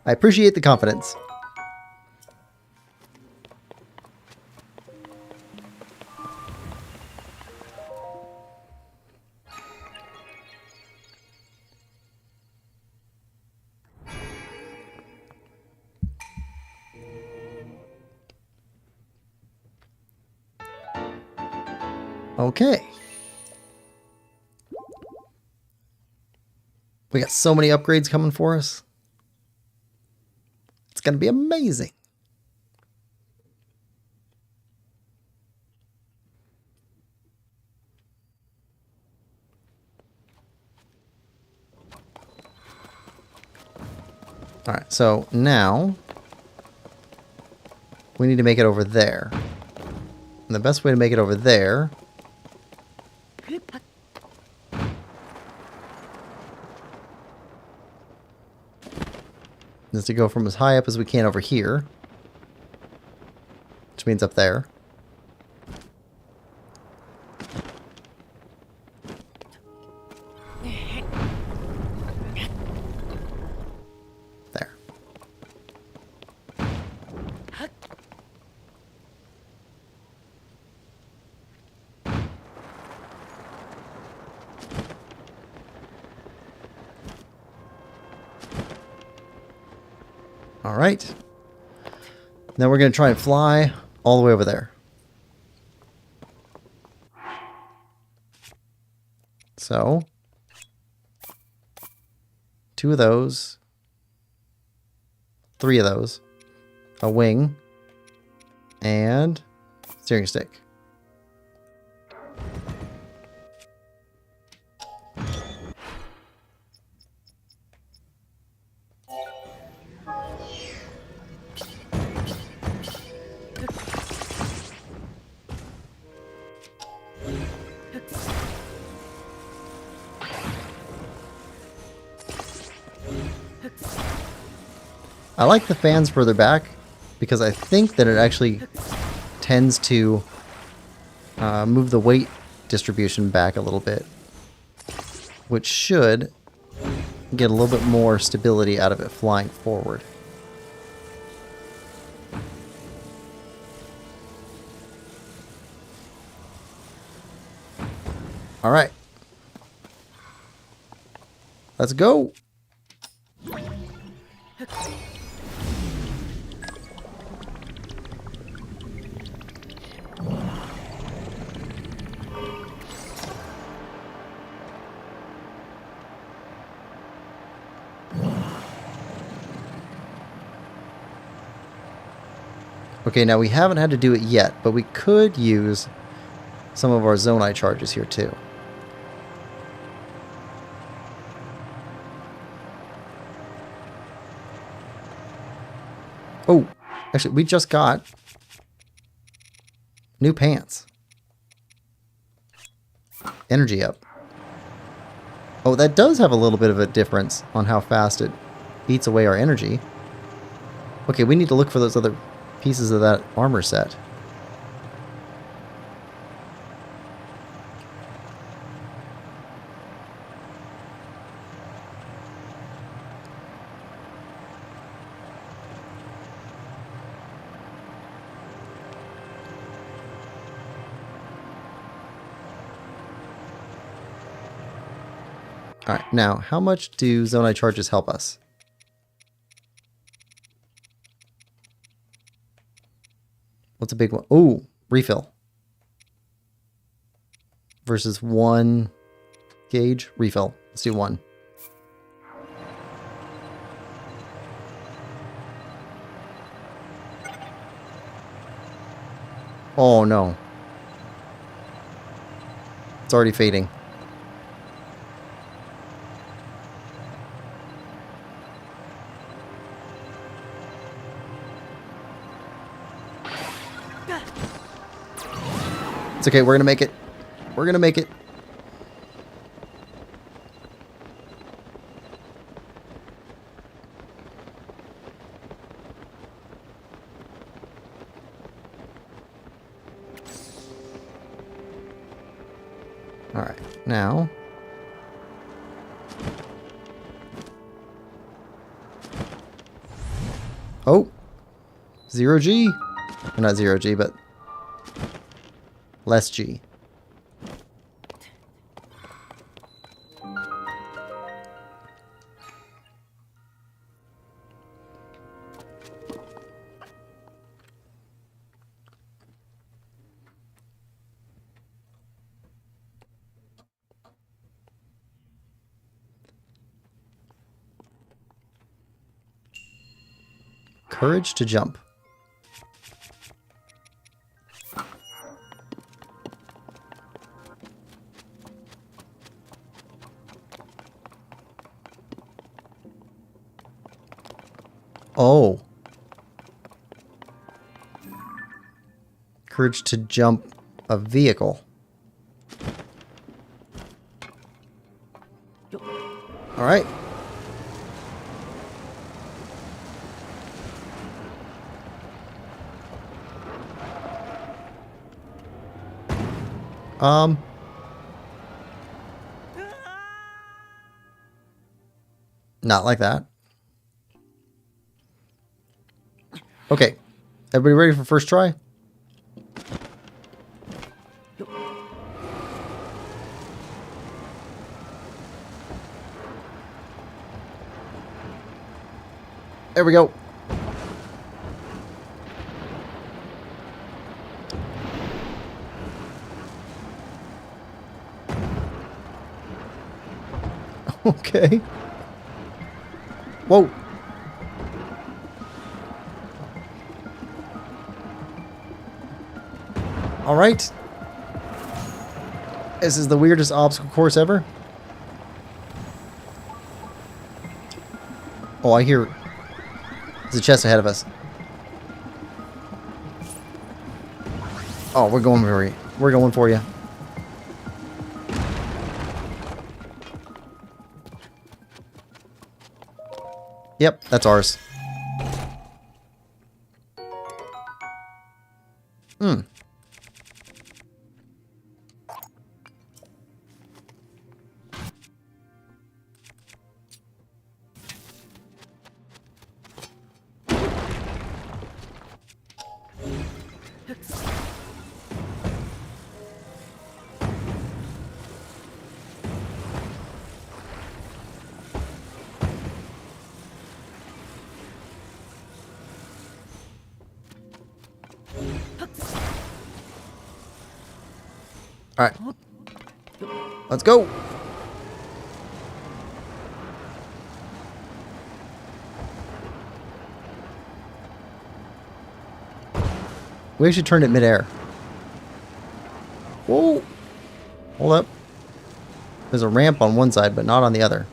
Speaker 4: I appreciate the confidence. Okay. We got so many upgrades coming for us. It's going to be amazing. All right, so now we need to make it over there. And the best way to make it over there is to go from as high up as we can over here, which means up there. There. All right. Now we're going to try and fly all the way over there. So, 2 of those, 3 of those, a wing, and steering stick. I like the fans further back because I think that it actually tends to move the weight distribution back a little bit, which should get a little bit more stability out of it flying forward. All right. Let's go. Okay, now we haven't had to do it yet, but we could use some of our Zonai charges here too. Oh, actually, we just got new pants. Energy up. Oh, that does have a little bit of a difference on how fast it eats away our energy. Okay, we need to look for those other pieces of that armor set. Alright, now, how much do Zonai charges help us? What's a big one? Oh, refill. Versus 1 gauge, refill. Let's do 1. Oh no. It's already fading. It's okay, we're gonna make it. We're gonna make it. Alright, now. Oh! 0G! Or not 0G, but less G. Courage to jump. Oh. Courage to jump a vehicle. All right. Not like that. Okay. Everybody ready for first try? There we go. Okay. Whoa. All right. This is the weirdest obstacle course ever. Oh, I hear there's a chest ahead of us. Oh, we're going for you. We're going for you. Yep, that's ours. Hmm. All right. Let's go. We should turn it midair. Whoa. Hold up. There's a ramp on one side, but not on the other.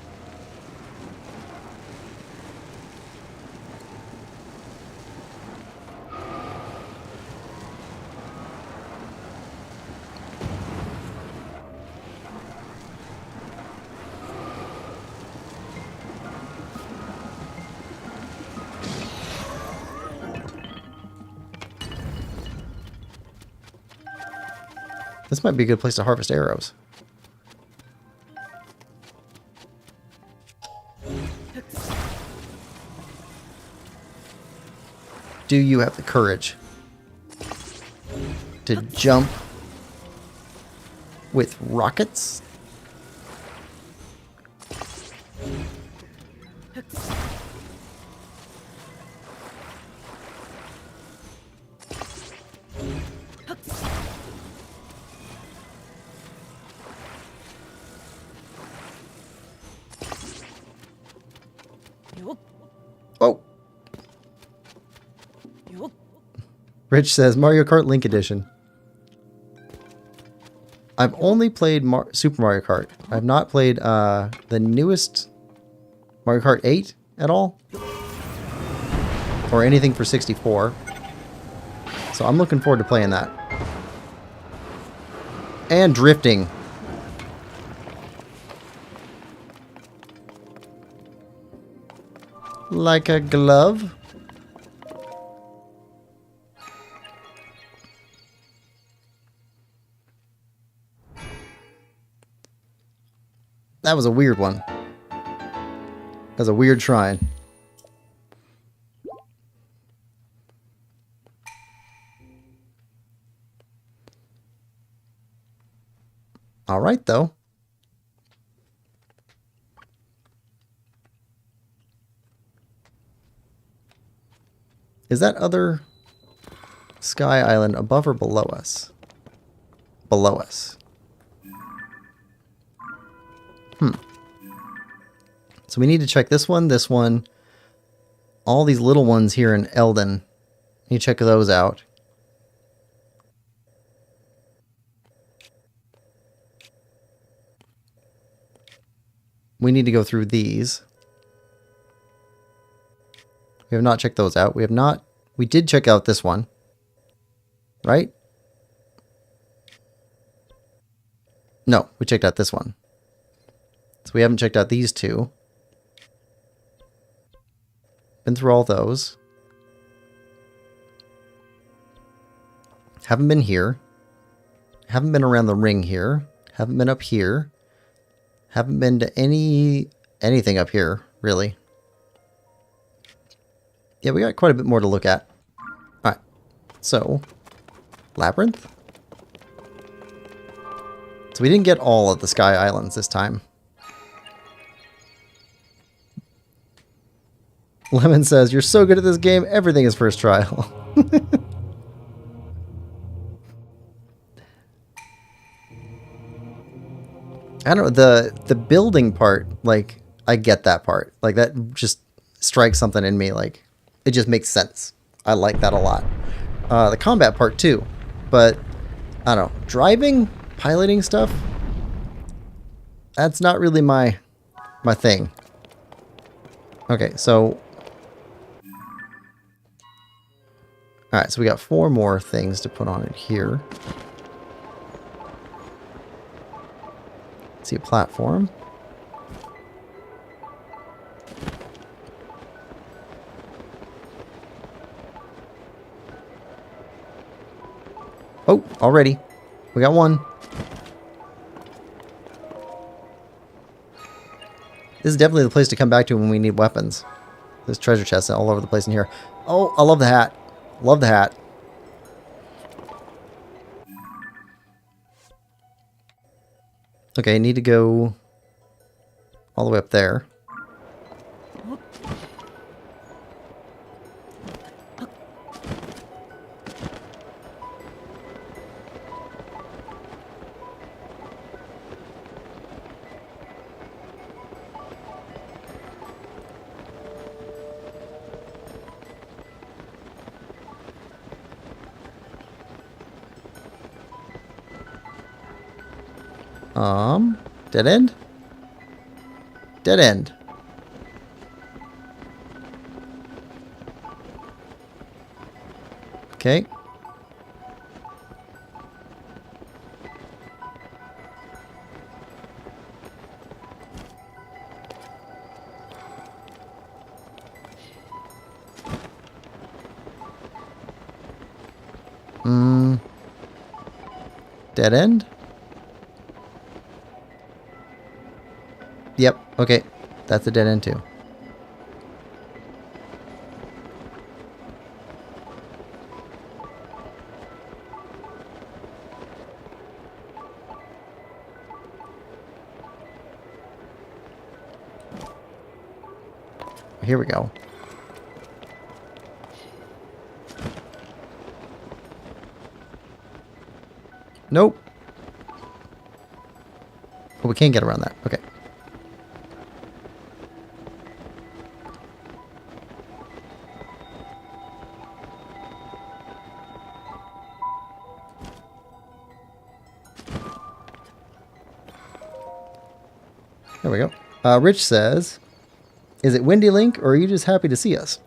Speaker 4: This might be a good place to harvest arrows. Do you have the courage to jump with rockets? Oh. Rich says Mario Kart Link Edition. I've only played Super Mario Kart. I've not played the newest Mario Kart 8 at all. Or anything for 64. So I'm looking forward to playing that. And drifting. Like a glove. That was a weird one. That was a weird shrine. All right, though. Is that other sky island above or below us? Below us. So we need to check this one, all these little ones here in Eldon. You check those out. We need to go through these. We have not checked those out. We have not. We did check out this one. Right? No, we checked out this one. So we haven't checked out these two. Been through all those. Haven't been here. Haven't been around the ring here. Haven't been up here. Haven't been to anything up here, really. Yeah, we got quite a bit more to look at. Alright. So, Labyrinth? So we didn't get all of the Sky Islands this time. Lemon says, "You're so good at this game, everything is first trial." I don't know, the building part, like, I get that part. Like, that just strikes something in me, like, it just makes sense. I like that a lot. The combat part, too. But, I don't know, driving, piloting stuff, that's not really my thing. Okay, so... Alright, so we got 4 more things to put on it here. See a platform. Oh, already. We got one. This is definitely the place to come back to when we need weapons. There's treasure chests all over the place in here. Oh, I love the hat. Love the hat. Okay, I need to go all the way up there. Dead end? Dead end. Okay. Dead end? Yep, okay. That's a dead end too. Here we go. Nope. Oh, we can't get around that. Okay. There we go. Rich says, is it windy, Link, or are you just happy to see us?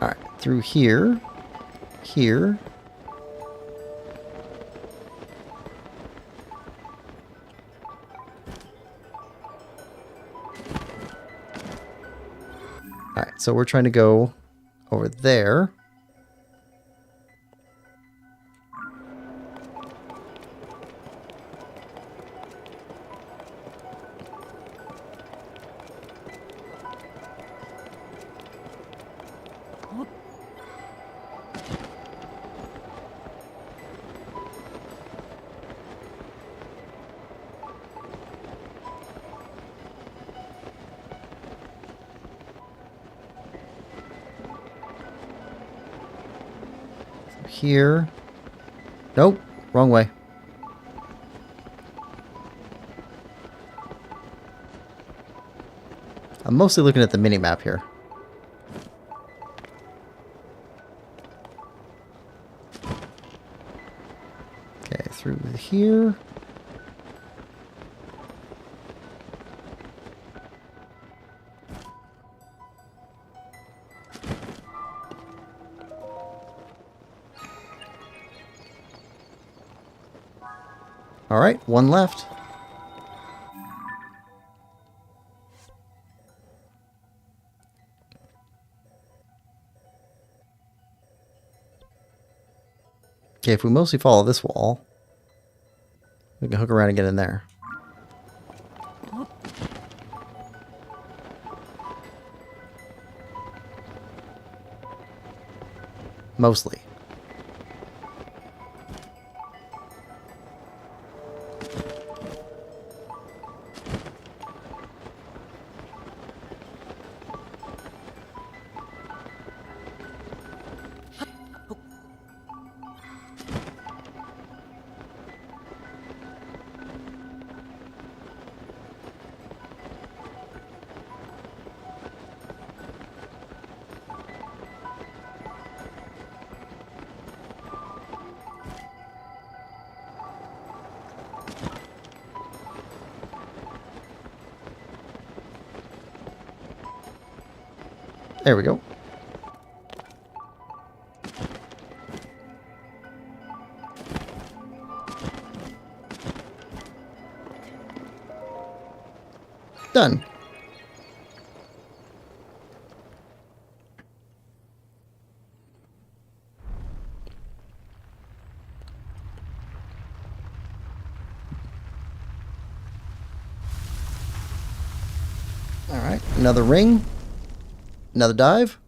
Speaker 4: Alright, through here. Here. Alright, so we're trying to go over there. Here. Nope, wrong way. I'm mostly looking at the mini-map here. Okay, through here. All right, one left. Okay, if we mostly follow this wall, we can hook around and get in there. Mostly. There we go. done. Alright, another ring. Another dive.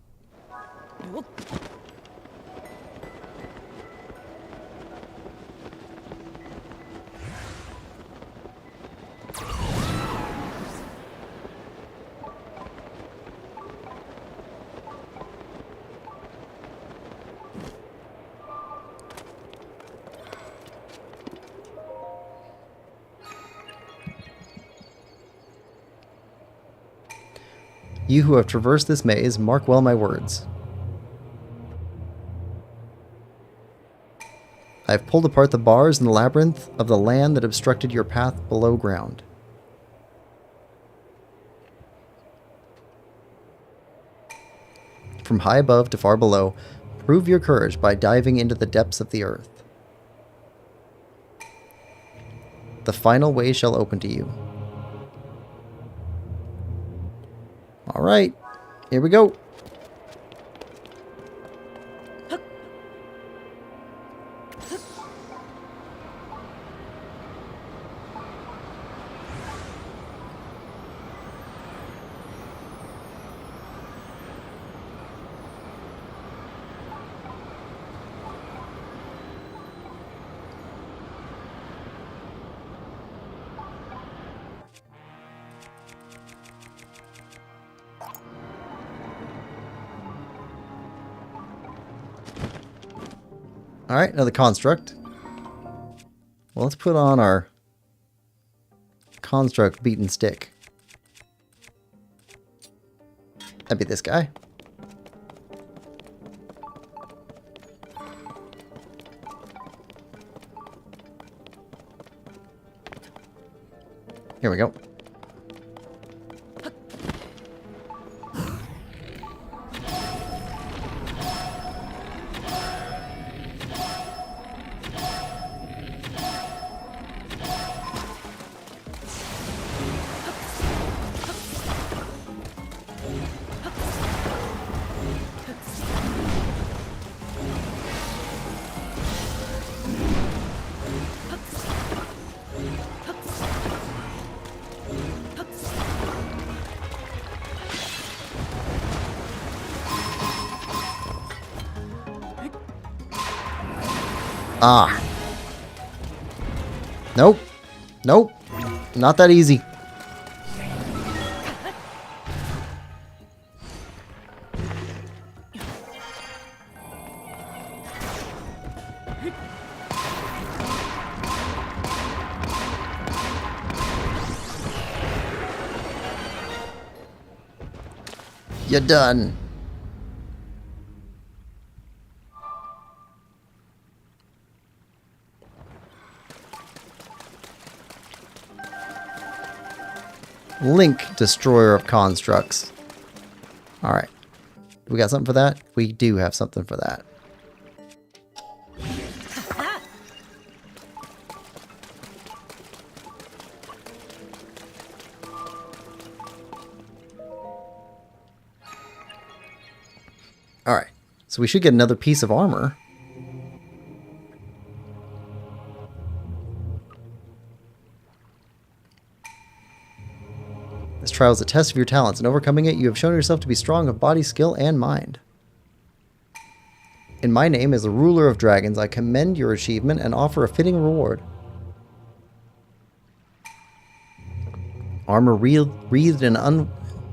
Speaker 4: You who have traversed this maze, mark well my words. I have pulled apart the bars in the labyrinth of the land that obstructed your path below ground. From high above to far below, prove your courage by diving into the depths of the earth. The final way shall open to you. Alright, here we go. Alright, another construct. Well, let's put on our construct beaten stick. That'd be this guy. Here we go. Ah. Nope. Nope. Not that easy. You're done. Link, destroyer of constructs. Alright. We got something for that? We do have something for that. Alright. So we should get another piece of armor. This trial is a test of your talents. In overcoming it, you have shown yourself to be strong of body, skill, and mind. In my name, as the ruler of dragons, I commend your achievement and offer a fitting reward. Armor wreathed in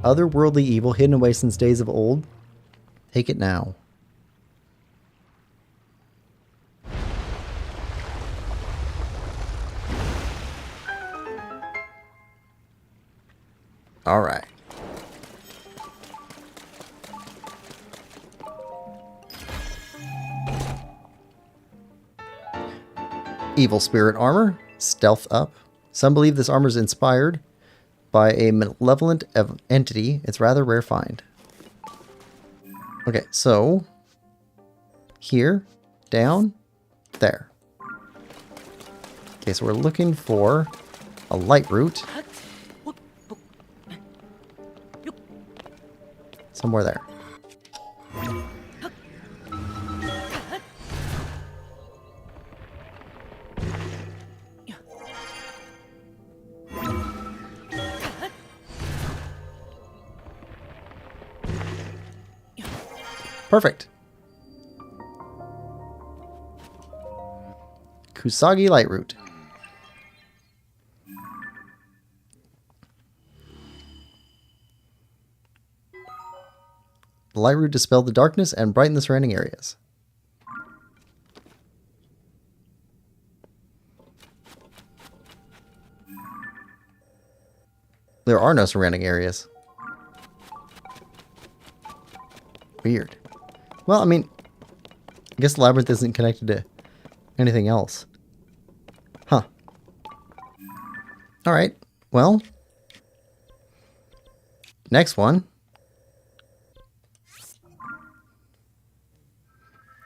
Speaker 4: otherworldly evil, hidden away since days of old. Take it now. All right. Evil spirit armor, stealth up. Some believe this armor is inspired by a malevolent entity. It's rather rare find. Okay, so here, down, there. Okay, so we're looking for a light root. Somewhere there. Perfect. Kusagi Lightroot. The Lightroot dispelled the darkness and brightened the surrounding areas. There are no surrounding areas. Weird. Well, I mean, I guess the labyrinth isn't connected to anything else. Huh. Alright, well. Next one.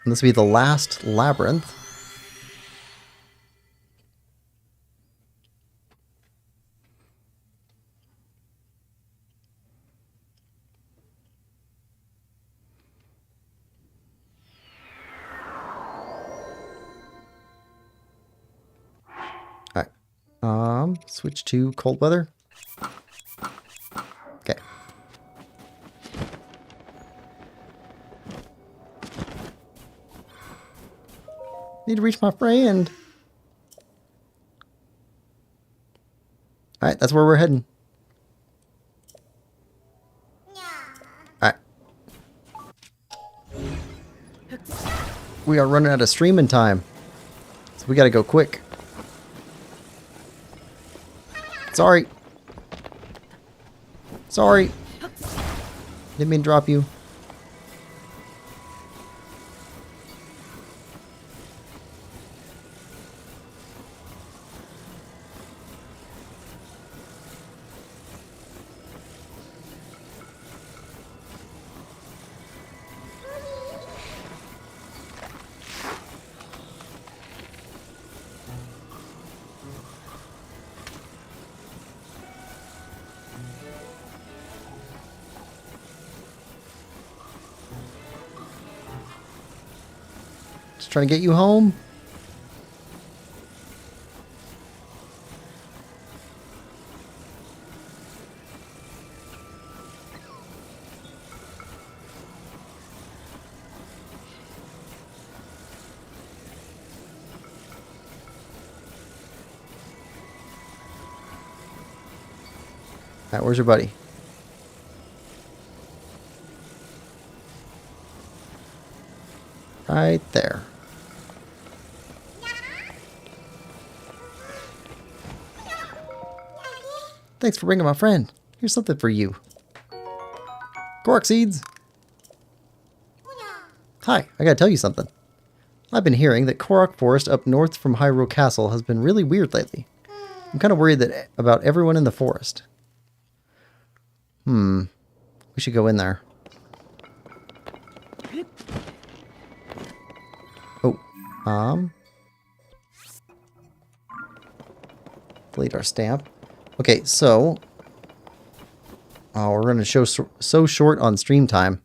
Speaker 4: And this will be the last labyrinth. Switch to cold weather. Okay. Need to reach my friend. Alright, that's where we're heading. Alright. We are running out of streaming time. So we gotta go quick. Sorry. Sorry. Didn't mean to drop you. Just trying to get you home. Alright, where's your buddy? Right there. Thanks for bringing my friend. Here's something for you. Korok seeds. Hi, I gotta tell you something. I've been hearing that Korok Forest up north from Hyrule Castle has been really weird lately. I'm kind of worried about everyone in the forest. We should go in there. Oh, delete our stamp. Okay, so we're running a show so short on stream time.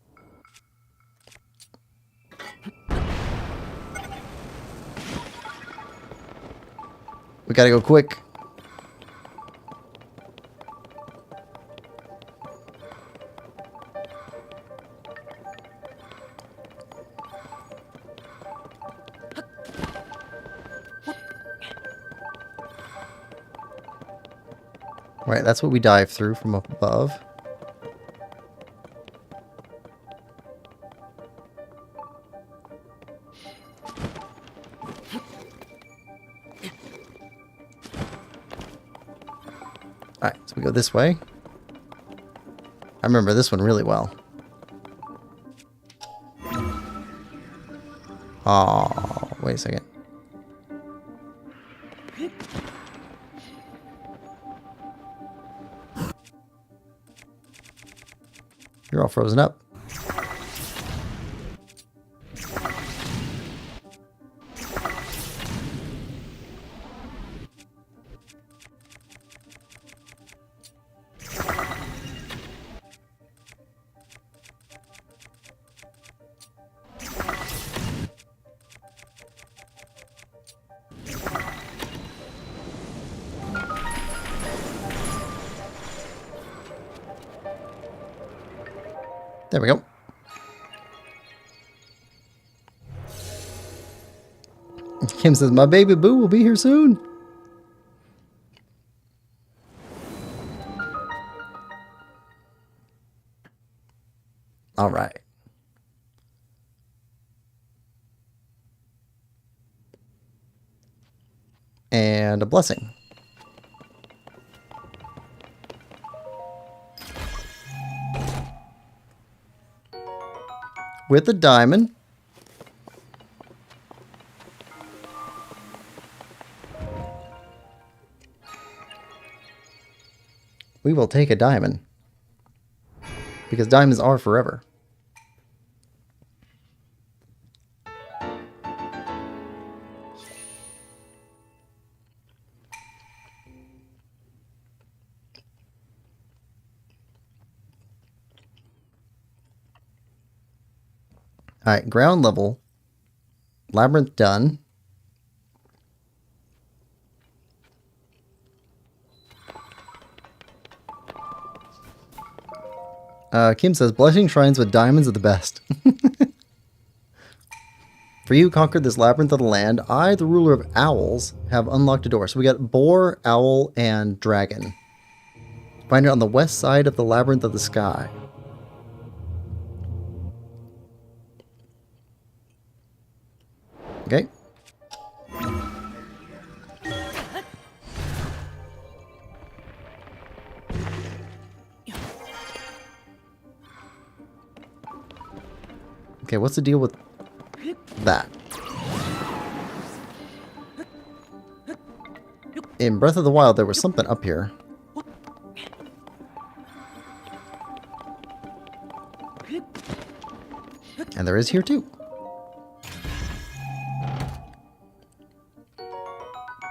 Speaker 4: We gotta go quick. Right, that's what we dive through from up above. Alright, so we go this way. I remember this one really well. Oh, wait a second. You're all frozen up. There we go. Kim says, my baby boo will be here soon. All right. And a blessing. With a diamond. We will take a diamond. Because diamonds are forever. Alright, ground level. Labyrinth done. Kim says, blessing shrines with diamonds are the best. For you who conquered this labyrinth of the land, I, the ruler of owls, have unlocked a door. So we got boar, owl, and dragon. Find it on the west side of the labyrinth of the sky. Okay. Okay, what's the deal with that? In Breath of the Wild, there was something up here. And there is here too.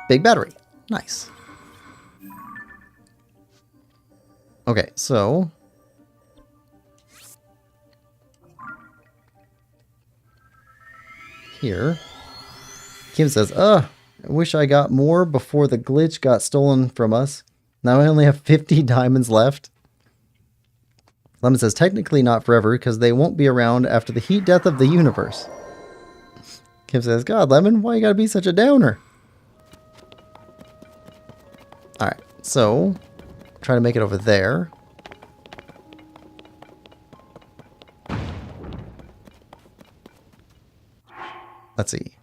Speaker 4: Big battery. Nice. Okay, so... here. Kim says, I wish I got more before the glitch got stolen from us. Now I only have 50 diamonds left. Lemon says, technically not forever, because they won't be around after the heat death of the universe. Kim says, God, Lemon, why you gotta be such a downer? Alright, so, try to make it over there. Let's see.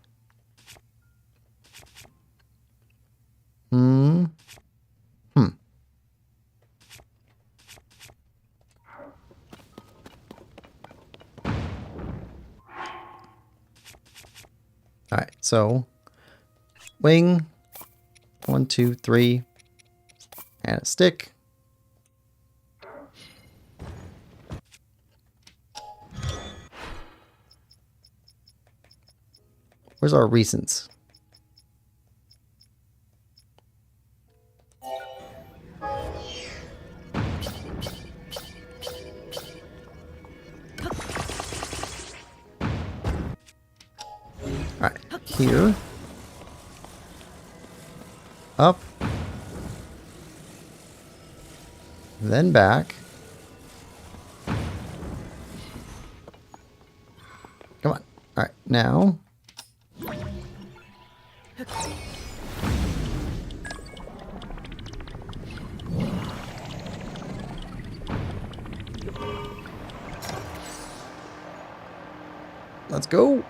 Speaker 4: Alright, so wing. 1, 2, 3. And a stick. Where's our recents? Alright, here. Up. Then back. Come on. Alright, now. Let's go.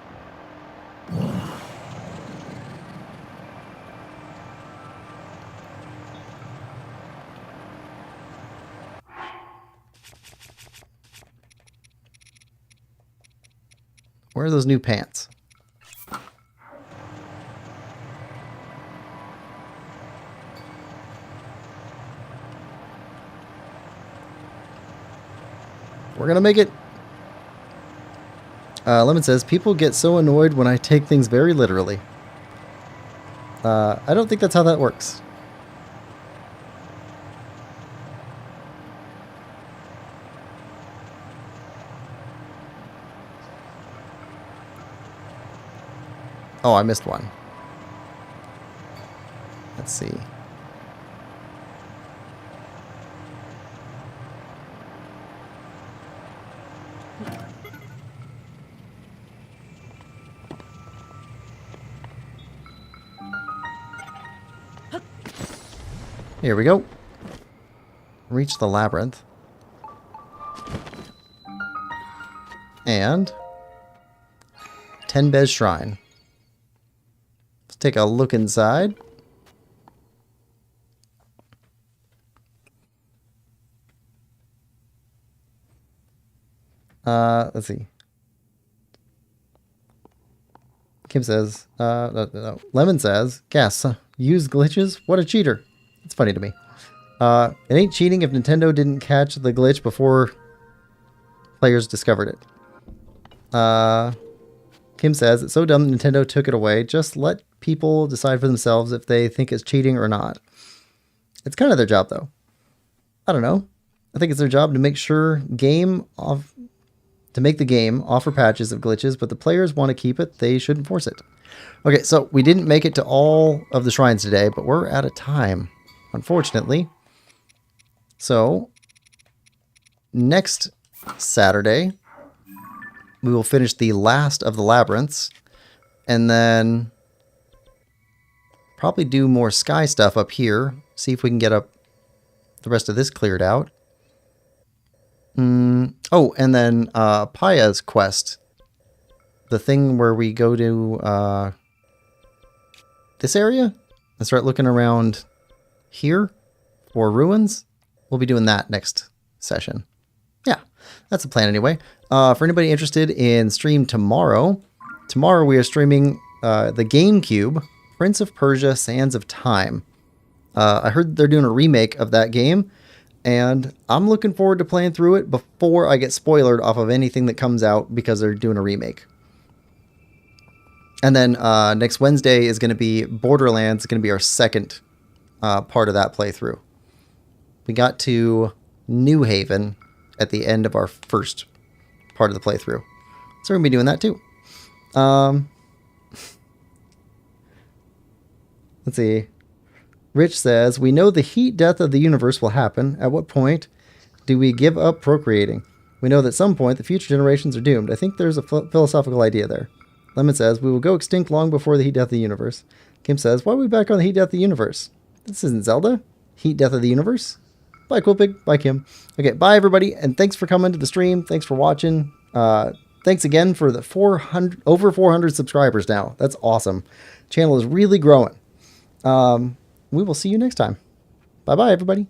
Speaker 4: Where are those new pants? We're gonna make it. Lemon says, people get so annoyed when I take things very literally. I don't think that's how that works. Oh, I missed one. Let's see. Here we go. Reach the labyrinth. And 10-Bez Shrine. Let's take a look inside. Let's see. Kim says, no. Lemon says, gas, use glitches? What a cheater. It's funny to me. It ain't cheating if Nintendo didn't catch the glitch before players discovered it. Kim says, it's so dumb that Nintendo took it away. Just let people decide for themselves if they think it's cheating or not. It's kind of their job, though. I don't know. I think it's their job to make sure to make the game offer patches of glitches, but the players want to keep it. They shouldn't force it. Okay, so we didn't make it to all of the shrines today, but we're out of time, unfortunately. So, next Saturday, we will finish the last of the labyrinths, and then probably do more sky stuff up here. See if we can get up the rest of this cleared out. Oh, and then Paya's quest. The thing where we go to this area and start looking around here for ruins. We'll be doing that next session. Yeah, that's the plan anyway. For anybody interested in stream tomorrow we are streaming the GameCube, Prince of Persia: Sands of Time. I heard they're doing a remake of that game, and I'm looking forward to playing through it before I get spoiled off of anything that comes out because they're doing a remake. And then next Wednesday is going to be Borderlands. It's going to be our second part of that playthrough. We got to New Haven at the end of our first part of the playthrough. So we're going to be doing that too. Let's see. Rich says, we know the heat death of the universe will happen. At what point do we give up procreating? We know that at some point the future generations are doomed. I think there's a philosophical idea there. Lemon says, we will go extinct long before the heat death of the universe. Kim says, why are we back on the heat death of the universe? This isn't Zelda. Heat death of the universe. Bye, Quillpig. Bye, Kim. Okay, bye, everybody, and thanks for coming to the stream. Thanks for watching. Thanks again for the over 400 subscribers now. That's awesome. Channel is really growing. We will see you next time. Bye-bye, everybody.